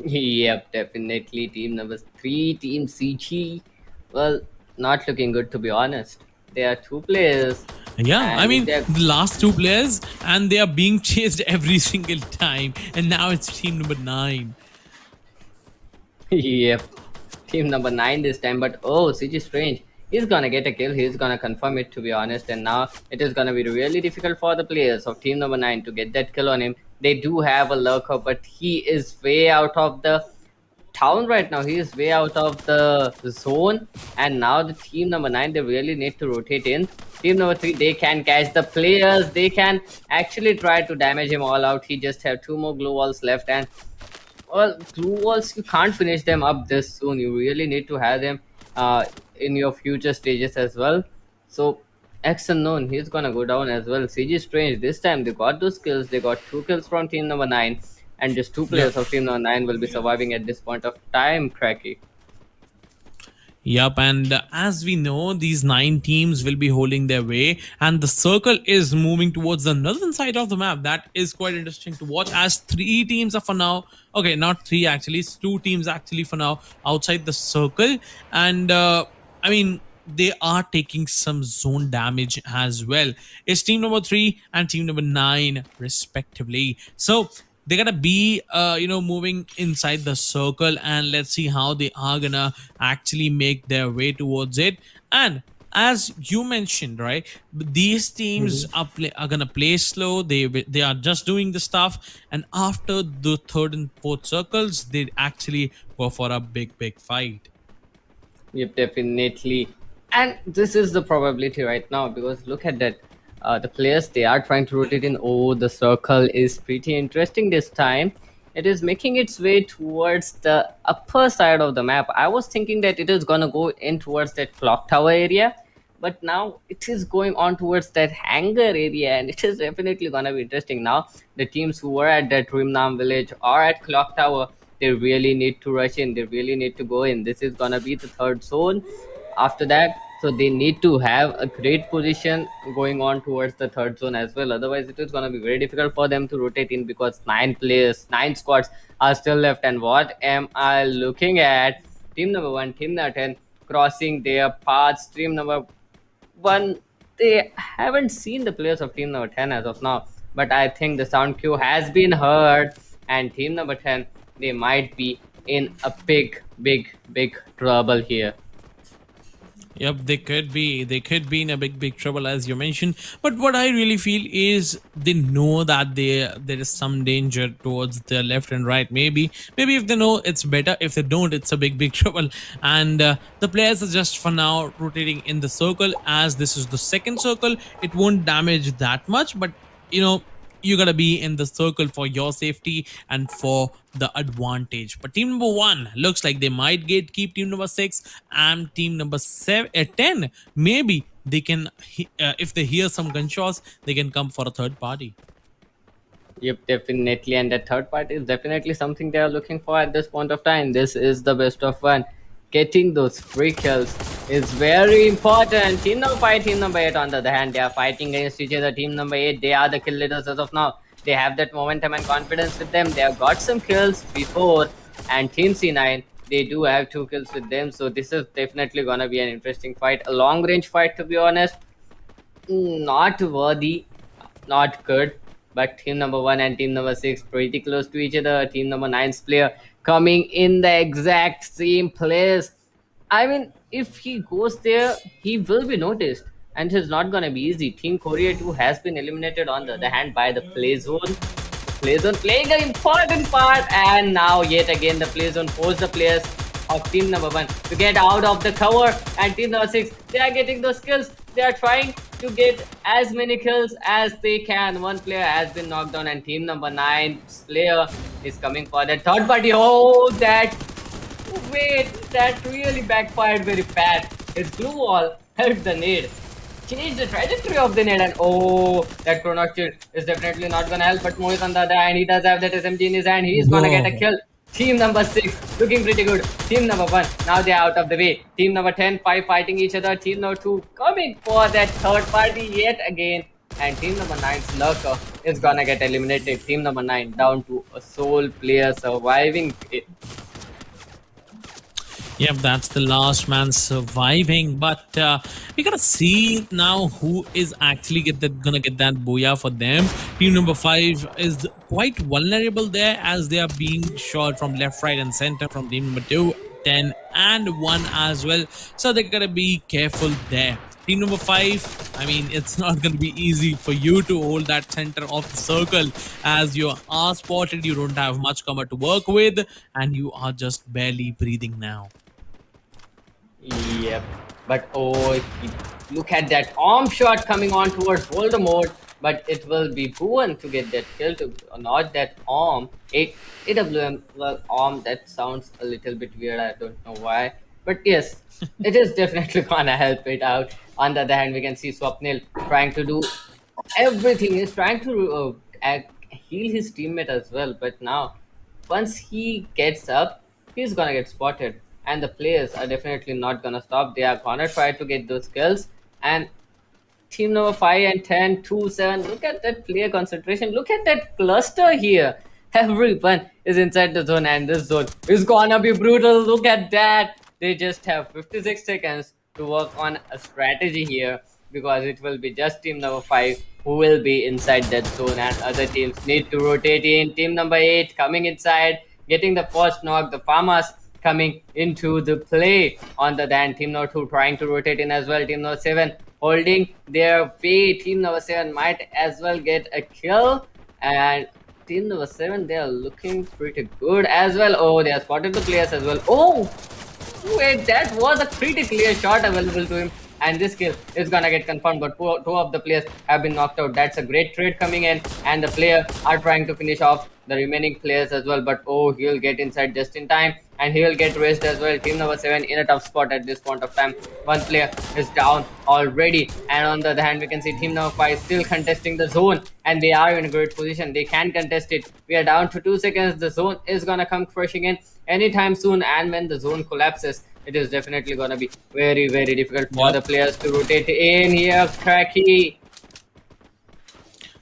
Yep, definitely. Team number 3, Team CG. Well, not looking good to be honest. There are two players, Yeah, I and mean, they're the last two players, and they are being chased every single time. And now it's team number nine. yep, team number 9 this time. But oh, CG Strange, he's gonna get a kill. He's gonna confirm it to be honest. And now it is gonna be really difficult for the players of team number 9 to get that kill on him. They do have a lurker, but he is way out of the town right now. He is way out of the zone. And now the team number 9, they really need to rotate in. Team number 3, they can catch the players. They can actually try to damage him all out. He just have 2 more glue walls left. And well, glue walls, you can't finish them up this soon. You really need to have them in your future stages as well. So X unknown, he's gonna go down as well. CG Strange, this time they got those kills. They got 2 kills from team number 9, and just 2 Yeah. players of team number 9 will be surviving at this point of time, Cracky. Yep, and as we know, these nine teams will be holding their way, and the circle is moving towards the northern side of the map. That is quite interesting to watch. As three teams are for now, okay, not three actually, it's two teams actually for now outside the circle, and I mean they are taking some zone damage as well. It's team number three and team number nine respectively. So they gotta be moving inside the circle, and let's see how they are gonna actually make their way towards it. And as you mentioned, right, these teams are gonna play slow. They are just doing the stuff, and after the third and fourth circles they actually go for a big fight. Yep, definitely. And this is the probability right now because look at that. The players, they are trying to rotate in. Oh, the circle is pretty interesting this time. It is making its way towards the upper side of the map. I was thinking that it is gonna go in towards that clock tower area, but now it is going on towards that hangar area, and it is definitely gonna be interesting. Now the teams who were at that Rimnam village or at clock tower, they really need to rush in. They really need to go in. This is gonna be the third zone. After that, So they need to have a great position going on towards the third zone as well. Otherwise, it is going to be very difficult for them to rotate in because nine players, nine squads are still left. And what am I looking at? Team number one, team number 10 crossing their paths. Team number one, they haven't seen the players of team number 10 as of now, but I think the sound cue has been heard, and team number 10, they might be in a big trouble here. Yep, they could be. They could be in a big trouble, as you mentioned. But what I really feel is they know that there is some danger towards the left and right. Maybe if they know, it's better. If they don't, it's a big trouble. And the players are just for now rotating in the circle. As this is the second circle, it won't damage that much. But you know, you gotta be in the circle for your safety and for the advantage. But team number one looks like they might get keep team number six and team number 10. Maybe they can, if they hear some gunshots, they can come for a third party. Yep, definitely. And the third part is definitely something they are looking for at this point of time. This is the best of one. Getting those free kills is very important. Team number 5, team number 8, on the other hand, they are fighting against each other. Team number 8, they are the kill leaders as of now. They have that momentum and confidence with them. They have got some kills before. And Team C9, they do have 2 kills with them. So this is definitely going to be an interesting fight. A long range fight, to be honest. Not worthy, not good. But team number one and team number six pretty close to each other. Team number nine's player coming in the exact same place. I mean, if he goes there, he will be noticed, and it's not gonna be easy. Team Korea 2 has been eliminated on the other hand by the play zone. The play zone playing an important part, and now yet again the play zone forced the players of team number one to get out of the cover, and team number six, they are getting those kills. They are trying to get as many kills as they can. One player has been knocked down, and team number nine's player is coming for that third party. Oh, that wait, that really backfired very bad. His glue wall helped the nade change the trajectory of the nade, and oh, that chrono shield is definitely not gonna help. But Mohit on the other hand, he does have that SMG in his hand. He's gonna get a Whoa. kill. Team number 6 looking pretty good. Team number 1, now they're out of the way. Team number 10, 5 fighting each other. Team number 2 coming for that third party yet again. And team number 9's lurker is gonna get eliminated. Team number 9 down to a sole player surviving it. Yep, that's the last man surviving. But we gotta see now who is actually gonna get that booyah for them. Team number 5 is quite vulnerable there as they are being shot from left, right, and center from team number 2, 10, and 1 as well. So they gotta be careful there. Team number 5, I mean, it's not going to be easy for you to hold that center of the circle as you are spotted. You don't have much cover to work with, and you are just barely breathing now. Yep. But oh, look at that arm shot coming on towards Voldemort. But it will be Bhuvan to get that kill, to not that arm. AWM, well, arm, that sounds a little bit weird. I don't know why. But yes, it is definitely gonna help it out. On the other hand, we can see Swapnil trying to do everything. He's trying to heal his teammate as well. But now, once he gets up, he's gonna get spotted. And the players are definitely not gonna stop. They are gonna try to get those kills. And team number 5 and 10, 2, 7. Look at that player concentration. Look at that cluster here. Everyone is inside the zone, and this zone is gonna be brutal. Look at that. They just have 56 seconds to work on a strategy here, because it will be just team number 5 who will be inside that zone, and other teams need to rotate in. Team number 8 coming inside, getting the first knock. The farmers coming into the play on the then. Team number 2 trying to rotate in as well. Team number 7 holding their way. Team number 7 might as well get a kill, and team number 7, they are looking pretty good as well. Oh, they have spotted the players as well. Oh, wait, that was a pretty clear shot available to him, and this kill is gonna get confirmed. But two of the players have been knocked out. That's a great trade coming in, and the player are trying to finish off the remaining players as well. But oh, he'll get inside just in time, and he will get raised as well. Team number 7 in a tough spot at this point of time. One player is down already, and on the other hand, we can see team number 5 still contesting the zone, and they are in a great position. They can contest it. We are down to 2 seconds. The zone is gonna come crushing in anytime soon, and when the zone collapses, It is definitely gonna be very, very difficult for Yep. the players to rotate in here. Cracky.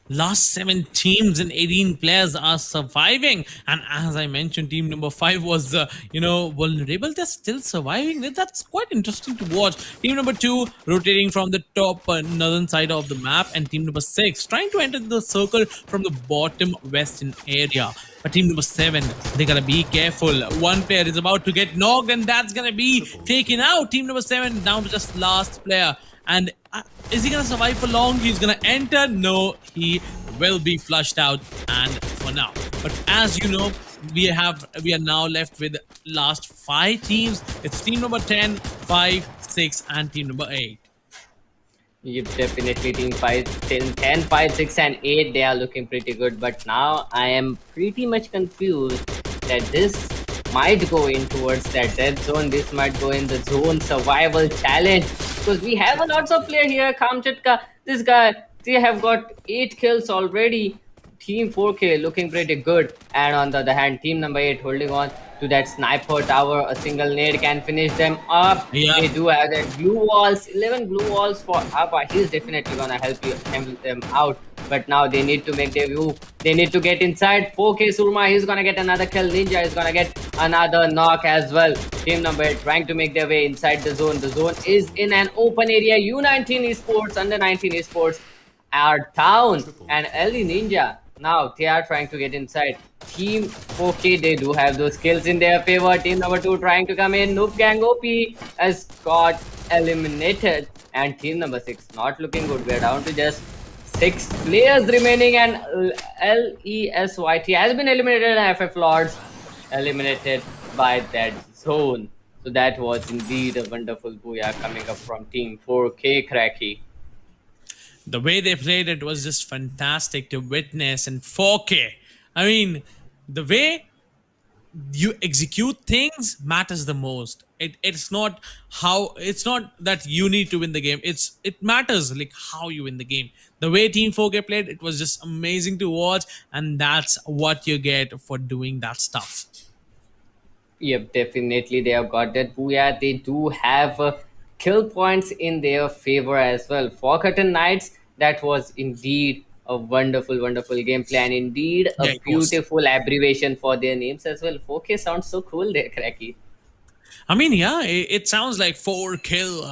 Last seven teams and 18 players are surviving, and as I mentioned, team number five was vulnerable. They're still surviving. That's quite interesting to watch. Team number two rotating from the top northern side of the map, and team number six trying to enter the circle from the bottom western area. But team number seven, they gotta be careful. One player is about to get knocked, and that's gonna be taken out. Team number seven down to just last player. And is he gonna survive for long? He's gonna enter. No, he will be flushed out. And for now, but as you know, we are now left with last five teams. It's team number 10, 5, 6, and team number 8. Yep, definitely team 5, 10, 10, 5, 6, and 8, they are looking pretty good. But now I am pretty much confused that this might go in towards that dead zone. This might go in the zone survival challenge. Because we have a lots of player here. Kamchatka, this guy, they have got 8 kills already. Team 4K looking pretty good. And on the other hand, team number 8 holding on to that sniper tower. A single nade can finish them up. Yeah. They do have that blue walls, 11 blue walls for Abba. He's definitely gonna help them out. But now they need to make their move. They need to get inside. 4K Surma, he's gonna get another kill. Ninja is gonna get another knock as well. Team number 8 trying to make their way inside the zone. The zone is in an open area. U19 Esports, under 19 Esports, our town, and Ellie Ninja. Now they are trying to get inside. Team 4K, they do have those skills in their favor. Team number 2 trying to come in. Noob Gang OP has got eliminated. And team number 6 not looking good. We're down to just 6 players remaining. And LESYT has been eliminated. And FF Lords eliminated by that zone. So that was indeed a wonderful booyah coming up from Team 4K Cracky. The way they played it was just fantastic to witness. And 4K, I mean, the way you execute things matters the most. It's not that you need to win the game. It matters like how you win the game. The way Team 4K played, it was just amazing to watch, and that's what you get for doing that stuff. Yep, definitely they have got that booyah. They do have kill points in their favor as well. Forgotten Knights, that was indeed a wonderful, wonderful gameplay and indeed a Yeah, it was. beautiful abbreviation for their names as well. 4K sounds so cool there, Cracky. I mean, yeah, it sounds like 4 kill.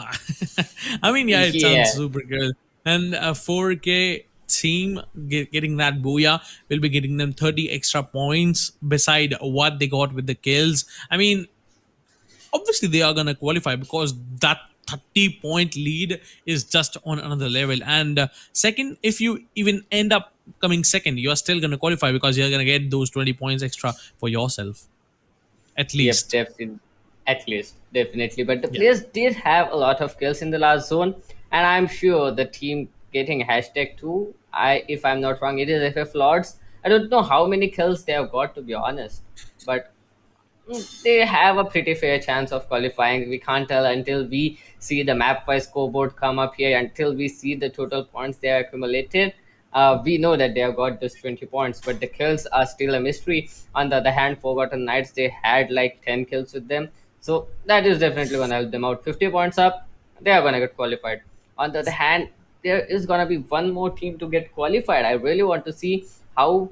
I mean, yeah, it Yeah. sounds super good. And a 4K team getting that booyah will be getting them 30 extra points beside what they got with the kills. I mean, obviously they are gonna qualify because that 30-point lead is just on another level. And second, if you even end up coming second, you are still gonna qualify because you're gonna get those 20 points extra for yourself, at Yep, least. definitely. At least, definitely. But the Yeah. players did have a lot of kills in the last zone, and I'm sure the team getting hashtag two. If I'm not wrong, it is FF Lords. I don't know how many kills they have got to be honest, but they have a pretty fair chance of qualifying. We can't tell until we see the map wise scoreboard come up here, until we see the total points they have accumulated. We know that they have got just 20 points, but the kills are still a mystery. On the other hand, Forgotten Knights, they had like 10 kills with them. So that is definitely going to help them out. 50 points up, they are going to get qualified. On the other hand, there is going to be one more team to get qualified. I really want to see how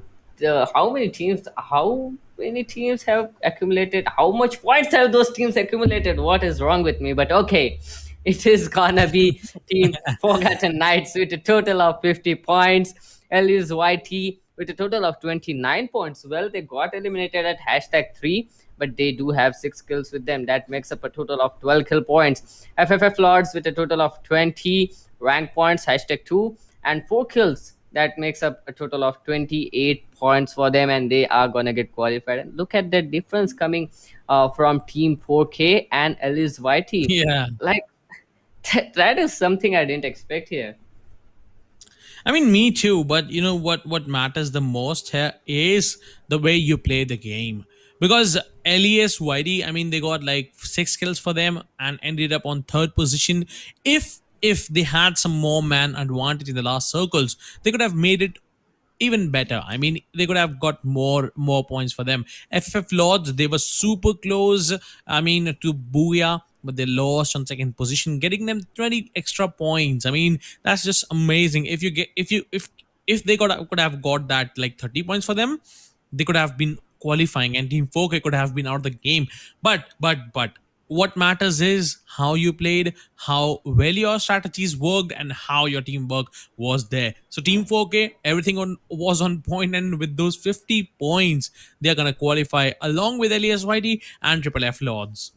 how many teams have accumulated, how much points have those teams accumulated. What is wrong with me? But okay, it is gonna be team Forgotten Knights with a total of 50 points. Elias YT with a total of 29 points. Well, they got eliminated at hashtag 3, but they do have 6 kills with them. That makes up a total of 12 kill points. FFF Lords with a total of 20 rank points, hashtag 2, and 4 kills. That makes up a total of 28 points for them, and they are gonna get qualified. And look at the difference coming from Team 4K and Ellis YT. Yeah. Like, that is something I didn't expect here. I mean, me too. But you know what? What matters the most here is the way you play the game. Because LES YD, I mean, they got like 6 kills for them and ended up on third position. If they had some more man advantage in the last circles, they could have made it even better. I mean, they could have got more points for them. FF Lords, they were super close. I mean, to Booyah. but they lost on second position, getting them 20 extra points. I mean, that's just amazing. If you get if they could have got that like 30 points for them, they could have been qualifying, and Team 4K could have been out of the game. But what matters is how you played, how well your strategies worked, and how your teamwork was there. So Team 4K, everything was on point, and with those 50 points, they're gonna qualify along with Elias Whitey and Triple F Lords.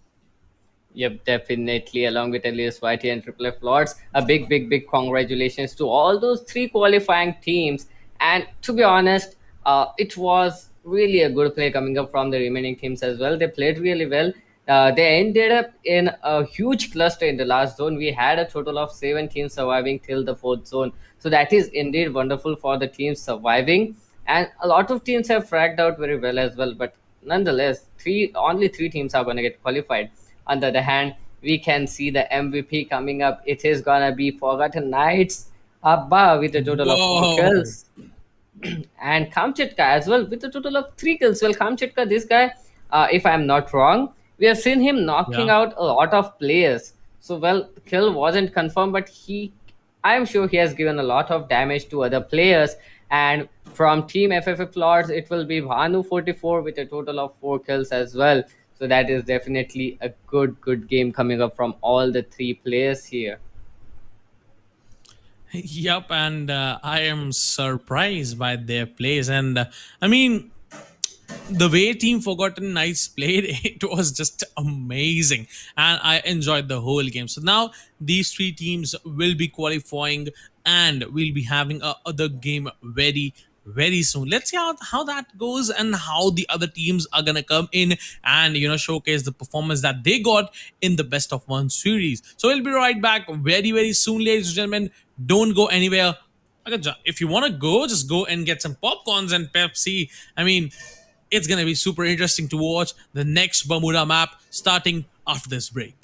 Yep, definitely. Along with Elias Whitey and Triple F Lords, a big, big, big congratulations to all those three qualifying teams. And to be honest, it was really a good play coming up from the remaining teams as well. They played really well. They ended up in a huge cluster in the last zone. We had a total of 7 teams surviving till the fourth zone. So that is indeed wonderful for the teams surviving. And a lot of teams have fragged out very well as well. But nonetheless, only 3 teams are going to get qualified. On the other hand, we can see the MVP coming up. It is gonna be Forgotten Knights Abba with a total of 4 kills, Whoa. and Kamchatka as well with a total of 3 kills. Well, Kamchatka, this guy, if I'm not wrong, we have seen him knocking Yeah. out a lot of players. So, well, the kill wasn't confirmed, but I am sure he has given a lot of damage to other players. And from Team FFF Lords, it will be Bhanu44 with a total of 4 kills as well. So that is definitely a good game coming up from all the 3 players here. Yup, and I am surprised by their plays. And I mean, the way Team Forgotten Knights played, it was just amazing, and I enjoyed the whole game. So now these 3 teams will be qualifying, and we'll be having a other game very soon. Let's see how that goes, and how the other teams are gonna come in and showcase the performance that they got in the best of one series. So we'll be right back very soon, ladies and gentlemen. Don't go anywhere. Okay, if you want to go, just go and get some popcorns and Pepsi. I mean, it's going to be super interesting to watch the next Bermuda map starting after this break.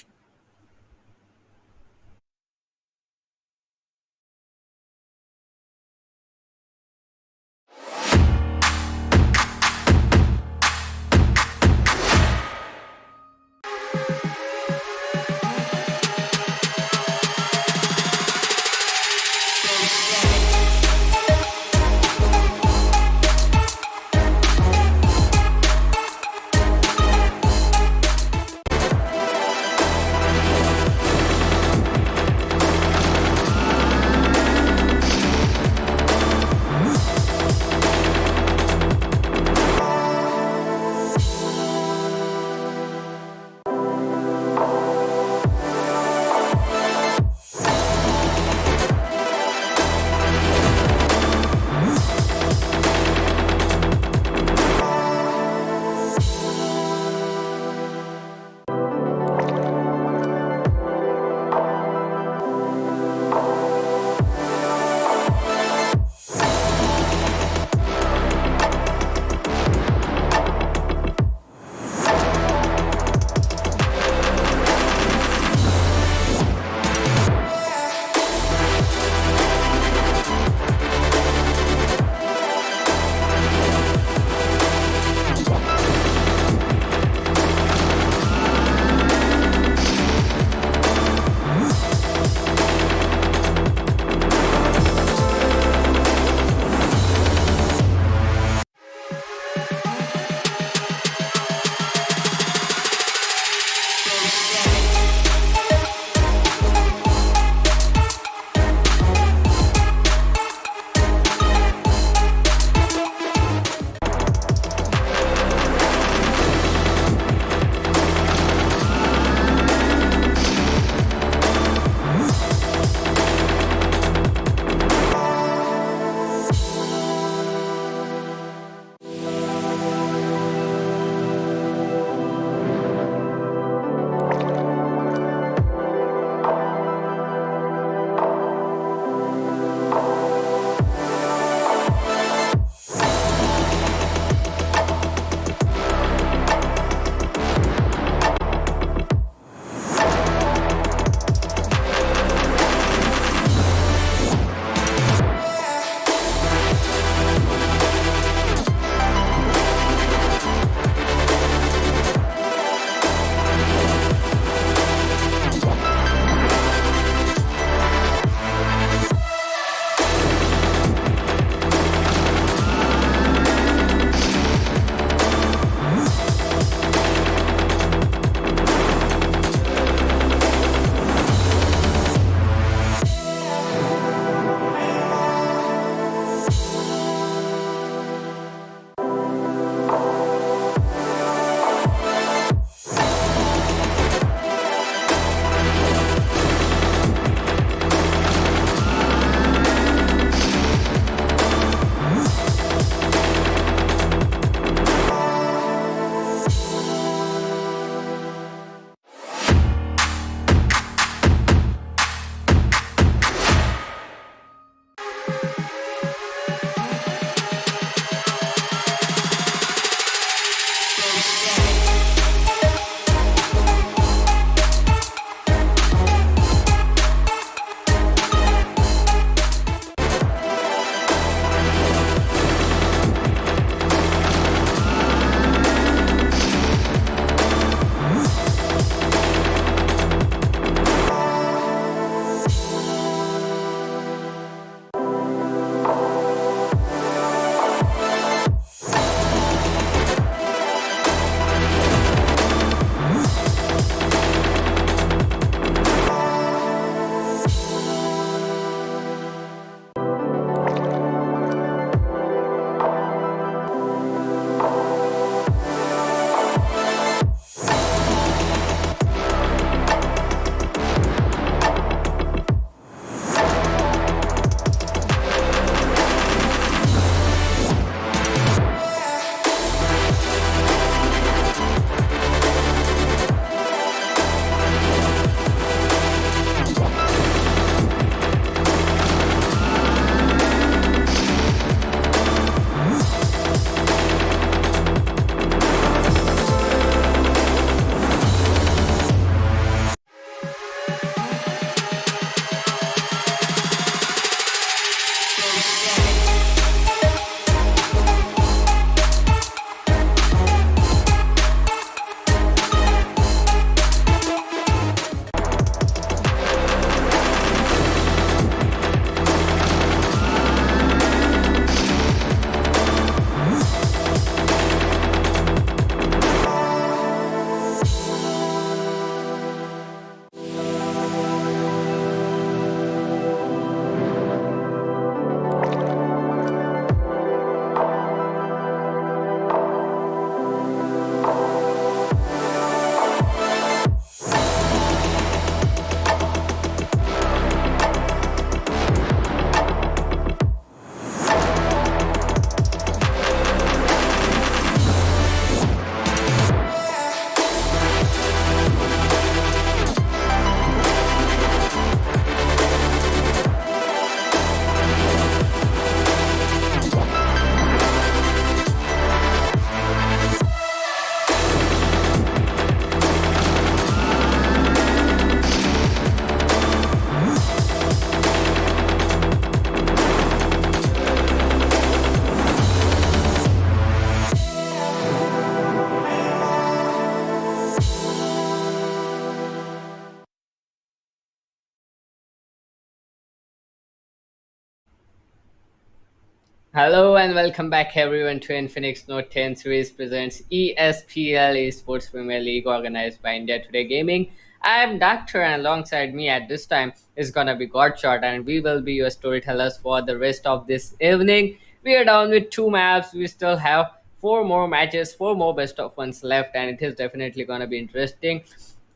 Hello and welcome back everyone to Infinix Note 10 series presents ESPL Esports Premier League organized by India Today Gaming. I am Doctor and alongside me at this time is gonna be Godshot and we will be your storytellers for the rest of this evening. We are down with two maps. We still have four more matches, four more best of ones left, and it is definitely gonna be interesting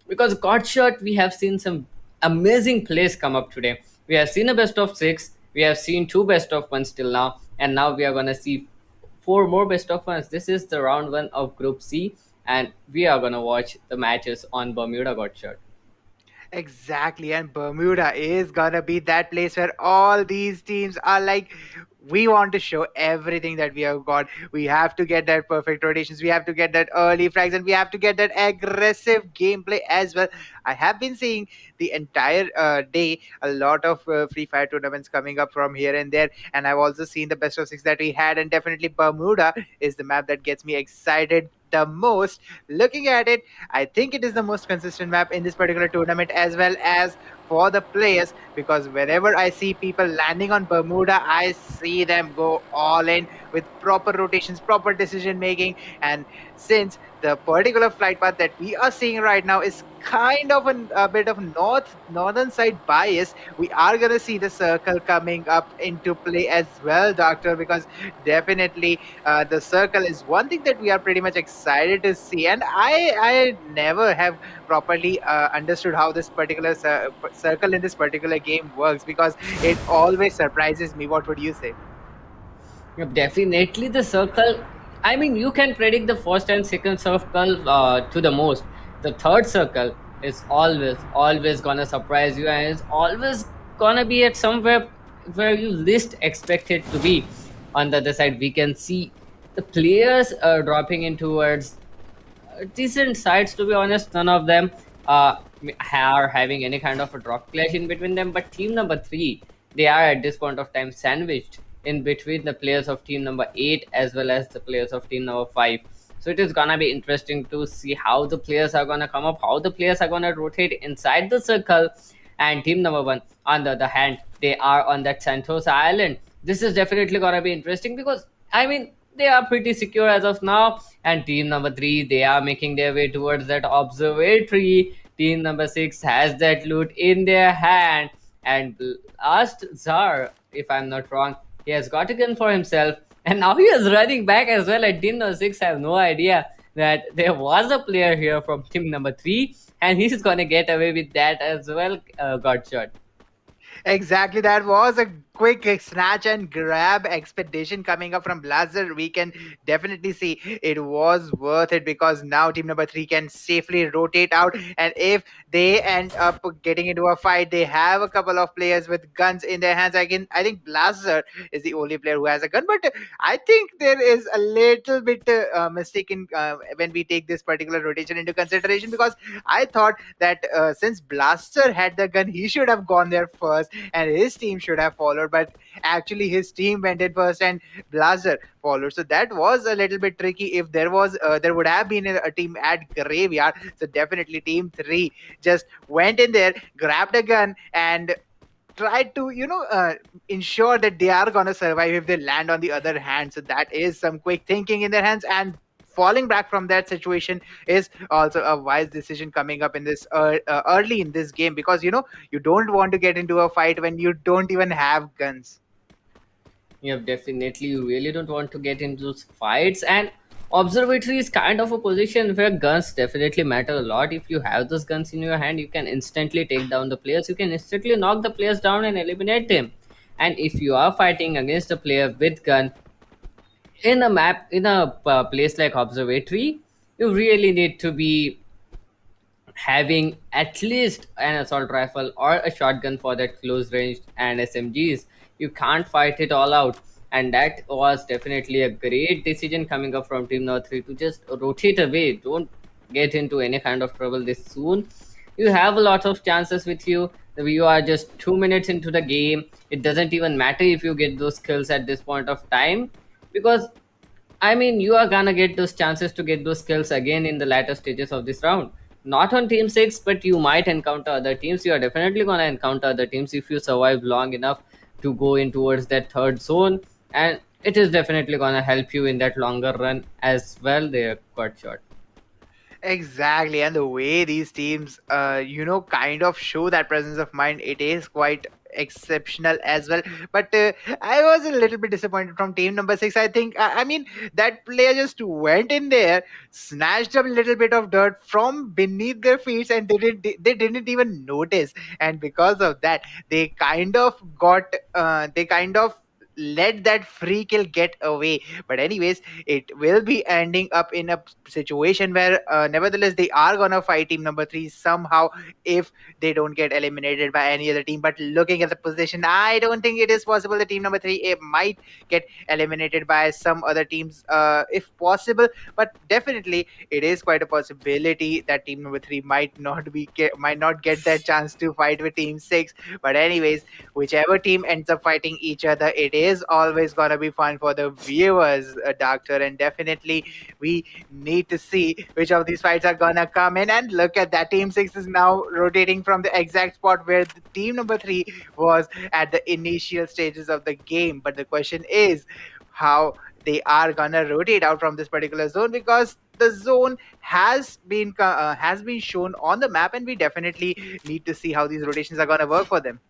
because Godshot, we have seen some amazing plays come up today. We have seen a best of six, we have seen two best of ones till now, and now we are gonna see four more best of ones. This is the round one of Group C, and we are gonna watch the matches on Bermuda Godshot. Exactly, and Bermuda is gonna be that place where all these teams are like, we want to show everything that we have got. We have to get that perfect rotations, we have to get that early frags, and we have to get that aggressive gameplay as well. I have been seeing the entire day a lot of Free Fire tournaments coming up from here and there, and I've also seen the best of six that we had, and definitely Bermuda is the map that gets me excited the most. Looking at it, I think it is the most consistent map in this particular tournament as well as for the players, because whenever I see people landing on Bermuda, I see them go all in with proper rotations, proper decision making. And since the particular flight path that we are seeing right now is kind of a bit of northern side bias, we are gonna see the circle coming up into play as well, Doctor, because definitely the circle is one thing that we are pretty much excited to see. And I never have properly understood how this particular circle in this particular game works, because it always surprises me. What would you say? Yep, definitely the circle. I mean, you can predict the first and second circle to the most. The third circle is always gonna surprise you, and it's always gonna be at somewhere where you least expect it to be. On the other side, we can see the players dropping in towards decent sides, to be honest. None of them uh, are having any kind of a drop clash in between them, but team number three, they are at this point of time sandwiched in between the players of team number 8 as well as the players of team number 5. So it is gonna be interesting to see how the players are gonna come up, how the players are gonna rotate inside the circle. And team number 1, on the other hand, they are on that Santos Island. This is definitely gonna be interesting because, I mean, they are pretty secure as of now. And team number 3, they are making their way towards that observatory. Team number 6 has that loot in their hand. And last Czar, if I'm not wrong, he has got a gun for himself. And now he is running back as well at team number 6. I have no idea that there was a player here from team number 3. And he's gonna get away with that as well, Godshot. Exactly, that was a quick snatch and grab expedition coming up from Blazer. We can definitely see it was worth it, because now team number 3 can safely rotate out, and if they end up getting into a fight, they have a couple of players with guns in their hands. I think Blazer is the only player who has a gun, but I think there is a little bit mistaken when we take this particular rotation into consideration, because I thought that since Blaster had the gun, he should have gone there first and his team should have followed. But actually, his team went in first and Blazer followed. So that was a little bit tricky. If there would have been a team at Graveyard. So definitely, team 3 just went in there, grabbed a gun, and tried to ensure that they are going to survive if they land on the other hand. So that is some quick thinking in their hands, and falling back from that situation is also a wise decision coming up in this early in this game, because you don't want to get into a fight when you don't even have guns. Yeah, definitely. You really don't want to get into those fights. And observatory is kind of a position where guns definitely matter a lot. If you have those guns in your hand, you can instantly take down the players. You can instantly knock the players down and eliminate them. And if you are fighting against a player with gun in a map, in a place like observatory, you really need to be having at least an assault rifle or a shotgun for that close range and SMGs. You can't fight it all out. And that was definitely a great decision coming up from Team Number 3 to just rotate away. Don't get into any kind of trouble this soon. You have a lot of chances with you. You are just 2 minutes into the game. It doesn't even matter if you get those kills at this point of time, because I mean, you are gonna get those chances to get those skills again in the latter stages of this round. Not on team 6, but you might encounter other teams. You are definitely gonna encounter other teams if you survive long enough to go in towards that third zone. And it is definitely gonna help you in that longer run as well. There, got shot. Exactly, and the way these teams, kind of show that presence of mind, it is quite exceptional as well. But I was a little bit disappointed from team number six. I think, I mean, that player just went in there, snatched a little bit of dirt from beneath their feet, and they didn't even notice. And because of that, they kind of let that free kill get away. But anyways, it will be ending up in a situation where nevertheless they are gonna fight team number three somehow if they don't get eliminated by any other team. But looking at the position, I don't think it is possible that team number three might get eliminated by some other teams if possible. But definitely it is quite a possibility that team number three might not get that chance to fight with team six. But anyways, whichever team ends up fighting each other, it is always gonna be fun for the viewers, doctor. And definitely we need to see which of these fights are gonna come in. And look at that, team six is now rotating from the exact spot where the team number three was at the initial stages of the game. But the question is how they are gonna rotate out from this particular zone, because the zone has been shown on the map, and we definitely need to see how these rotations are gonna work for them.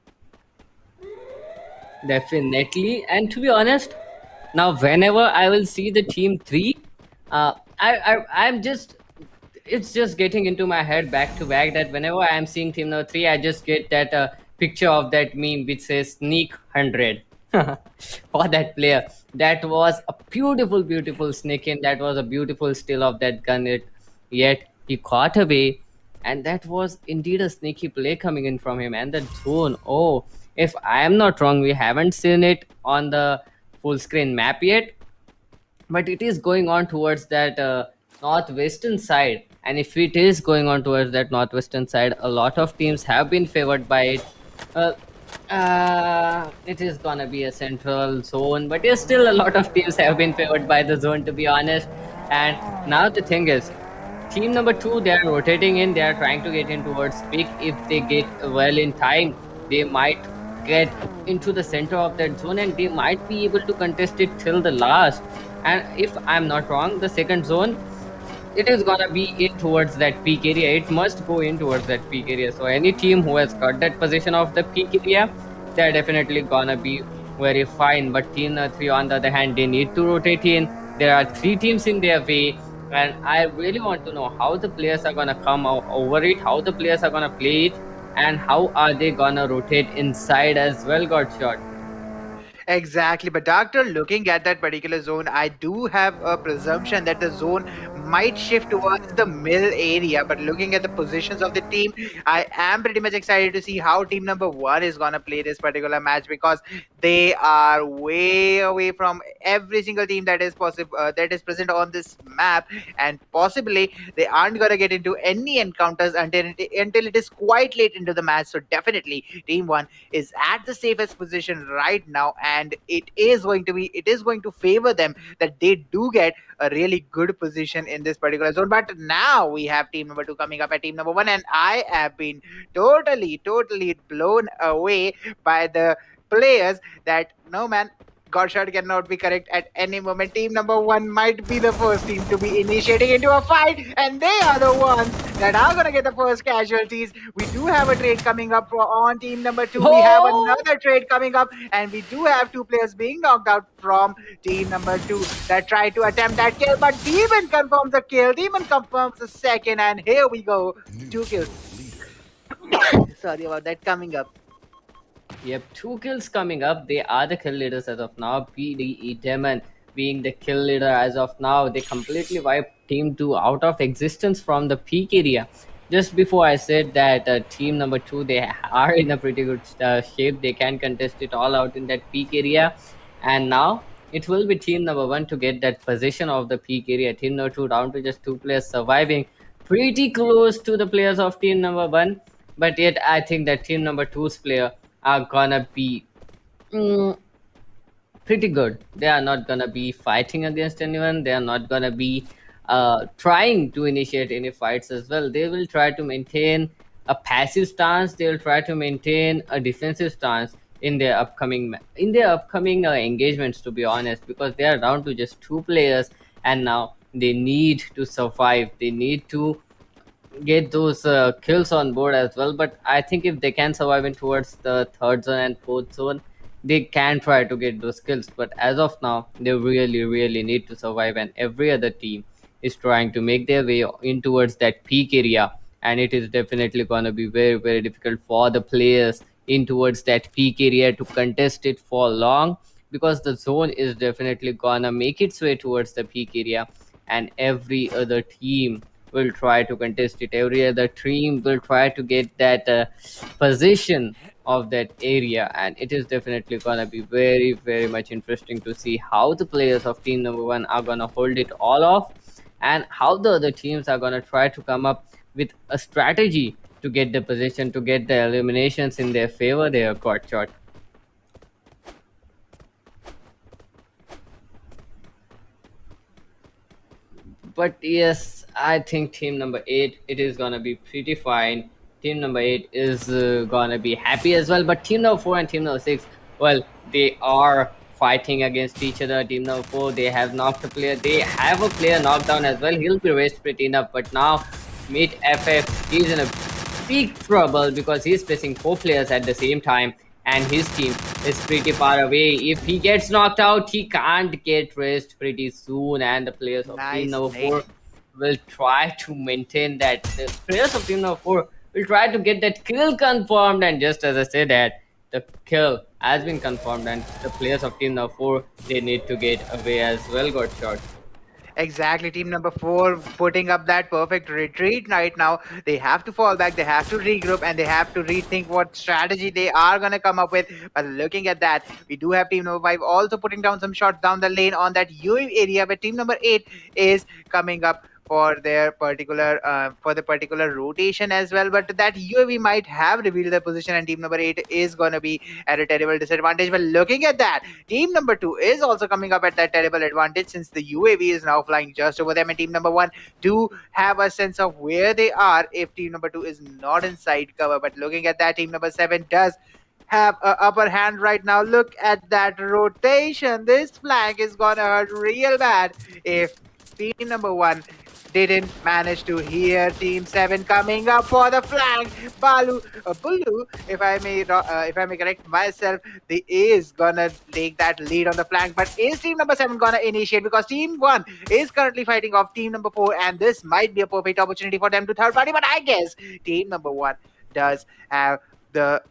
Definitely. And to be honest, now whenever I will see the team three, I'm just, it's just getting into my head back to back that whenever I am seeing team number three, I just get that picture of that meme which says sneak 100 for that player. That was a beautiful, beautiful sneak in. That was a beautiful still of that gun. Yet he caught away, and that was indeed a sneaky play coming in from him. And the zone, oh, if I am not wrong, we haven't seen it on the full screen map yet, but it is going on towards that northwestern side. And if it is going on towards that northwestern side, a lot of teams have been favored by it. uh, it is gonna be a central zone, but yes, still a lot of teams have been favored by the zone, to be honest. And now the thing is, team number two, they are rotating in, they are trying to get in towards peak. If they get well in time, they might get into the center of that zone, and they might be able to contest it till the last. And if I'm not wrong, the second zone, it is gonna be in towards that peak area. It must go in towards that peak area. So any team who has got that position of the peak area, they're definitely gonna be very fine. But team three, on the other hand, they need to rotate in. There are three teams in their way, and I really want to know how the players are gonna come over it, how the players are gonna play it, and how are they gonna rotate inside as well. Got shot. Exactly. But doctor, looking at that particular zone, I do have a presumption that the zone might shift towards the middle area. But looking at the positions of the team, I am pretty much excited to see how team number one is gonna play this particular match, because they are way away from every single team that is possible that is present on this map. And possibly they aren't gonna get into any encounters until it is quite late into the match. So definitely team one is at the safest position right now, and it is going to favor them that they do get a really good position in this particular zone. But now we have team number two coming up at team number one, and I have been totally blown away by the players that, no man, Godshot cannot be correct at any moment. Team number one might be the first team to be initiating into a fight, and they are the ones that are gonna get the first casualties. We do have a trade coming up on team number two. We have Oh, another trade coming up, and we do have two players being knocked out from team number two that try to attempt that kill. But Demon confirms the kill. Demon confirms the second, and here we go. Two kills. Sorry about that coming up. yep, two kills coming up. They are the kill leaders as of now. PDE Demon being the kill leader as of now. They completely wiped Team 2 out of existence from the peak area. Just before I said that team number 2, they are in a pretty good shape. They can contest it all out in that peak area. And now it will be team number 1 to get that position of the peak area. Team number 2 down to just two players surviving. Pretty close to the players of team number 1. But yet I think that team number two's player are gonna be mm, pretty good. They are not gonna be fighting against anyone. They are not gonna be trying to initiate any fights as well. They will try to maintain a passive stance. They will try to maintain a defensive stance. in their upcoming engagements, to be honest, because they are down to just two players, and now they need to survive. They need to get those kills on board as well. But I think if they can survive in towards the third zone and fourth zone, they can try to get those kills. But as of now, they really, really need to survive, and every other team is trying to make their way in towards that peak area. And it is definitely going to be very, very difficult for the players in towards that peak area to contest it for long, because the zone is definitely gonna make its way towards the peak area, and every other team will try to contest it. Every other team will try to get that position of that area, and it is definitely gonna be very, very much interesting to see how the players of team number one are gonna hold it all off, and how the other teams are gonna try to come up with a strategy to get the position, to get the eliminations in their favor. They are got shot. But yes, I think team number eight, it is gonna be pretty fine. Team number eight is gonna be happy as well. But team number four and team number six, well, they are fighting against each other. Team number four, they have knocked a player. They have a player knocked down as well. He'll be raised pretty enough. But now, Meet FF, he's in a big trouble because he's facing four players at the same time, and his team is pretty far away. If he gets knocked out, he can't get rest pretty soon, and the players of team Nice, number Nick. four will try to maintain that. The players of team number four will try to get that kill confirmed, and just as I said that, the kill has been confirmed, and the players of team number four, they need to get away as well. Got shot. Exactly, team number four putting up that perfect retreat right now. They have to fall back, they have to regroup, and they have to rethink what strategy they are gonna come up with. But looking at that, we do have team number five also putting down some shots down the lane on that UAV area, but team number eight is coming up for their particular for the particular rotation as well. But that UAV might have revealed their position, and team number eight is gonna be at a terrible disadvantage. But looking at that, team number two is also coming up at that terrible advantage since the UAV is now flying just over them, and team number one do have a sense of where they are if team number two is not inside cover. But looking at that, team number seven does have a upper hand right now. Look at that rotation. This flank is gonna hurt real bad if team number one didn't manage to hear team 7 coming up for the flank. Bulu, if I may correct myself, they is gonna take that lead on the flank. But is team number 7 gonna initiate? Because team 1 is currently fighting off team number 4, and this might be a perfect opportunity for them to third party. But I guess team number 1 does have the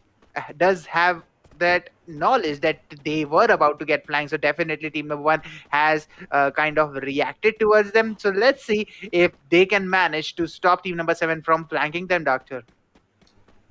does have that knowledge that they were about to get flanked. So definitely team number one has kind of reacted towards them. So let's see if they can manage to stop team number 7 from flanking them, Doctor.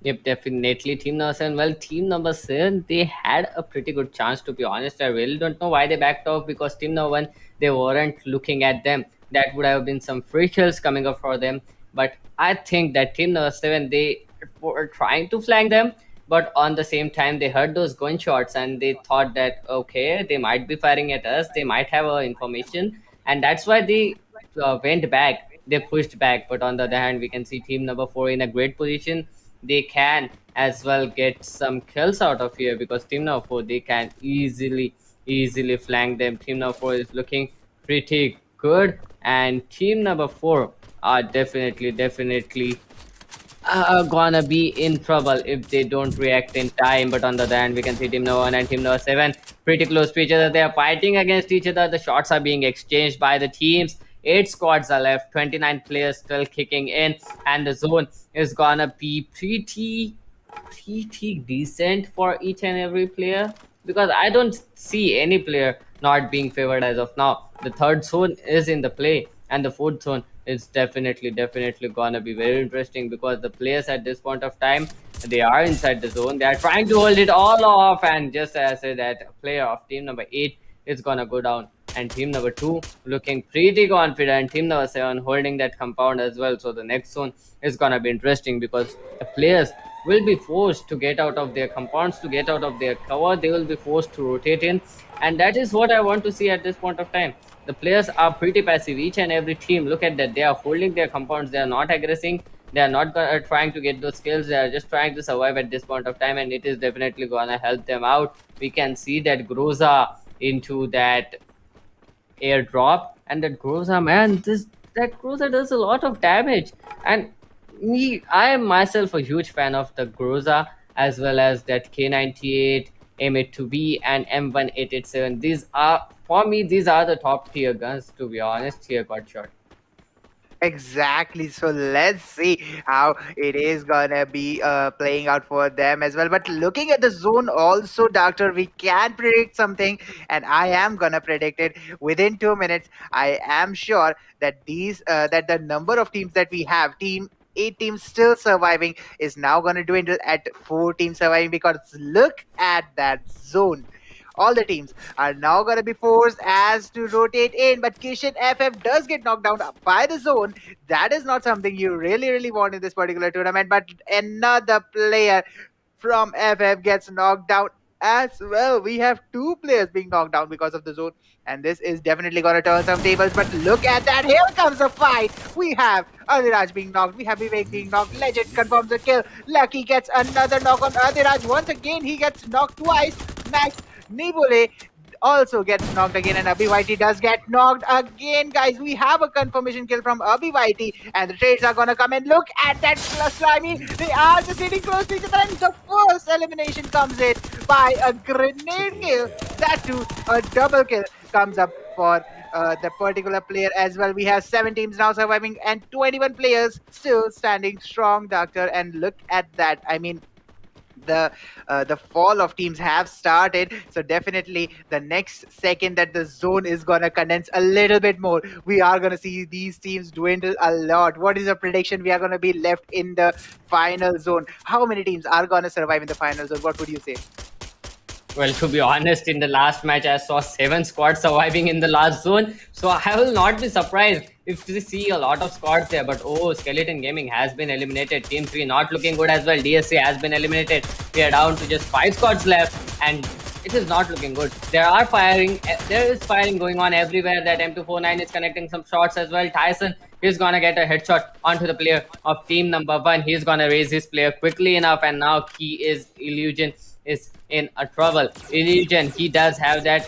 Yep, definitely. Team number seven. Well, team number seven, they had a pretty good chance, to be honest. I really don't know why they backed off, because team number one, they weren't looking at them. That would have been some free kills coming up for them. But I think that team number seven, they were trying to flank them, but on the same time, they heard those gunshots and they thought that, okay, they might be firing at us, they might have information, and that's why they went back. They pushed back. But on the other hand, we can see team number four in a great position. They can as well get some kills out of here, because team number four, they can easily flank them. Team number four is looking pretty good, and team number four are definitely are gonna be in trouble if they don't react in time. But on the other hand, we can see team number one and team number seven pretty close to each other. They are fighting against each other. The shots are being exchanged by the teams. 8 squads are left, 29 players still kicking in, and the zone is gonna be pretty decent for each and every player, because I don't see any player not being favored as of now. The third zone is in the play, and the fourth zone is definitely gonna be very interesting, because the players at this point of time, they are inside the zone. They are trying to hold it all off, and just as I said, that player of team number 8 is gonna go down, and team number 2 looking pretty confident. Team number 7 holding that compound as well. So the next zone is gonna be interesting, because the players will be forced to get out of their compounds, to get out of their cover. They will be forced to rotate in, and that is what I want to see at this point of time. The players are pretty passive, each and every team. Look at that, they are holding their compounds, they are not aggressing. They are not trying to get those kills. They are just trying to survive at this point of time, and it is definitely gonna help them out. We can see that Groza into that airdrop, and that Groza, man, this that Groza does a lot of damage. And I am myself a huge fan of the Groza, as well as that K98, M82B, and M1887. These are, for me, these are the top tier guns, to be honest. Here, got shot. Exactly. So let's see how it is gonna be playing out for them as well. But looking at the zone, also, Doctor, we can predict something, and I am gonna predict it within 2 minutes. I am sure that that the number of teams that we have, team 8 teams still surviving, is now gonna dwindle at 4 teams surviving, because look at that zone. All the teams are now going to be forced as to rotate in, but Kishan FF does get knocked down by the zone. That is not something you really want in this particular tournament. But another player from FF gets knocked down as well. We have two players being knocked down because of the zone, and this is definitely going to turn some tables. But look at that. Here comes the fight. We have Adiraj being knocked. We have Vivek being knocked. Legend confirms the kill. Lucky gets another knock on Adiraj. Once again, he gets knocked twice. Max Nibule also gets knocked again, and Abhi Whitey does get knocked again, guys. We have a confirmation kill from Abhi Whitey, and the trades are gonna come in. Look at that slimy. They are just hitting close to each other, and the first elimination comes in by a grenade kill. That too, a double kill comes up for the particular player as well. We have 7 teams now surviving and 21 players still standing strong, Doctor. And look at that. I mean, the fall of teams have started, so definitely the next second that the zone is gonna condense a little bit more, we are gonna see these teams dwindle a lot. What is the prediction we are gonna be left in the final zone? How many teams are gonna survive in the final zone? What would you say? Well, to be honest, in the last match, I saw 7 squads surviving in the last zone. So I will not be surprised if we see a lot of squads there. But oh, Skeleton Gaming has been eliminated. Team 3 not looking good as well. DSC has been eliminated. We are down to just 5 squads left, and it is not looking good. There is firing going on everywhere. That M249 is connecting some shots as well. Tyson is gonna get a headshot onto the player of team number 1. He's gonna raise his player quickly enough, and now he is Illusion is in a trouble. Illusion, he does have that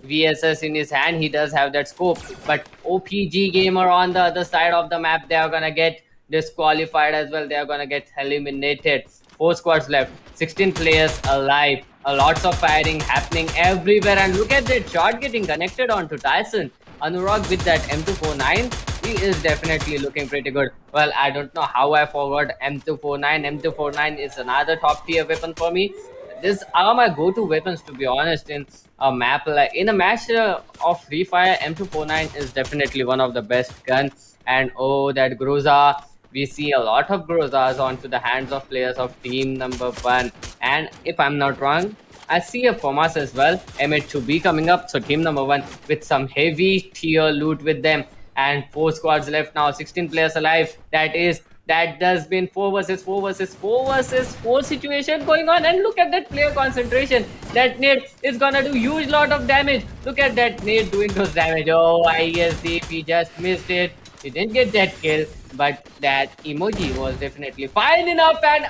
VSS in his hand. He does have that scope, but OPG Gamer on the other side of the map, they are gonna get disqualified as well. They are gonna get eliminated. 4 squads left, 16 players alive. A lots of firing happening everywhere, and look at that shot getting connected onto Tyson. Anurag with that M249, he is definitely looking pretty good. Well, I don't know how I forgot M249. M249 is another top tier weapon for me. These are my go-to weapons, to be honest. In a map like in a match of Free Fire, M249 is definitely one of the best guns. And oh, that Groza, we see a lot of Grozas onto the hands of players of team number 1. And if I'm not wrong, I see a FOMAS as well, M82B coming up. So team number 1 with some heavy tier loot with them, and 4 squads left now, 16 players alive. That does been 4 versus 4 versus 4 versus 4 situation going on. And look at that player concentration. That nade is gonna do huge lot of damage. Look at that nade doing those damage. Oh, ISD, he just missed it. He didn't get that kill, but that emoji was definitely fine enough. And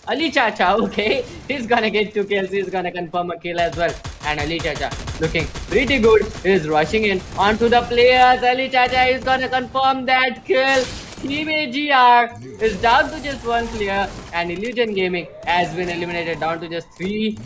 Ali Chacha, okay. He's gonna get 2 kills. He's gonna confirm a kill as well. And Ali Chacha looking pretty good. He's rushing in onto the players. Ali Chacha is gonna confirm that kill. Team AGR is down to just 1 player. And Illusion Gaming has been eliminated, down to just 3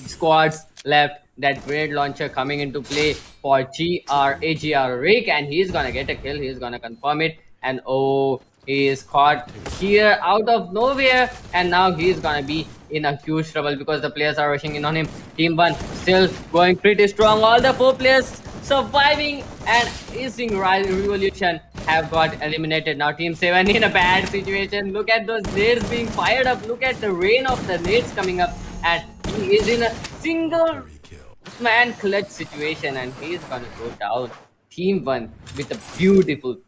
squads left. That grenade launcher coming into play for AGR Rick, and he's gonna get a kill. He's gonna confirm it. And oh, he is caught here out of nowhere, and now he's gonna be in a huge trouble because the players are rushing in on him. Team 1 still going pretty strong. All the 4 players surviving, and Ising Revolution have got eliminated. Now Team 7 in a bad situation. Look at those nades being fired up. Look at the rain of the nades coming up, and he is in a single man clutch situation, and he's gonna go down. Team 1 with a beautiful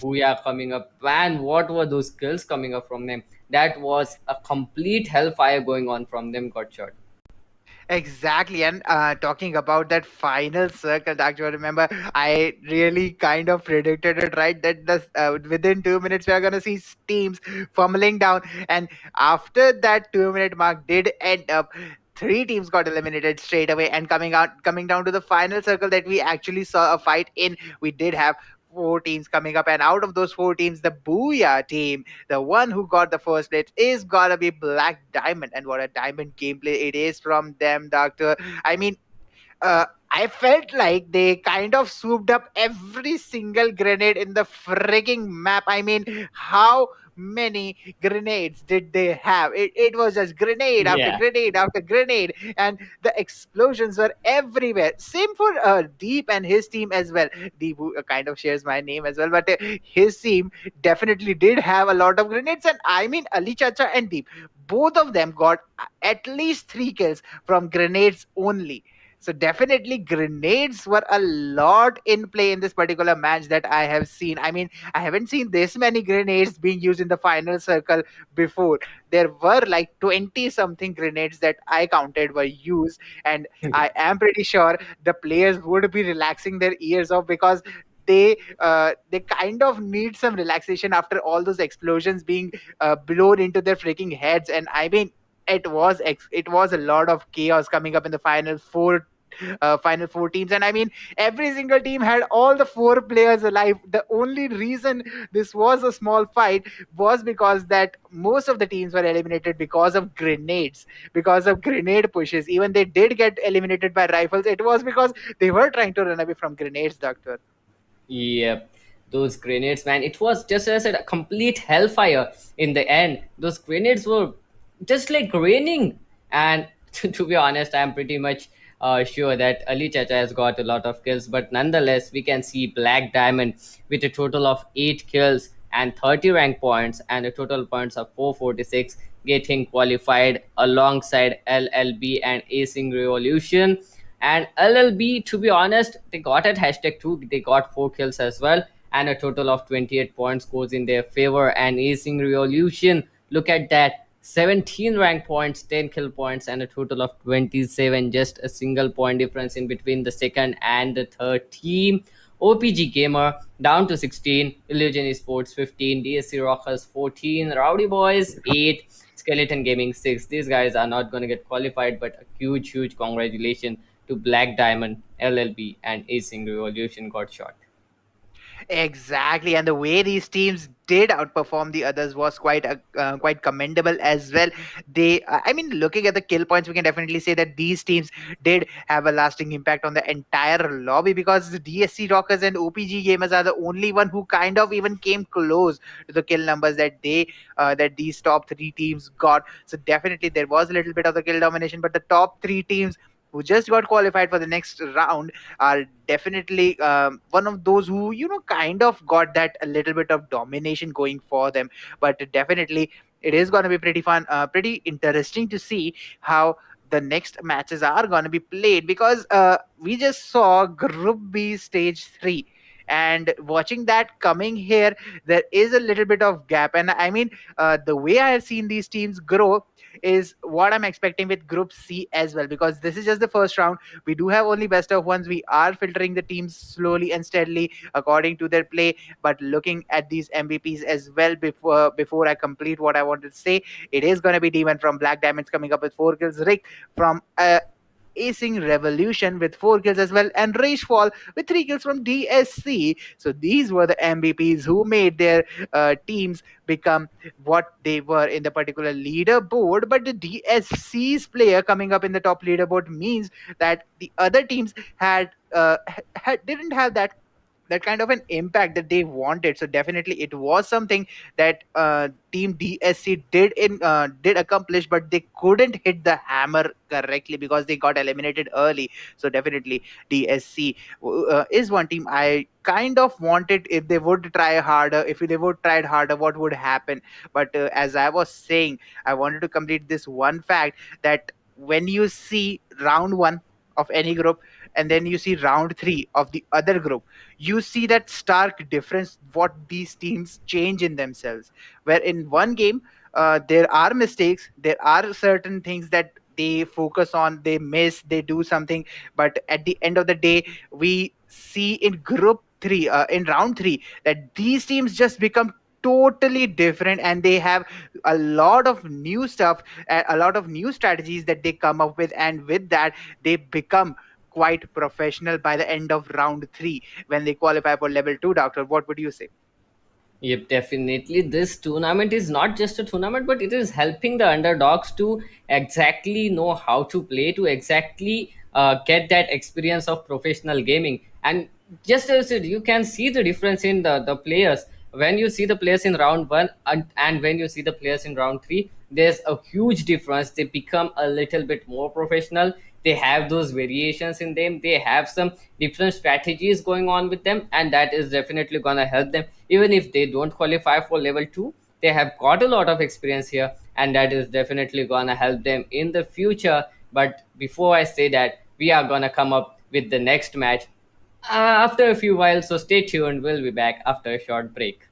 booyah coming up. Man, what were those kills coming up from them? That was a complete hellfire going on from them, got shot. Exactly, and talking about that final circle, Doctor, remember I really kind of predicted it right that within 2 minutes we are gonna see teams fumbling down, and after that 2 minute mark did end up. Three teams got eliminated straight away, and coming down to the final circle that we actually saw a fight in. We did have four teams coming up, and out of those four teams, the Booyah team, the one who got the first place, is gonna be Black Diamond. And what a diamond gameplay it is from them, Doctor. I mean, I felt like they kind of swooped up every single grenade in the freaking map. I mean, how many grenades did they have? It was just grenade after Yeah. grenade after grenade, and the explosions were everywhere. Same for Deep and his team as well. Deep, who kind of shares my name as well, but his team definitely did have a lot of grenades. And I mean, Ali Chacha and Deep, both of them got at least three kills from grenades only. So definitely grenades were a lot in play in this particular match that I have seen. I mean, I haven't seen this many grenades being used in the final circle before. There were like 20 something grenades that I counted were used, and I am pretty sure the players would be relaxing their ears off because they kind of need some relaxation after all those explosions being blown into their freaking heads. And I mean, it was a lot of chaos coming up in the final four teams. And I mean, every single team had all the four players alive. The only reason this was a small fight was because that most of the teams were eliminated because of grenades, because of grenade pushes. Even they did get eliminated by rifles, it was because they were trying to run away from grenades, Doctor. Yep, those grenades, man. It was just as a complete hellfire in the end. Those grenades were just like raining. And to be honest, I'm pretty much sure that Ali Chacha has got a lot of kills. But nonetheless, we can see Black Diamond with a total of 8 kills and 30 rank points and a total points of 446 getting qualified alongside LLB and Acing Revolution. And LLB, to be honest, they got at hashtag 2, they got 4 kills as well, and a total of 28 points goes in their favor. And Acing Revolution, look at that, 17 rank points, 10 kill points, and a total of 27, just a single point difference in between the second and the third team. OPG Gamer down to 16, Illusion Esports 15, DSC Rockers 14, Rowdy Boys 8, Skeleton Gaming 6. These guys are not going to get qualified, but a huge, huge congratulations to Black Diamond, LLB, and Acing Revolution got shot. Exactly, and the way these teams did outperform the others was quite commendable as well. I mean, looking at the kill points, we can definitely say that these teams did have a lasting impact on the entire lobby, because the DSC Rockers and OPG gamers are the only one who kind of even came close to the kill numbers that these top three teams got. So definitely there was a little bit of the kill domination, but the top three teams who just got qualified for the next round are definitely one of those who kind of got that a little bit of domination going for them. But definitely it is going to be pretty fun, pretty interesting to see how the next matches are going to be played, because we just saw Group B Stage 3, and watching that coming here, there is a little bit of gap. And I mean, the way I have seen these teams grow is what I'm expecting with Group C as well, because this is just the first round. We do have only best of ones. We are filtering the teams slowly and steadily according to their play. But looking at these MVPs as well, before I complete what I wanted to say, it is going to be Demon from Black Diamonds coming up with 4 kills, Rick from Acing Revolution with 4 kills as well, and Ragefall with 3 kills from DSC. So these were the MVPs who made their teams become what they were in the particular leaderboard. But the DSC's player coming up in the top leaderboard means that the other teams didn't have that kind of an impact that they wanted. So definitely it was something that team DSC did accomplish, but they couldn't hit the hammer correctly because they got eliminated early. So definitely DSC is one team I kind of wanted. If they would try harder, if they would tried harder, what would happen? But as I was saying, I wanted to complete this one fact, that when you see round 1 of any group, and then you see round 3 of the other group, you see that stark difference what these teams change in themselves. Where in one game, there are mistakes, there are certain things that they focus on, they miss, they do something. But at the end of the day, we see in group 3, in round 3, that these teams just become totally different, and they have a lot of new stuff, a lot of new strategies that they come up with, and with that they become quite professional by the end of round 3 when they qualify for level 2. Doctor, what would you say? Yep, definitely. This tournament is not just a tournament, but it is helping the underdogs to exactly know how to play, to exactly get that experience of professional gaming. And just as you can see the difference in the players. When you see the players in round 1 and when you see the players in round 3, there's a huge difference. They become a little bit more professional. They have those variations in them. They have some different strategies going on with them, and that is definitely going to help them. Even if they don't qualify for level 2, they have got a lot of experience here, and that is definitely going to help them in the future. But before I say that, we are going to come up with the next match after a few while, so stay tuned. We'll be back after a short break.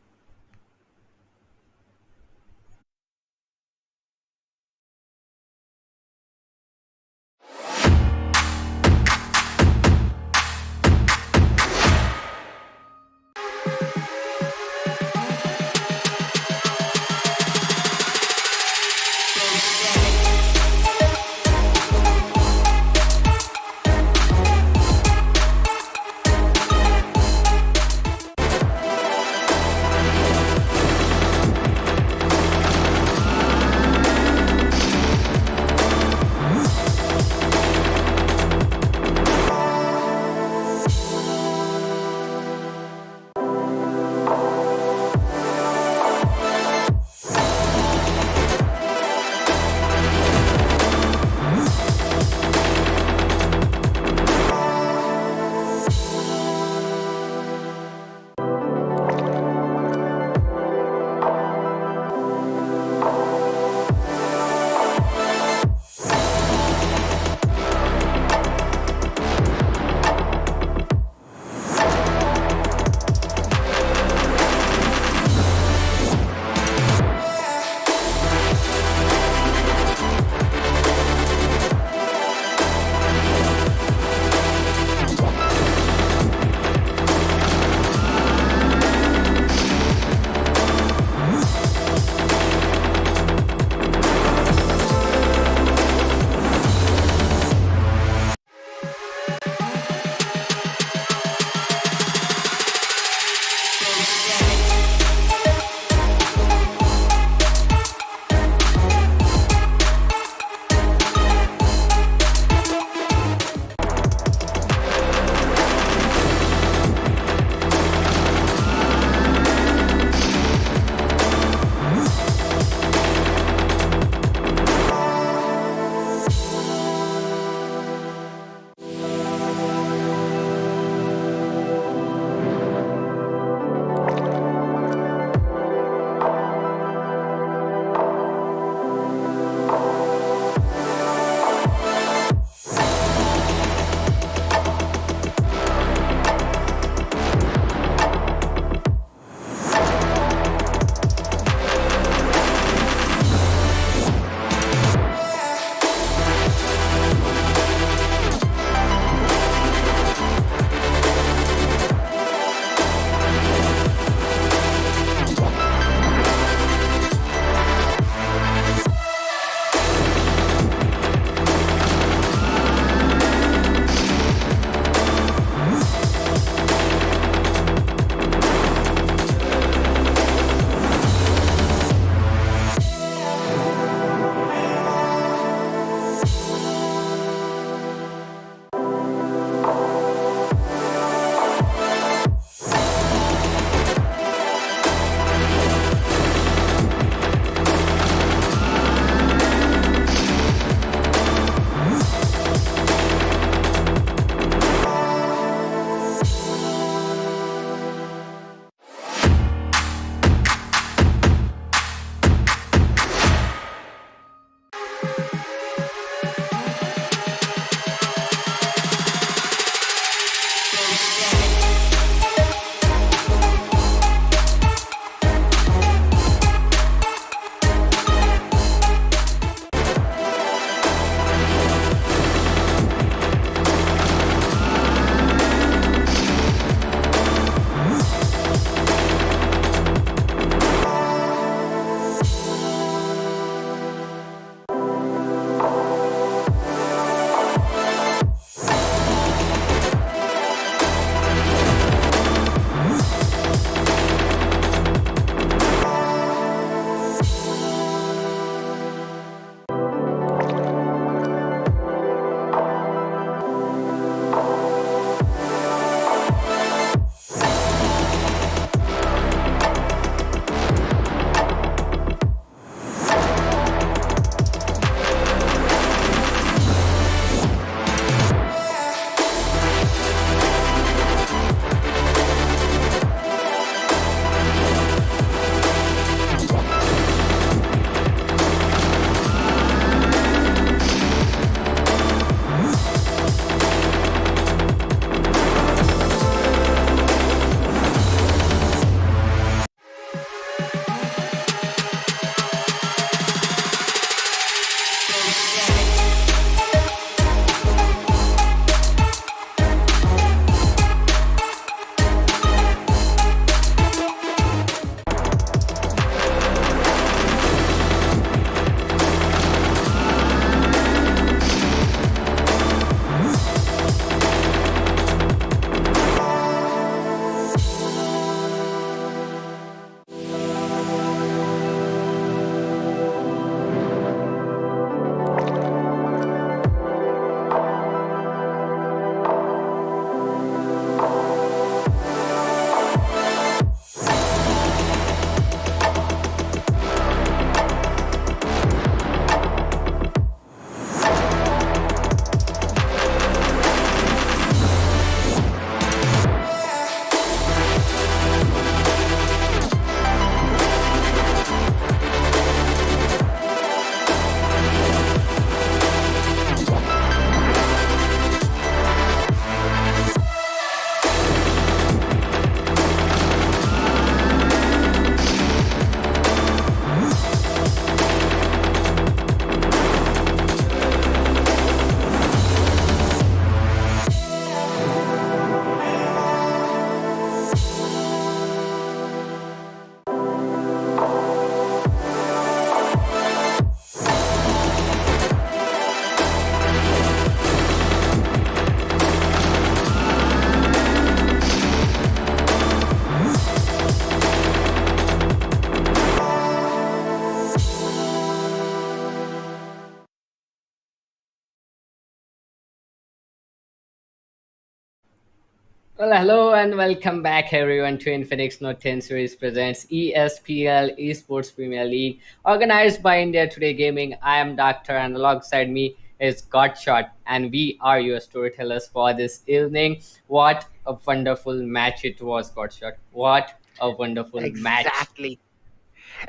Well, hello and welcome back everyone to Infinix Note 10 Series presents ESPL Esports Premier League organized by India Today Gaming. I am Doctor and alongside me is Godshot and we are your storytellers for this evening. What a wonderful match it was, Godshot. What a wonderful match. Exactly.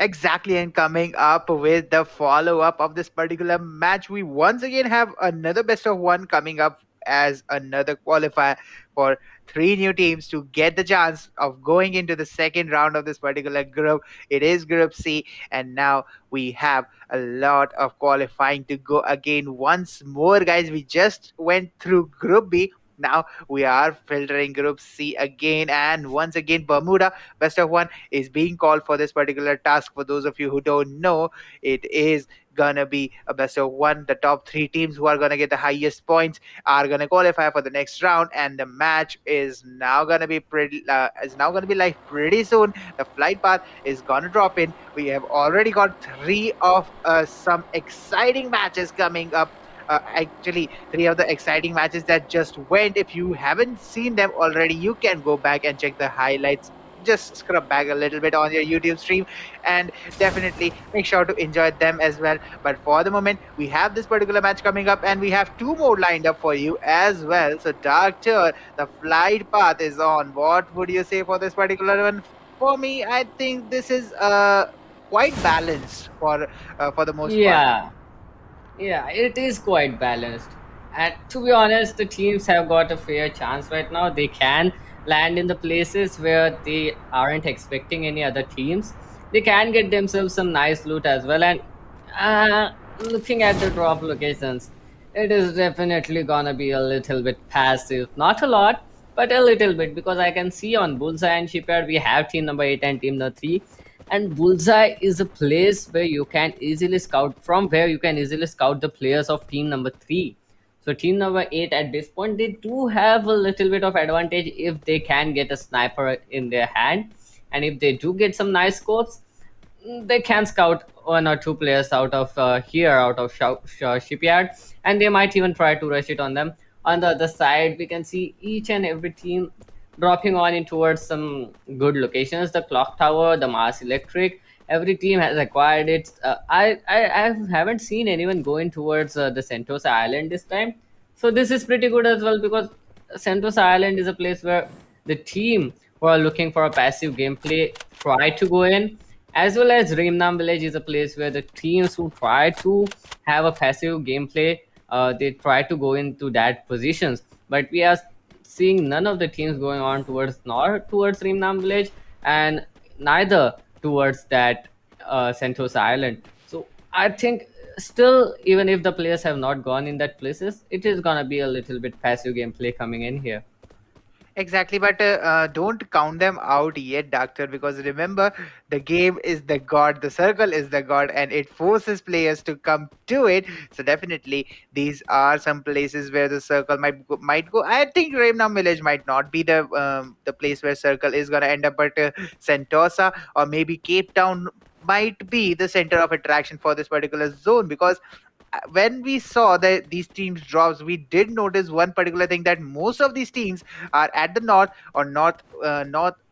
Exactly, and coming up with the follow up of this particular match, we once again have another best of one coming up as another qualifier for three new teams to get the chance of going into the second round of this particular group. It is Group C, and now we have a lot of qualifying to go again. Once more, guys, we just went through Group B. Now we are filtering Group C again, and once again, Bermuda, best of one, is being called for this particular task. For those of you who don't know, it is gonna be a best of one. The top three teams who are gonna get the highest points are gonna qualify for the next round, and the match is now gonna be live pretty soon. The flight path is gonna drop in. We have already got three of some exciting matches coming up. Actually, three of the exciting matches that just went. If you haven't seen them already, you can go back and check the highlights. Just scrub back a little bit on your YouTube stream and definitely make sure to enjoy them as well. But for the moment, we have this particular match coming up and we have two more lined up for you as well. So, Doctor, the flight path is on. What would you say for this particular one? For me, I think this is quite balanced for the most part. Yeah, Yeah, it is quite balanced. And to be honest, the teams have got a fair chance right now. They can land in the places where they aren't expecting any other teams. They can get themselves some nice loot as well. And looking at the drop locations, it is definitely gonna be a little bit passive. Not a lot, but a little bit because I can see on Bullseye and Shipyard we have team number 8 and team number 3, and Bullseye is a place where you can easily scout from, where you can easily scout the players of team number 3. So team number 8 at this point, they do have a little bit of advantage if they can get a sniper in their hand, and if they do get some nice scopes, they can scout one or two players out of here, out of Shipyard, and they might even try to rush it on them. On the other side, we can see each and every team dropping on in towards some good locations. The clock tower, the Mars Electric, every team has acquired it. I haven't seen anyone going towards the Sentosa Island this time, so this is pretty good as well because Sentosa Island is a place where the team who are looking for a passive gameplay try to go in, as well as Reimnam Village is a place where the teams who try to have a passive gameplay, they try to go into that positions. But we are seeing none of the teams going on towards north towards Reimnam Village, and neither towards that Sentosa Island. So I think still, even if the players have not gone in that places, it is gonna be a little bit passive gameplay coming in here. Exactly, but don't count them out yet, Doctor, because remember, the game is the god, the circle is the god, and it forces players to come to it. So definitely, these are some places where the circle might go. I think Raimnam Village might not be the place where circle is gonna end up, but Sentosa or maybe Cape Town might be the center of attraction for this particular zone because when we saw that these teams drops, we did notice one particular thing that most of these teams are at the north or north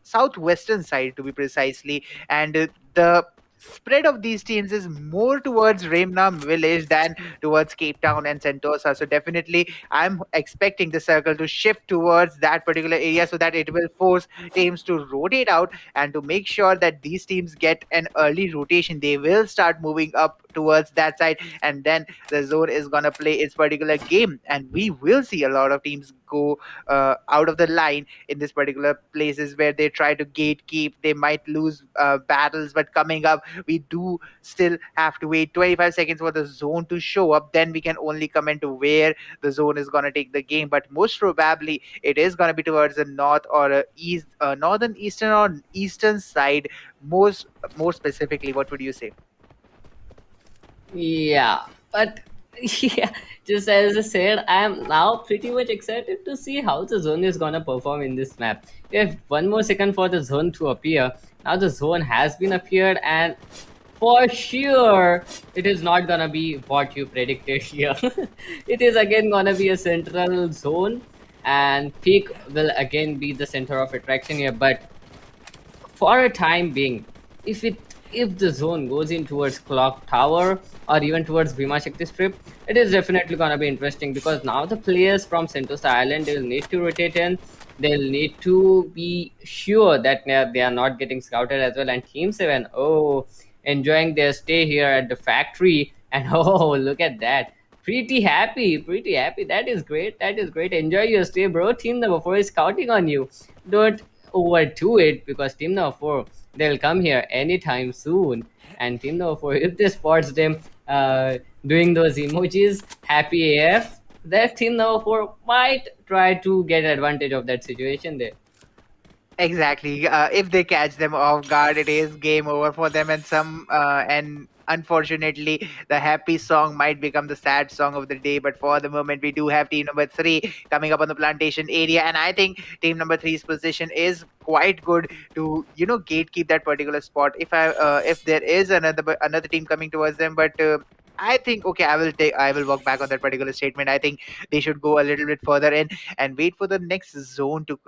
southwestern side to be precisely, and the spread of these teams is more towards Raimnam village than towards Cape Town and Sentosa. So definitely I'm expecting the circle to shift towards that particular area so that it will force teams to rotate out, and to make sure that these teams get an early rotation, they will start moving up towards that side, and then the zone is going to play its particular game, and we will see a lot of teams go out of the line in this particular places where they try to gatekeep. They might lose battles, but coming up, we do still have to wait 25 seconds for the zone to show up, then we can only comment where the zone is going to take the game. But most probably it is going to be towards the north or east, northern eastern or eastern side. Most More specifically, what would you say? Yeah, but yeah, just as I said, I am now pretty much excited to see how the zone is gonna perform in this map. We have one more second for the zone to appear. Now the zone has been appeared, and for sure, it is not gonna be what you predicted here. It is again gonna be a central zone, and peak will again be the center of attraction here. But for a time being, if the zone goes in towards Clock Tower or even towards Bhima Shakti Strip, it is definitely gonna be interesting because now the players from Sentosa Island, they will need to rotate in. They'll need to be sure that they are not getting scouted as well. And Team 7, oh, enjoying their stay here at the factory. And oh, look at that. Pretty happy, pretty happy. That is great. That is great. Enjoy your stay, bro. Team number 4 is counting on you. Don't overdo it because team number 4, they'll come here anytime soon. And team number 4, if they spots them doing those emojis happy AF, that team number 4 might try to get advantage of that situation there. Exactly. If they catch them off guard, it is game over for them, and unfortunately, the happy song might become the sad song of the day. But for the moment, we do have team number 3 coming up on the plantation area, and I think team number three's position is quite good to gatekeep that particular spot. If there is another team coming towards them, but. I think okay. I will walk back on that particular statement. I think they should go a little bit further in and wait for the next zone to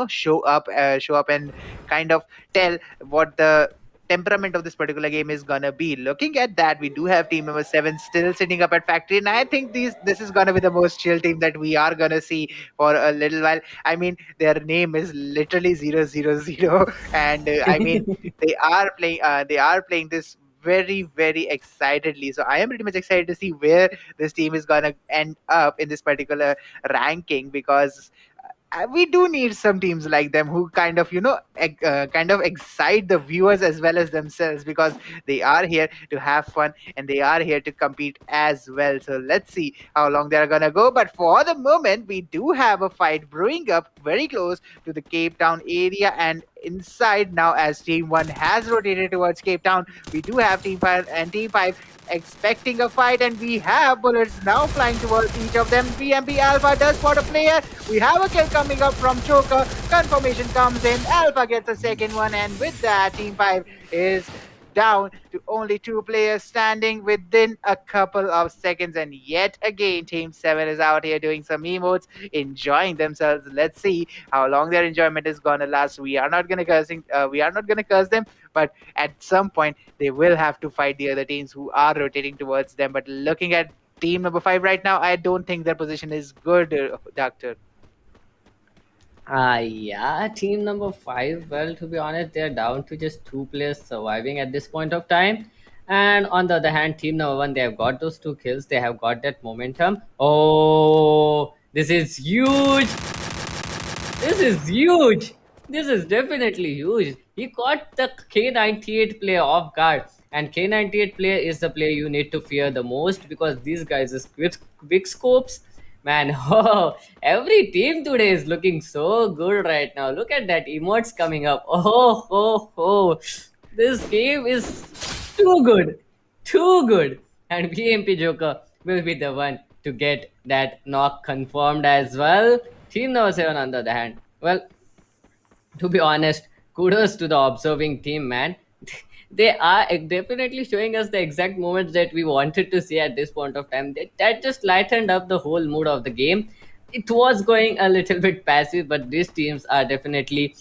show up and kind of tell what the temperament of this particular game is gonna be. Looking at that, we do have team number 7 still sitting up at factory, and I think this is gonna be the most chill team that we are gonna see for a little while. I mean, their name is literally 000, and I mean they are playing this very excitedly. So I am pretty much excited to see where this team is gonna end up in this particular ranking, because we do need some teams like them who kind of kind of excite the viewers as well as themselves, because they are here to have fun and they are here to compete as well. So let's see how long they're gonna go, but for the moment we do have a fight brewing up very close to the Cape Town area and inside now, as team 1 has rotated towards Cape Town. We do have team 5 and team 5 expecting a fight, and we have bullets now flying towards each of them. BMP Alpha does spot a player. We have a kill coming up from Choker. Confirmation comes in. Alpha gets a second one, and with that, Team 5 is down to only 2 players standing within a couple of seconds. And yet again, Team 7 is out here doing some emotes, enjoying themselves. Let's see how long their enjoyment is gonna last. We are not gonna curse them, but at some point they will have to fight the other teams who are rotating towards them. But looking at team number 5 right now, I don't think their position is good, Doctor. Yeah, team number 5. Well, to be honest, they're down to just 2 players surviving at this point of time. And on the other hand, team number 1, they have got those 2 kills. They have got that momentum. Oh, this is huge. This is huge. This is definitely huge. He caught the K98 player off guard. And K98 player is the player you need to fear the most because these guys is quick scopes. Man, oh, every team today is looking so good right now. Look at that emotes coming up. Oh, oh, oh. This game is too good. Too good. And BMP Joker will be the one to get that knock confirmed as well. Team number 7 on the other hand. Well, to be honest, kudos to the observing team, man. They are definitely showing us the exact moments that we wanted to see at this point of time. That just lightened up the whole mood of the game. It was going a little bit passive, but these teams are definitely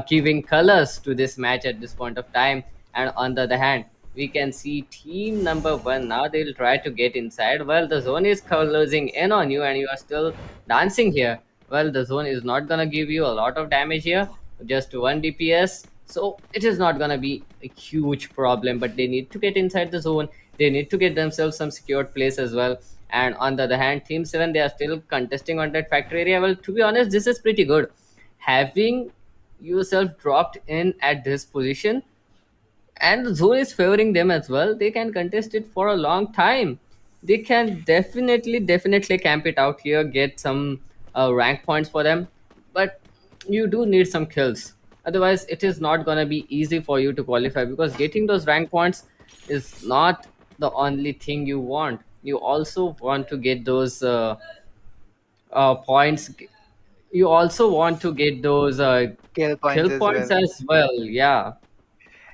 giving colors to this match at this point of time. And on the other hand, we can see team number 1 now. They'll try to get inside. Well, the zone is closing in on you, and you are still dancing here. Well, the zone is not gonna give you a lot of damage here, just 1 DPS. So it is not gonna be a huge problem, but they need to get inside the zone. They need to get themselves some secured place as well. And on the other hand, Team 7, they are still contesting on that factory area. Well, to be honest, this is pretty good. Having yourself dropped in at this position and the zone is favoring them as well, they can contest it for a long time. They can definitely camp it out here, get some rank points for them, but you do need some kills. Otherwise it is not going to be easy for you to qualify, because getting those rank points is not the only thing you want. You also want to get those points. You also want to get those Kill points kill as points well. as well. Yeah.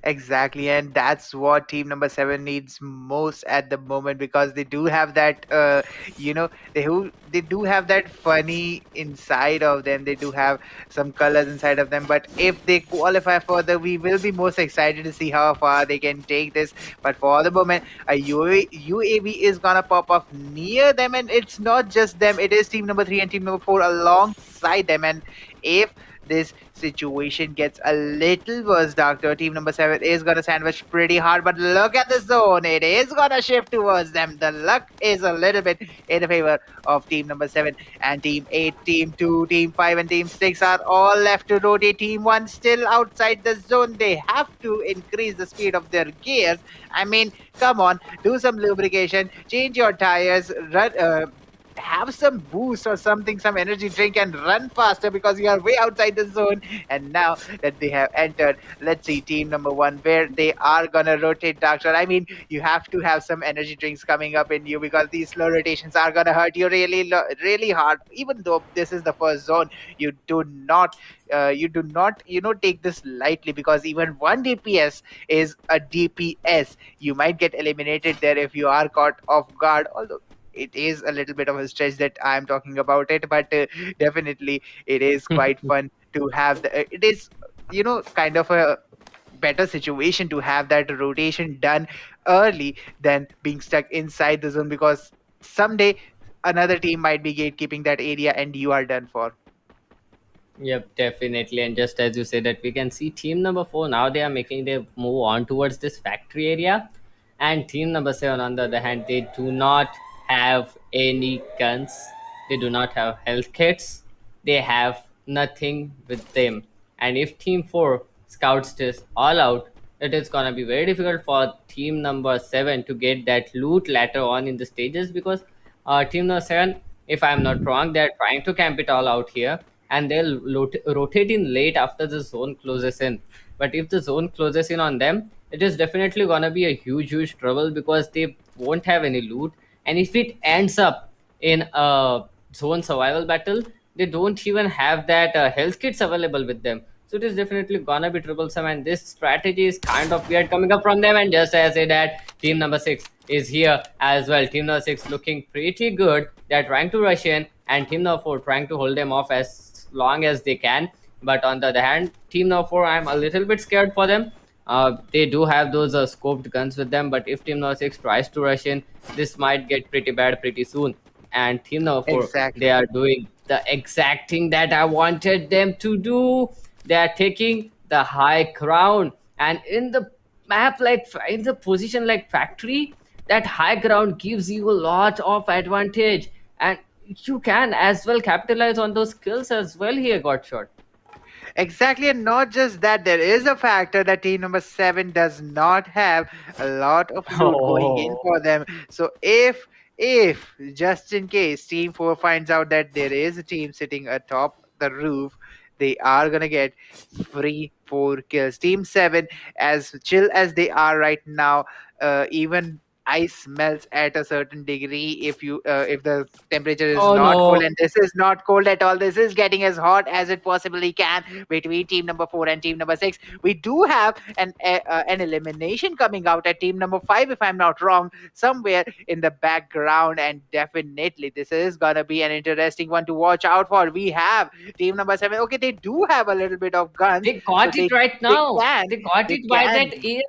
Exactly, and that's what team number seven needs most at the moment, because they do have that, they do have that funny inside of them. They do have some colors inside of them. But if they qualify further, we will be most excited to see how far they can take this. But for the moment, a UAV is gonna pop off near them, and it's not just them. It is team number three and team number four alongside them, and if this situation gets a little worse, Doctor. Team number seven is gonna sandwich pretty hard, but look at the zone. It is gonna shift towards them. The luck is a little bit in the favor of team number seven. And team eight, team two, team five, and team six are all left to rotate. Team one still outside the zone. They have to increase the speed of their gears. I mean, come on, do some lubrication, change your tires, run, have some boost or something, some energy drink, and run faster, because you are way outside the zone. And now that they have entered, let's see team number one where they are gonna rotate, Doctor. I mean, you have to have some energy drinks coming up in you, because these slow rotations are gonna hurt you really, really hard. Even though this is the first zone, you do not, take this lightly, because even one DPS is a DPS. You might get eliminated there if you are caught off guard, although it is a little bit of a stretch that I'm talking about it, but definitely it is quite fun to have it is, kind of a better situation to have that rotation done early than being stuck inside the zone, because someday another team might be gatekeeping that area and you are done for. Yep, definitely. And just as you said that we can see team number four now they are making their move on towards this factory area. And team number seven on the other hand, they do not have any guns. They do not have health kits. They have nothing with them. And if team four scouts this all out, it is gonna be very difficult for team number seven to get that loot later on in the stages, because team number seven, if I'm not wrong, they're trying to camp it all out here, and they'll rotate in late after the zone closes in. But if the zone closes in on them, it is definitely gonna be a huge trouble, because they won't have any loot. And if it ends up in a zone survival battle, they don't even have that health kits available with them. So it is definitely gonna be troublesome, and this strategy is kind of weird coming up from them. And just as I say that, team number six is here as well. Team number six looking pretty good. They're trying to rush in, and team number four trying to hold them off as long as they can. But on the other hand, team number four, I'm a little bit scared for them. They do have those scoped guns with them, but if team number six tries to rush in, this might get pretty bad pretty soon. And team number four, they Exactly. are doing the exact thing that I wanted them to do. They are taking the high ground, and in the map, like in the position like factory, that high ground gives you a lot of advantage, and you can as well capitalize on those skills as well here, got shot. Exactly, and not just that, there is a factor that team number seven does not have a lot of loot going in Oh, for them. So if just in case team four finds out that there is a team sitting atop the roof, they are gonna get free four kills. Team seven, as chill as they are right now, even ice melts at a certain degree if the temperature is oh not cold, no. and this is not cold at all. This is getting as hot as it possibly can between team number four and team number six. We do have an elimination coming out at team number five, if I'm not wrong, somewhere in the background, and definitely this is gonna be an interesting one to watch out for. We have team number seven. Okay, they do have a little bit of guns, They so got it right they now. can They got they it by can that air.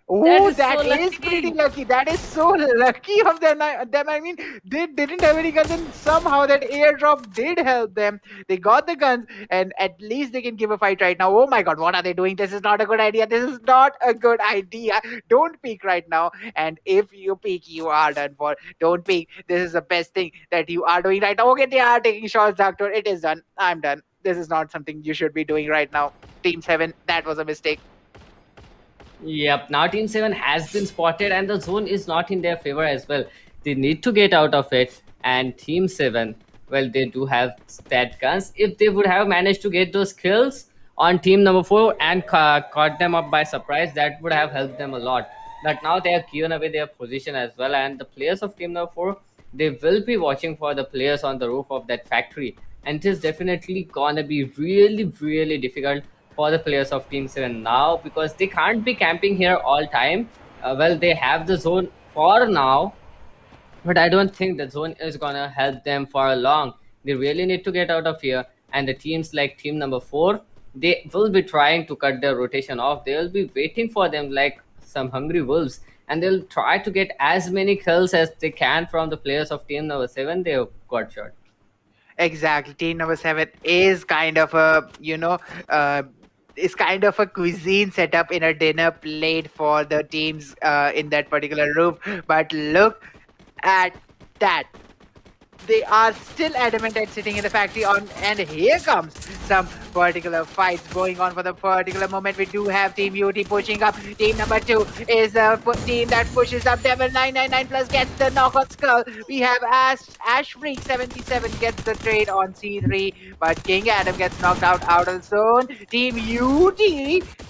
That Oh, is so that is pretty lucky. lucky. That is so lucky of them. I mean, they didn't have any guns, and somehow that airdrop did help them. They got the guns, and at least they can give a fight right now. Oh my God, what are they doing? This is not a good idea. This is not a good idea. Don't peek right now. And if you peek, you are done for. Don't peek. This is the best thing that you are doing right now. Okay, they are taking shots, Doctor. It is done. I'm done. This is not something you should be doing right now. Team 7, that was a mistake. Yep, now Team 7 has been spotted, and the zone is not in their favor as well. They need to get out of it. And Team 7, well, they do have stat guns. If they would have managed to get those kills on team number 4 and caught them up by surprise, that would have helped them a lot. But now they have given away their position as well, and the players of team number 4, they will be watching for the players on the roof of that factory. And it is definitely gonna be really difficult for the players of Team 7 now, because they can't be camping here all time. Well, they have the zone for now, but I don't think the zone is gonna help them for long. They really need to get out of here. And the teams like team number 4, they will be trying to cut their rotation off. They'll be waiting for them like some hungry wolves, and they'll try to get as many kills as they can from the players of team number 7. They got shot. Exactly. Team number seven is kind of a, uh, is kind of a cuisine setup in a dinner plate for the teams in that particular room. But look at that. They are still adamant at sitting in the factory on, and here comes some particular fights going on for the particular moment. We do have Team UT pushing up. Team number 2 is the team that pushes up. Devil 999 plus gets the knock on Skull. We have Ash Freak 77 gets the trade on C3, but King Adam gets knocked out of the zone. Team UT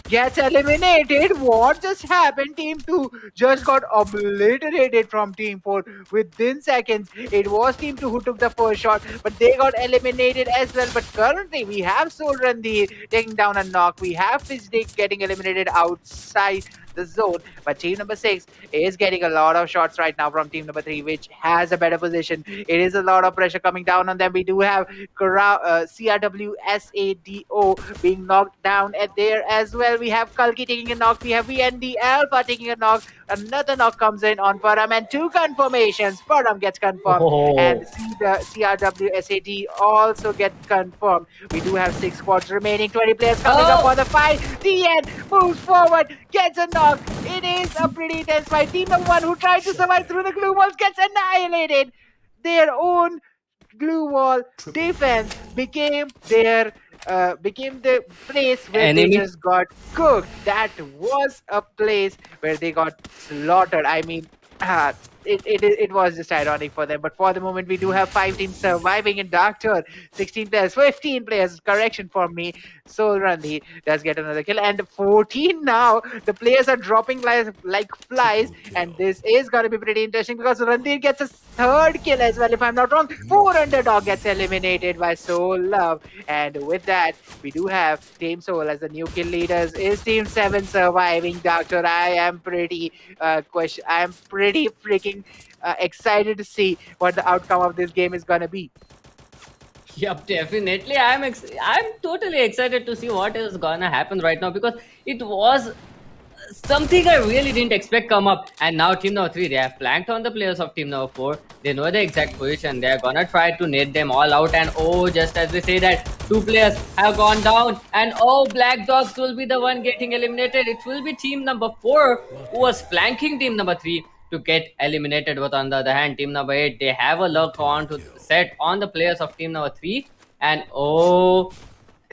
gets eliminated. What just happened? Team 2 just got obliterated from Team 4 within seconds. It was Team 2 who took the first shot, but they got eliminated as well. But currently, we have Soul Randhir taking down a knock. We have Fizdik getting eliminated outside the zone. But team number 6 is getting a lot of shots right now from team number 3, which has a better position. It is a lot of pressure coming down on them. We do have CRWSADO being knocked down at there as well. We have Kalki taking a knock. We have VND Alpha taking a knock. Another knock comes in on Param, and 2 confirmations. Param gets confirmed, and Oh. the CRWSAD also gets confirmed. We do have 6 squads remaining, 20 players coming up Oh. for the fight. TN moves forward, gets a knock. It is a pretty intense fight. Team number 1, who tried to survive through the glue walls, gets annihilated. Their own glue wall defense became the place where they Enemy. just got cooked. That was a place where they got slaughtered. I mean, ah, it was just ironic for them. But for the moment, we do have 5 teams surviving in Dark Tour. 16 players, 15 players. Correction for me. Soul Randhi does get another kill, and 14 now. The players are dropping like flies, and this is gonna be pretty interesting because Randhir gets a third kill as well. If I'm not wrong, 4 underdog gets eliminated by Soul Love, and with that, we do have Team Soul as the new kill leaders. Is Team 7 surviving, Doctor? I am pretty freaking excited to see what the outcome of this game is gonna be. Yep, definitely. I'm totally excited to see what is gonna happen right now, because it was something I really didn't expect come up. And now team number 3, they have flanked on the players of team number 4. They know the exact position. They are gonna try to net them all out. And oh, just as we say that, 2 players have gone down. And oh, Black Dogs will be the one getting eliminated. It will be team number 4 who was flanking team number 3 to get eliminated. But on the other hand, team number 8, they have a lock on to set on the players of team number 3. And oh,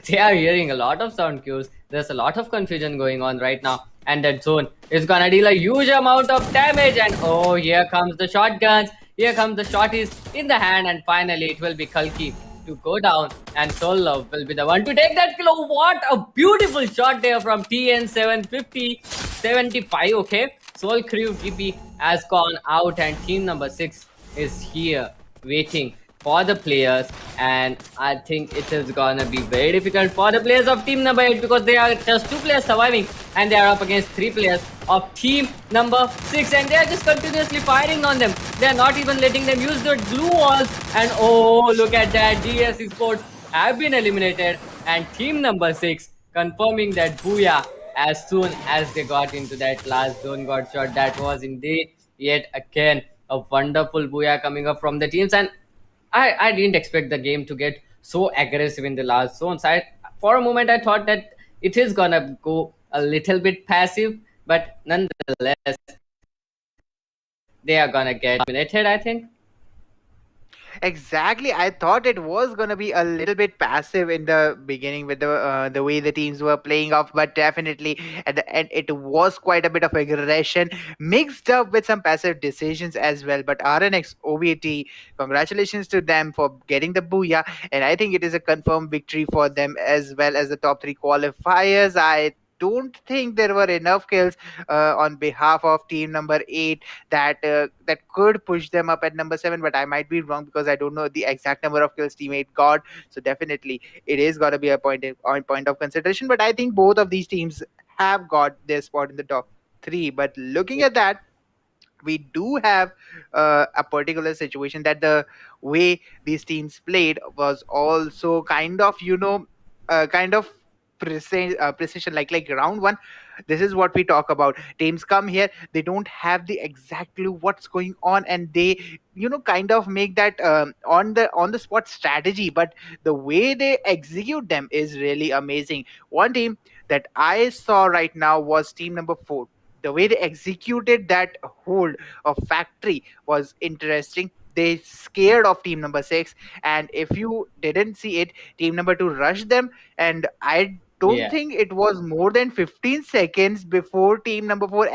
they are hearing a lot of sound cues. There's a lot of confusion going on right now, and that zone is gonna deal a huge amount of damage. And oh, here comes the shotguns. Here comes the shotties in the hand, and finally it will be Kalki to go down, and Soul Love will be the one to take that kill. Oh, what a beautiful shot there from TN 750 75. Okay, Soul Crew TP has gone out, and team number 6 is here waiting for the players. And I think it is gonna be very difficult for the players of team number 8, because they are just 2 players surviving, and they are up against 3 players of team number 6, and they are just continuously firing on them. They are not even letting them use their glue walls. And oh, look at that, GS Sports have been eliminated, and team number 6 confirming that booyah as soon as they got into that last zone got shot. That was indeed yet again a wonderful booyah coming up from the teams. And I didn't expect the game to get so aggressive in the last zones. For a moment I thought that it is gonna go a little bit passive, but nonetheless they are gonna get eliminated, I think. Exactly. I thought it was gonna be a little bit passive in the beginning with the way the teams were playing off, but definitely at the end it was quite a bit of aggression mixed up with some passive decisions as well. But RNX OVT, congratulations to them for getting the booyah, and I think it is a confirmed victory for them as well as the top 3 qualifiers. I don't think there were enough kills on behalf of team number 8 that could push them up at number 7, but I might be wrong because I don't know the exact number of kills team 8 got. So definitely it is going to be a point of consideration, but I think both of these teams have got their spot in the top 3. But looking at that, we do have a particular situation that the way these teams played was also kind of, kind of precision, like round one. This is what we talk about. Teams come here, they don't have the exact clue what's going on, and they, kind of make that on the spot strategy, but the way they execute them is really amazing. One team that I saw right now was team number 4. The way they executed that hold of factory was interesting. They scared of team number 6, and if you didn't see it, team number 2 rushed them, and I don't Yeah. think it was more than 15 seconds before team number 4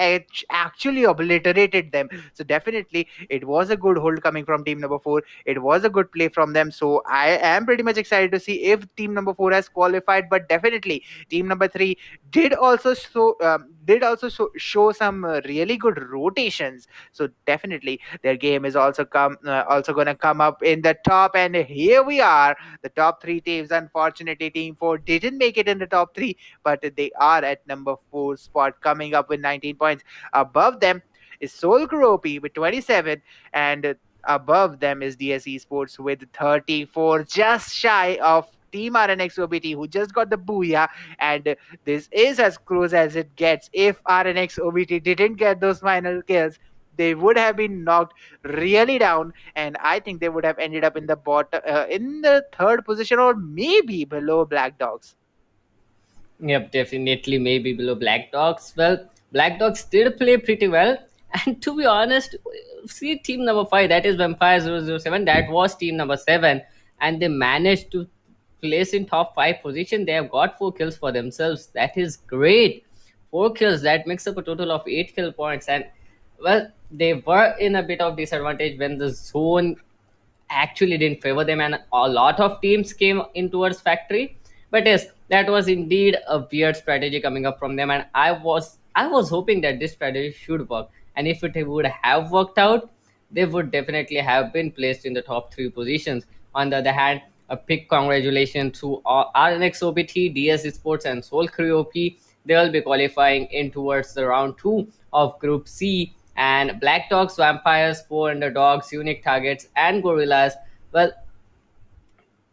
actually obliterated them. So definitely it was a good hold coming from team number 4. It was a good play from them, so I am pretty much excited to see if team number 4 has qualified. But definitely team number 3 did also show some really good rotations. So definitely their game is also gonna come up in the top. And here we are, the top 3 teams. Unfortunately, team 4 didn't make it in the top 3, but they are at number 4 spot, coming up with 19 points. Above them is Soul Crew OP with 27, and above them is DSE Sports with 34, just shy of Team RNX OBT, who just got the booyah. And this is as close as it gets. If RNX OBT didn't get those final kills, they would have been knocked really down, and I think they would have ended up in the in the third position, or maybe below Black Dogs. Yep, definitely maybe below Black Dogs. Well, Black Dogs did play pretty well. And to be honest, see team number 5, that is Vampire 007, that was team number 7. And they managed to place in top 5 position. They have got 4 kills for themselves. That is great. 4 kills, that makes up a total of 8 kill points. And well, they were in a bit of disadvantage when the zone actually didn't favor them, and a lot of teams came in towards factory. But yes, that was indeed a weird strategy coming up from them, and I was hoping that this strategy should work, and if it would have worked out, they would definitely have been placed in the top 3 positions. On the other hand, a big congratulations to RNX OBT, DS Sports, and Soul Crew OP. They will be qualifying in towards the round 2 of Group C. And Black Dogs, Vampires, Four Underdogs, Unique Targets, and Gorillas. Well,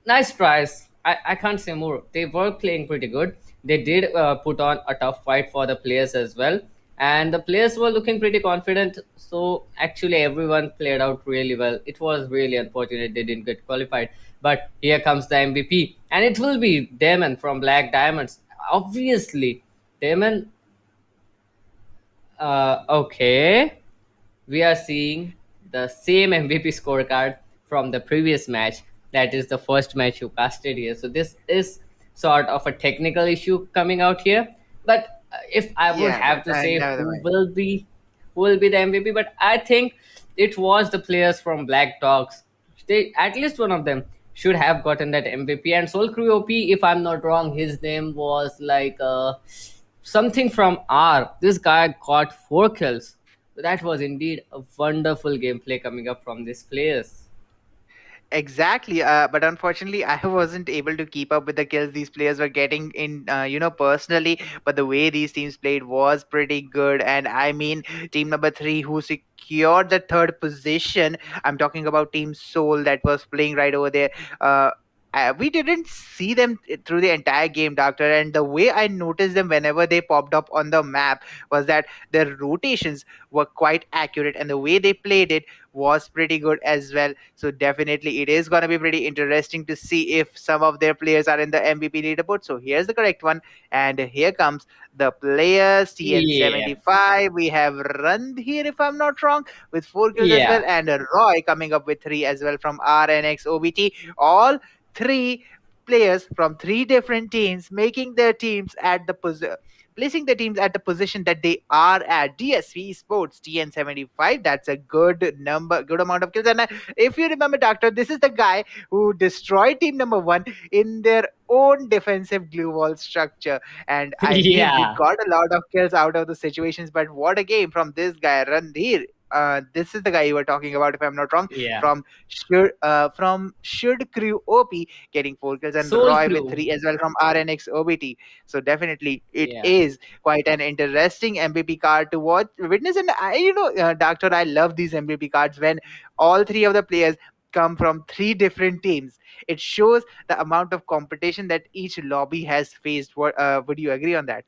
nice tries. I can't say more. They were playing pretty good. They did put on a tough fight for the players as well. And the players were looking pretty confident. So actually, everyone played out really well. It was really unfortunate they didn't get qualified. But here comes the MVP. And it will be Damon from Black Diamonds. Obviously, Damon. Okay, we are seeing the same MVP scorecard from the previous match. That is the first match you casted here. So this is sort of a technical issue coming out here. But if I would Yeah, have but to say never mind. who will be the MVP, but I think it was the players from Black Dogs. They, at least one of them, should have gotten that MVP. And Soul Crew OP, if I'm not wrong, his name was like something from R. This guy got 4 kills. So that was indeed a wonderful gameplay coming up from these players. Exactly, but unfortunately, I wasn't able to keep up with the kills these players were getting in, personally. But the way these teams played was pretty good, and I mean, team number 3 who secured the third position. I'm talking about Team Soul that was playing right over there. Uh, we didn't see them through the entire game, Doctor. And the way I noticed them whenever they popped up on the map was that their rotations were quite accurate, and the way they played it was pretty good as well. So definitely it is going to be pretty interesting to see if some of their players are in the MVP leaderboard. So here's the correct one, and here comes the players. Yeah, TN75, we have Run here, if I'm not wrong, with 4 kills as well, yeah, and Roy coming up with 3 as well from RNX OBT. All 3 players from 3 different teams making their teams at the placing the teams at the position that they are at. DSV Sports TN75. That's a good number, good amount of kills. And if you remember, Doctor, this is the guy who destroyed team number one in their own defensive glue wall structure. And I mean, we Yeah, got a lot of kills out of the situations. But what a game from this guy, Randhir. This is the guy you were talking about, if I'm not wrong, yeah. from Should Crew OP getting 4 kills, and Soul Roy with Crew. 3 as well from RNX OBT. So definitely, it Yeah. is quite an interesting MVP card to watch, witness. And Doctor, I love these MVP cards when all three of the players come from three different teams. It shows the amount of competition that each lobby has faced. Would you agree on that?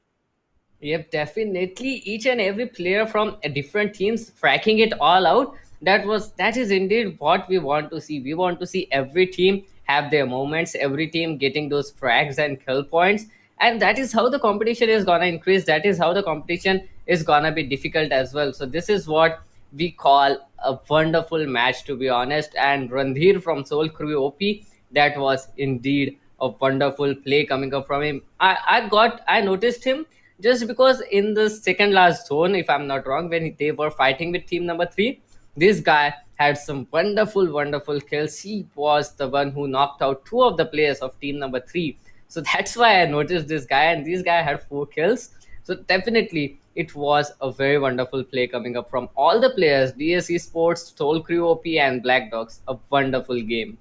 Yep, definitely. Each and every player from a different teams fracking it all out. That is indeed what we want to see. We want to see every team have their moments, every team getting those frags and kill points, and that is how the competition is gonna increase. That is how the competition is gonna be difficult as well. So this is what we call a wonderful match, to be honest. And Randhir from Soul Crew OP, that was indeed a wonderful play coming up from him. I noticed him just because in the second last zone, if I'm not wrong, when they were fighting with team number three, this guy had some wonderful kills. He was the one who knocked out two of the players of team number three. So that's why I noticed this guy, and this guy had 4 kills. So definitely, it was a very wonderful play coming up from all the players: DSE Sports, Soul Crew OP, and Black Dogs. A wonderful game.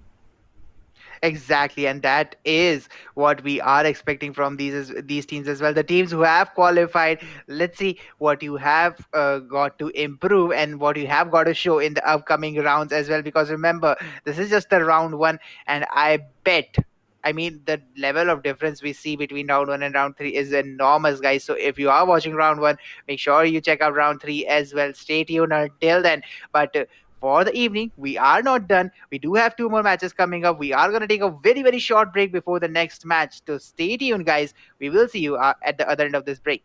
Exactly, and that is what we are expecting from these teams as well. The teams who have qualified, let's see what you have got to improve and what you have got to show in the upcoming rounds as well. Because remember, this is just the round one, and I bet. I mean, the level of difference we see between round one and round three is enormous, guys. So if you are watching round one, make sure you check out round three as well. Stay tuned until then. But for the evening, we are not done. We do have two more matches coming up. We are going to take a very short break before the next match. So stay tuned, guys. We will see you at the other end of this break.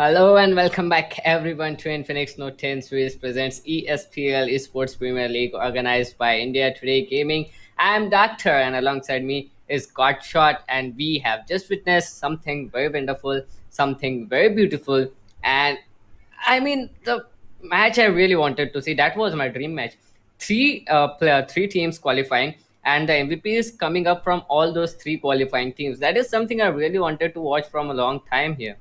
Hello and welcome back everyone to Infinix Note 10 Series presents ESPL Esports Premier League organized by India Today Gaming. I am Doctor and alongside me is Godshot, and we have just witnessed something very wonderful, something very beautiful, and I mean the match I really wanted to see. That was my dream match. Three teams qualifying, and the MVP is coming up from all those three qualifying teams. That is something I really wanted to watch from a long time here.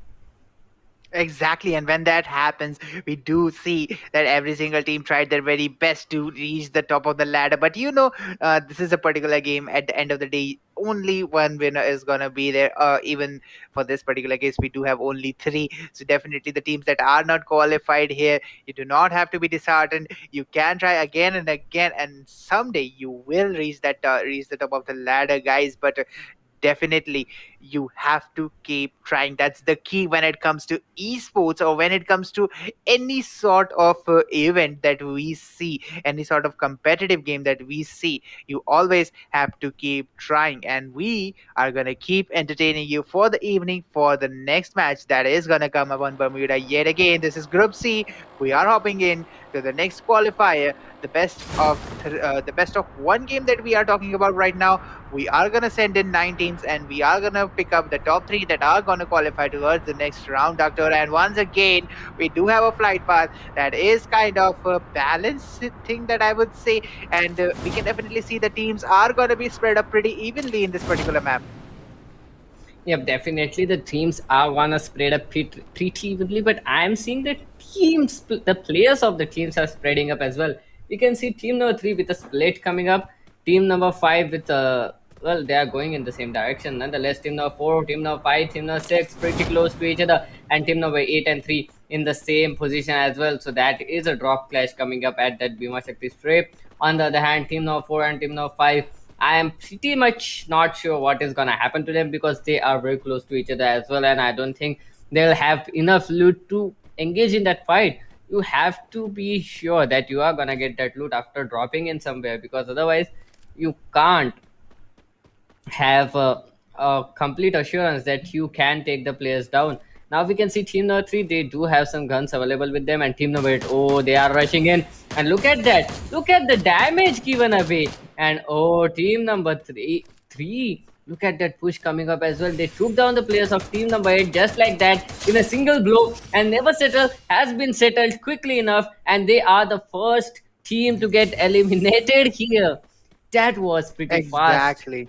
Exactly, and when that happens, we do see that every single team tried their very best to reach the top of the ladder. But this is a particular game. At the end of the day, only one winner is gonna be there. Even for this particular case, we do have only three. So definitely, the teams that are not qualified here, you do not have to be disheartened. You can try again and again, and someday you will reach the top of the ladder, guys. But definitely you have to keep trying. That's the key when it comes to esports, or when it comes to any sort of event that we see, any sort of competitive game that we see. You always have to keep trying, and we are going to keep entertaining you for the evening for the next match that is going to come up on Bermuda yet again. This is Group C. We are hopping in to the next qualifier, the best of one game that we are talking about right now. We are going to send in 9 teams, and we are going to pick up the top three that are going to qualify towards the next round, Doctor. And once again, we do have a flight path that is kind of a balanced thing, that I would say. And we can definitely see the teams are going to be spread up pretty evenly in this particular map. Yep, definitely the teams are gonna spread up pretty evenly, but I'm seeing the the players of the teams are spreading up as well. We can see team number three with a split coming up, team number five with well, they are going in the same direction. Nonetheless, team number four, team number five, team number six, pretty close to each other, and team number eight and three in the same position as well. So that is a drop clash coming up at that Bhima Shakti Strip. On the other hand, team number four and team number five, I am pretty much not sure what is gonna happen to them because they are very close to each other as well, and I don't think they'll have enough loot to engage in that fight. You have to be sure that you are gonna get that loot after dropping in somewhere, because otherwise you can't have a complete assurance that you can take the players down. Now we can see team number three, they do have some guns available with them, and team number eight, oh, they are rushing in, and look at that, look at the damage given away. And oh, team number three, look at that push coming up as well. They took down the players of team number eight just like that in a single blow, and Never Settle has been settled quickly enough, and they are the first team to get eliminated here. That was pretty fast. Exactly.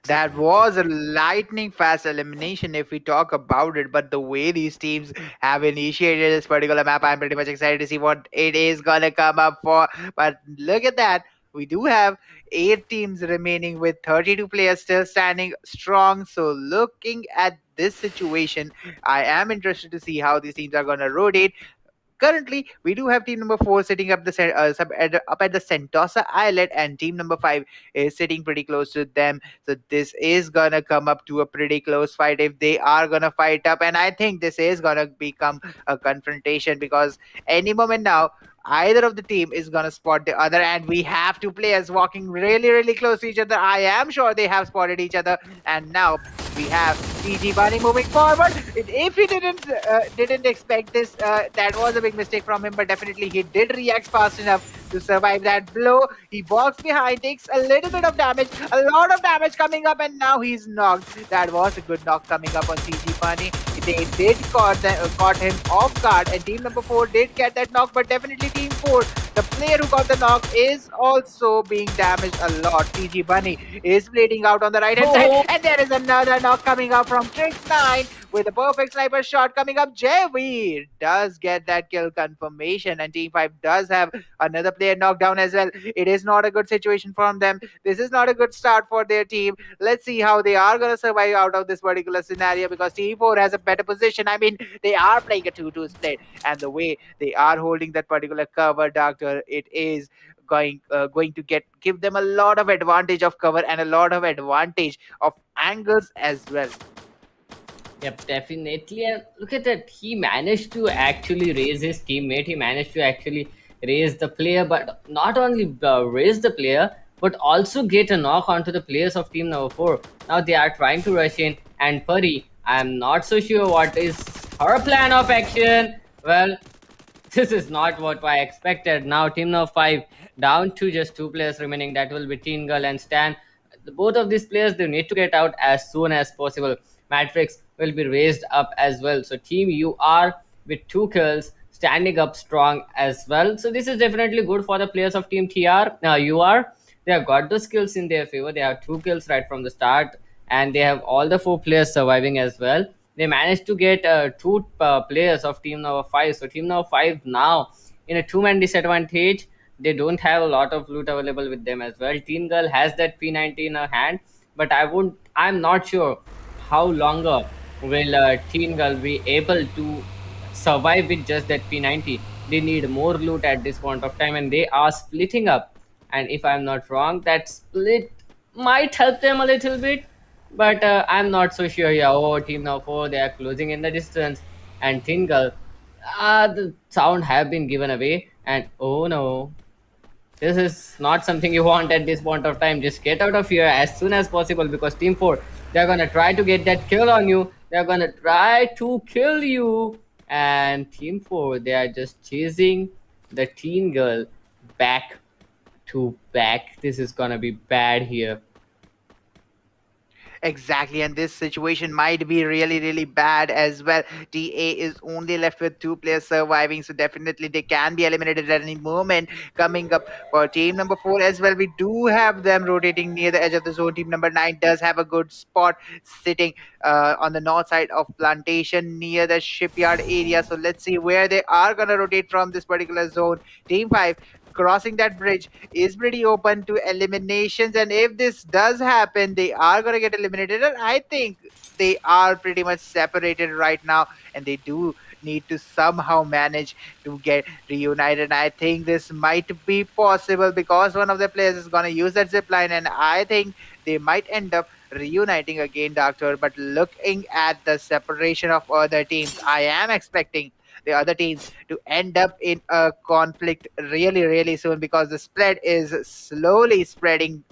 That was a lightning fast elimination if we talk about it. But the way these teams have initiated this particular map, I'm pretty much excited to see what it is gonna come up for. But look at that. We do have 8 teams remaining with 32 players still standing strong. So looking at this situation, I am interested to see how these teams are gonna rotate. Currently, we do have team number 4 sitting up at the Sentosa Islet, and team number 5 is sitting pretty close to them. So this is gonna come up to a pretty close fight if they are gonna fight up, and I think this is gonna become a confrontation, because any moment now, either of the team is gonna spot the other, and we have two players walking really, really close to each other. I am sure they have spotted each other, and now we have TG Bunny moving forward. If he didn't expect this, that was a big mistake from him, but definitely he did react fast enough to survive that blow. He walks behind, takes a little bit of damage, a lot of damage coming up, and now he's knocked. That was a good knock coming up on TG Bunny. They did caught him off guard, and team number 4 did get that knock, but definitely team 4, the player who got the knock, is also being damaged a lot. TG Bunny is bleeding out on the right hand side, and there is another knock coming up from Trix9 with a perfect sniper shot coming up. Jevi does get that kill confirmation, and team 5 does have another player knocked down as well. It is not a good situation from them. This is not a good start for their team. Let's see how they are going to survive out of this particular scenario, because team 4 has a better position. I mean, they are playing a 2-2 split, and the way they are holding that particular cover, Doctor, it is going to give them a lot of advantage of cover and a lot of advantage of angles as well. Yep, definitely. And look at that. He managed to actually raise his teammate. He managed to actually raise the player, but not only raise the player, but also get a knock onto the players of team number 4. Now they are trying to rush in, and Puri, I'm not so sure what is Her plan of action, well, this is not what I expected. Now team number 5 down to just two players remaining. That will be Teen Girl and Stan. Both of these players, they need to get out as soon as possible. Matrix will be raised up as well. So team you are with two kills standing up strong as well. So this is definitely good for the players of team TR. Now you are, they have got the skills in their favor. They have two kills right from the start, and they have all the four players surviving as well. They managed to get two players of team number 5. So team number 5 now in a two-man disadvantage. They don't have a lot of loot available with them as well. Teen Girl has that P90 in her hand, but I'm not sure how longer will Teen Girl be able to survive with just that P90. They need more loot at this point of time, and they are splitting up. And if I'm not wrong, that split might help them a little bit, but I'm not so sure. Yeah, oh, team now 4, they are closing in the distance, and Tingle, the sound have been given away, and oh no, this is not something you want at this point of time. Just get out of here as soon as possible, because team 4, they're gonna try to get that kill on you. They're gonna try to kill you, and team 4, they are just chasing the teen girl back to back. This is gonna be bad here. Exactly, and this situation might be really, really bad as well. TA is only left with two players surviving, so definitely they can be eliminated at any moment. Coming up for team number 4 as well, we do have them rotating near the edge of the zone. Team number 9 does have a good spot sitting on the north side of Plantation near the shipyard area. So let's see where they are going to rotate from this particular zone. Team 5 crossing that bridge is pretty open to eliminations, and if this does happen, they are going to get eliminated, and I think they are pretty much separated right now, and they do need to somehow manage to get reunited. I think this might be possible because one of the players is going to use that zip line, and I think they might end up reuniting again, Doctor. But looking at the separation of other teams, I am expecting the other teams to end up in a conflict really, really soon, because the spread is slowly spreading,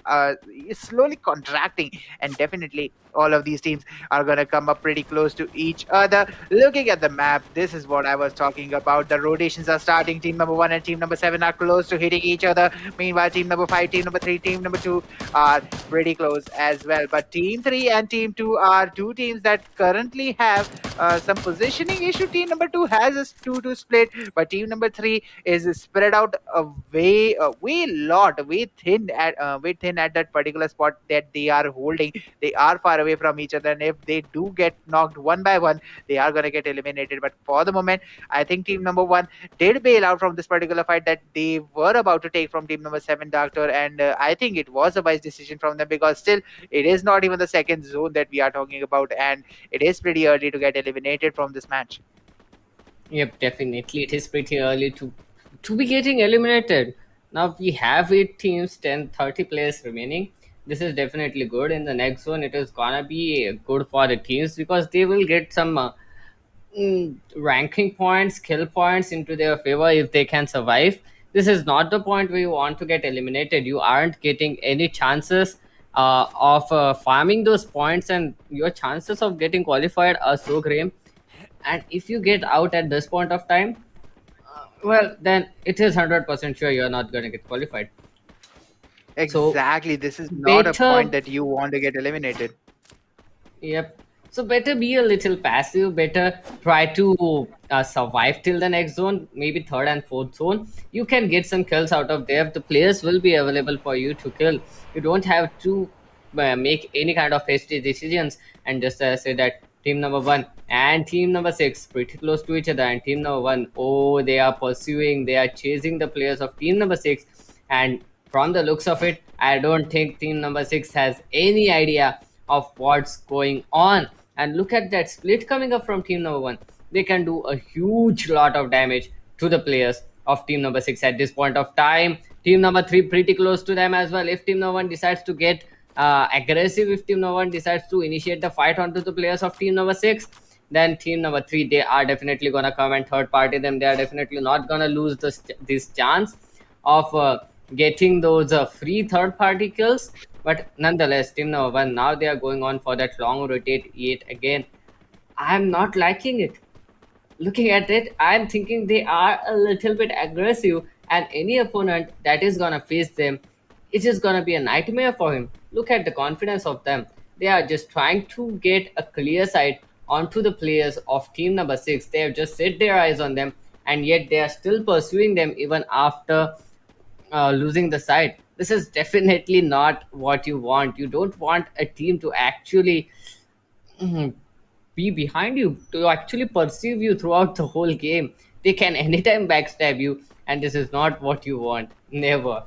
slowly contracting, and definitely all of these teams are going to come up pretty close to each other. Looking at the map, this is what I was talking about. The rotations are starting. Team number 1 and team number 7 are close to hitting each other. Meanwhile, team number 5, team number 3, team number 2 are pretty close as well. But team 3 and team 2 are two teams that currently have some positioning issue. Team number 2 has a 2-2 split, but team number 3 is spread out way lot, way thin at that particular spot that they are holding. They are far away from each other, and if they do get knocked one by one, they are going to get eliminated. But for the moment, I think team number 1 did bail out from this particular fight that they were about to take from team number 7, Doctor, and I think it was a wise decision from them, because still it is not even the second zone that we are talking about, and it is pretty early to get eliminated from this match. Yep, definitely. It is pretty early to be getting eliminated. Now we have 8 teams, 10, 30 players remaining. This is definitely good. In the next one, it is gonna be good for the teams, because they will get some ranking points, skill points into their favor if they can survive. This is not the point where you want to get eliminated. You aren't getting any chances of farming those points, and your chances of getting qualified are so grim. And if you get out at this point of time, well, then it is 100% sure you're not going to get qualified. So Exactly, this is not a better, point that you want to get eliminated. yep. So better be a little passive. Better try to survive till the next zone, maybe third and fourth zone. You can get some kills out of there. The players will be available for you to kill. You don't have to make any kind of hasty decisions. And just as I say that team number 1 and team number 6 pretty close to each other, and team number 1, oh, they are pursuing, they are chasing the players of team number 6, and from the looks of it, I don't think team number 6 has any idea of what's going on. And look at that split coming up from team number 1. They can do a huge lot of damage to the players of team number 6 at this point of time. Team number 3 pretty close to them as well. If team number 1 decides to get aggressive, if team number 1 decides to initiate the fight onto the players of team number 6, then team number 3, they are definitely gonna come and third party them. They are definitely not gonna lose this chance of getting those free third party kills. But nonetheless, team number 1, now they are going on for that long rotate yet again. I'm not liking it. looking at it, I'm thinking they are a little bit aggressive, and any opponent that is gonna face them, it is gonna be a nightmare for him. Look at the confidence of them. They are just trying to get a clear sight onto the players of team number six. They have just set their eyes on them, and yet they are still pursuing them even after losing the side. This is definitely not what you want. You don't want a team to actually be behind you, to actually perceive you throughout the whole game. They can anytime backstab you, and this is not what you want. Never.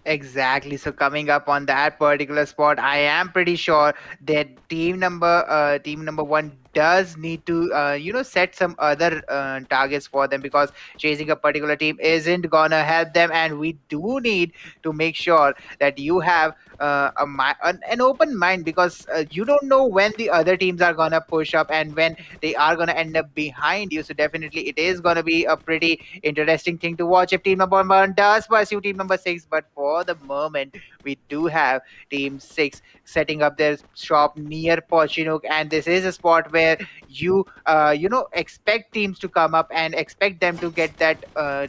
Exactly. So coming up on that particular spot, I am pretty sure that team number one does need to set some other targets for them, because chasing a particular team isn't gonna help them, and we do need to make sure that you have an open mind, because you don't know when the other teams are gonna push up and when they are gonna end up behind you. So definitely it is gonna be a pretty interesting thing to watch if team number one does pursue team number six. But for the moment, we do have team six setting up their shop near Pochinook, and this is a spot where you expect teams to come up and expect them to get that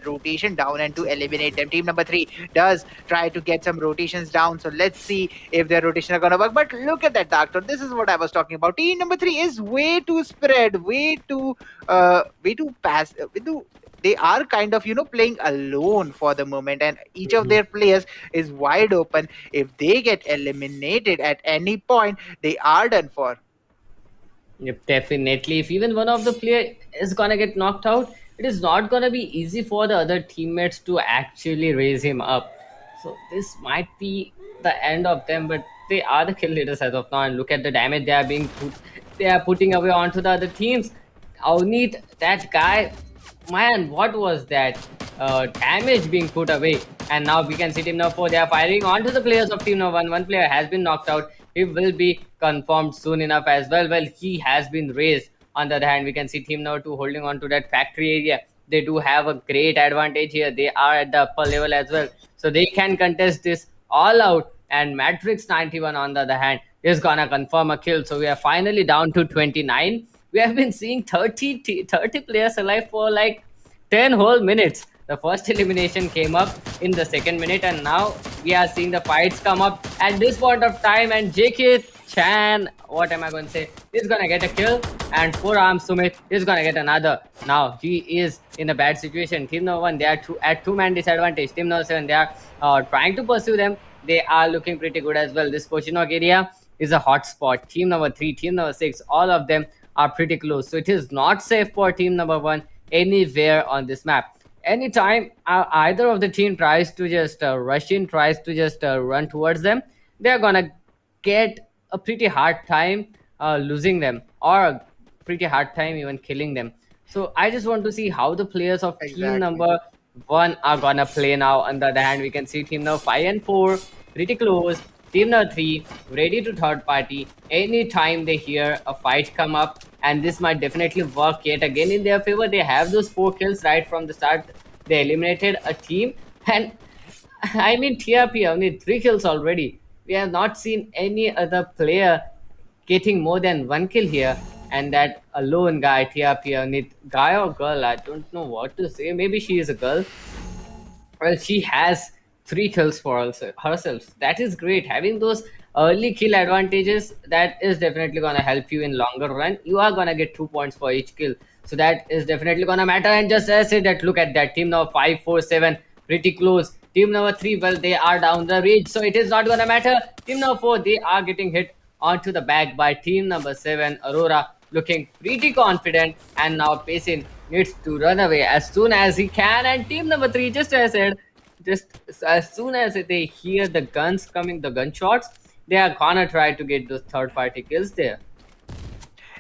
rotation down and to eliminate them. Team number three does try to get some rotations down, so let's see if their rotation are gonna work. But look at that, Doctor. This is what I was talking about. Team number three is way too spread, way too pass, way too. They are kind of playing alone for the moment, and each of their players is wide open. If they get eliminated at any point, they are done for. Yep, definitely. If even one of the player is gonna get knocked out, it is not gonna be easy for the other teammates to actually raise him up. So this might be the end of them, but they are the kill leaders as of now. And look at the damage they are putting away onto the other teams. Avneet, that guy, man, what was that? Damage being put away. And now we can see team number four. They are firing onto the players of team number one. One player has been knocked out. He will be confirmed soon enough as well. Well, he has been raised. On the other hand, we can see team number two holding on to that factory area. They do have a great advantage here. They are at the upper level as well. So they can contest this all out. And Matrix 91, on the other hand, is gonna confirm a kill. So we are finally down to 29. We have been seeing 30 players alive for like 10 whole minutes. The first elimination came up in the second minute, and now we are seeing the fights come up at this point of time. And JK Chan, what am I going to say, is going to get a kill, and Forearm Sumit is going to get another. Now he is in a bad situation. Team number one, they are at two-man disadvantage. Team number seven, they are trying to pursue them. They are looking pretty good as well. This Poshinok area is a hot spot. Team number three, team number six, all of them are pretty close. So it is not safe for team number one anywhere on this map. Anytime either of the team tries to just rush in, tries to just run towards them, they're gonna get a pretty hard time losing them, or a pretty hard time even killing them. So I just want to see how the players of team Exactly. number one are gonna play now. On the other hand, we can see team number five and four pretty close. Team number three ready to third party anytime they hear a fight come up, and this might definitely work yet again in their favor. They have those 4 kills right from the start. They eliminated a team, and I mean TRP only 3 kills already. We have not seen any other player getting more than 1 kill here, and that alone guy TRP only, guy or girl, I don't know what to say. Maybe she is a girl. Well, she has 3 kills for herself. That is great. Having those early kill advantages, that is definitely gonna help you in longer run. You are gonna get 2 points for each kill, so that is definitely gonna matter. And just as I said, that look at that team now 5-4-7, pretty close. Team number three, well, they are down the ridge, so it is not gonna matter. Team number four, they are getting hit onto the back by team number seven, Aurora, looking pretty confident, and now Pacing needs to run away as soon as he can. And team number three, just as I said, just as soon as they hear the guns coming, the gunshots, they are gonna try to get those third party kills there.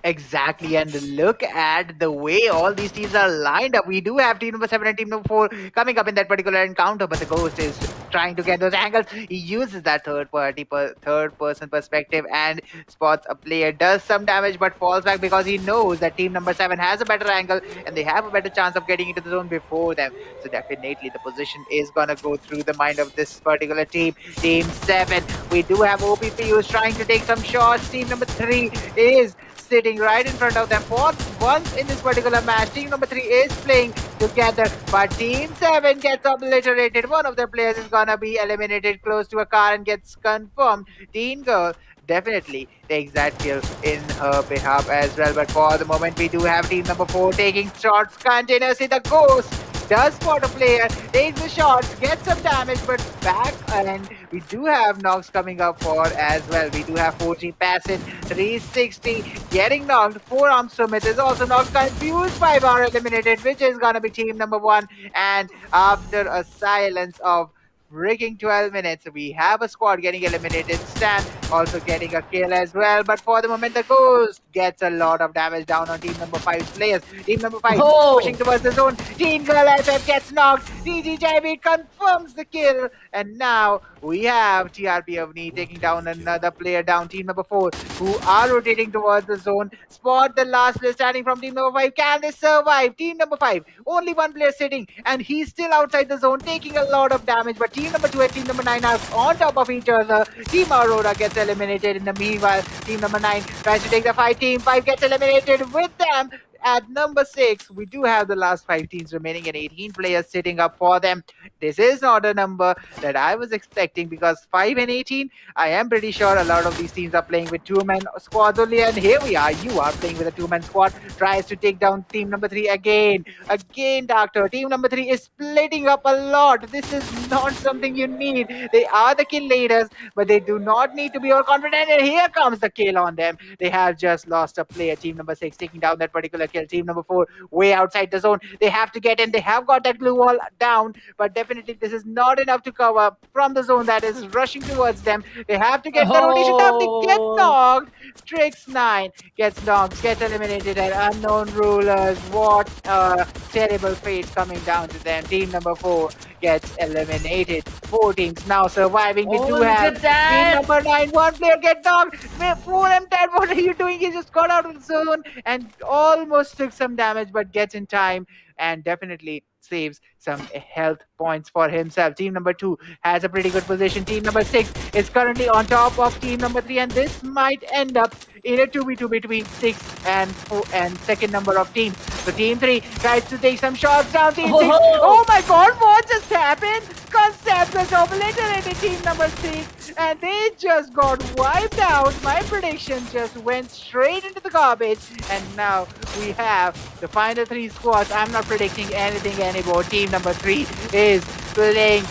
Exactly, and look at the way all these teams are lined up. We do have team number seven and team number four coming up in that particular encounter, but the Ghost is trying to get those angles. He uses that third person perspective and spots a player, does some damage, but falls back because he knows that team number seven has a better angle and they have a better chance of getting into the zone before them. So definitely the position is gonna go through the mind of this particular team. Team seven, we do have OPP who's trying to take some shots. Team number three is sitting right in front of them. For once in this particular match, team number 3 is playing together, but team 7 gets obliterated. One of their players is gonna be eliminated close to a car and gets confirmed. Teen Girl definitely takes that kill in her behalf as well. But for the moment, we do have team number 4 taking shots continuously. The Ghost does spot a player, takes the shots, gets some damage, but back and we do have knocks coming up for as well. We do have 4G passing, 360 getting knocked. Forearm Sumit is also knocked. Confused 5 are eliminated, which is gonna be team number 1. And after a silence of freaking 12 minutes, we have a squad getting eliminated. Stan also getting a kill as well. But for the moment, the Ghost gets a lot of damage down on team number 5's players. Team number 5 pushing Oh, towards the zone. Teen Girl SF gets knocked. DG JB confirms the kill. And now we have TRP of Knee taking down another player down. Team number 4 who are rotating towards the zone. Spot the last player standing from team number 5. Can they survive? Team number 5, only one player sitting, and he's still outside the zone, taking a lot of damage. But team number 2 and team number 9 are on top of each other. Team Aurora gets eliminated in the meanwhile. Team number 9 tries to take the fight. Team 5 gets eliminated with them. At number 6, we do have the last 5 teams remaining and 18 players sitting up for them. This is not a number that I was expecting because 5 and 18, I am pretty sure a lot of these teams are playing with 2-man squads only. And here we are, you are playing with a 2-man squad. Tries to take down team number 3 again. Again, Doctor. Team number 3 is splitting up a lot. This is not something you need. They are the kill leaders, but they do not need to be overconfident. And here comes the kill on them. They have just lost a player. Team number 6 taking down that particular kill. Team number 4 way outside the zone. They have to get in. They have got that glue wall down, but definitely this is not enough to cover from the zone that is rushing towards them. They have to get the rotation down. They get oh, knocked. Strix 9 gets knocked, gets eliminated, and unknown rulers. What a terrible fate coming down to them. Team number 4 gets eliminated. 4 teams now surviving. We oh, do look have at team that. number 9. One player get knocked. 4M dead. What are you doing? He just got out of the zone and almost took some damage, but gets in time and definitely saves some health points for himself. Team number 2 has a pretty good position. Team number 6 is currently on top of team number 3, and this might end up in a 2v2 between 6 and 4 and second number of teams. So team 3 tries to take some shots down. Team 6. Oh my god, what just happened? Concept was obliterated team number 6, and they just got wiped out. My prediction just went straight into the garbage, and now we have the final 3 squads. I'm not predicting anything anymore. Team number 3 is playing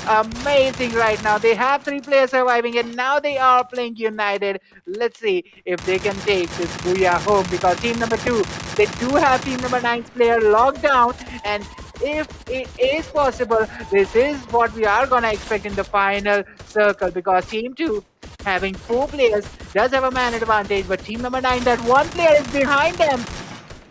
amazing right now. They have 3 players surviving, and now they are playing united. Let's see if they can take this booyah home, because team number 2, they do have team number 9's player locked down, and if it is possible, this is what we are gonna expect in the final circle, because team 2 having 4 players does have a man advantage, but team number 9, that one player is behind them.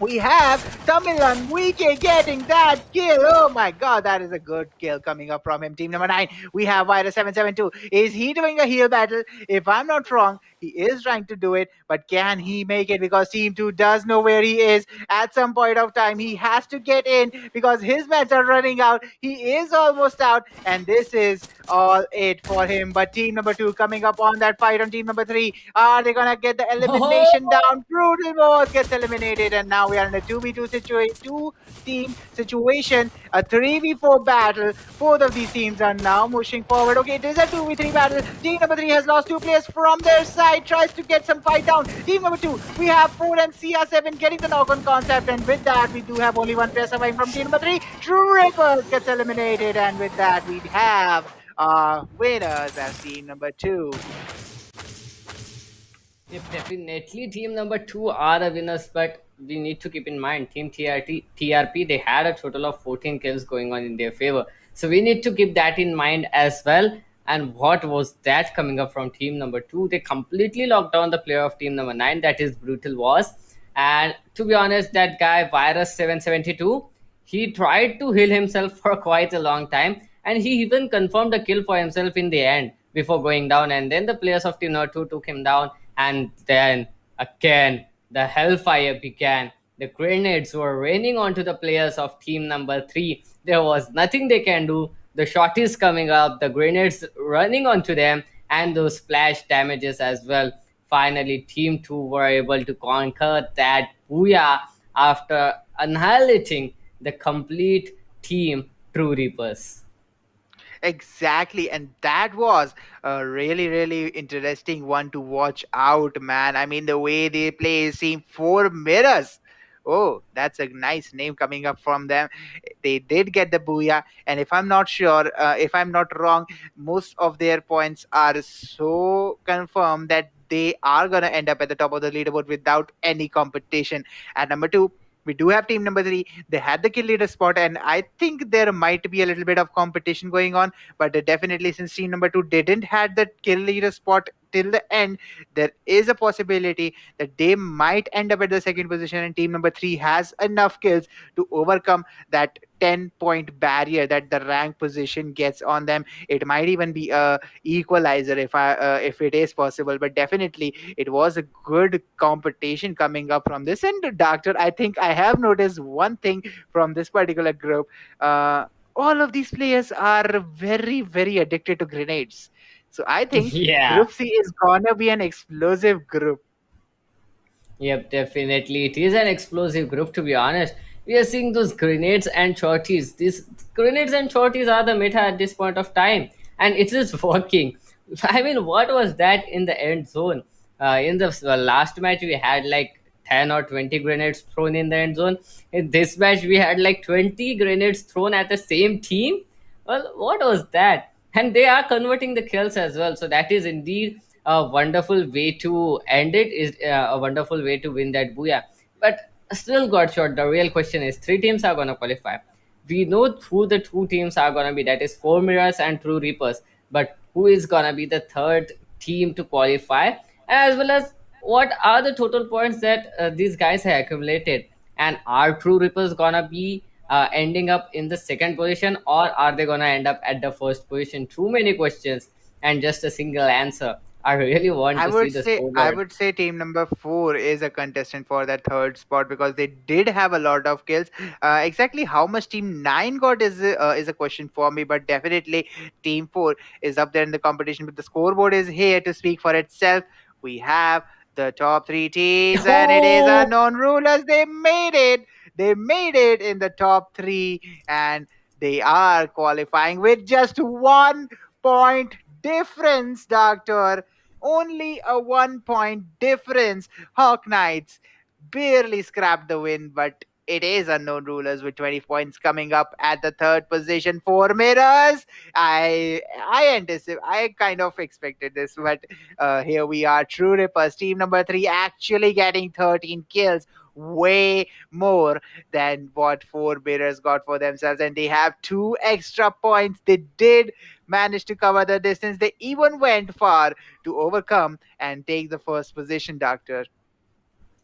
We have Tamilan Wike getting that kill. Oh my god, that is a good kill coming up from him. Team number 9, we have Virus 772. Is he doing a heal battle? If I'm not wrong, he is trying to do it, but can he make it? Because Team 2 does know where he is. At some point of time, he has to get in because his meds are running out. He is almost out, and this is all it for him. But Team number 2 coming up on that fight on Team number 3. Are they gonna get the elimination down? Brutal Boss gets eliminated, and now we are in a 2v2 situation, 2-team situation, a 3v4 battle. Both of these teams are now pushing forward. Okay, it is a 2v3 battle. Team number 3 has lost 2 players from their side, tries to get some fight down. Team number 2, we have 4 and CR7 getting the knock on concept, and with that, we do have only 1 player surviving from team number 3. Triple gets eliminated, and with that, we have winners as team number 2. Yep, definitely team number 2 are the winners, but we need to keep in mind team TRP, they had a total of 14 kills going on in their favor. So we need to keep that in mind as well. And what was that coming up from team number 2? They completely locked down the player of team number 9, that is Brutal Was. And to be honest, that guy Virus 772, he tried to heal himself for quite a long time, and he even confirmed a kill for himself in the end before going down. And then the players of team number 2 took him down, and then again the hellfire began. The grenades were raining onto the players of team number 3. There was nothing they can do. The shot is coming up, the grenades running onto them, and those splash damages as well. finally Team 2 were able to conquer that booyah after annihilating the complete Team True Reapers. Exactly, and that was a really, really interesting one to watch out, man. I mean, the way they play seem four mirrors. Oh, that's a nice name coming up from them. They did get the booyah, and if I'm not wrong, most of their points are so confirmed that they are gonna end up at the top of the leaderboard without any competition. At number two, we do have team number three. They had the kill leader spot, and I think there might be a little bit of competition going on, but definitely since team number two didn't had that kill leader spot till the end, there is a possibility that they might end up at the second position, and team number three has enough kills to overcome that 10-point barrier that the rank position gets on them. It might even be a equalizer if it is possible, but definitely it was a good competition coming up from this. And doctor, I think I have noticed one thing from this particular group. All of these players are very, very addicted to grenades. So I think Yeah. Group C is gonna be an explosive group. Yep, definitely. It is an explosive group, to be honest. We are seeing those grenades and shorties. These grenades and shorties are the meta at this point of time, and it is working. I mean, what was that in the end zone? In the last match, we had like 10 or 20 grenades thrown in the end zone. In this match, we had like 20 grenades thrown at the same team. Well, what was that? And they are converting the kills as well. So that is indeed a wonderful way to end it. Is a wonderful way to win that booyah. But still, got short. The real question is, three teams are gonna qualify. We know who the two teams are gonna be. That is Four Mirrors and True Reapers. But who is gonna be the third team to qualify, as well as what are the total points that these guys have accumulated, and are True Reapers gonna be ending up in the second position, or are they gonna end up at the first position? Too many questions and just a single answer. I really want I to see would the say I scoreboard. would say team number four is a contestant for that third spot because they did have a lot of kills. Exactly how much team nine got is a question for me, but definitely team four is up there in the competition. But the scoreboard is here to speak for itself. We have the top three teams, and it is Oh, unknown rulers. They made it. They made it in the top three, and they are qualifying with just 1 point difference, Doctor. Only a 1 point difference. Hawk Knights barely scrapped the win, but it is unknown rulers with 20 points coming up at the third position. Four mirrors. I kind of expected this, but here we are. True Rippers, team number three, actually getting 13 kills. Way more than what four mirrors got for themselves, and they have two extra points. They did manage to cover the distance. They even went far to overcome and take the first position, Doctor.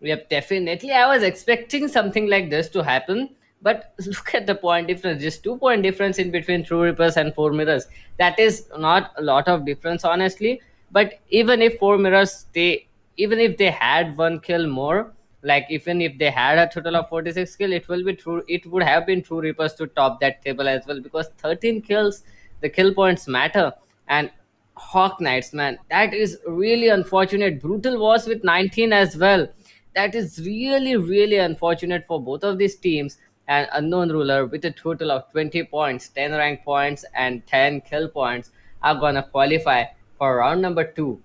yep, definitely. I was expecting something like this to happen, but look at the point difference. Just 2 point difference in between True Reapers and Four Mirrors. That is not a lot of difference, honestly. But even if Four Mirrors, even if they had one kill more, like even if they had a total of 46 kill, it will be true. It would have been True Reapers to top that table as well, because 13 kills, the kill points matter. And Hawk Knights, man, that is really unfortunate. Brutal was with 19 as well. That is really, really unfortunate for both of these teams. And Unknown Ruler, with a total of 20 points, 10 rank points, and 10 kill points, are gonna qualify for round number two.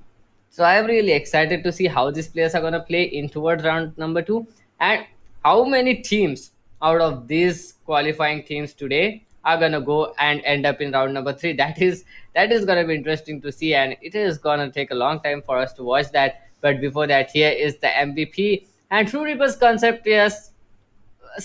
So I'm really excited to see how these players are gonna play in towards round number two, and how many teams out of these qualifying teams today are gonna go and end up in round number three. That is gonna be interesting to see, and it is gonna take a long time for us to watch that. But before that, here is the MVP and True Reapers concept. Yes,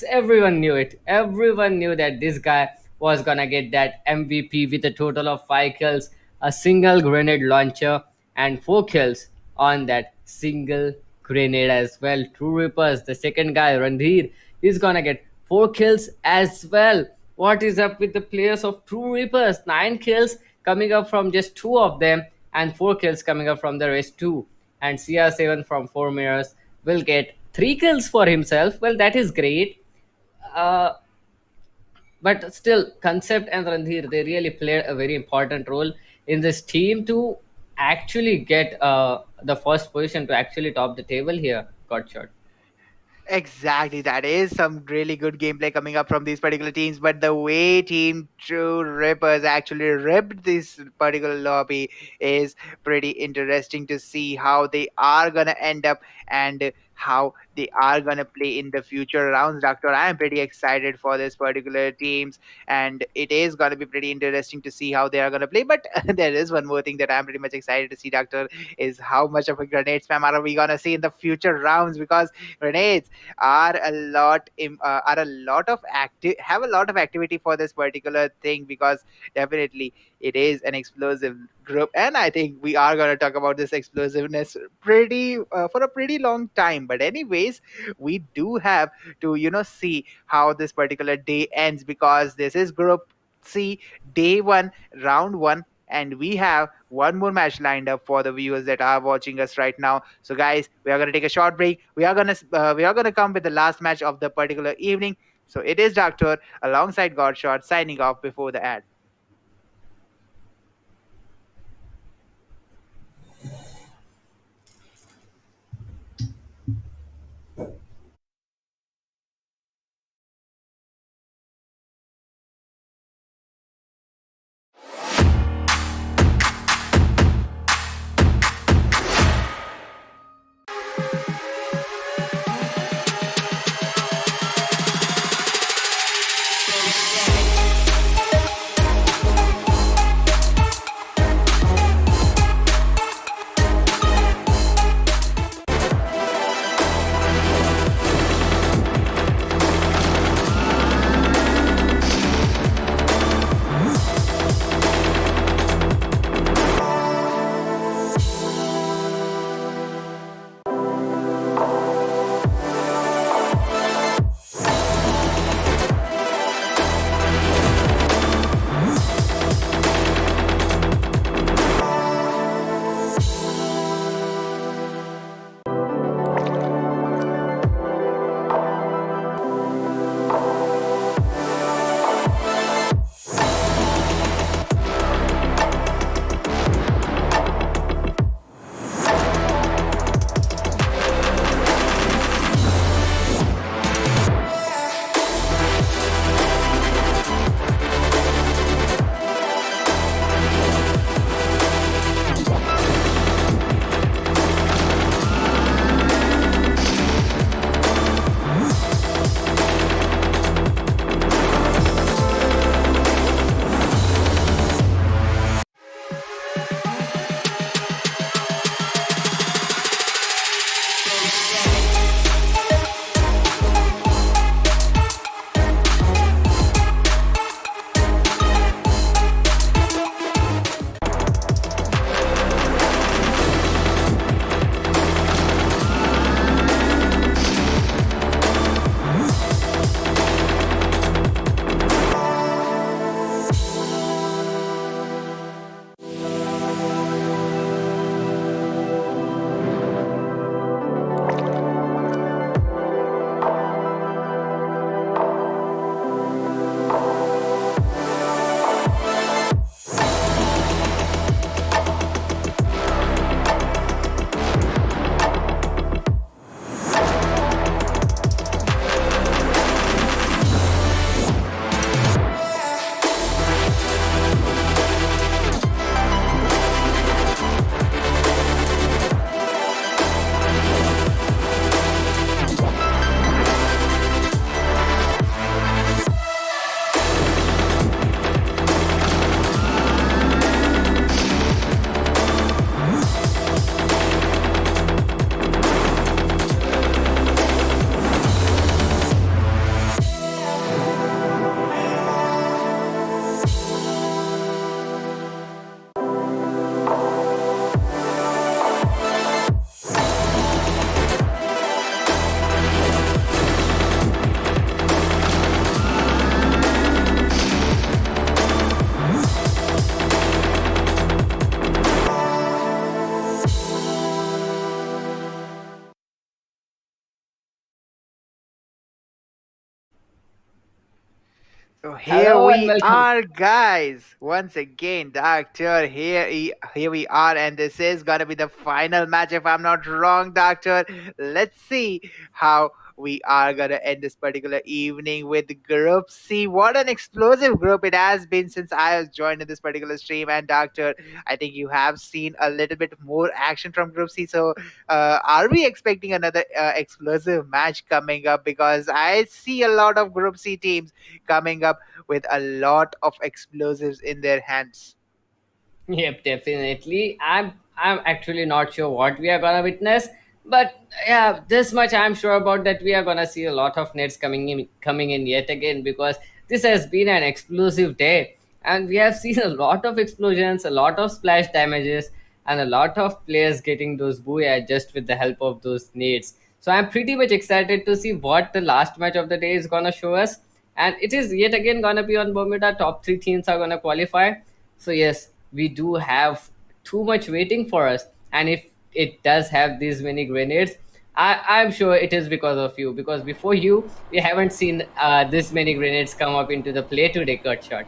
everyone knew it. Everyone knew that this guy was gonna get that MVP with a total of 5 kills, a single grenade launcher, and 4 kills on that single grenade as well. True Reapers, the second guy, Randhir, is gonna get 4 kills as well. What is up with the players of True Reapers? 9 kills coming up from just two of them, and 4 kills coming up from the rest two. And CR7 from Four Mirrors will get 3 kills for himself. Well, that is great. uh, but still, Concept and Randhir, they really played a very important role in this team to actually get the first position to actually top the table here. Got shot. Exactly, that is some really good gameplay coming up from these particular teams. But the way Team True Rippers actually ripped this particular lobby is pretty interesting to see how they are gonna end up and how they are gonna play in the future rounds. Doctor, I am pretty excited for this particular teams, and it is gonna be pretty interesting to see how they are gonna play. But there is one more thing that I'm pretty much excited to see, Doctor, is how much of a grenade spam are we gonna see in the future rounds, because grenades are a lot of active have a lot of activity for this particular thing, because definitely it is an explosive group, and I think we are going to talk about this explosiveness pretty for a pretty long time. But anyways, we do have to see how this particular day ends, because this is group C, day 1, round 1, and we have one more match lined up for the viewers that are watching us right now. So guys, we are going to take a short break. We are going to come with the last match of the particular evening. So it is Doctor alongside Godshot signing off before the ad. So here Hello and we welcome. are, guys. Once again, Doctor. Here we are, and this is gonna be the final match, if I'm not wrong, Doctor. Let's see how we are gonna end this particular evening with Group C. What an explosive group it has been since I was joined in this particular stream. And Doctor, I think you have seen a little bit more action from Group C. So, are we expecting another explosive match coming up? Because I see a lot of Group C teams coming up with a lot of explosives in their hands. Yep, definitely. I'm actually not sure what we are gonna witness, but yeah, this much I'm sure about that we are gonna see a lot of nets coming in yet again because this has been an explosive day, and we have seen a lot of explosions, a lot of splash damages, and a lot of players getting those booyah just with the help of those nades. So I'm pretty much excited to see what the last match of the day is gonna show us, and it is yet again gonna be on Bermuda. Top three teams are gonna qualify, so yes, we do have too much waiting for us. And if it does have these many grenades, I'm sure it is because of you. Because before you, we haven't seen this many grenades come up into the play today, cut shot.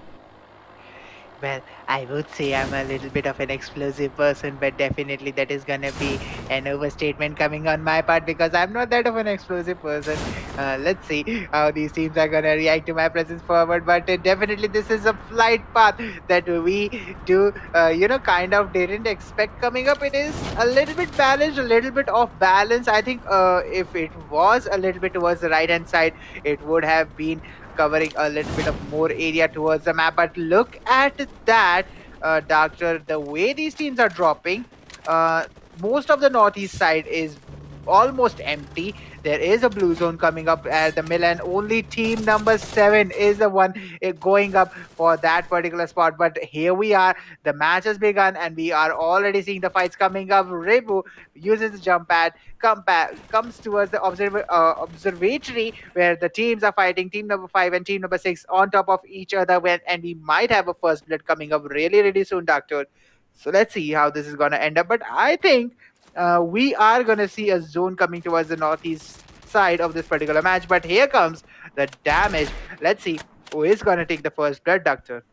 Well, I would say I'm a little bit of an explosive person, but definitely that is gonna be an overstatement coming on my part because I'm not that of an explosive person. Let's see how these teams are gonna react to my presence forward, but definitely this is a flight path that we do, kind of didn't expect coming up. It is a little bit balanced, a little bit off balance. I think if it was a little bit towards the right hand side, it would have been covering a little bit of more area towards the map. But look at that, Doctor. The way these teams are dropping, most of the northeast side is almost empty. There is a blue zone coming up at the mill, and only team number 7 is the one going up for that particular spot. But here we are, the match has begun, and we are already seeing the fights coming up. Rebu uses the jump pad, comes towards the observatory where the teams are fighting, team number 5 and team number 6 on top of each other, and we might have a first blood coming up really, really soon, Doctor. So let's see how this is going to end up. But I think we are going to see a zone coming towards the northeast side of this particular match. But here comes the damage. Let's see who is going to take the first blood, Doctor.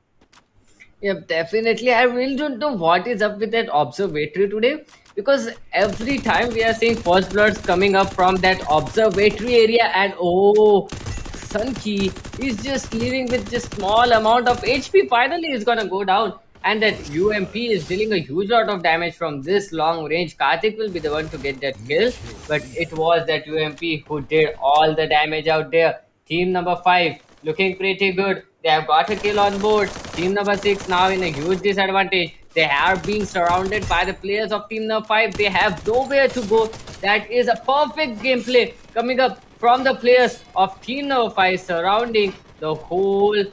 Yep, definitely. I really don't know what is up with that observatory today because every time we are seeing first bloods coming up from that observatory area, and oh, Sunki is just leaving with just small amount of HP. Finally, is gonna go down, and that UMP is dealing a huge lot of damage from this long range. Karthik will be the one to get that kill, but it was that UMP who did all the damage out there. Team number 5 looking pretty good. They have got a kill on board. Team number 6 now in a huge disadvantage. They are being surrounded by the players of team number 5. They have nowhere to go. That is a perfect gameplay coming up from the players of team number 5 surrounding the whole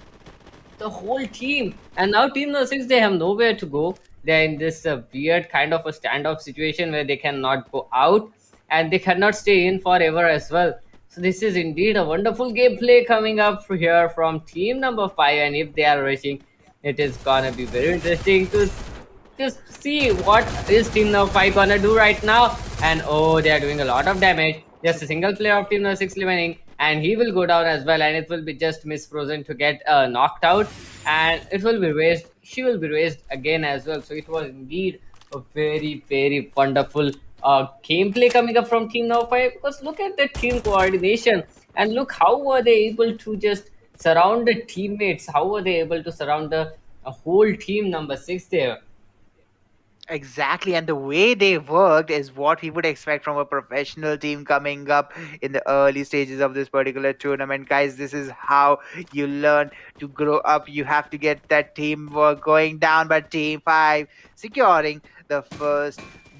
team. And now Team No 6, they have nowhere to go. They're in this weird kind of a standoff situation where they cannot go out and they cannot stay in forever as well. So this is indeed a wonderful gameplay coming up here from team number 5. And if they are rushing, it is gonna be very interesting to just see what is team number 5 gonna do right now. And oh, they are doing a lot of damage. Just a single player of team number 6 remaining, and he will go down as well, and it will be just Miss Frozen to get knocked out, and it will be raised, she will be raised again as well. So it was indeed a very, very wonderful gameplay coming up from team number 5, because look at the team coordination, and look how were they able to just surround the teammates, how were they able to surround the whole team number 6 there. Exactly, and the way they worked is what we would expect from a professional team coming up in the early stages of this particular tournament. Guys, this is how you learn to grow up. You have to get that teamwork going down, but Team 5 securing the first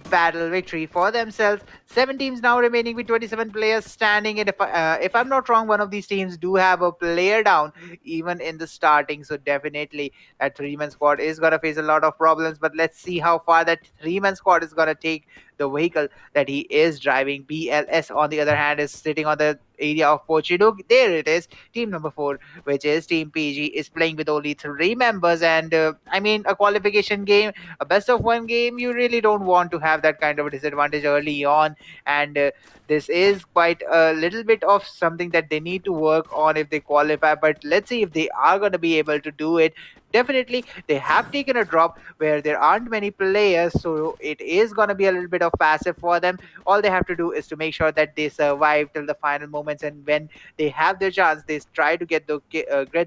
battle victory for themselves. 7 teams now remaining with 27 players standing. And if I'm not wrong, one of these teams do have a player down even in the starting. So definitely that 3-man squad is gonna face a lot of problems. But let's see how far that 3-man squad is gonna take the vehicle that he is driving. BLS, on the other hand, is sitting on the area of Portugal. There it is. Team number four, which is Team PG, is playing with only three members. And I mean, a qualification game, a best of one game, you really don't want to have that kind of a disadvantage early on. And this is quite a little bit of something that they need to work on if they qualify. But let's see if they are going to be able to do it. Definitely, they have taken a drop where there aren't many players, so it is going to be a little bit of passive for them. All they have to do is to make sure that they survive till the final moments, and when they have their chance, they try to get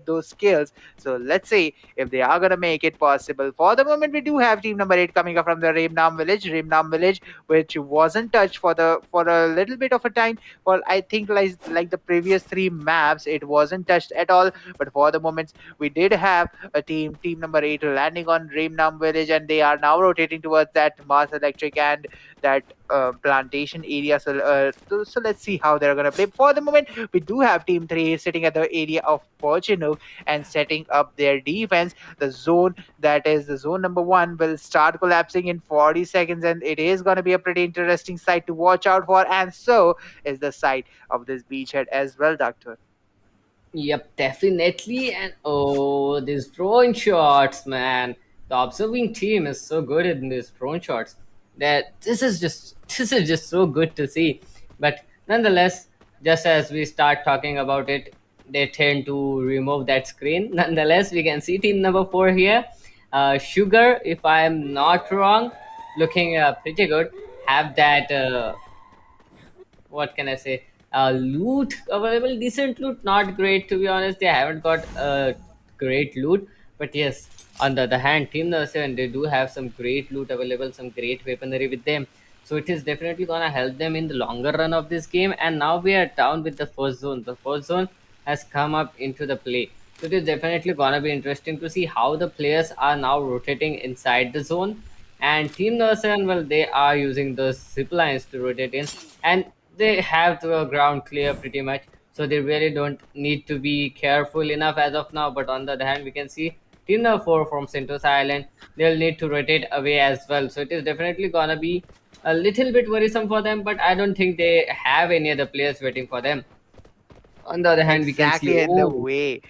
those skills. So let's see if they are going to make it possible. For the moment, we do have team number 8 coming up from the Remnam village, which wasn't touched for a little bit of a time. Well, I think like the previous three maps, it wasn't touched at all. But for the moments, we did have a team number 8 landing on Remnam village, and they are now rotating towards that Mars Electric and that plantation area. So let's see how they're gonna play. For the moment, we do have team 3 sitting at the area of Porchinook and setting up their defense. The zone, that is the zone number 1, will start collapsing in 40 seconds, and it is gonna be a pretty interesting sight to watch out for. And so is the site of this beachhead as well, Doctor. Yep, definitely. And oh, these drone shots, man. The observing team is so good in these drone shots that this is just so good to see. But nonetheless, just as we start talking about it, they tend to remove that screen. Nonetheless, we can see team number 4 here. Sugar, if I am not wrong, looking pretty good. Have that what can I say? Loot available, decent loot, not great to be honest. They haven't got great loot, but yes. On the other hand, Team Number 7, they do have some great loot available, some great weaponry with them. So it is definitely gonna help them in the longer run of this game. And now we are down with the first zone. The first zone has come up into the play. So it is definitely gonna be interesting to see how the players are now rotating inside the zone. And Team Number 7, well, they are using those zip lines to rotate in, and they have the ground clear pretty much, so they really don't need to be careful enough as of now. But on the other hand, we can see team number 4 from Sentosa Island, they'll need to rotate away as well. So it is definitely gonna be a little bit worrisome for them, but I don't think they have any other players waiting for them. On the other hand, we can see, Exactly, and the oh, way,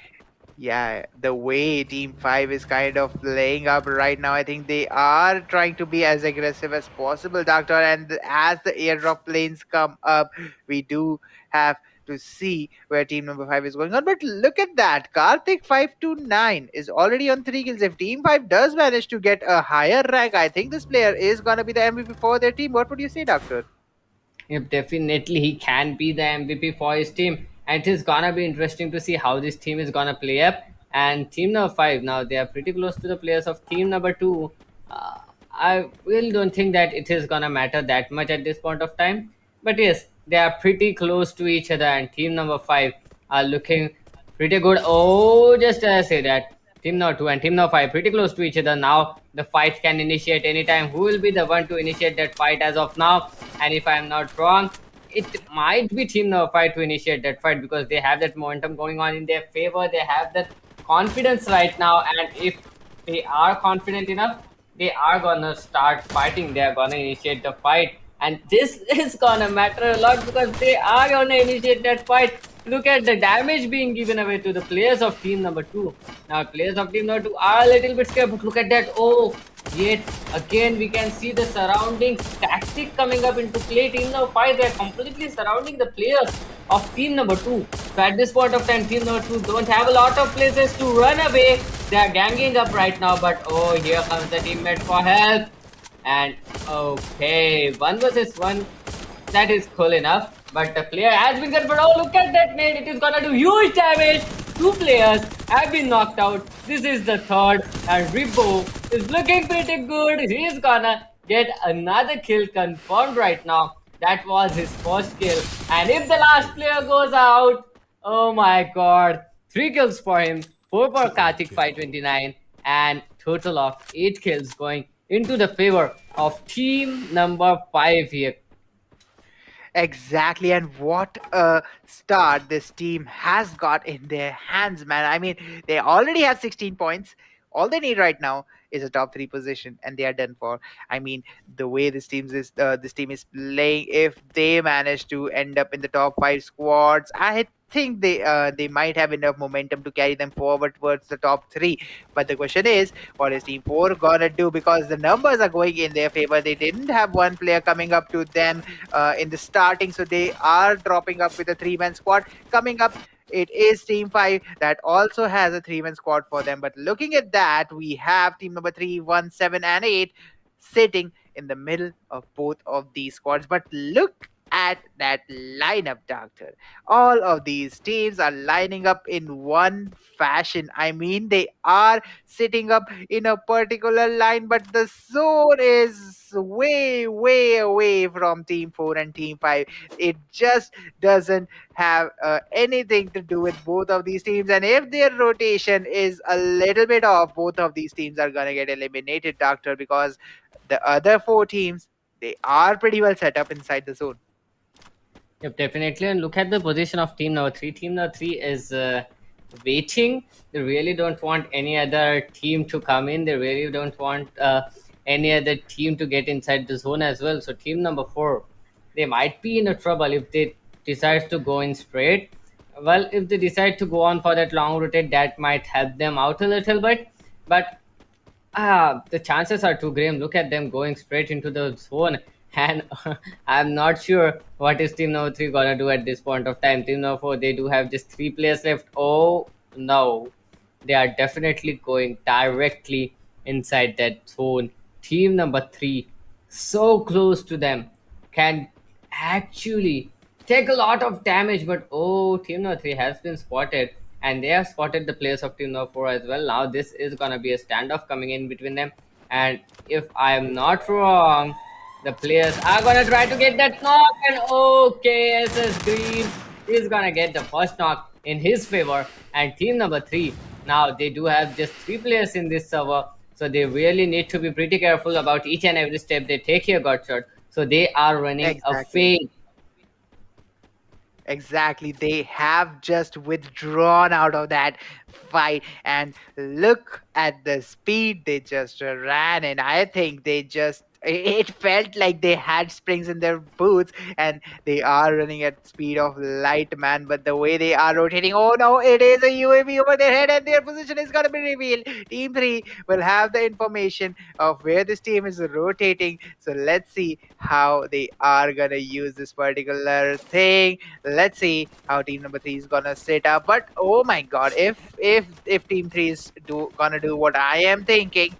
yeah, the way Team 5 is kind of playing up right now, I think they are trying to be as aggressive as possible, Doctor. And as the airdrop planes come up, we do have to see where team number 5 is going on. But look at that. Karthik 529 is already on 3 kills. If Team 5 does manage to get a higher rank, I think this player is going to be the MVP for their team. What would you say, Doctor? yep, definitely he can be the MVP for his team, and it is gonna be interesting to see how this team is gonna play up. And team number 5, now they are pretty close to the players of team number 2. I really don't think that it is gonna matter that much at this point of time, but yes, they are pretty close to each other, and team number 5 are looking pretty good. Oh, just as I say that. Team number 2 and team number 5 pretty close to each other now. The fight can initiate anytime. Who will be the one to initiate that fight as of now? And if I am not wrong, it might be team number 5 to initiate that fight, because they have that momentum going on in their favor. They have that confidence right now, and if they are confident enough, they are gonna start fighting. They are gonna initiate the fight, and this is gonna matter a lot because they are gonna initiate that fight. Look at the damage being given away to the players of team number 2. Now, players of team number 2 are a little bit scared, but look at that. Oh, yet again, we can see the surrounding tactic coming up into play. Team number 5, they are completely surrounding the players of team number 2. So, at this point of time, team number 2 don't have a lot of places to run away. They are ganging up right now, but oh, here comes the teammate for help. And okay, 1 versus 1, that is cool enough. But the player has been confirmed. Oh, look at that nade. It is gonna do huge damage. Two players have been knocked out. This is the third. And Ribbo is looking pretty good. He is gonna get another kill confirmed right now. That was his first kill. And if the last player goes out, oh my god. 3 kills for him. 4 for Karthik 529. And total of 8 kills going into the favor of team number 5 here. Exactly, and what a start this team has got in their hands, man. I mean, they already have 16 points. All they need right now is a top 3 position, and they are done for. I mean, the way this team is playing, if they manage to end up in the top 5 squads, I think they might have enough momentum to carry them forward towards the top 3. But the question is, what is team 4 gonna do? Because the numbers are going in their favor. They didn't have one player coming up to them in the starting, so they are dropping up with a 3-man squad. Coming up, it is team 5 that also has a 3-man squad for them. But looking at that, we have team number 3, 1, 7, and 8 sitting in the middle of both of these squads. But look at that lineup, Doctor. All of these teams are lining up in one fashion. I mean, they are sitting up in a particular line, but the zone is way, way away from team 4 and team 5. It just doesn't have anything to do with both of these teams. And if their rotation is a little bit off, both of these teams are going to get eliminated, Doctor, because the other 4 teams, they are pretty well set up inside the zone. Yep, definitely. And look at the position of team number 3. Team number 3 is waiting. They really don't want any other team to come in. They really don't want any other team to get inside the zone as well. So team number 4, they might be in a trouble if they decide to go in straight. Well, if they decide to go on for that long rotate, that might help them out a little bit. But the chances are too grim. Look at them going straight into the zone, and I'm not sure what is team number 3 gonna do at this point of time. Team number 4, they do have just 3 players left. Oh no, they are definitely going directly inside that zone. Team number 3, so close to them, can actually take a lot of damage. But oh, team number 3 has been spotted, and they have spotted the players of team number 4 as well. Now this is gonna be a standoff coming in between them, and if I am not wrong, the players are gonna try to get that knock, and okay, SS Green is gonna get the first knock in his favor. And team number 3, now they do have just 3 players in this server, so they really need to be pretty careful about each and every step they take here, Godshot. So they are running a Exactly. fake. Exactly. They have just withdrawn out of that fight. And look at the speed they just ran. And I think they just. It felt like they had springs in their boots, and they are running at speed of light, man. But the way they are rotating, oh no, it is a UAV over their head, and their position is gonna be revealed. Team 3 will have the information of where this team is rotating. So let's see how they are gonna use this particular thing. Let's see how team number 3 is gonna set up. But oh my god, if team 3 is gonna do what I am thinking,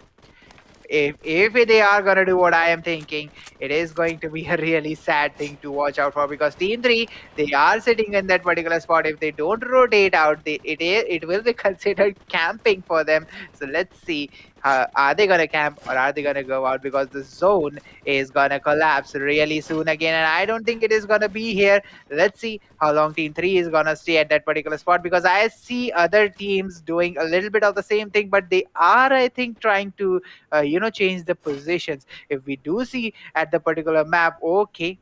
if they are gonna do what I am thinking, it is going to be a really sad thing to watch out for, because team 3, they are sitting in that particular spot. If they don't rotate out, it will be considered camping for them. So let's see, are they gonna camp or are they gonna go out, because the zone is gonna collapse really soon again, and I don't think it is gonna be here. Let's see how long team 3 is gonna stay at that particular spot, because I see other teams doing a little bit of the same thing, but they are, I think, trying to change the positions. If we do see at the particular map, okay,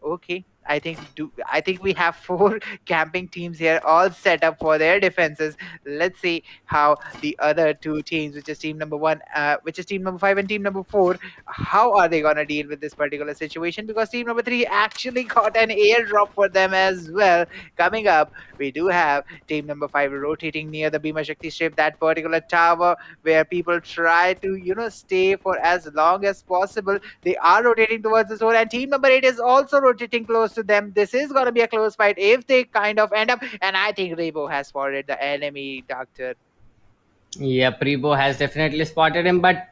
I think we have 4 camping teams here, all set up for their defenses. Let's see how the other 2 teams, which is team number 1, which is team number 5 and team number 4, how are they gonna deal with this particular situation, because team number 3 actually got an airdrop for them as well. Coming up, we do have team number 5 rotating near the Bhima Shakti ship, that particular tower where people try to stay for as long as possible. They are rotating towards the zone, and team number 8 is also rotating close to them. This is going to be a close fight if they kind of end up, and I think Rebo has spotted the enemy, Doctor. Yeah, Prebo has definitely spotted him, but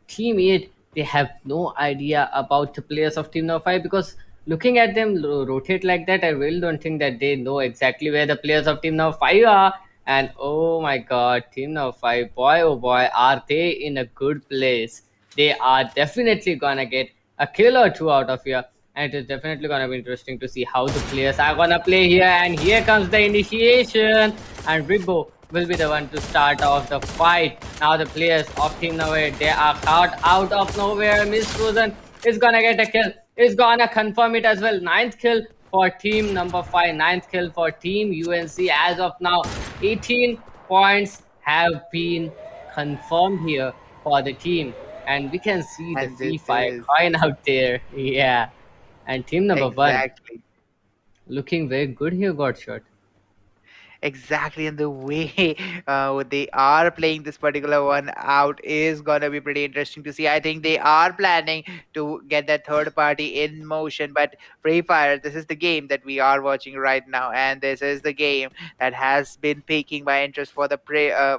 Team 8, they have no idea about the players of Team Number 5, because looking at them rotate like that, I really don't think that they know exactly where the players of Team Number 5 are. And oh my god, Team Number 5, boy oh boy, are they in a good place. They are definitely gonna get a kill or two out of here. And it is definitely gonna be interesting to see how the players are gonna play here. And here comes the initiation, and Ribbo will be the one to start off the fight. Now the players of Team Nowhere, they are caught out of nowhere. Miss Frozen is gonna get a kill. Is gonna confirm it as well. Ninth kill for Team Number 5. Ninth kill for Team UNC as of now. 18 points have been confirmed here for the team. and we can see the And this free fire is coin out there. Yeah, and team number one exactly. looking very good here, got shot. Exactly, and the way they are playing this particular one out is gonna be pretty interesting to see. I think they are planning to get that third party in motion, but Free Fire, this is the game that we are watching right now, and this is the game that has been piquing my interest for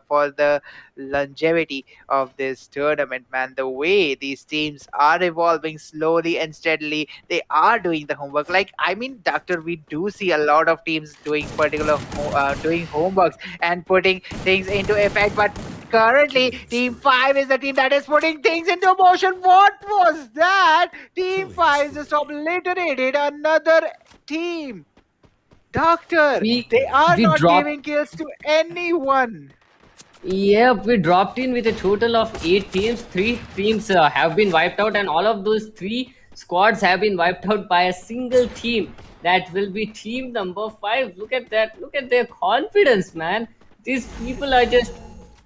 for the longevity of this tournament. Man, the way these teams are evolving slowly and steadily, they are doing the homework. Like, I mean, Doctor, we do see a lot of teams doing doing homeworks and putting things into effect, but currently Team 5 is the team that is putting things into motion. What was that? Team 5 just obliterated another team. Doctor, we they are we not dropped. giving kills to anyone. Yep, we dropped in with a total of 8 teams. 3 teams have been wiped out, and all of those 3 squads have been wiped out by a single team. That will be team number 5. Look at that. Look at their confidence, man. These people are just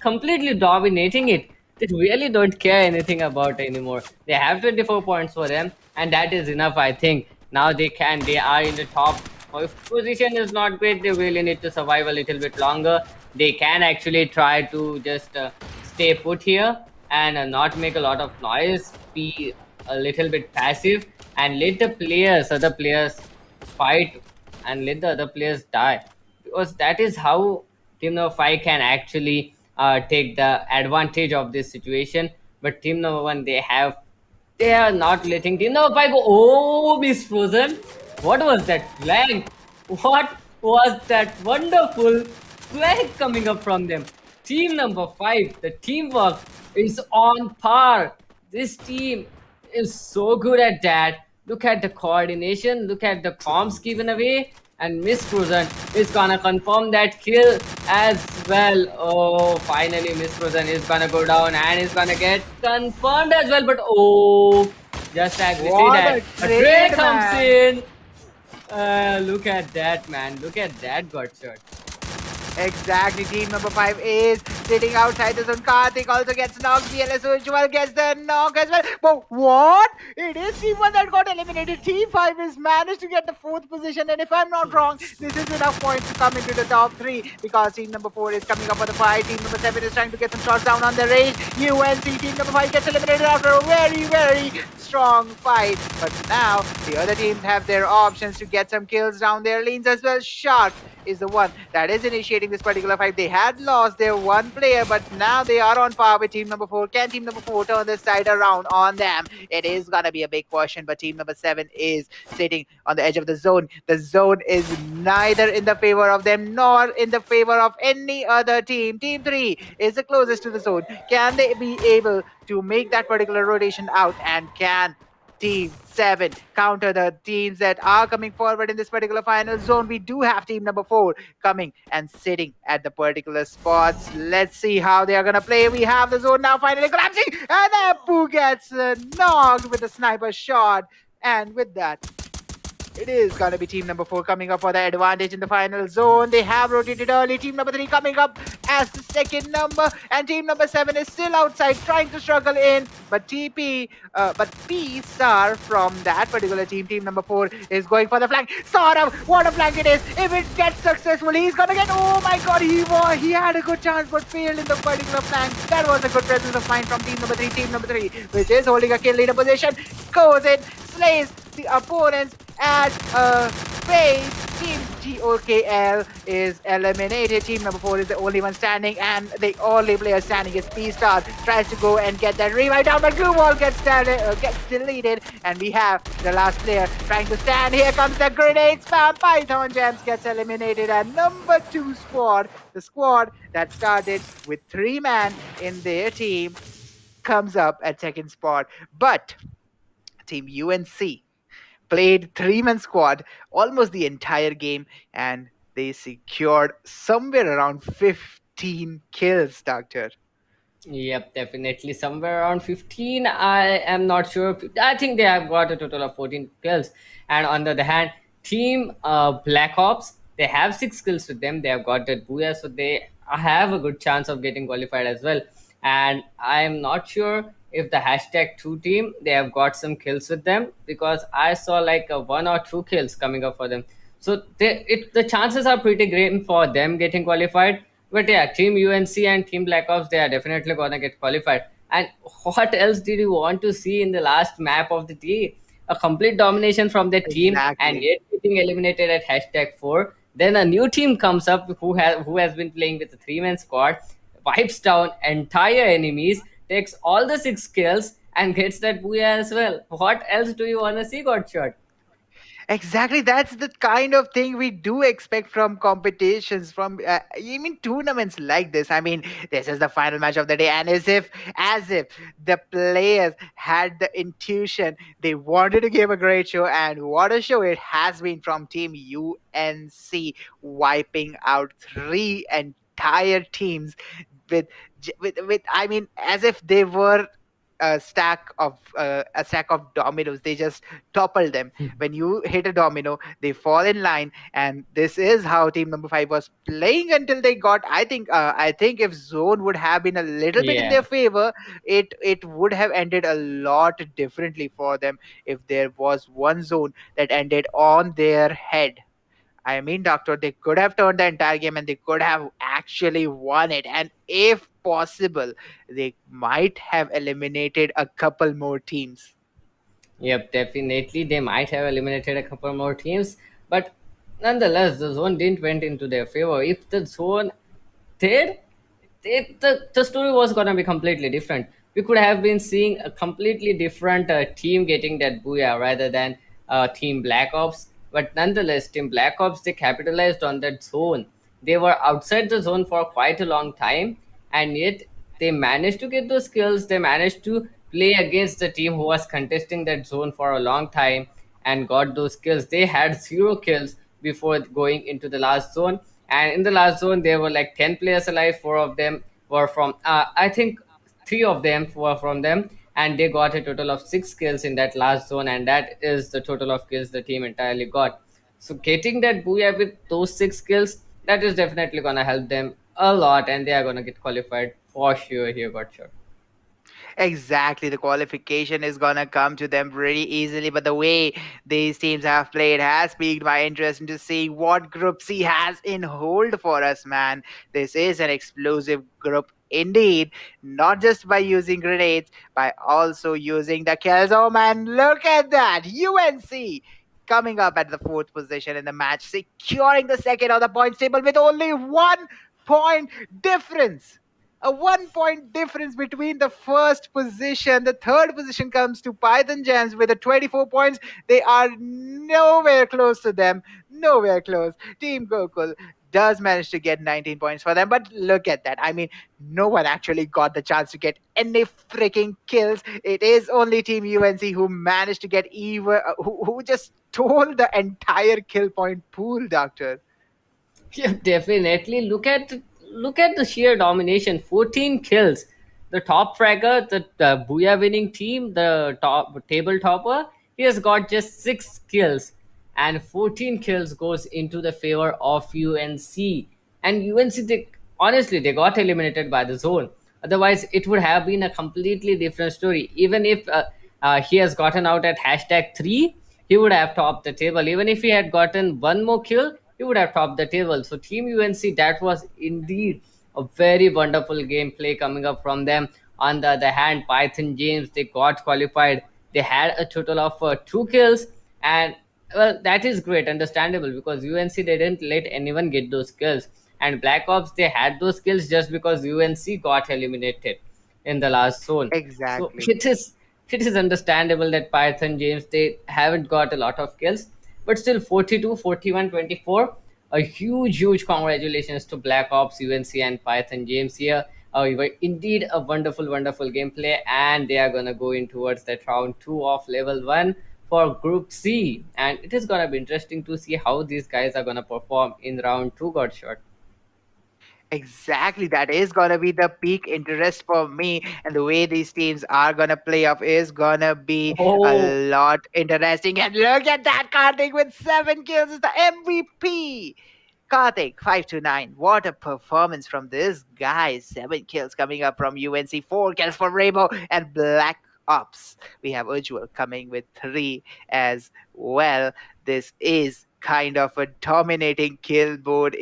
completely dominating it. They really don't care anything about anymore. They have 24 points for them, and that is enough, I think. Now they are in the top. If position is not great, they really need to survive a little bit longer. They can actually try to just stay put here and not make a lot of noise, be a little bit passive, and let the other players fight, and let the other players die, because that is how team number 5 can actually take the advantage of this situation. But team number 1, they are not letting team number 5 go. Oh, Miss Frozen, what was that flank? What was that wonderful flank coming up from them? Team number 5, the teamwork is on par. This team is so good at that. Look at the coordination, look at the comms given away, and Miss Frozen is gonna confirm that kill as well. Oh, finally Miss Frozen is gonna go down and is gonna get confirmed as well. But oh, just like we see What that a a tray trade, comes man. in. Look at that, man. Look at that got shot. Exactly, team number 5 is sitting outside the zone. Karthik also gets knocked. BLS Ujjwal gets the knock as well. But what? It is team 1 that got eliminated. Team 5 has managed to get the 4th position. And if I'm not wrong, this is enough points to come into the top 3, because team number 4 is coming up for the fight. Team number 7 is trying to get some shots down on the range. UNC team number 5 gets eliminated after a very, very strong fight. But now the other teams have their options to get some kills down their lanes as well. Shark is the one that is initiating this particular fight. They had lost their one player, but now they are on par with team number 4. Can team number 4 turn this side around on them? It is gonna be a big question, but team number 7 is sitting on the edge of the zone. The zone is neither in the favor of them nor in the favor of any other team. Team 3 is the closest to the zone. Can they be able to make that particular rotation out, and can Team 7 counter the teams that are coming forward in this particular final zone? We do have team number 4 coming and sitting at the particular spots. Let's see how they are going to play. We have the zone now finally collapsing, and Apu gets knocked with a sniper shot. And with that, it is gonna be team number 4 coming up for the advantage in the final zone. They have rotated early. Team number 3 coming up as the second number, and team number 7 is still outside trying to struggle in. But but P Star from that particular team, team number 4, is going for the flank. Sort of, what a flank it is! If it gets successful, he's gonna get. Oh my God, he had a good chance but failed in the particular flank. That was a good presence of mind from team number 3. Team number 3, which is holding a kill leader position, goes in, slays the opponents at a pace. Team GOKL is eliminated. Team number 4 is the only one standing, and the only player standing is P-Star. Tries to go and get that revive down, but Glue Wall gets deleted, and we have the last player trying to stand. Here comes the grenade spam. Python Gems gets eliminated, and number 2 squad, the squad that started with 3 man in their team, comes up at second spot. But Team UNC played 3-man squad almost the entire game, and they secured somewhere around 15 kills, Doctor. Yep, definitely somewhere around 15. I am not sure. I think they have got a total of 14 kills. And on the other hand, team Black Ops, they have 6 kills with them. They have got that booyah, so they have a good chance of getting qualified as well. And I'm not sure if the hashtag 2 team they have got some kills with them, because I saw like one or two kills coming up for them. So the chances are pretty great for them getting qualified. But yeah, Team UNC and Team Black Ops, they are definitely gonna get qualified. And what else did you want to see in the last map of the team? A complete domination from the team, and Exactly. yet getting eliminated at hashtag 4. Then a new team comes up who has been playing with a 3-man squad, wipes down entire enemies, takes all the 6 kills, and gets that booyah as well. What else do you want to see, Godshot? Exactly, that's the kind of thing we do expect from competitions, from even tournaments like this. I mean, this is the final match of the day, and as if the players had the intuition, they wanted to give a great show, and what a show it has been from Team UNC, wiping out three entire teams with with I mean, as if they were a stack of dominoes. They just topple them. When you hit a domino, they fall in line, and this is how team number 5 was playing until they got, I think if zone would have been a little bit in Yeah. their favor, it would have ended a lot differently for them. If there was one zone that ended on their head, I mean, Doctor, they could have turned the entire game and they could have actually won it. And if possible, they might have eliminated a couple more teams. Yep, definitely. They might have eliminated a couple more teams, but nonetheless, the zone didn't went into their favor. If the zone did, the story was gonna be completely different. We could have been seeing a completely different team getting that booyah rather than Team Black Ops. But nonetheless, Team Black Ops, they capitalized on that zone. They were outside the zone for quite a long time, and yet they managed to get those kills. They managed to play against the team who was contesting that zone for a long time and got those kills. They had 0 kills before going into the last zone, and in the last zone there were like 10 players alive. 4 of them were from I think 3 of them were from them, and they got a total of 6 kills in that last zone, and that is the total of kills the team entirely got. So getting that booyah with those 6 kills, that is definitely gonna help them a lot, and they are gonna get qualified for sure here, got sure. Exactly, the qualification is gonna come to them pretty easily, but the way these teams have played has piqued my interest into seeing what Group C has in hold for us, man. This is an explosive group indeed, not just by using grenades, by also using the kills. Oh man, look at that! UNC coming up at the fourth position in the match, securing the second on the points table with only 1 point difference. A 1 point difference between the first position. The third position comes to Python Gems with a 24 points. They are nowhere close to them. Nowhere close. Team Gokul does manage to get 19 points for them, but look at that. I mean, no one actually got the chance to get any freaking kills. It is only Team UNC who managed to get even, who just stole the entire kill point pool, Doctor. Yeah, definitely. Look at the sheer domination. 14 kills. The top fragger, the Booyah winning team, the top table topper, he has got just 6 kills, and 14 kills goes into the favor of UNC. And UNC, they honestly they got eliminated by the zone. Otherwise, it would have been a completely different story. Even if he has gotten out at hashtag 3, he would have topped the table. Even if he had gotten one more kill, he would have topped the table. So Team UNC, that was indeed a very wonderful gameplay coming up from them. On the other hand, Python James, they got qualified. They had a total of 2 kills, and well, that is great, understandable, because UNC they didn't let anyone get those kills, and Black Ops they had those kills just because UNC got eliminated in the last zone. So Exactly. it is understandable that Python James they haven't got a lot of kills, but still 42, 41, 24. A huge congratulations to Black Ops, UNC, and Python James here. You were indeed a wonderful gameplay, and they are gonna go in towards that round 2 of level 1 for Group C, and it is gonna be interesting to see how these guys are gonna perform in round 2. Got shot. Exactly, that is gonna be the peak interest for me, and the way these teams are gonna play off is gonna be a Oh, lot interesting. And look at that, Karthik with 7 kills is the MVP. Karthik, 529. What a performance from this guy. 7 kills coming up from UNC, 4 kills from Rainbow and Black Ops. We have Ujjwal coming with 3 as well. This is kind of a dominating kill board,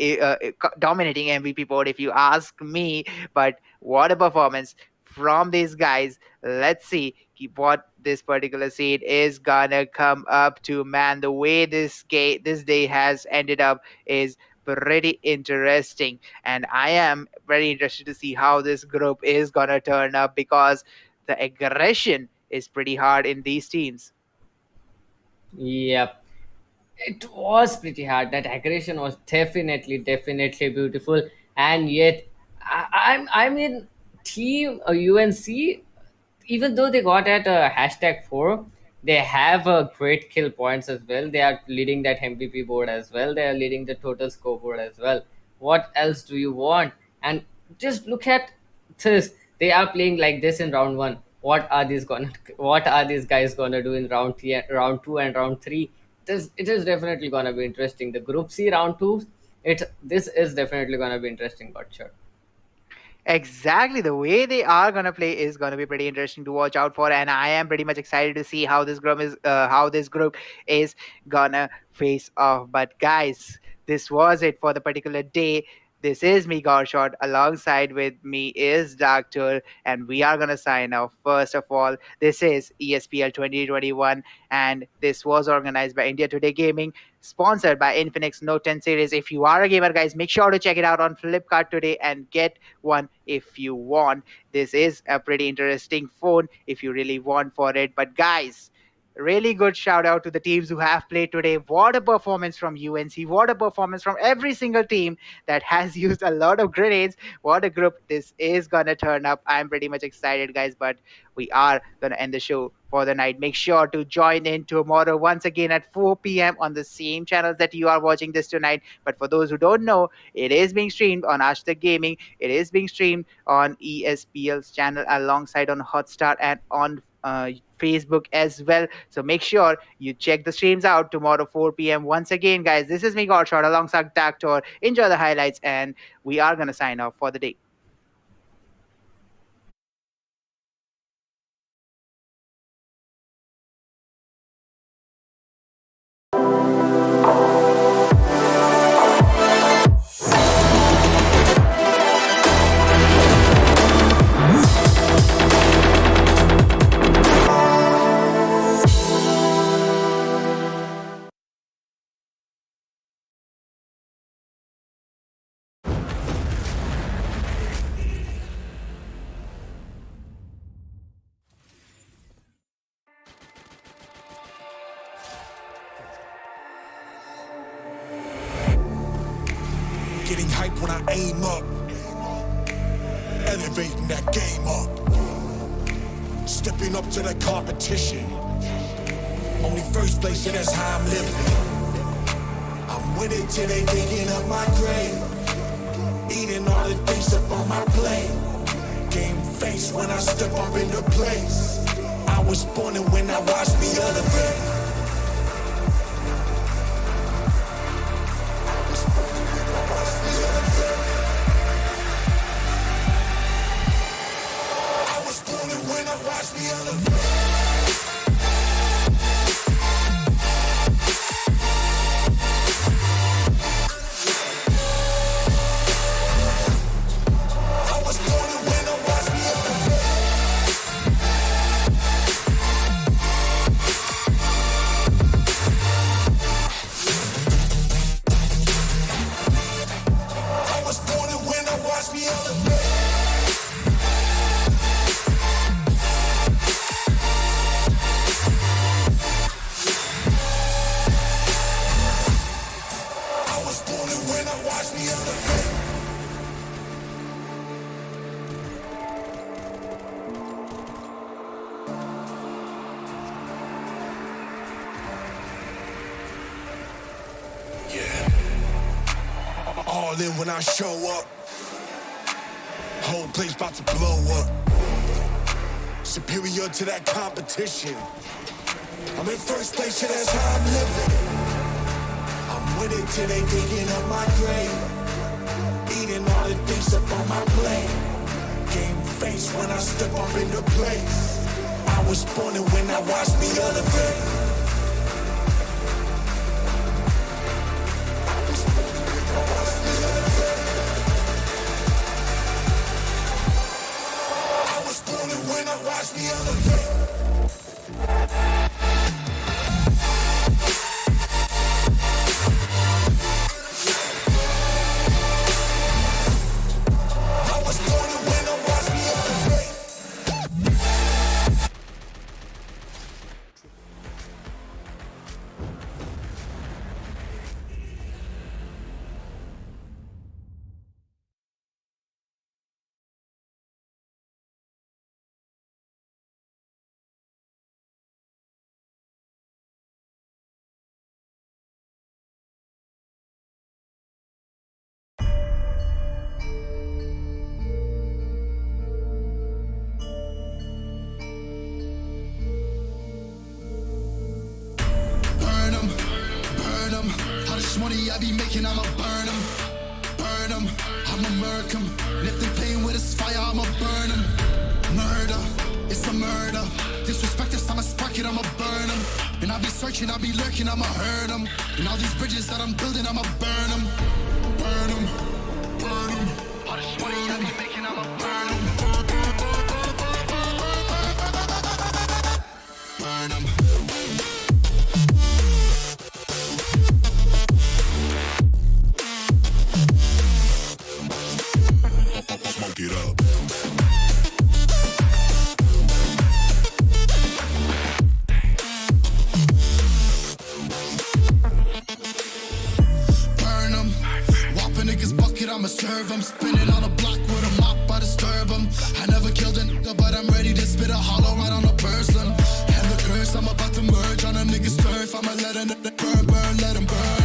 dominating MVP board, if you ask me. But what a performance from these guys. Let's see what this particular seed is gonna come up to. Man, the way this day has ended up is pretty interesting, and I am very interested to see how this group is gonna turn up, because the aggression is pretty hard in these teams. Yep. It was pretty hard. That aggression was definitely beautiful, and yet I mean, team UNC, even though they got at #4, they have great kill points as well. They are leading that MVP board as well. They are leading the total scoreboard as well. What else do you want? And just look at this. They are playing like this in round one. What are these guys gonna do in round two, and round three? It is definitely gonna be interesting. The Group C round two, this is definitely gonna be interesting, but sure. Exactly, the way they are gonna play is gonna be pretty interesting to watch out for, and I am pretty much excited to see how this group is gonna face off. But guys, this was it for the particular day. This is me, Gorshot. Alongside with me is Doctor, and we are gonna sign off. First of all, this is ESPL 2021, and this was organized by India Today Gaming, sponsored by Infinix Note 10 series. If you are a gamer, guys, make sure to check it out on Flipkart today and get one if you want. This is a pretty interesting phone if you really want for it. But guys, really good shout out to the teams who have played today. What a performance from UNC. What a performance from every single team that has used a lot of grenades. What a group this is gonna turn up. I'm pretty much excited, guys, but we are gonna end the show for the night. Make sure to join in tomorrow once again at 4 p.m. on the same channels that you are watching this tonight. But for those who don't know, it is being streamed on Hashtag Gaming. It is being streamed on ESPL's channel alongside on Hotstar and on Facebook as well. So make sure you check the streams out tomorrow 4 p.m. Once again, guys, this is me, Godshot, alongside Dactor. Enjoy the highlights, and we are gonna sign off for the day. Getting hype when I aim up. Elevating that game up. Stepping up to the competition. Only first place, and that's how I'm living. I'm winning till they digging up my grave. Eating all the things up on my plate. Game face when I step up into place. I was born and when I watch me elevate. Watch me elevate. I was born to win, watch me elevate. I was born to win, watch me elevate. Watch me elevate. Yeah. All in when I show up. Whole place about to blow up. Superior to that competition. I'm in first place, yeah, that's how I'm living. I'm with it till they digging up my grave. Eating all the things up on my plate. Game face when I step up into place. I was born and when I watched me elevate. I was born and when I watched me elevate. I was born and when I watched me elevate. Burn 'em, burn 'em. All this money I be making, I'ma burn 'em, burn 'em. I'ma murk 'em. And if they playing with this fire, I'ma burn 'em. Murder, it's a murder. Disrespect us, I'ma spark it, I'ma burn 'em. And I'll be searching, I'll be lurking, I'ma hurt 'em. And all these bridges that I'm building, I'ma burn 'em, burn 'em, burn 'em. All this money I be making, I'ma burn 'em, burn 'em. Smoke it up. Burn 'em. Whop a nigga's bucket, I'ma serve 'em. Spinning on a block with a mop, I disturb 'em. I never killed a nigga, but I'm ready to spit a hollow right on a person. And the curse, I'm about to merge on a nigga's turf. I'ma let a nigga burn, burn, let him burn.